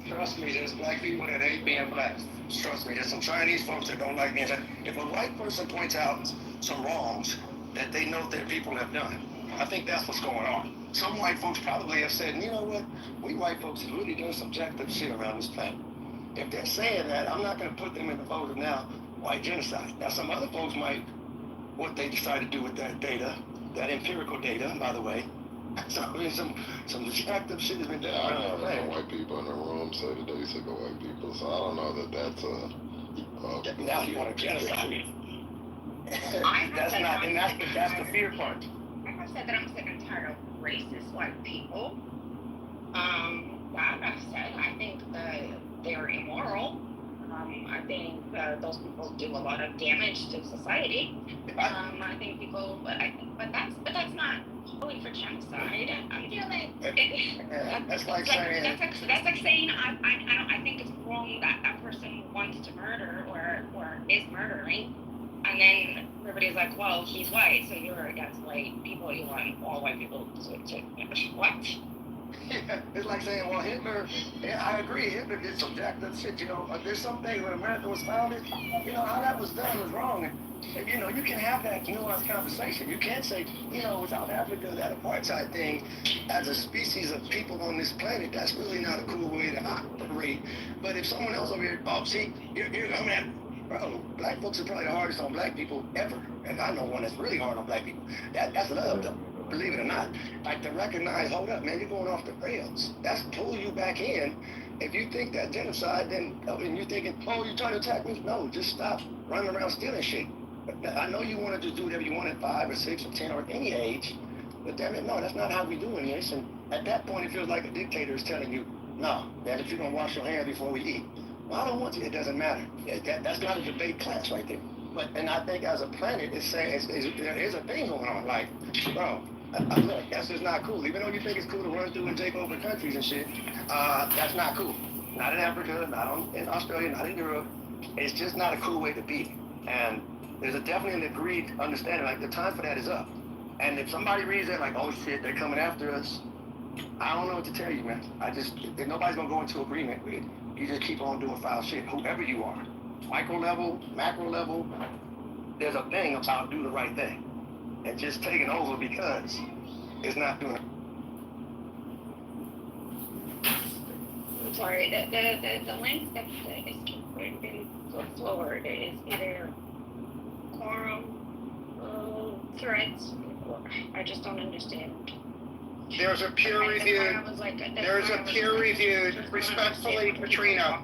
Trust me, there's black people that hate being black. Trust me, there's some Chinese folks that don't like being black. If a white person points out some wrongs that they know their people have done, I think that's what's going on. Some white folks probably have said, you know what, we white folks have really done some jacked up shit around this planet. If they're saying that, I'm not going to put them in the vote of now white genocide. Now, some other folks might, what they decide to do with that data, that empirical data, by the way, so, I mean, some jacked up shit has been done. I never had white people in the room say that they sick of white people, so I don't know that that's now you want to genocide. That's the fear part. I said that I'm sick and tired of racist white people. That I've said, I think they're immoral. I think those people do a lot of damage to society. I think people, but that's not voting for genocide. I feel like that's like saying that's like saying I think it's wrong that that person wants to murder or is murdering, and then everybody's like, well, he's white, so you're against white people. You want all white people to what? Yeah, it's like saying, well, Hitler, yeah, I agree, Hitler did some jacked up shit, you know. There's some things when America was founded, you know, how that was done was wrong. And you know, you can have that nuanced conversation. You can't say, you know, South Africa, that apartheid thing, as a species of people on this planet, that's really not a cool way to operate. But if someone else over here, oh, see, I mean, bro, black folks are probably the hardest on black people ever. And I know one that's really hard on black people. That's love, though. Believe it or not, like to recognize, hold up, man, you're going off the rails. That's pull you back in. If you think that genocide, then and you're thinking, oh, you're trying to attack me? No, just stop running around stealing shit. I know you want to just do whatever you want at 5 or 6 or 10 or any age, but damn it, no, that's not how we doing this. And at that point, it feels like a dictator is telling you, no, damn it, you're gonna wash your hands before we eat. Well, I don't want to. It doesn't matter. That's not a debate class right there. But and I think as a planet, it's saying there is a thing going on. Like, bro. Look, that's just not cool. Even though you think it's cool to run through and take over countries and shit, that's not cool. Not in Africa, not in Australia, not in Europe. It's just not a cool way to be. And there's definitely an agreed understanding, like the time for that is up. And if somebody reads that like, oh shit, they're coming after us, I don't know what to tell you, man. If nobody's gonna go into agreement with it, you just keep on doing foul shit, whoever you are. Micro level, macro level, there's a thing about do the right thing. And just taking over because it's not doing it. Sorry, the link that is been put forward is either quorum threats. I just don't understand. There's a peer-reviewed, respectfully, Katrina,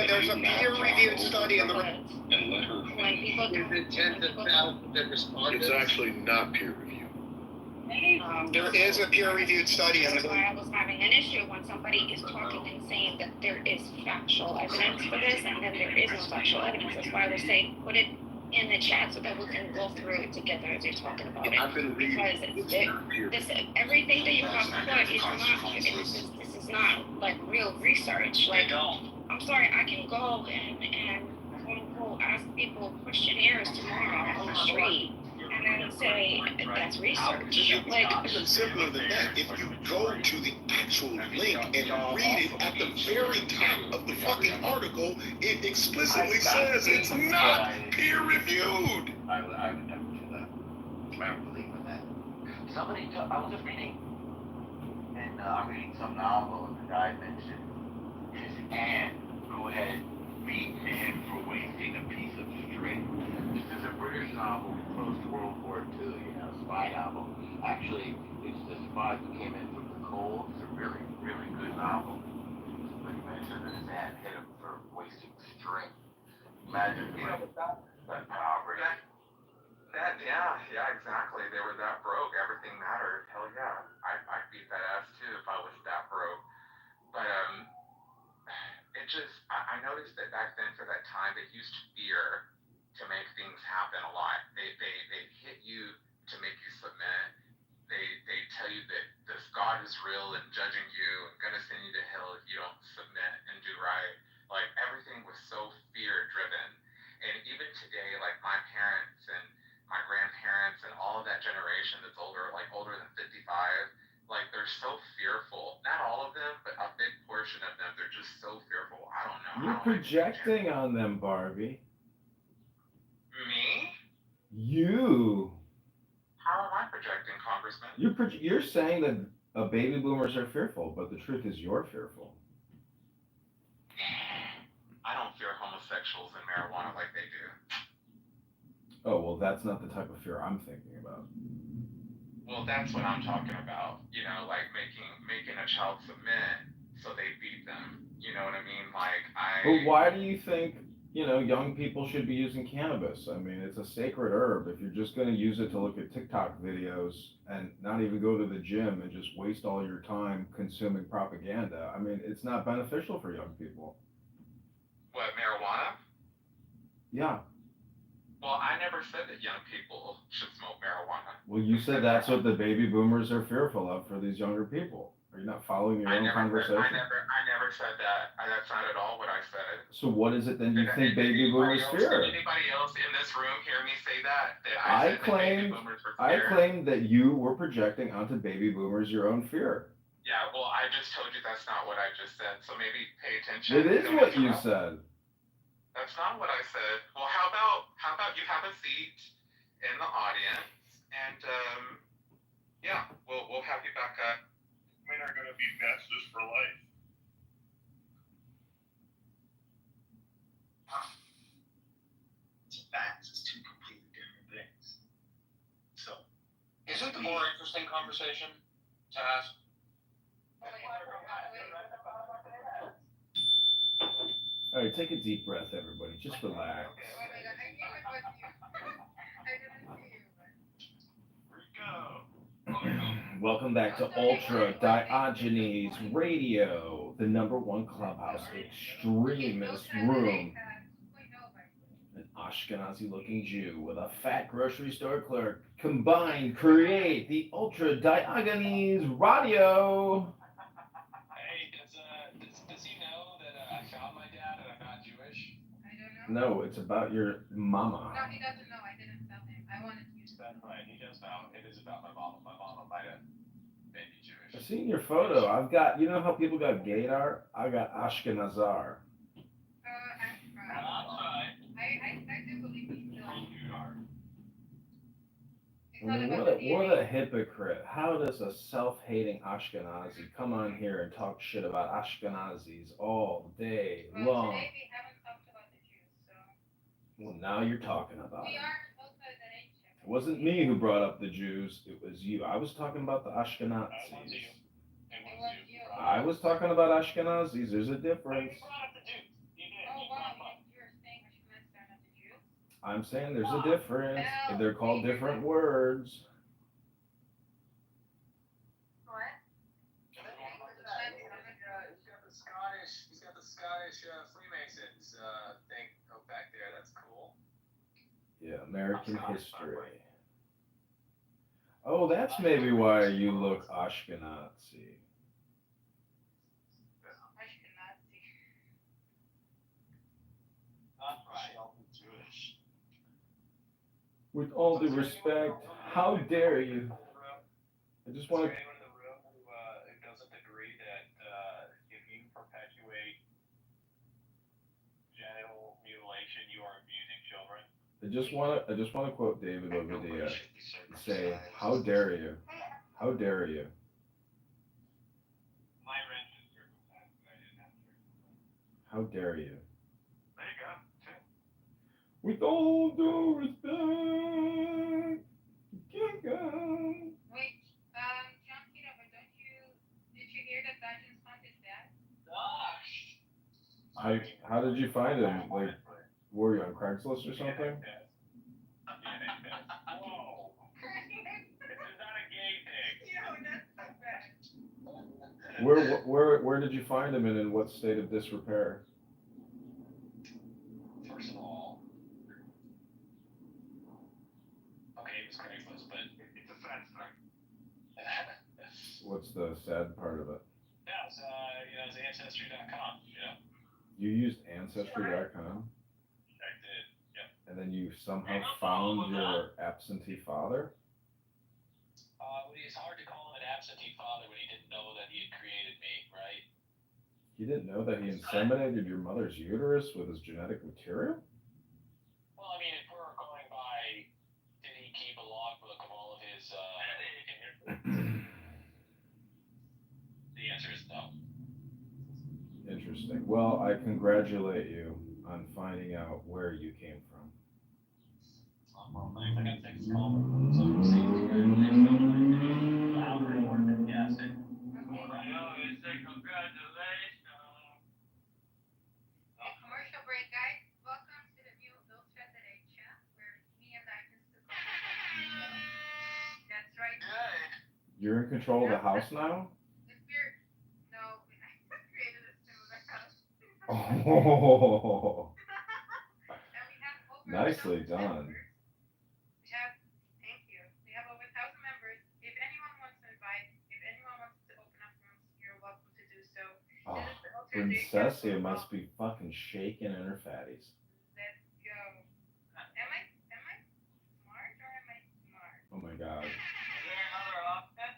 there's a peer-reviewed study in the. And let her When people Is it tens of thousands of respondents? It's actually not peer reviewed. There is a peer-reviewed study in That's the. why I was having an issue when somebody is talking and saying that there is factual evidence for this, and then there is no factual evidence. That's why I was saying put it in the chat so that we can go through it together as you're talking about it. I've been reading. Because everything that you have put is not. This is not like real research. Like, I'm sorry, I can go and quote unquote ask people questionnaires tomorrow on the street. And then say that's research. Like, Even simpler than that, if you go to the actual link and read it at the very top of the fucking article, it explicitly says it's not peer reviewed. I would never do that. I don't believe in that. I was just reading, and I'm reading some novel, and the guy mentioned his aunt who had beaten him for wasting a piece of string. This is a British novel post World War II, spy novel. Actually, it's the spy who came in from the cold. It's a really, really good novel. But he mentioned that his aunt hit him for wasting string. Imagine that poverty. Yeah, exactly. They were that broke. Everything mattered. Hell yeah. I'd beat that ass too if I was that broke. But I noticed that back then for that time they used fear to make things happen a lot. They hit you to make you submit. They tell you that this God is real and judging you and gonna send you to hell if you don't submit and do right. Like everything was so fear driven. And even today, like my parents and my grandparents and all of that generation that's older than 55, like they're so fearful. Not all of them, but a big portion of them, they're just so fearful. I don't know. You're projecting on them, Barbie. Me? You. How am I projecting, Congressman? You're saying that baby boomers are fearful, but the truth is you're fearful. I don't fear homosexuals and marijuana like they do. Oh, well, that's not the type of fear I'm thinking about. Well, that's what I'm talking about. Like making a child submit so they beat them. You know what I mean? But why do you think, young people should be using cannabis? I mean, it's a sacred herb. If you're just going to use it to look at TikTok videos and not even go to the gym and just waste all your time consuming propaganda, I mean, it's not beneficial for young people. What, marijuana? Yeah. Well, I never said that young people should smoke marijuana. Well, you said that's what the baby boomers are fearful of for these younger people. Are you not following your own conversation? I never said that. That's not at all what I said. So what is it then you think baby boomers fear? Did anybody else in this room hear me say that? I claimed that you were projecting onto baby boomers your own fear. Yeah, well, I just told you that's not what I just said. So maybe pay attention. It is what you said. That's not what I said. Well, how about you have a seat in the audience, and yeah, we'll have you back up. Men are gonna be masters for life. It's facts. It's two completely different things. So, isn't the more interesting conversation to ask? All right, take a deep breath, everybody. Just relax. Welcome back to Ultra Diogenes Radio, the #1 clubhouse extremist room. An Ashkenazi-looking Jew with a fat grocery store clerk combined create the Ultra Diogenes Radio. Hey, does he know that I found my dad and I'm not Jewish? I don't know. No, it's about your mama. No, he doesn't know. I didn't tell him. I wanted to use that. Right, he does know. It is about my mama. My mama might have been Jewish. I've seen your photo. I've got, you know how people got Gaydar? I got Ashkenazar. I do believe he's I mean, what a hypocrite. How does a self-hating Ashkenazi come on here and talk shit about Ashkenazis all day long? Today we haven't talked about the Jews, so. Well, now you're talking about We it. aren't supposed to that ain't It wasn't me who brought up the Jews. It was you. I was talking about the Ashkenazis. I was talking about Ashkenazis. There's a difference. I'm saying there's a difference. They're called different words. He's got the Scottish Freemasons thing back there. That's cool. Yeah, American history. Oh, that's maybe why you look Ashkenazi. With all due respect, how dare you? I just want to. Anyone in the room who doesn't agree that if you perpetuate genital mutilation, you are abusing children? I just want to quote David Ovidia and say, "How dare you? How dare you?" My wrench is circumcised, but I didn't have circumcised. How dare you? There you go. With all due respect, you go. Wait, John Kitover, did you hear that Dajin's found his dad? How did you find him? Like, were you on Craigslist or something? Whoa. This is not a gay thing. No, that's so bad. Where did you find him and in what state of disrepair? First of all, okay, it was Craigslist, but it's a sad story. What's the sad part of it? Yeah, it's it's ancestry.com, You used Ancestry.com? I did, yep. And then you somehow found your absentee father? It's hard to call him an absentee father when he didn't know that he had created me, right? He didn't know that he inseminated your mother's uterus with his genetic material? Well, I mean, if we're going by, did he keep a logbook of all of his, the answer is no. Interesting. Well, I congratulate you on finding out where you came from. Well, thanks. I got to take this call from someone who seems very louder more than yes. Commercial break, guys. Welcome to the new Illustrated Asia, where me and I can still That's right. You're in control of the house now? No, I created a similar house. Oh, nicely done. Thank you. We have over 1,000 members. If anyone wants to open up rooms, you're welcome to do so. Oh, Princessia must be fucking shaking in her fatties. Let's go. Am I smart or am I smart? Oh my god. Is there another option?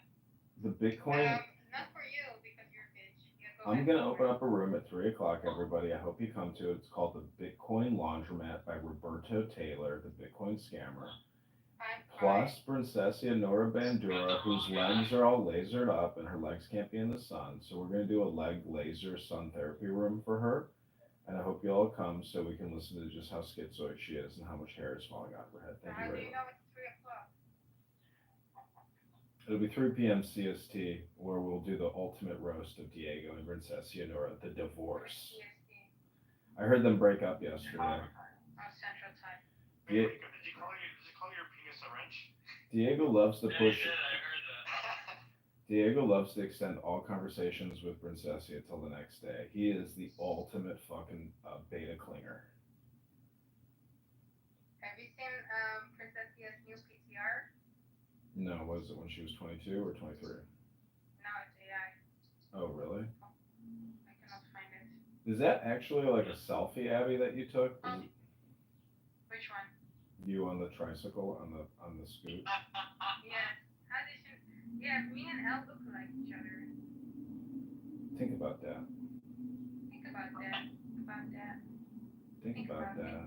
The Bitcoin. Not for you because you're a bitch. Yeah, I'm going to open up a room at 3 o'clock, everybody. I hope you come to it. It's called the Bitcoin Laundromat by Roberto Taylor, the Bitcoin scammer. Plus Princessia Nora Bandura, whose legs are all lasered up and her legs can't be in the sun. So we're going to do a leg laser sun therapy room for her. And I hope you all come so we can listen to just how schizoid she is and how much hair is falling out of her head. Thank you very much. It's 3 o'clock? It'll be 3 p.m. CST, where we'll do the ultimate roast of Diego and Princessia Nora, the divorce. I heard them break up yesterday. Central Time. Did you call your penis a wrench? Diego loves to push. I heard that. Diego loves to extend all conversations with Princessia till the next day. He is the ultimate fucking beta clinger. Have you seen Princessia's new PTR? No, was it when she was 22 or 23? No, it's AI. Oh, really? I cannot find it. Is that actually like a selfie, Abby, that you took? Which one? You on the tricycle on the scoot? Yes. How did you? Yeah, me and Elle look like each other. Think about that. Think about that. Think about that.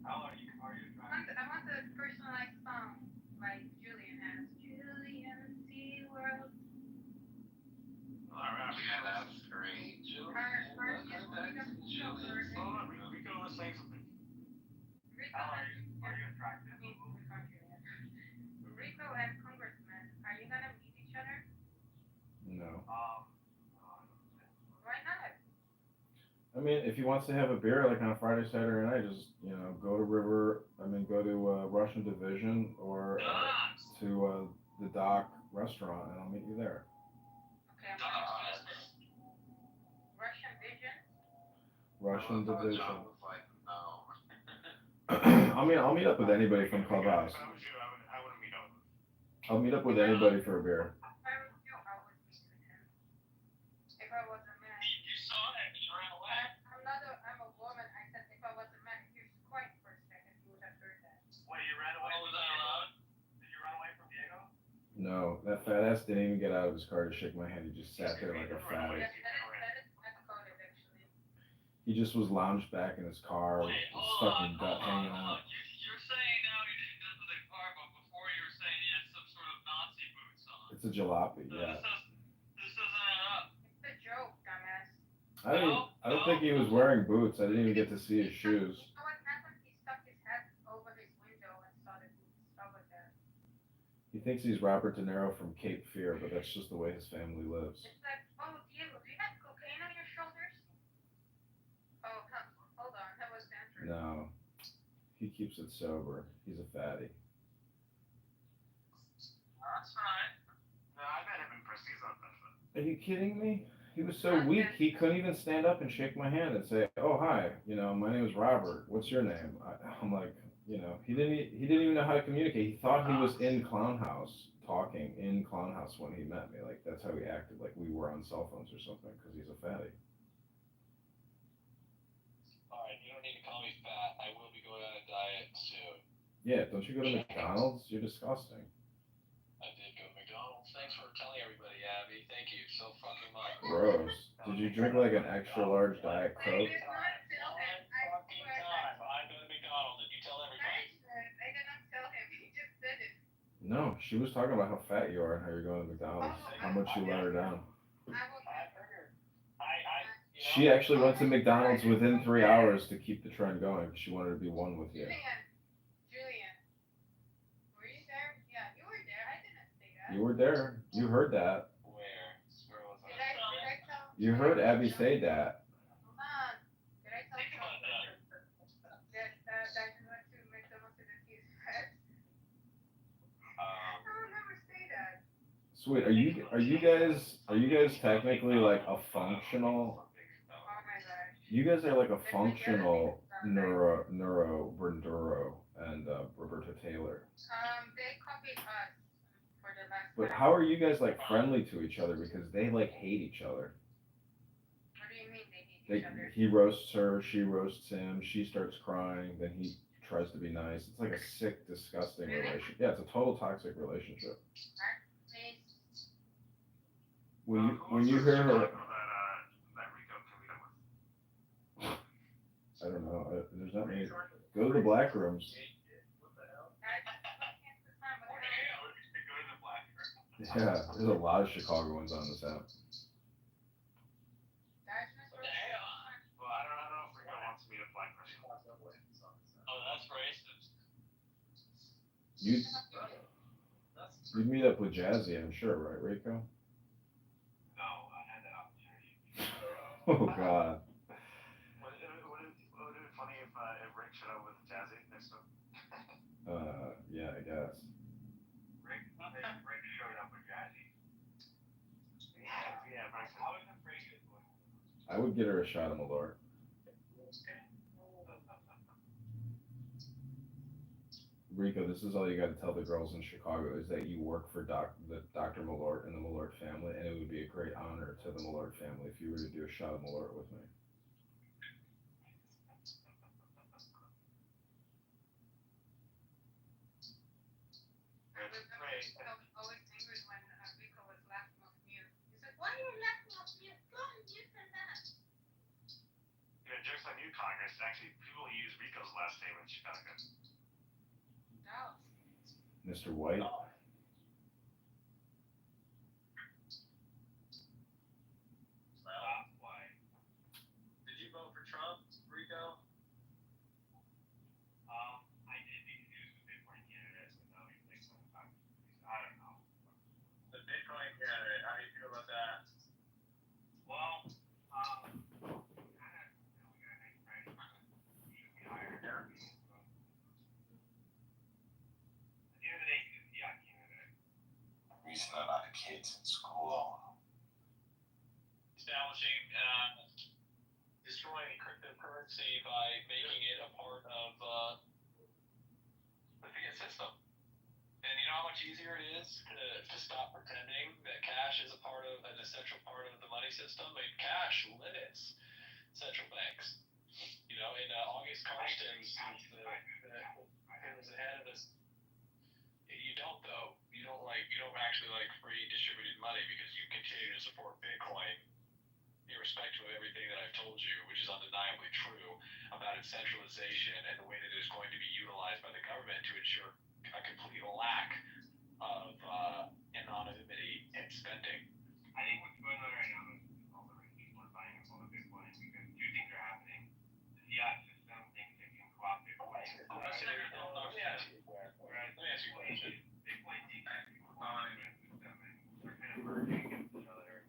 How are you driving? I want a personalized song like Julian has. Julian SeaWorld. Alright, yeah, that's great. Julian. We can always say something. How are you attracted? I mean, if he wants to have a beer like on a Friday, Saturday night, just go to Russian Division or to the Dock restaurant, and I'll meet you there. Okay, I'm gonna Russian Vision. Russian Division. John was like, no. I'll meet up with anybody from Clubhouse. If I was you, I wouldn't meet up. I'll meet up with anybody for a beer. If I was you, I would meet with him. If I was a man. You saw that, you ran away. I'm a woman. I said if I was a man, if you're quiet for a second, you would have heard that. Wait, you ran away? Was that allowed? Did you run away from Diego? No, that fat ass didn't even get out of his car to shake my hand. He just sat there like a fatty. That is miscoded, actually. He just was lounged back in his car, with his fucking gut hanging out. You're saying now you didn't get to the car, but before you were saying he had some sort of Nazi boots on. It's a jalopy, yeah. This doesn't add up. It's a joke, dumbass. I don't think he was wearing boots. I didn't even get to see his shoes. You know what happened? He stuck his head over his window and saw the boots over there. He thinks he's Robert De Niro from Cape Fear, but that's just the way his family lives. It's like, oh, Diego, do you have cocaine on your shoulders? Oh, hold on, that was Andrew. No, he keeps it sober. He's a fatty. That's right. No, I met him in person. He's not that fun. Are you kidding me? He was so weak, he couldn't even stand up and shake my hand and say, "Oh, hi, my name is Robert. What's your name?" I'm like, he didn't even know how to communicate. He thought he was in Clown House, talking in Clown House when he met me. Like, that's how he acted, like we were on cell phones or something, because he's a fatty. Alright, you don't need to call me fat. I will be going on a diet soon. Yeah, don't you go to McDonald's? You're disgusting. I did go to McDonald's. Thanks for telling everybody, Abby. Thank you so fucking much. Gross. Did you drink like an extra large Diet Coke? I go to McDonald's and you tell everybody. I did not tell him. He just did it. No, she was talking about how fat you are and how you're going to McDonald's. How much you let her down. She actually went to McDonald's within 3 hours to keep the trend going. She wanted to be one with you. Julian, were you there? Yeah, you were there. I didn't say that. You were there. You heard that. Where was I? Did I tell? You heard Abby say that. Hold on. Did I tell you that you went to McDonald's to defuse threats? I would never say that. Sweet. Are you guys technically like a functional? You guys are like a functional Neuro Branduro and Roberta Taylor. They copied us for the last. But how are you guys like friendly to each other? Because they like hate each other. What do you mean they hate each other? He roasts her, she roasts him, she starts crying, then he tries to be nice. It's like a sick, disgusting relationship. Yeah, it's a total toxic relationship. When you hear her, I don't know. There's not many. Go to the black rooms. Yeah, there's a lot of Chicagoans on this app. Well, I don't know if Rico wants me to black person. Oh, that's racist. You'd meet up with Jazzy, I'm sure, right, Rico? No, I had that opportunity. Oh, God. Would it be funny if Rick showed up with Jazzy next to him? Yeah, I guess. Rick showed up with Jazzy. Yeah, Rick. How is it racist? I would get her a shot of Malort. Rico, this is all you got to tell the girls in Chicago is that you work for Dr. Malort and the Malort family, and it would be a great honor to the Malort family if you were to do a shot of Malort with me. Always angry when Rico was laughing off mute. He's like, why are you laughing off mute? Go on mute and that. Yeah, jokes on you, Congress. Actually, people use Rico's last name in Chicago. No. Mr. White? Why? Did you vote for Trump, Rico? I did because he was the Bitcoin candidate, so now he thinks I don't know. The Bitcoin candidate, how do you feel about that? Well, much easier it is to stop pretending that cash is an essential part of the money system. I mean, cash limits central banks. You know, in August Carsten's, who was the head of this. You don't though. You don't actually like free distributed money because you continue to support Bitcoin, irrespective of everything that I've told you, which is undeniably true about its centralization and the way that it is going to be utilized by the government to ensure a complete lack of anonymity in spending. I think what's going on right now is all the rich people are buying up all the Bitcoin because two things are happening. The fiat system thinks it can co-opt Bitcoin. Let me ask you a question. Bitcoin thinks it can co-opt the system, and we're kind of merging against each other.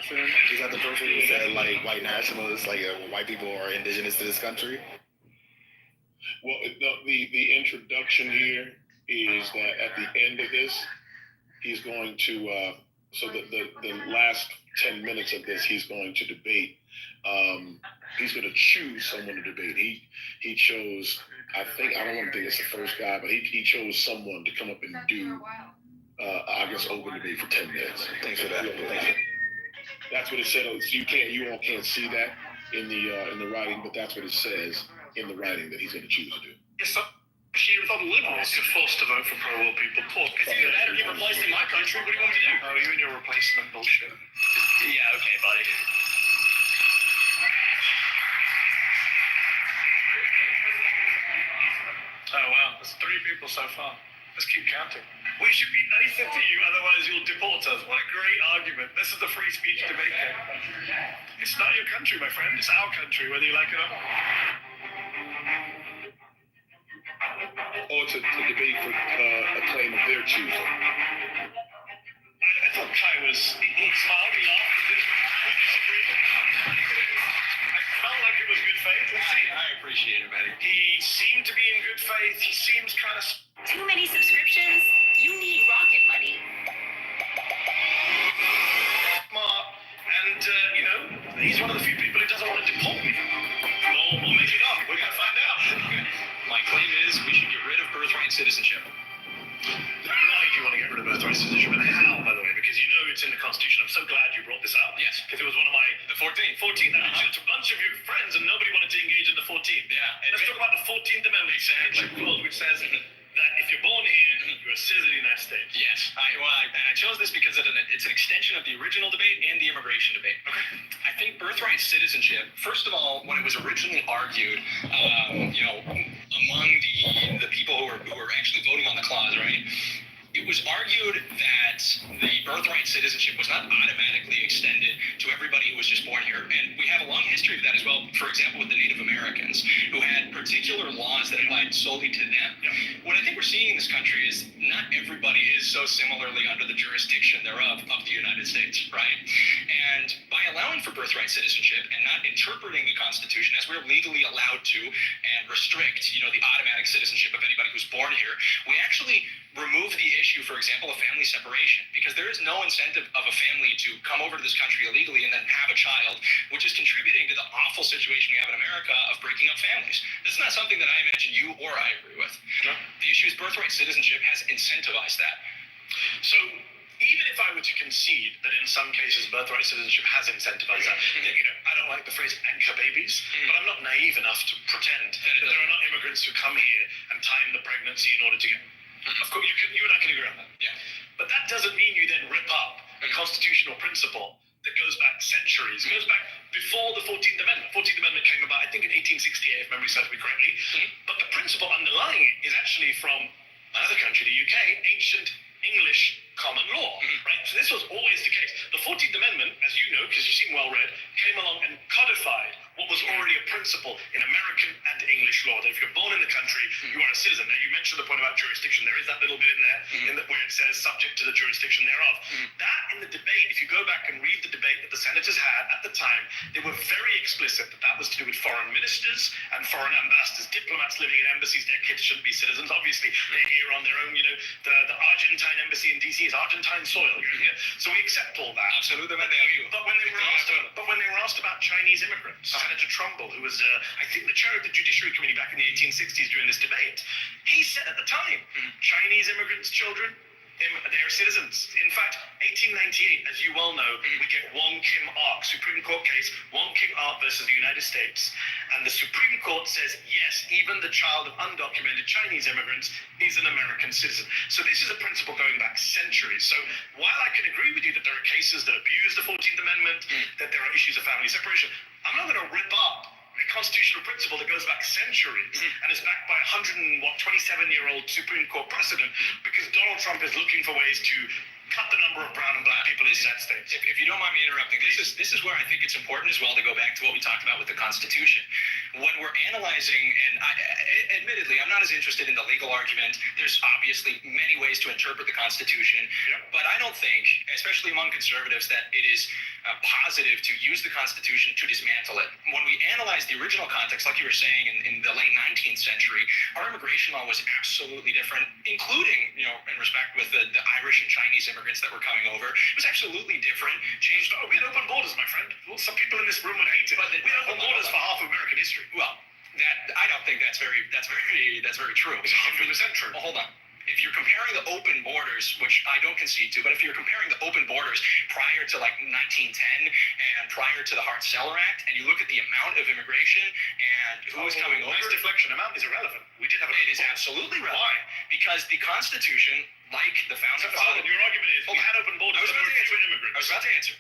Is that the person who said like white nationalists, like white people are indigenous to this country? Well, the introduction here is that at the end of this, he's going to, so the last 10 minutes of this, he's going to debate. He's going to choose someone to debate. He chose, I don't want to think it's the first guy, but he chose someone to come up and do, I guess, open debate for 10 minutes. Thanks for that. Thank you. That's what it said. You all can't see that in the writing, but that's what it says in the writing that he's going to choose to do. Associated with other liberals, you're forced to vote for pro-war people. Talk. If you're better get replaced in my country, what do you want me to do? Oh, you and your replacement bullshit. Yeah, okay, buddy. Oh wow, there's 3 people so far. Let's keep counting. We should be nicer to you, otherwise you'll deport us. What a great argument. This is the free speech debate game. It's not your country, my friend. It's our country, whether you like it or not. Oh, it's a debate for a claim of their choosing. I thought Kai was, he smiled, he laughed. We disagreed. I felt like it was good faith. Let's see. I appreciate it, buddy. He seemed to be in good faith. He seems kind of... Too many subscriptions? You need rocket money. Smart. And, he's one of the few people who doesn't want to deport me. Or maybe not. We're going to find out. My claim is we should get rid of birthright citizenship. Why do you want to get rid of birthright citizenship? And how, by the way? Because you know it's in the Constitution. I'm so glad you brought this up. Yes. Because it was one of my... The 14th. 14th. I mentioned to a bunch of your friends and nobody wanted to engage in the 14th. Yeah. Let's talk about the 14th Amendment. Exactly. Clause, which says that if you're born here, you're a citizen of the United States. Yes. I chose this because it's an extension of the original debate and the immigration debate. Okay. I think birthright citizenship, first of all, when it was originally argued, among the people who were actually voting on the clause, right? It was argued that the birthright citizenship was not automatically extended to everybody who was just born here. And we have a long history of that as well. For example, with the Native Americans, who had particular laws that applied solely to them. Yeah. What I think we're seeing in this country is not everybody is so similarly under the jurisdiction thereof of the United States, right? And by allowing for birthright citizenship and not interpreting the Constitution as we're legally allowed to and restrict, the automatic citizenship of anybody who's born here, we actually remove the issue, for example, of family separation, because there is no incentive of a family to come over to this country illegally and then have a child, which is contributing to the awful situation we have in America of breaking up families. This is not something that I imagine you or I agree with. No. The issue is birthright citizenship has incentivized that. So even if I were to concede that in some cases birthright citizenship has incentivized that, I don't like the phrase anchor babies, but I'm not naive enough to pretend that there are not immigrants who come here and time the pregnancy in order to get... Of course, you and I can agree on that. Yeah. But that doesn't mean you then rip up a constitutional principle that goes back centuries. It goes back before the 14th Amendment. 14th Amendment came about, I think, in 1868, if memory serves me correctly. But the principle underlying it is actually from another country, the UK, ancient English common law, right? So this was always the case. The 14th Amendment, as you know, because you seem well read, came along and codified what was already a principle in American and English law, that if you're born in the country, you are a citizen. Now, you mentioned the point about jurisdiction. There is that little bit in there where it says subject to the jurisdiction thereof. That, in the debate, if you go back and read the debate that the senators had at the time, they were very explicit that was to do with foreign ministers and foreign ambassadors. Diplomats living in embassies, their kids shouldn't be citizens. Obviously, they're here on their own. The Argentine embassy in DC is Argentine soil. So we accept all that. Absolutely. But when they were asked about Chinese immigrants, Senator Trumbull, who was, I think, the chair of the Judiciary Committee back in the 1860s during this debate, he said at the time, Chinese immigrants' children, they're citizens. In fact, 1898, as you well know, we get Wong Kim Ark, Supreme Court case, Wong Kim Ark versus the United States. And the Supreme Court says, yes, even the child of undocumented Chinese immigrants is an American citizen. So this is a principle going back centuries. So while I can agree with you that there are cases that abuse the 14th Amendment, that there are issues of family separation, I'm not going to rip up a constitutional principle that goes back centuries and is backed by 27-year-old Supreme Court precedent because Donald Trump is looking for ways to cut the number of brown and black people in the United States. If you don't mind me interrupting, this is where I think it's important as well to go back to what we talked about with the Constitution. When we're analyzing, and admittedly, I'm not as interested in the legal argument. There's obviously many ways to interpret the Constitution, but I don't think, especially among conservatives, that it is positive to use the Constitution to dismantle it. When we analyze the original context, like you were saying, in the late 19th century, our immigration law was absolutely different, including, in respect with the Irish and Chinese immigrants that were coming over. It was absolutely different. Changed. We had open borders, my friend. Well, some people in this room would hate it. But we had open borders for half of American history. Well, I don't think that's very true. It's 100% true. Well, hold on. If you're comparing the open borders, which I don't concede to, but if you're comparing the open borders prior to like 1910 and prior to the Hart-Celler Act, and you look at the amount of immigration and who was coming over, nice deflection. Amount is irrelevant. We did have it is absolutely relevant. Why? Because the Constitution, like the founding fathers, your argument is we had open borders. I was about to answer.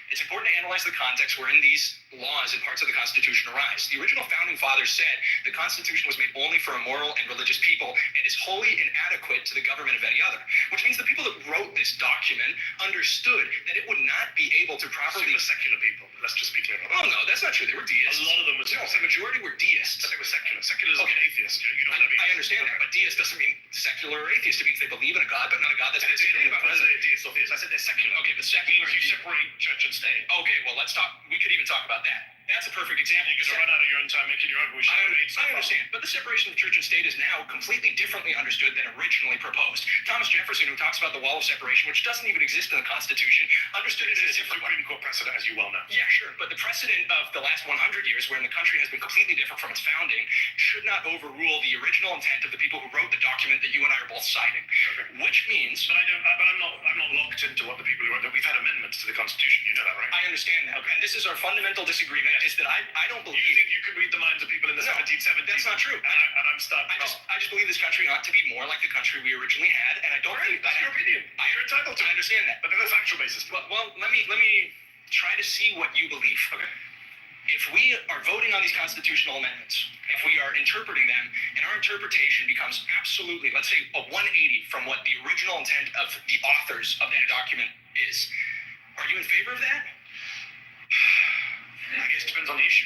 It's important to analyze the context wherein these laws and parts of the Constitution arise. The original founding fathers said the Constitution was made only for a moral and religious people and is wholly inadequate to the government of any other, which means the people that wrote this document understood that it would not be able to properly... Super secular people. Let's just be clear. Oh, no, that's not true. They were deists. A lot of them were secular. The majority were deists. But they were secular. Seculars are atheists. You know what I mean? I understand that, but deist doesn't mean secular or atheist. It means they believe in a God, but not a God that's... I didn't say anything about whether they're deist or theist. I said they're secular. Okay, but secular... You separate church and state. Okay, well, let's talk. We could even talk about that. That's a perfect example. You're going to run out of your own time making your argument. I understand, but the separation of church and state is now completely differently understood than originally proposed. Thomas Jefferson, who talks about the wall of separation, which doesn't even exist in the Constitution, understood it as a different Supreme Court precedent, as you well know. Yeah, sure, but the precedent of the last 100 years, wherein the country has been completely different from its founding, should not overrule the original intent of the people who wrote the document that you and I are both citing. Okay. Which means, I'm not locked into what the people who wrote it. We've had amendments to the Constitution. You know that, right? I understand that. Okay. And this is our fundamental disagreement: is that I don't believe. You think you could read the minds of people in the 1770s? That's not true. And I'm stuck. I just believe this country ought to be more like the country we originally had, and I don't think that's your opinion. You're entitled to. I understand that, but there's a factual basis. Well, let me try to see what you believe. Okay. If we are voting on these constitutional amendments, if we are interpreting them, and our interpretation becomes absolutely, let's say, a 180 from what the original intent of the authors of that document is, are you in favor of that? I guess it depends on the issue.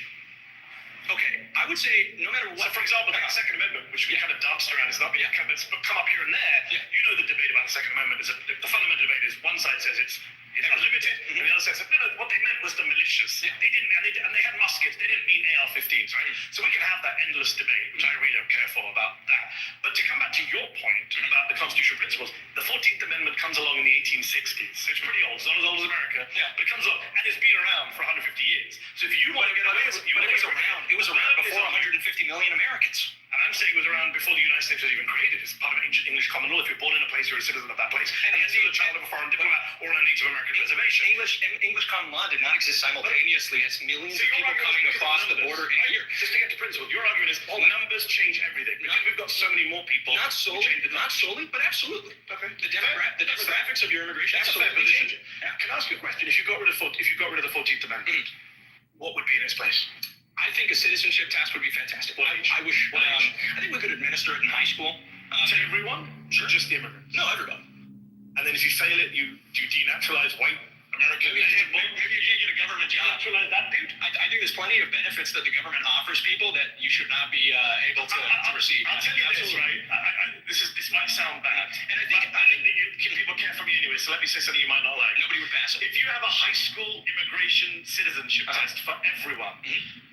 Okay, I would say no matter what. So, for example, the Second Amendment, which we kind of danced around, it's not come up here and there. Yeah. You know the debate about the Second Amendment is the fundamental debate is one side says it's unlimited, and the other side says no. What they meant was the militias. Yeah. They didn't, and they had muskets. They didn't mean AR-15s, right? So we can have that endless debate, which I really don't care for about that. But to come back to your point about the constitutional principles, the 14th Amendment comes along in the 1860s. So it's pretty old. It's not as old as America, but it comes along and it's been around for 150 years. So if you want to get away with it was around before 150 million Americans. And I'm saying it was around before the United States was even created. It's part of ancient English common law. If you're born in a place, you're a citizen of that place. And you're the child of a foreign diplomat or on a Native American reservation. English common law did not exist simultaneously as millions of people coming across the border in a year. Just to get to principle, your argument is numbers change everything. Because we've got so many more people. Not solely, but absolutely. Okay. The demographics of your immigration absolutely change it. Can I ask you a question? If you got rid of the 14th Amendment, what would be in its place? I think a citizenship test would be fantastic. I think we could administer it in high school. To everyone? Sure. Just the immigrants? No, everybody. And then if you fail it, do you denaturalize white American? Maybe you can't get a government job. Denaturalize that dude? I think there's plenty of benefits that the government offers people that you should not be able to receive. I'll tell you this, right? This might sound bad. And I think people care for me anyway, so let me say something you might not like. Nobody would pass it. If you have a high school immigration citizenship test for everyone,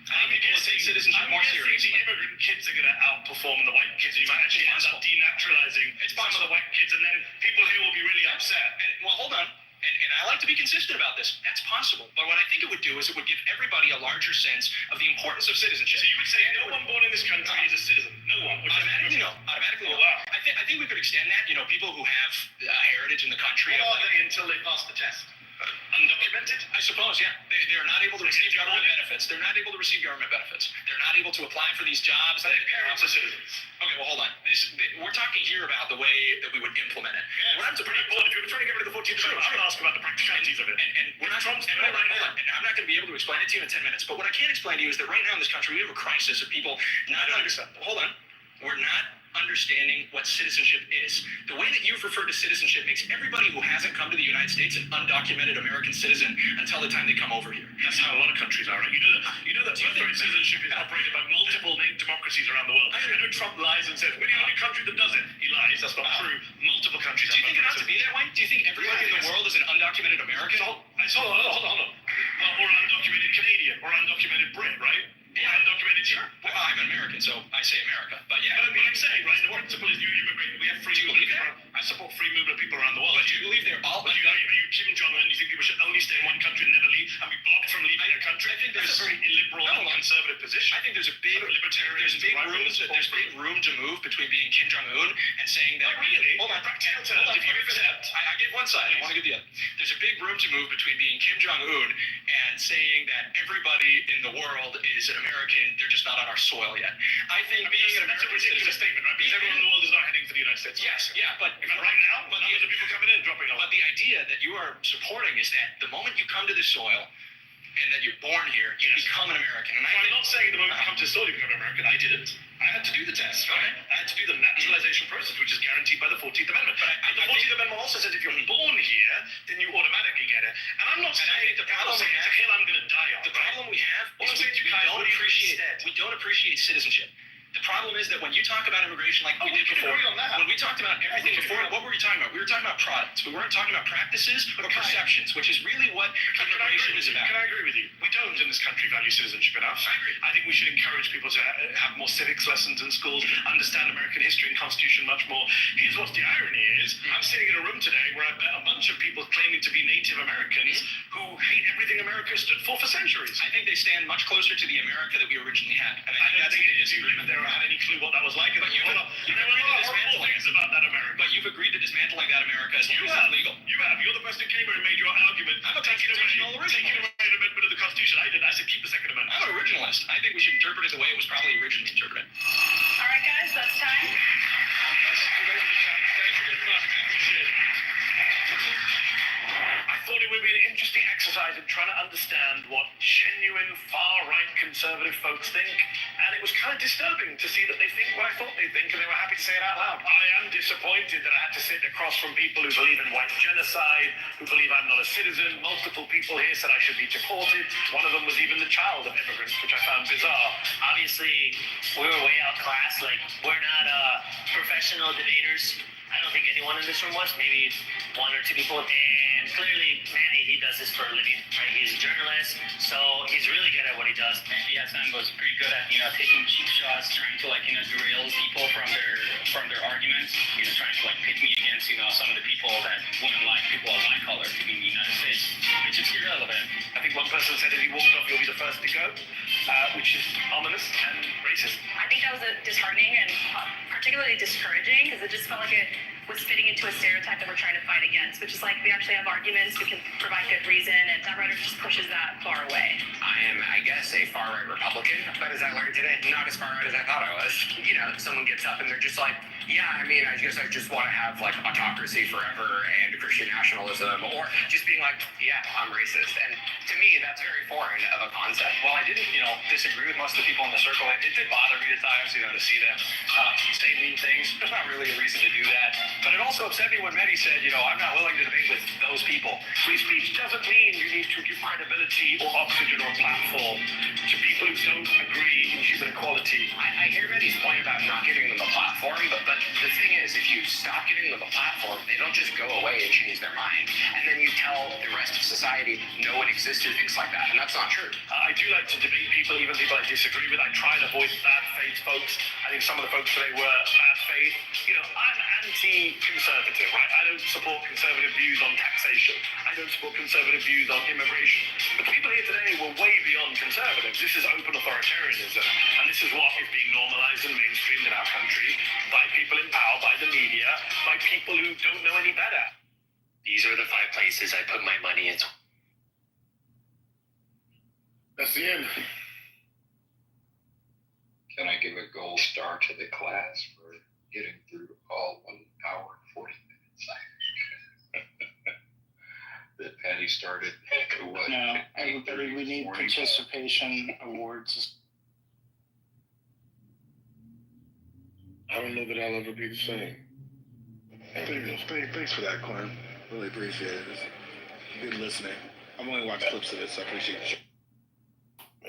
I think people will take citizenship more seriously. The immigrant kids are going to outperform the white kids. You might actually end up denaturalizing some of the white kids, and then people here will be really upset. Well, hold on. And I like to be consistent about this. That's possible. But what I think it would do is it would give everybody a larger sense of the importance of citizenship. So you would say no one born in this country is a citizen? No one? Automatically no. Automatically no. Wow. I think we could extend that. People who have heritage in the country. What are they until they pass the test? Undocumented? I suppose, yeah. They're not able to receive government benefits. They're not able to receive government benefits. They're not able to apply for these jobs. But their parents are citizens. Okay, well, hold on. We're talking here about the way that we would implement it. Yeah, it's pretty important. If you're trying to get rid of the 14th Amendment, I'm going to ask about the practicalities of it. And we're not hold on. And I'm not going to be able to explain it to you in 10 minutes. But what I can explain to you is that right now in this country, we have a crisis of people not understanding. Hold on. We're not understanding what citizenship is. The way that you've referred to citizenship makes everybody who hasn't come to the United States an undocumented American citizen until the time they come over here. That's how a lot of countries are, right? You know that birthright citizenship is operated by multiple democracies around the world. I know Trump lies and says, we're the only country that does it. He lies. That's not true. Multiple countries Do you think it ought to be that way? Do you think everybody in the world is an undocumented American? Hold on. Or undocumented Canadian, or undocumented Brit, right? Yeah, undocumented, sure. Well, I'm an American, so I say America. But yeah, but I'm saying, right, the principle is you immigrate. We have free movement. I support free movement of people around the world. But do you believe they're all? Are you Kim Jong-un? You think people should only stay in one country and never leave and be blocked from leaving their country? I think that's a very illiberal and conservative position. I think there's big room to move between being Kim Jong-un and saying that. Not really. Hold on. Practical terms. If you accept, I give one side. I want to give the other. There's a big room to move between being Kim Jong-un and saying that everybody in the world is an American. They're just not on our soil yet. I think being an that's a American ridiculous statement, right? Because everyone in the world is not heading to the United States. Yes, yeah, but right now, but numbers of people coming in, dropping off. But the idea that you are supporting is that the moment you come to this soil and that you're born here, you become an American. And I'm not saying the moment you come to the soil you become an American. I didn't. I had to do the test, right? I had to do the naturalization process, which is guaranteed by the 14th Amendment. But the 14th Amendment also says if you're born here, then you automatically get it. And I'm not saying the problem it's a hill I'm going to die on. The problem we have is we don't appreciate citizenship. The problem is that when you talk about immigration like we did before, when we talked about everything before, what were we talking about? We were talking about products. We weren't talking about practices or perceptions, which is really what immigration is about. Can I agree with you? We don't in this country value citizenship enough. I agree. I think we should encourage people to have more civics lessons in schools, understand American history and Constitution much more. Here's what the irony is. I'm sitting in a room today where I met a bunch of people claiming to be Native Americans who hate everything America stood for centuries. I think they stand much closer to the America that we originally had. And I think that's a disagreement. They don't have any clue what that was like. But you've agreed to dismantling things about that America. But you've agreed to dismantling that America as long as it's legal. You have. You're the person who came here and made your argument. I'm a constitutional originalist. Taking away an amendment of the Constitution. I did. I said keep the Second Amendment. I'm an originalist. I think we should interpret it the way it was probably originally interpreted. All right, guys, that's time. I thought it would be an interesting exercise in trying to understand what genuine far-right conservative folks think, and it was kind of disturbing to see that they think what I thought they think, and they were happy to say it out loud. I am disappointed that I had to sit across from people who believe in white genocide, who believe I'm not a citizen. Multiple people here said I should be deported. One of them was even the child of immigrants, which I found bizarre. Obviously, we were way outclassed. Like, we're not professional debaters. I don't think anyone in this room was. Maybe one or two people. And clearly, Manny, he does this for a living, right? He's a journalist, so he's really good at what he does. And yeah, Sambo's pretty good at, taking cheap shots, trying to, derail people from their arguments, trying to, pit me against, some of the people that wouldn't like people of my color in the United States. It's just irrelevant. I think one person said if he walked off, you'll be the first to go, which is ominous and racist. I think that was disheartening and particularly discouraging because it just felt like it was fitting into a stereotype that we're trying to fight against, which is we actually have arguments, we can provide good reason, and that rhetoric just pushes that far away. I am, I guess, a far-right Republican, but as I learned today, not as far-right as I thought I was. Someone gets up and they're just like, yeah, I guess I just want to have, autocracy forever and Christian nationalism, or just being like, yeah, I'm racist. And to me, that's very foreign of a concept. While I didn't, disagree with most of the people in the circle, it did bother me at times, to see them say mean things. There's not really a reason to do that. But it also upset me when Mehdi said, I'm not willing to debate with those people. Free speech doesn't mean you need to give credibility or oxygen or platform to people who don't agree in human equality. I hear Mehdi's point about not giving them a platform, but the thing is, if you stop giving them a platform, they don't just go away and change their mind. And then you tell the rest of society no one exists who thinks like that, and that's not true. I do like to debate people, even people I disagree with. I try and avoid bad faith folks. I think some of the folks today were bad faith. I'm anti-conservative, right? I don't support conservative views on taxation. I don't support conservative views on immigration. But the people here today were way beyond conservatives. This is open authoritarianism. And this is what is being normalized and mainstreamed in our country by people in power, by the media, by people who don't know any better. These are the 5 places I put my money into. That's the end. Can I give a gold star to the class for getting through all 1 hour and 40 minutes? That Penny started what? No, everybody, we need participation awards. I don't know that I'll ever be the same. Thanks for that, Quinn. Really appreciate it. It's good listening. I've only watched clips of it, so I appreciate it.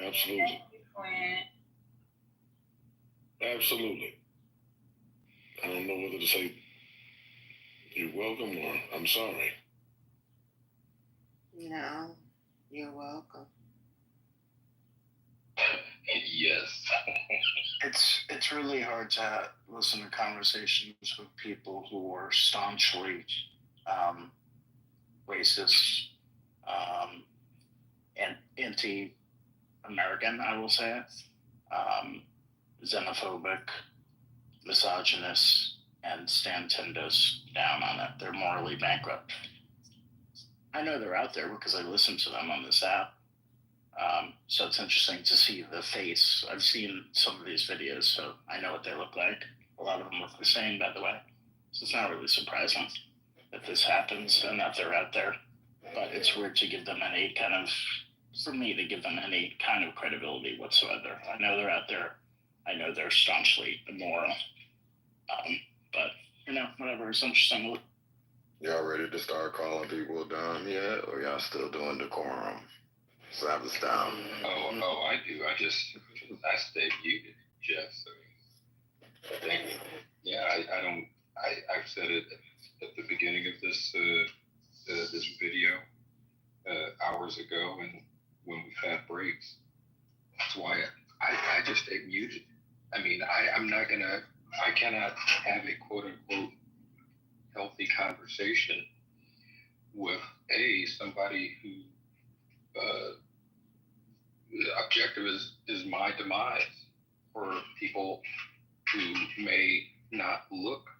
Absolutely. Absolutely. I don't know whether to say you're welcome or I'm sorry. No, you're welcome. Yes. It's really hard to listen to conversations with people who are staunchly racist and anti-American, I will say, xenophobic, misogynist, and stand 10 toes down on it. They're morally bankrupt. I know they're out there because I listen to them on this app. So it's interesting to see the face. I've seen some of these videos, so I know what they look like. A lot of them look the same, by the way. So it's not really surprising that this happens and that they're out there. But it's weird to give them any kind of, for me to give them any kind of credibility whatsoever. I know they're out there. I know they're staunchly immoral. But, whatever, it's interesting. Y'all ready to start calling people dumb yet? Or y'all still doing decorum? Slap us down. Oh, I do. I stay muted, Jeff. So, I've said it at the beginning of this video hours ago, and when we've had breaks. That's why I just stay muted. I mean, I cannot have a quote unquote healthy conversation with somebody who the objective is my demise, or people who may not look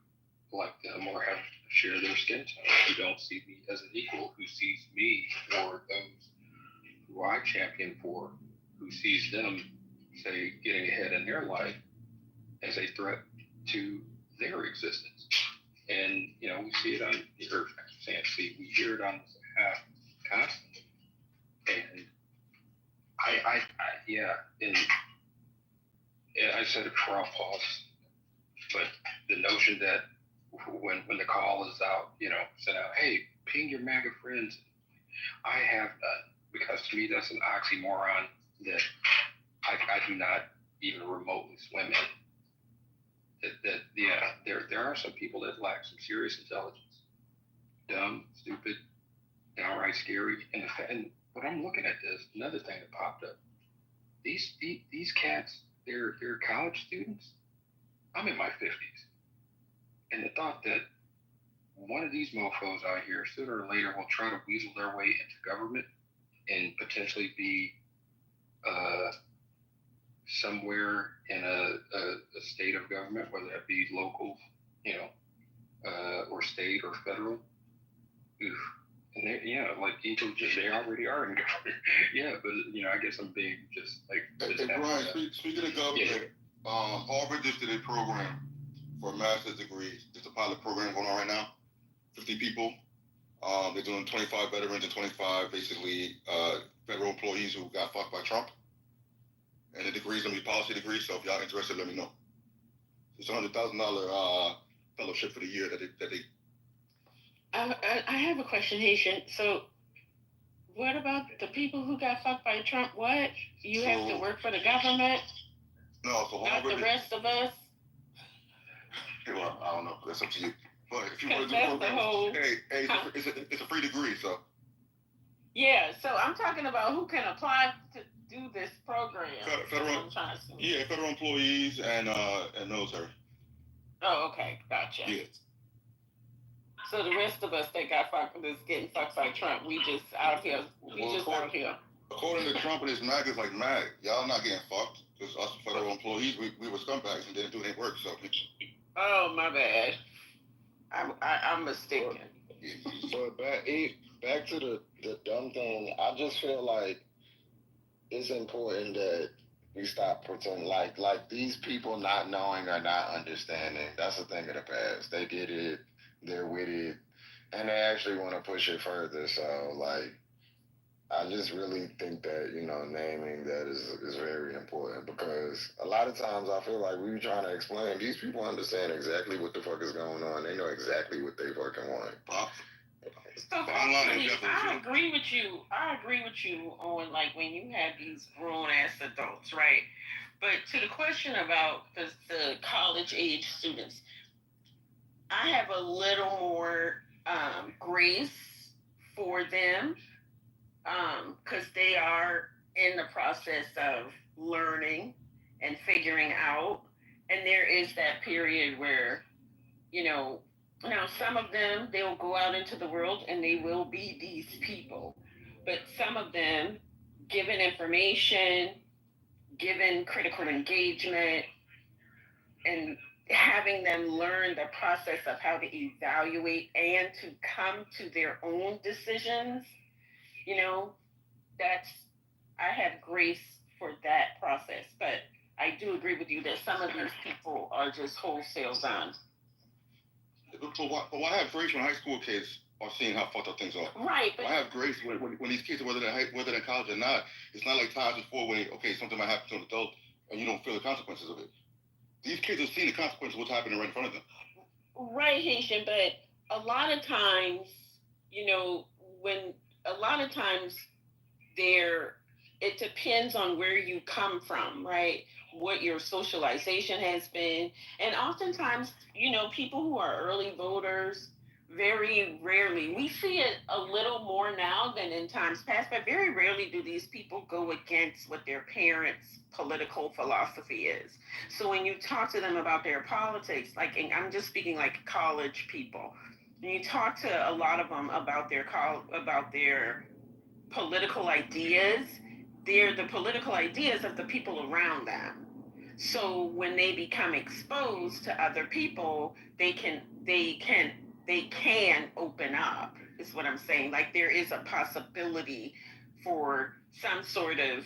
like them or share their skin tone, who don't see me as an equal, who sees me or those who I champion for, who sees them, say, getting ahead in their life as a threat to their existence. And, we see it on, we hear it on this app constantly. And I said it before, I'll pause, but the notion that when the call is out, send out, hey, ping your MAGA friends. I have none, because to me that's an oxymoron that I do not even remotely swim in. There are some people that lack some serious intelligence. Dumb, stupid, downright scary. And when I'm looking at this, another thing that popped up, these cats, they're college students. I'm in my 50s. And the thought that one of these mofos out here sooner or later will try to weasel their way into government and potentially be somewhere in a state of government, whether that be local, or state or federal. Oof. And they already are in government. Yeah, but I guess I'm being just like. Hey Brian, speaking of government, Harvard just did a program for a master's degree. It's a pilot program going on right now. 50 people. They're doing 25 veterans and 25 basically federal employees who got fucked by Trump. And the degree's gonna be policy degree. So if y'all interested, let me know. It's $100,000 fellowship for the year that they. I have a question, Haitian. So, what about the people who got fucked by Trump? What? You have to work for the government? No, so not the rest of us? Well, I don't know. That's up to you. But if you want to do programs, it's a free degree, so. Yeah, so I'm talking about who can apply to do this program. Federal employees and military. Oh, okay, gotcha. Yeah. So the rest of us that got fucked, that's getting fucked by Trump, we just out here. Out here. According to Trump and his MAG is like MAG. Y'all not getting fucked because us federal employees, we were scumbags and didn't do any work. So. Oh my bad. I'm mistaken. But back to the dumb thing. I just feel like it's important that we stop pretending like these people not knowing or not understanding. That's a thing of the past. They did it. They're with it, and they actually want to push it further. So like, I just really think that, naming that is very important, because a lot of times I feel like we were trying to explain, these people understand exactly what the fuck is going on. They know exactly what they fucking want. So I agree with you. I agree with you on like when you have these grown ass adults, right? But to the question about the college age students, I have a little more grace for them because they are in the process of learning and figuring out. And there is that period where, now some of them, they'll go out into the world and they will be these people. But some of them, given information, given critical engagement, and having them learn the process of how to evaluate and to come to their own decisions, I have grace for that process. But I do agree with you that some of these people are just wholesale done. But why have grace when high school kids are seeing how fucked up things are? Right. But why have grace when these kids, whether they're in college or not? It's not like times before when, something might happen to an adult and you don't feel the consequences of it. These kids have seen the consequences of what's happening right in front of them. Right, Haitian, but a lot of times, it depends on where you come from, right? What your socialization has been. And oftentimes, people who are early voters, very rarely, we see it a little more now than in times past, but very rarely do these people go against what their parents' political philosophy is. So when you talk to them about their politics, and I'm just speaking like college people, when you talk to a lot of them about their political ideas, they're the political ideas of the people around them. So when they become exposed to other people, they can open up, is what I'm saying. Like there is a possibility for some sort of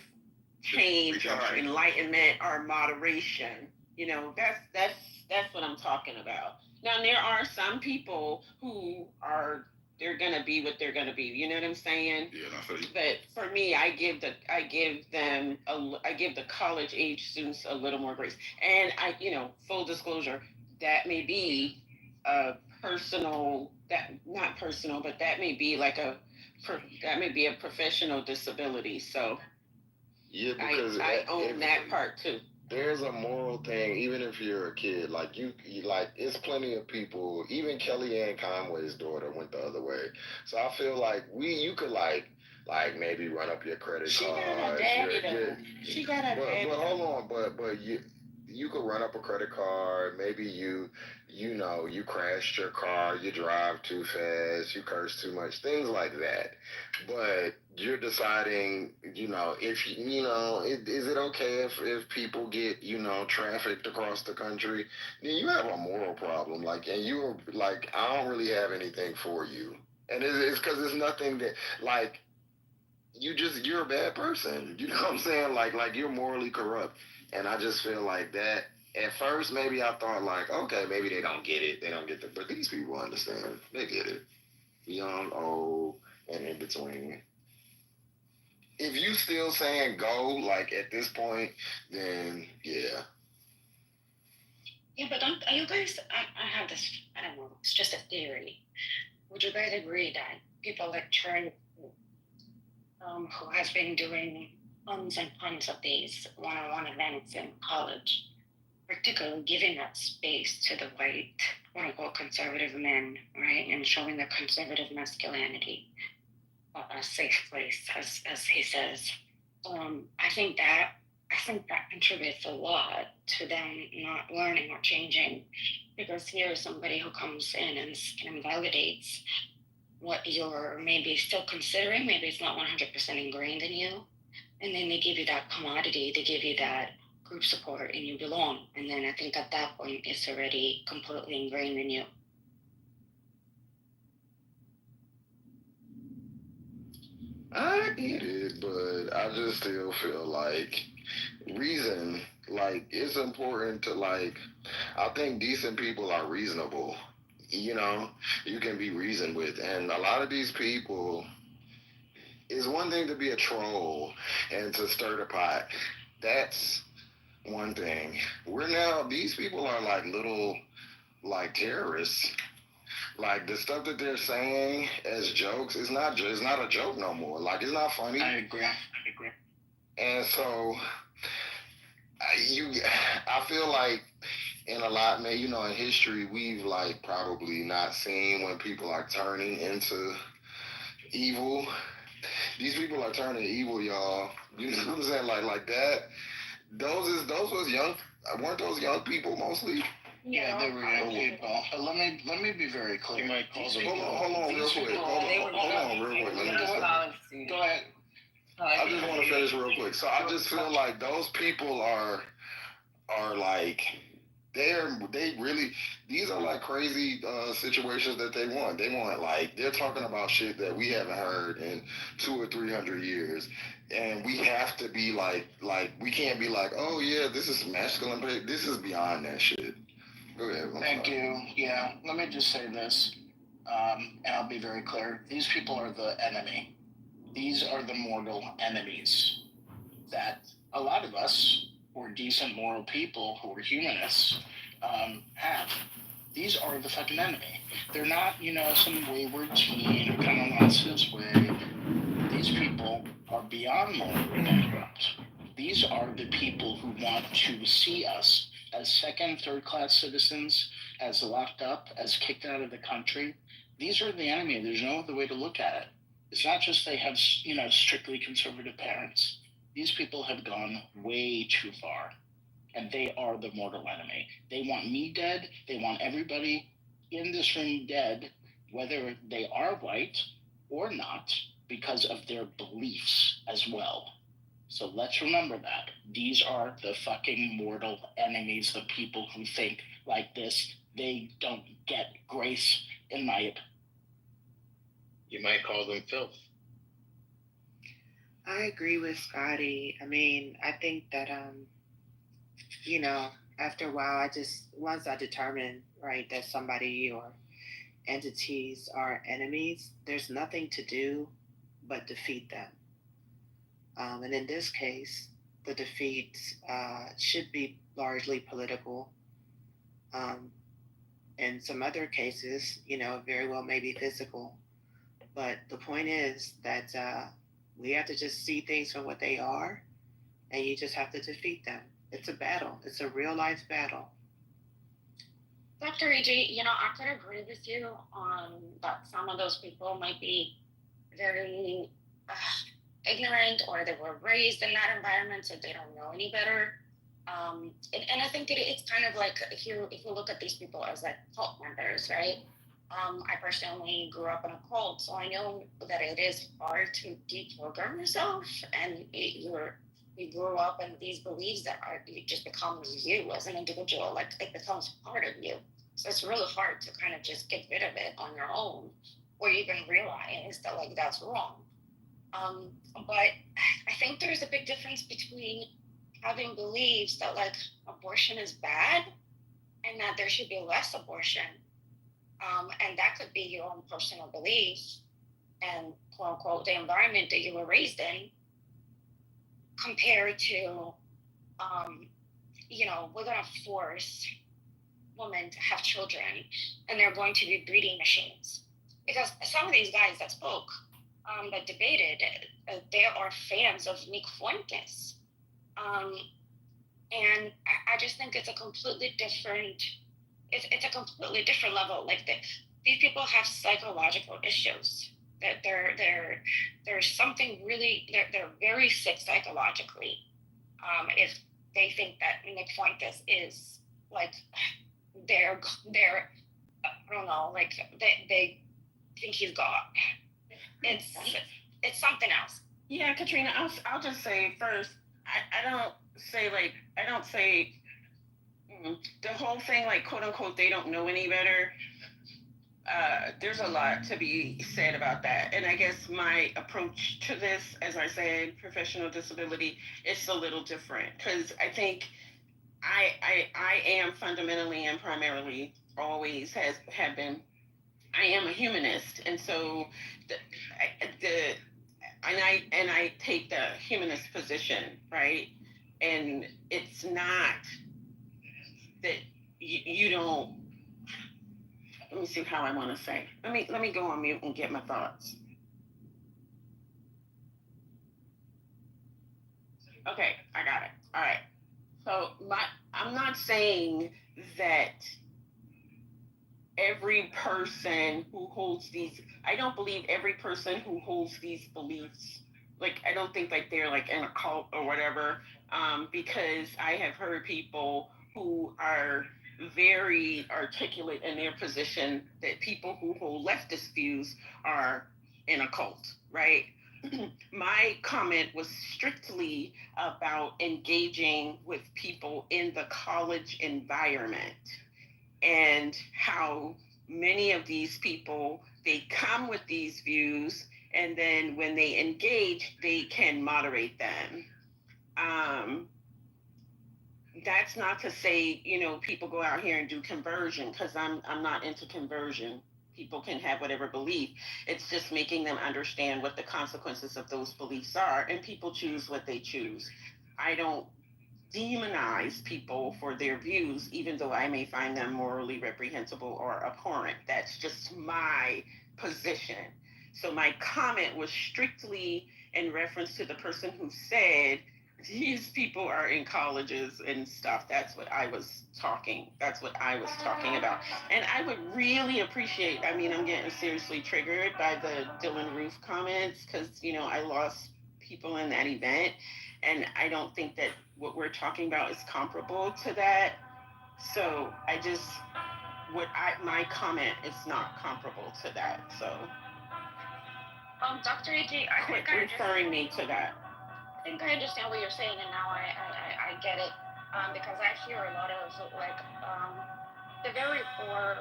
change or enlightenment or moderation. That's what I'm talking about. Now there are some people who they're gonna be what they're gonna be. You know what I'm saying? Yeah, I feel you. But for me, I give the college age students a little more grace. And full disclosure, that may be a personal, not personal, but that may be a professional disability. So yeah, because I own that part too. There's a moral thing, even if you're a kid. Like you it's plenty of people. Even Kellyanne Conway's daughter went the other way. So I feel like you could like maybe run up your credit card. She got a daddy. But hold on, but you could run up a credit card. Maybe you crashed your car, you drive too fast, you curse too much, things like that. But you're deciding, if is it okay if people get, trafficked across the country? Then you have a moral problem. And you're like, I don't really have anything for you. And it's because it's nothing that, you're a bad person. You know what I'm saying? Like you're morally corrupt. And I just feel like that. At first, maybe I thought okay, maybe they don't get it. They don't get but these people understand. They get it. Young, old, and in between. If you still saying go, at this point, then yeah. Yeah, but are you guys, I have this, I don't know, it's just a theory. Would you guys agree that people like Trent, who has been doing tons and tons of these one-on-one events in college, particularly giving that space to the white, quote-unquote, conservative men, right, and showing the conservative masculinity, a safe place, as he says. I think that contributes a lot to them not learning or changing, because here's somebody who comes in and validates what you're maybe still considering. Maybe it's not 100% ingrained in you. And then they give you that commodity, they give you that group support, and you belong. And then I think at that point, it's already completely ingrained in you. I get it, but I just still feel like reason, like, it's important to, like, I think decent people are reasonable. You know, you can be reasoned with. And a lot of these people, it's one thing to be a troll and to stir the pot. That's one thing. These people are like little, like, terrorists. Like, the stuff that they're saying as jokes, it's not a joke no more. Like, it's not funny. I agree. And so, I feel like in a lot, man, you know, in history, we've, like, probably not seen when people are turning into evil. These people are turning evil, y'all. You know what I'm saying? Like that. Those was young. Weren't those young people mostly? Yeah, they were young people. But let me be very clear. Hold on, real quick. Hold on, real quick. Let me just go ahead. I just want to finish real quick. So I just feel like those people are like these are like crazy situations that they want. They want, like, they're talking about shit that we haven't heard in 200 or 300 years. And we have to be like we can't be like, oh yeah, this is masculine, but this is beyond that shit. Go ahead. Thank you. Yeah, let me just say this, and I'll be very clear. These people are the enemy. These are the mortal enemies that a lot of us, who are decent moral people, who are humanists, have. These are the fucking enemy. They're not, some wayward teen who kind of wants his way. These people are beyond morally bankrupt. These are the people who want to see us as second, third-class citizens, as locked up, as kicked out of the country. These are the enemy. There's no other way to look at it. It's not just they have, strictly conservative parents. These people have gone way too far, and they are the mortal enemy. They want me dead. They want everybody in this room dead, whether they are white or not, because of their beliefs as well. So let's remember that. These are the fucking mortal enemies, the people who think like this. They don't get grace in my opinion. You might call them filth. I agree with Scotty. I mean, I think that, after a while, once I determine, right, that somebody or entities are enemies, there's nothing to do but defeat them. And in this case, the defeat should be largely political. In some other cases, very well maybe physical. But the point is that we have to just see things for what they are, and you just have to defeat them. It's a battle. It's a real life battle. Dr. EJ, I could agree with you on that some of those people might be very ignorant, or they were raised in that environment, so they don't know any better. And I think it's kind of like if you look at these people as like cult members, right? I personally grew up in a cult, so I know that it is hard to deprogram yourself, and you grew up in these beliefs that it just becomes you as an individual, like it becomes part of you. So it's really hard to kind of just get rid of it on your own, or even realize that like that's wrong. But I think there's a big difference between having beliefs that like abortion is bad and that there should be less abortion. And that could be your own personal beliefs and quote unquote the environment that you were raised in, compared to, we're going to force women to have children and they're going to be breeding machines. Because some of these guys that spoke, that debated, they are fans of Nick Fuentes. And I just think it's a completely different, it's a completely different level. Like these people have psychological issues. There's something really, they're very sick psychologically. if they think that Nick Fuentes is like they're I don't know, like they think he's God. It's something else. Yeah, Katrina, I'll just say first, I don't say the whole thing like quote unquote they don't know any better. There's a lot to be said about that. And I guess my approach to this, as I said, professional disability, it's a little different because I think I am fundamentally and primarily always have been, I am a humanist. And so I take the humanist position, right? And it's not that you don't, let me see how I want to say. Let me go on mute and get my thoughts. Okay, I got it. All right. So I'm not saying that every person who holds these, I don't believe every person who holds these beliefs, like I don't think like they're like in a cult or whatever, because I have heard people who are very articulate in their position that people who hold leftist views are in a cult, right? My comment was strictly about engaging with people in the college environment and how many of these people, they come with these views and then when they engage, they can moderate them. That's not to say, people go out here and do conversion, because I'm not into conversion. People can have whatever belief. It's just making them understand what the consequences of those beliefs are, and people choose what they choose. I don't demonize people for their views, even though I may find them morally reprehensible or abhorrent. That's just my position. So my comment was strictly in reference to the person who said these people are in colleges and stuff. That's what I was talking about. And I would really appreciate, I'm getting seriously triggered by the Dylan Roof comments because, I lost people in that event. And I don't think that what we're talking about is comparable to that. So my comment is not comparable to that. So Dr. A.J., I quit think referring me to that. I think I understand what you're saying, and now I get it, because I hear a lot of the very poor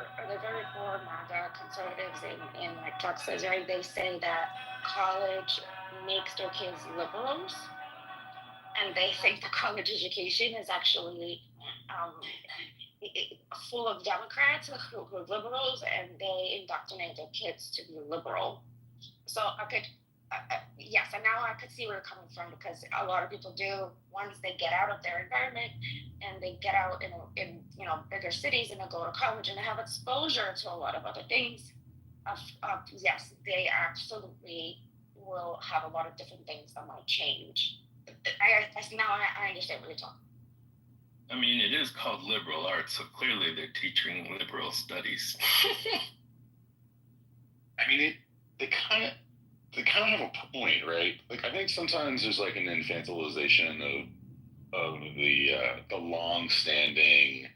MAGA conservatives in like Texas, right? They say that college makes their kids liberals, and they think the college education is actually full of Democrats who are liberals, and they indoctrinate their kids to be liberal. So I could. Yes, and now I could see where you're coming from, because a lot of people do, once they get out of their environment and they get out in bigger cities and they go to college and they have exposure to a lot of other things. Yes, they absolutely will have a lot of different things that might change. I understand what you're talking. It is called liberal arts, so clearly they're teaching liberal studies. They kind of have a point, right? Like, I think sometimes there's like an infantilization of the long-standing,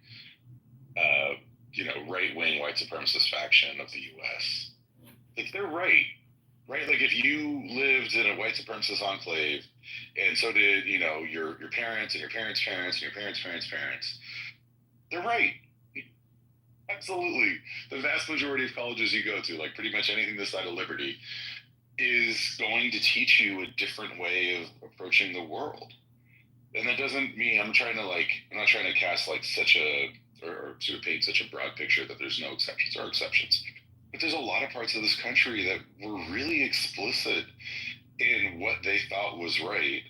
right-wing white supremacist faction of the U.S. Like, they're right? Like, if you lived in a white supremacist enclave, and so did, your parents and your parents' parents and your parents' parents' parents, they're right. Absolutely. The vast majority of colleges you go to, like pretty much anything this side of liberty, is going to teach you a different way of approaching the world. And that doesn't mean I'm not trying to cast like or to paint such a broad picture that there's no exceptions or exceptions. But there's a lot of parts of this country that were really explicit in what they thought was right.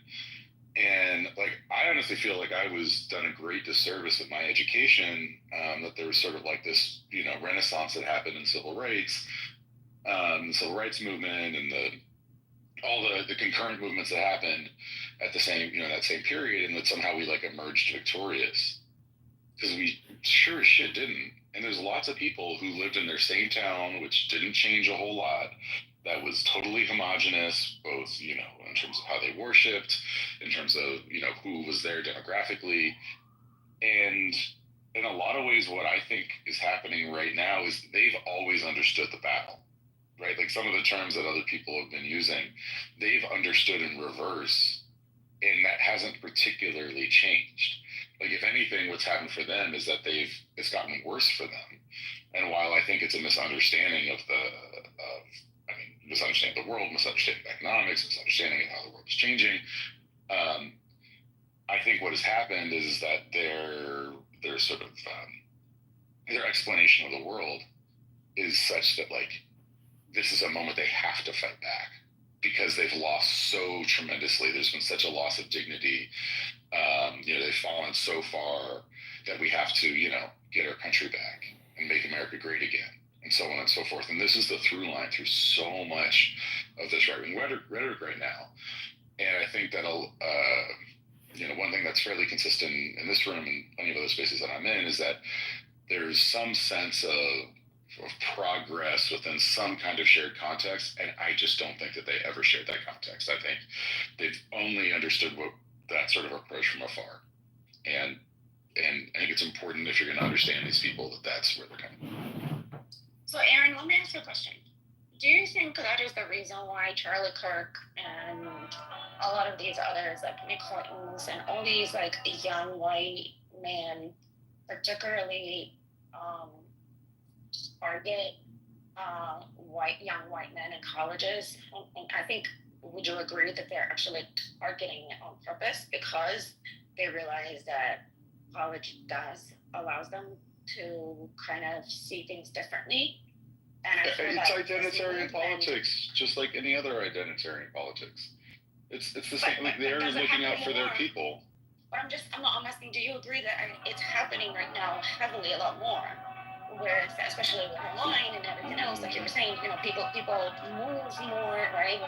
And like, I honestly feel like I was done a great disservice with my education, that there was sort of like this, renaissance that happened in civil rights, the civil rights movement, and all the concurrent movements that happened at the same, that same period, and that somehow we like emerged victorious, because we sure as shit didn't. And there's lots of people who lived in their same town, which didn't change a whole lot, that was totally homogenous, both, you know, in terms of how they worshipped, in terms of, you know, who was there demographically. And in a lot of ways, what I think is happening right now is they've always understood the battle, right? Like some of the terms that other people have been using, they've understood in reverse, and that hasn't particularly changed. Like if anything, what's happened for them is that it's gotten worse for them. And while I think it's a misunderstanding of misunderstanding the world, misunderstanding economics, misunderstanding of how the world is changing, I think what has happened is that their sort of their explanation of the world is such that like this is a moment they have to fight back because they've lost so tremendously. There's been such a loss of dignity. You know, they've fallen so far that we have to, you know, get our country back and make America great again, and so on and so forth. And this is the through line through so much of this right-wing rhetoric right now. And I think that you know, one thing that's fairly consistent in this room and plenty of other spaces that I'm in is that there's some sense of progress within some kind of shared context, and I just don't think that they ever shared that context. I think they've only understood that sort of approach from afar, and I think it's important if you're going to understand these people that's where they're coming from. So, Aaron, let me ask you a question. Do you think that is the reason why Charlie Kirk and a lot of these others, like Nick Hortons and all these like young white men, particularly target young white men in colleges? And I think, would you agree that they're actually targeting it on purpose because they realize that college allows them to kind of see things differently? And I feel it's identitarian politics, just like any other identitarian politics. It's the same. They're looking out for their people. But I'm asking, do you agree that it's happening right now heavily a lot more? Where, especially with online and everything else, like you were saying, you know, people move more, right?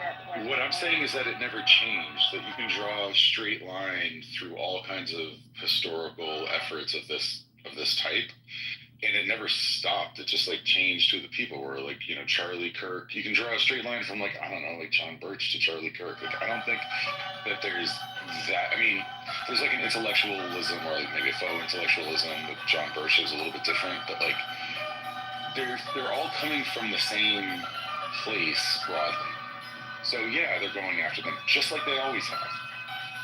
What I'm saying is that it never changed. That you can draw a straight line through all kinds of historical efforts of this type, and it never stopped. It just like changed who the people were. Like, you know, Charlie Kirk. You can draw a straight line from like, I don't know, like John Birch to Charlie Kirk. Like, I don't think that there's that. I mean, there's like an intellectualism or like maybe a faux intellectualism with John Birch is a little bit different, but like they're all coming from the same place broadly. So yeah, they're going after them just like they always have.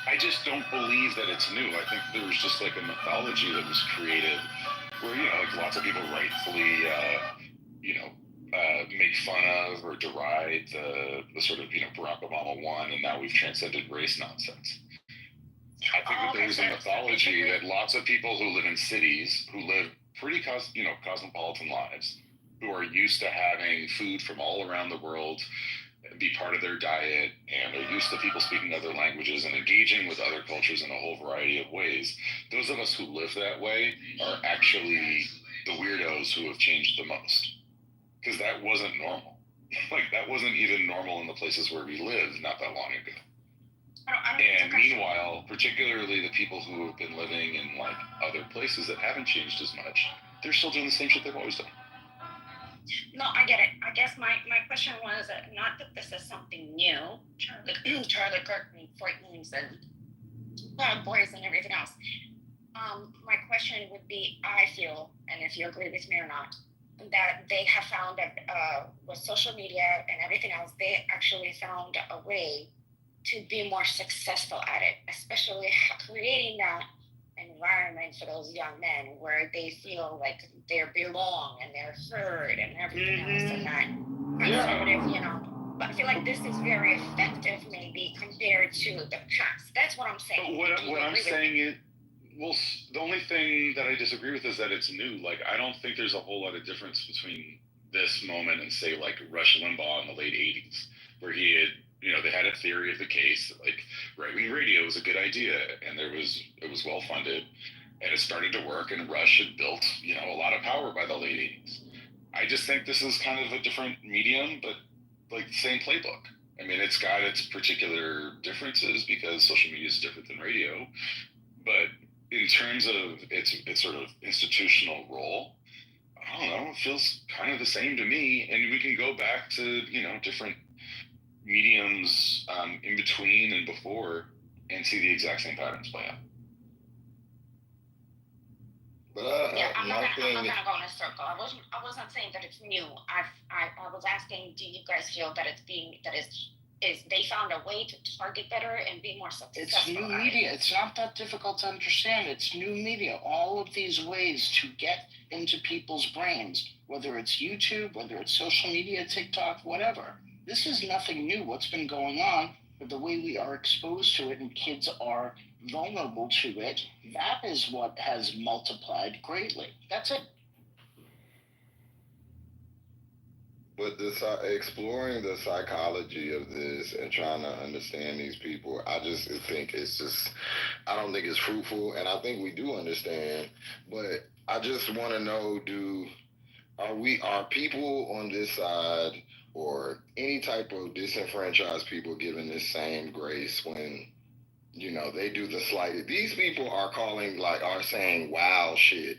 I just don't believe that it's new. I think there was just like a mythology that was created where, you know, like lots of people rightfully, make fun of or deride the sort of, you know, Barack Obama won and now we've transcended race nonsense. I think that there's a mythology that lots of people who live in cities, who live pretty cosmopolitan lives, who are used to having food from all around the world be part of their diet, and are used to people speaking other languages and engaging with other cultures in a whole variety of ways. Those of us who live that way are actually the weirdos who have changed the most. Because that wasn't normal. Like, that wasn't even normal in the places where we lived not that long ago. And meanwhile, particularly the people who have been living in like other places that haven't changed as much, they're still doing the same shit they've always done. No, I get it. I guess my question was not that this is something new, Charlie Kirk and Fortons and Proud Boys and everything else. My question would be, I feel, and if you agree with me or not, that they have found that with social media and everything else, they actually found a way to be more successful at it, especially creating that environment for those young men where they feel like they belong and they're heard and everything else, and that conservative, you know. But I feel like this is very effective, maybe compared to the past. That's what I'm saying. But what I'm saying is, well, the only thing that I disagree with is that it's new. Like, I don't think there's a whole lot of difference between this moment and say like Rush Limbaugh in the late '80s, where he had, you know, they had a theory of the case, like right-wing radio was a good idea, and it was well funded, and it started to work, and Rush had built, you know, a lot of power by the late '80s. I just think this is kind of a different medium, but like the same playbook. I mean, it's got its particular differences because social media is different than radio, but in terms of its sort of institutional role, I don't know, it feels kind of the same to me. And we can go back to, you know, different mediums in between and before and see the exact same patterns play out. But I'm not gonna go in a circle. I wasn't saying that it's new. I was asking, do you guys feel that they found a way to target better and be more successful? It's new media. It's not that difficult to understand. It's new media. All of these ways to get into people's brains, whether it's YouTube, whether it's social media, TikTok, whatever. This is nothing new. What's been going on, but the way we are exposed to it and kids are vulnerable to it, that is what has multiplied greatly. That's it. But exploring the psychology of this and trying to understand these people, I just think I don't think it's fruitful, and I think we do understand, but I just want to know, are people on this side or any type of disenfranchised people given this same grace when, they do the slightest? These people are are saying wow shit,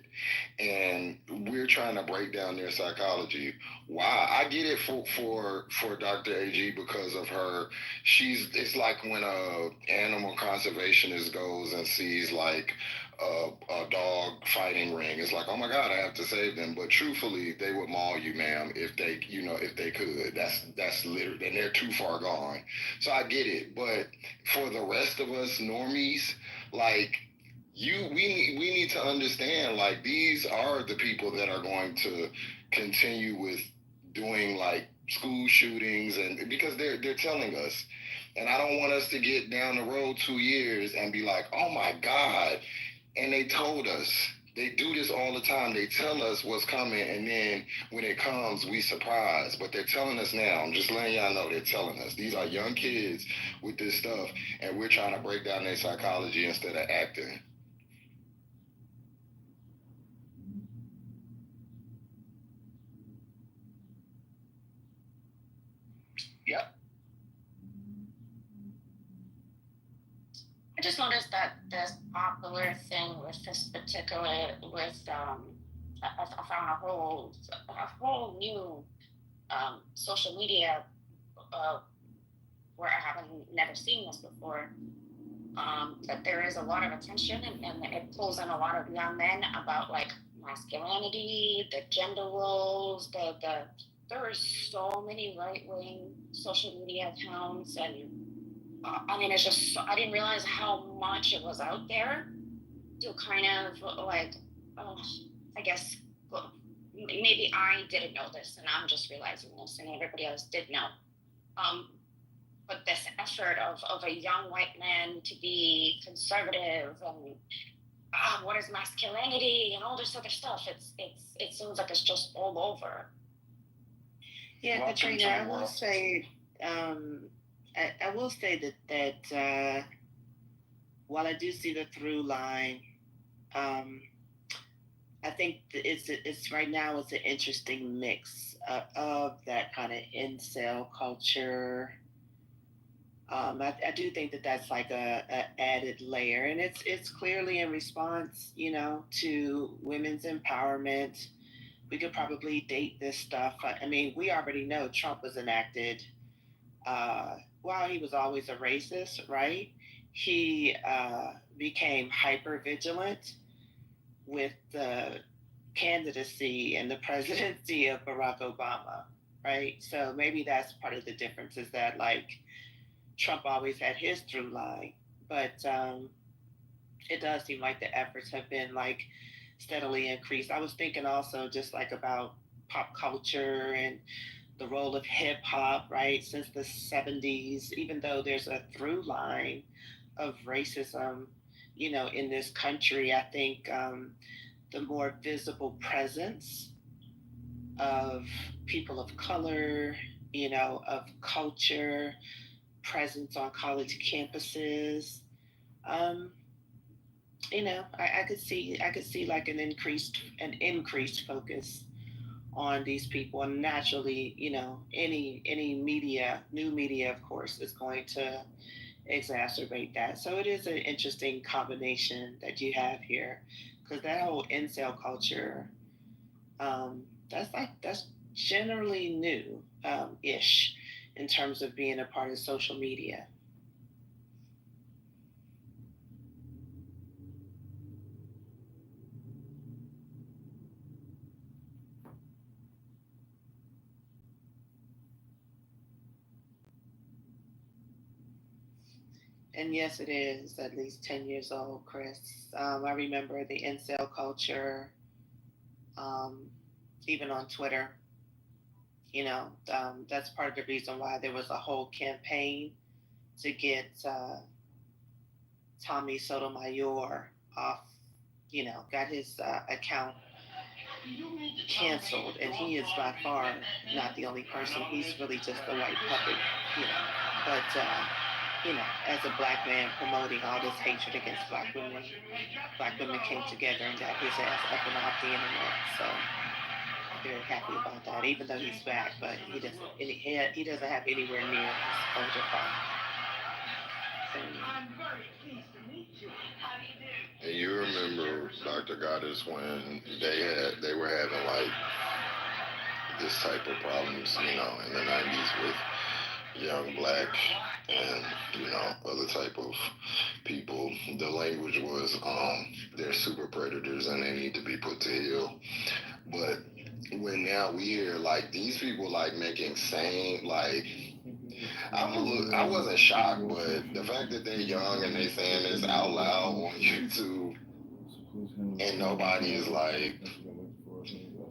and we're trying to break down their psychology. Why? I get it for Dr. AG because of her. It's like when a animal conservationist goes and sees like a dog fighting ring. It's like, oh my God, I have to save them. But truthfully, they would maul you, ma'am, if they could. That's literally, and they're too far gone. So I get it. But for the rest of us normies, like, we need to understand, like, these are the people that are going to continue with doing like school shootings, and because they're telling us. And I don't want us to get down the road 2 years and be like, oh my God. And they told us. They do this all the time. They tell us what's coming, and then when it comes, we surprised. But they're telling us now. I'm just letting y'all know they're telling us. These are young kids with this stuff, and we're trying to break down their psychology instead of acting. Yep. I just noticed that this popular thing with this particular, I found a whole new social media where I haven't never seen this before. That there is a lot of attention and it pulls in a lot of young men about like masculinity, the gender roles, there are so many right-wing social media accounts, and I mean, it's just, I didn't realize how much it was out there to kind of like, I guess, maybe I didn't know this and I'm just realizing this and everybody else did know. But this effort of a young white man to be conservative and what is masculinity and all this other stuff, it seems like it's just all over. Yeah, Katrina, I will say, I will say that while I do see the through line, I think it's right now it's an interesting mix of that kind of incel culture. I do think that that's like a added layer, and it's clearly in response, to women's empowerment. We could probably date this stuff. I mean, we already know Trump was enacted while he was always a racist, right? He became hyper vigilant with the candidacy and the presidency of Barack Obama, right? So maybe that's part of the difference, is that like Trump always had his through line, but it does seem like the efforts have been like steadily increased. I was thinking also just like about pop culture and the role of hip hop, right? Since the 70s, even though there's a through line of racism, in this country, I think the more visible presence of people of color, of culture, presence on college campuses, I could see like an increased focus on these people, and naturally, any media, new media, of course, is going to exacerbate that. So it is an interesting combination that you have here, because that whole incel culture, that's generally new ish. in terms of being a part of social media. And yes, it is at least 10 years old, Chris. I remember the incel culture, even on Twitter. That's part of the reason why there was a whole campaign to get Tommy Sotomayor off, got his account canceled. And he is by far not the only person. He's really just a white puppet, But, as a black man promoting all this hatred against black women came together and got his ass up and off the internet. So very happy about that, even though he's back, but he doesn't have anywhere near his older father. I'm very pleased to meet you. How do you do? And you remember, Dr. Goddess, when they were having like this type of problems, in the 90s with young black and other type of people. The language was they're super predators and they need to be put to heel. But when now we hear like these people like making sane, like I wasn't shocked, but the fact that they're young and they saying this out loud on YouTube and nobody is like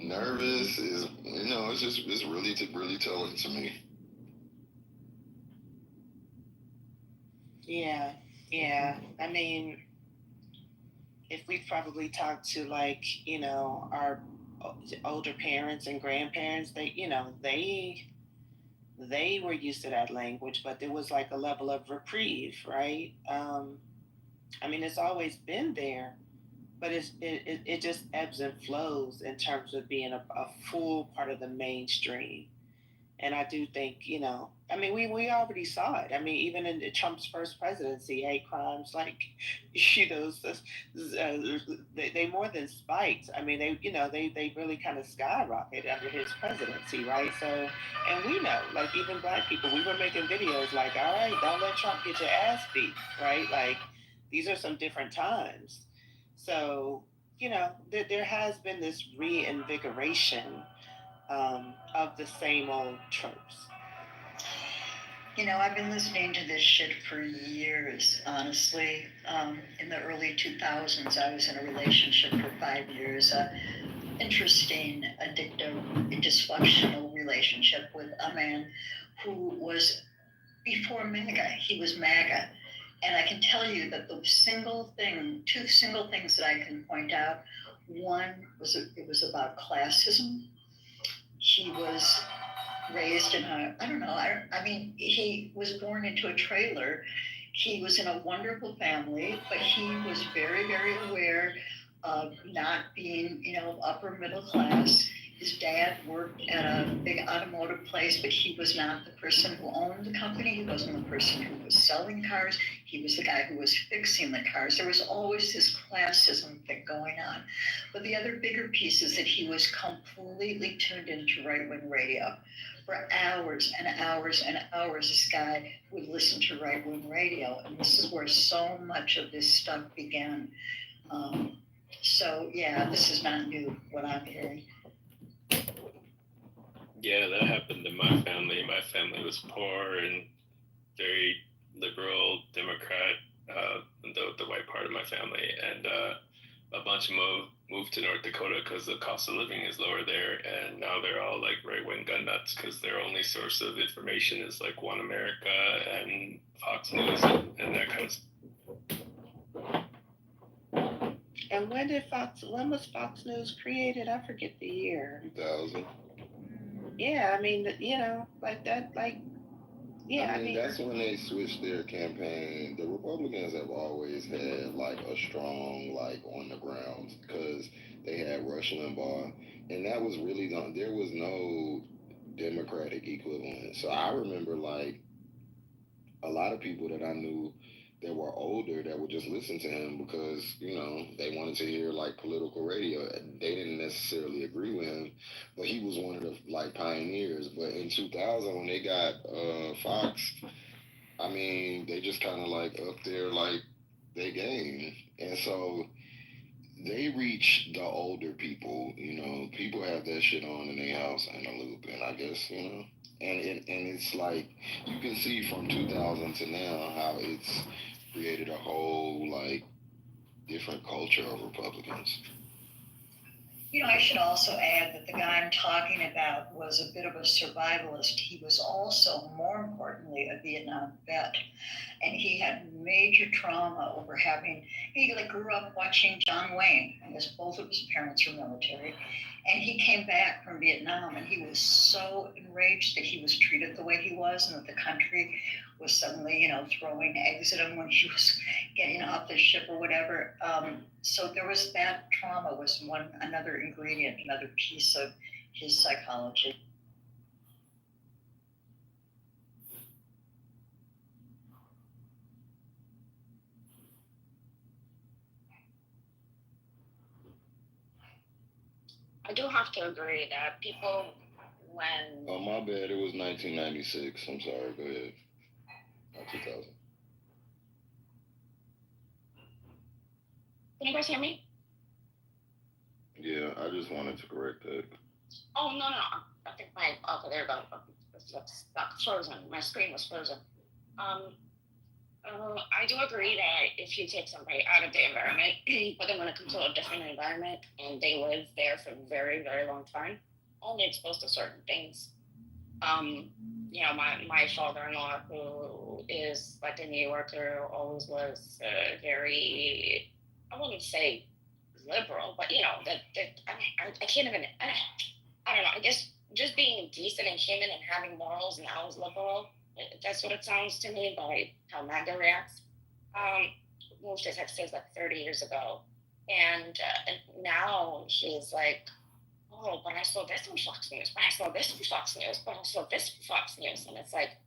nervous is it's really telling to me. Yeah. I mean, if we probably talked to like, our older parents and grandparents, they were used to that language, but there was like a level of reprieve, right? I mean, it's always been there, but it just ebbs and flows in terms of being a full part of the mainstream. And I do think, I mean, we already saw it. I mean, even in Trump's first presidency, hate crimes, like, they more than spiked. I mean, they really kind of skyrocketed under his presidency, right? So, and we know, like, even black people, we were making videos like, all right, don't let Trump get your ass beat, right? Like, these are some different times. So, there has been this reinvigoration of the same old tropes. I've been listening to this shit for years, honestly. In the early 2000s, I was in a relationship for 5 years. Interesting, addictive, dysfunctional relationship with a man who was before MAGA. He was MAGA. And I can tell you that two single things that I can point out. One was it was about classism. He was raised in he was born into a trailer. He was in a wonderful family, but he was very, very aware of not being, upper middle class. His dad worked at a big automotive place, but he was not the person who owned the company. He wasn't the person who was selling cars. He was the guy who was fixing the cars. There was always this classism thing going on. But the other bigger piece is that he was completely tuned into right-wing radio. For hours and hours and hours, this guy would listen to right-wing radio. And this is where so much of this stuff began. This is not new, what I'm hearing. Yeah, that happened in my family. My family was poor and very liberal, Democrat, the white part of my family. And a bunch moved to North Dakota because the cost of living is lower there. And now they're all like right-wing gun nuts because their only source of information is like One America and Fox News and that kind of stuff. And when was Fox News created? I forget the year. 2000. Yeah, I mean, like that, like, yeah. I mean, that's when they switched their campaign. The Republicans have always had like a strong, like, on the ground because they had Rush Limbaugh, and that was really there was no Democratic equivalent. So I remember like a lot of people that I knew that were older that would just listen to him because, they wanted to hear like political radio. They didn't necessarily agree with him, but he was one of the like pioneers. But in 2000, when they got Fox, I mean, they just kind of like up there like they game. And so they reach the older people, people have that shit on in their house and a loop, and I guess, and it's like you can see from 2000 to now how it's created a whole like different culture of Republicans. I should also add that the guy I'm talking about was a bit of a survivalist. He was also, more importantly, a Vietnam vet. And he had major trauma over he grew up watching John Wayne, and both of his parents were military. And he came back from Vietnam, and he was so enraged that he was treated the way he was, and that the country was suddenly, throwing eggs at him when he was getting off the ship or whatever. So there was that trauma was another ingredient, another piece of his psychology. I do have to agree that people, when... Oh, my bad. It was 1996. I'm sorry. Go ahead. Not 2000. Can you guys hear me? Yeah, I just wanted to correct that. Oh, no. I think okay, there we go. That's frozen. My screen was frozen. I do agree that if you take somebody out of the environment, put them in a completely different environment, and they live there for a very, very long time, only exposed to certain things. My father-in-law, who is like a New Yorker, always was very, I wouldn't say liberal, but I can't even, I don't know, I guess just being decent and human and having morals now is liberal. That's what it sounds to me by how MAGA reacts. Moved to Texas like 30 years ago. And now he's like, oh, but I saw this on Fox News, but I saw this on Fox News, but I saw this on Fox News. And it's like,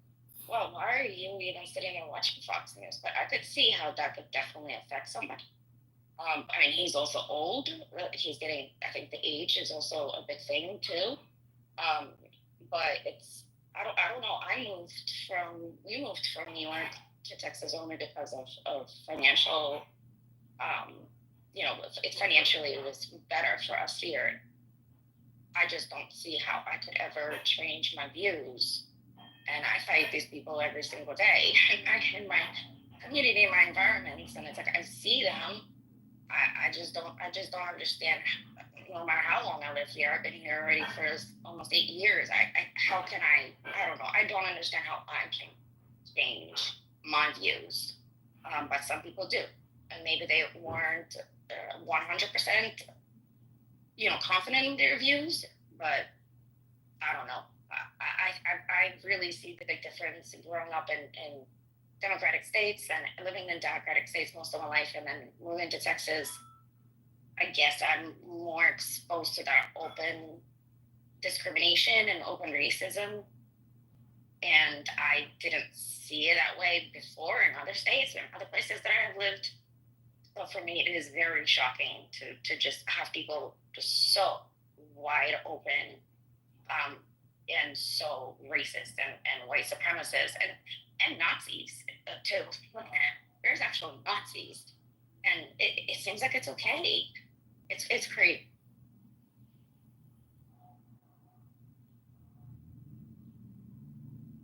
well, why are you even sitting there watching Fox News? But I could see how that could definitely affect somebody. He's also old. He's getting, I think the age is also a big thing too. But it's, I don't know. We moved from New York to Texas only because of financial, financially it was better for us here. I just don't see how I could ever change my views. And I fight these people every single day in my community, in my environments, and it's like I see them. I just don't understand. No matter how long I live here, I've been here already for almost 8 years. How can I don't know. I don't understand how I can change my views. But some people do. And maybe they weren't 100%, confident in their views, but I don't know. I really see the big difference in growing up in Democratic states and living in Democratic states most of my life, and then moving to Texas. I guess I'm more exposed to that open discrimination and open racism. And I didn't see it that way before in other states and other places that I have lived. So for me, it is very shocking to just have people just so wide open and so racist and white supremacists and Nazis too. There's actual Nazis. And it seems like it's okay. It's great.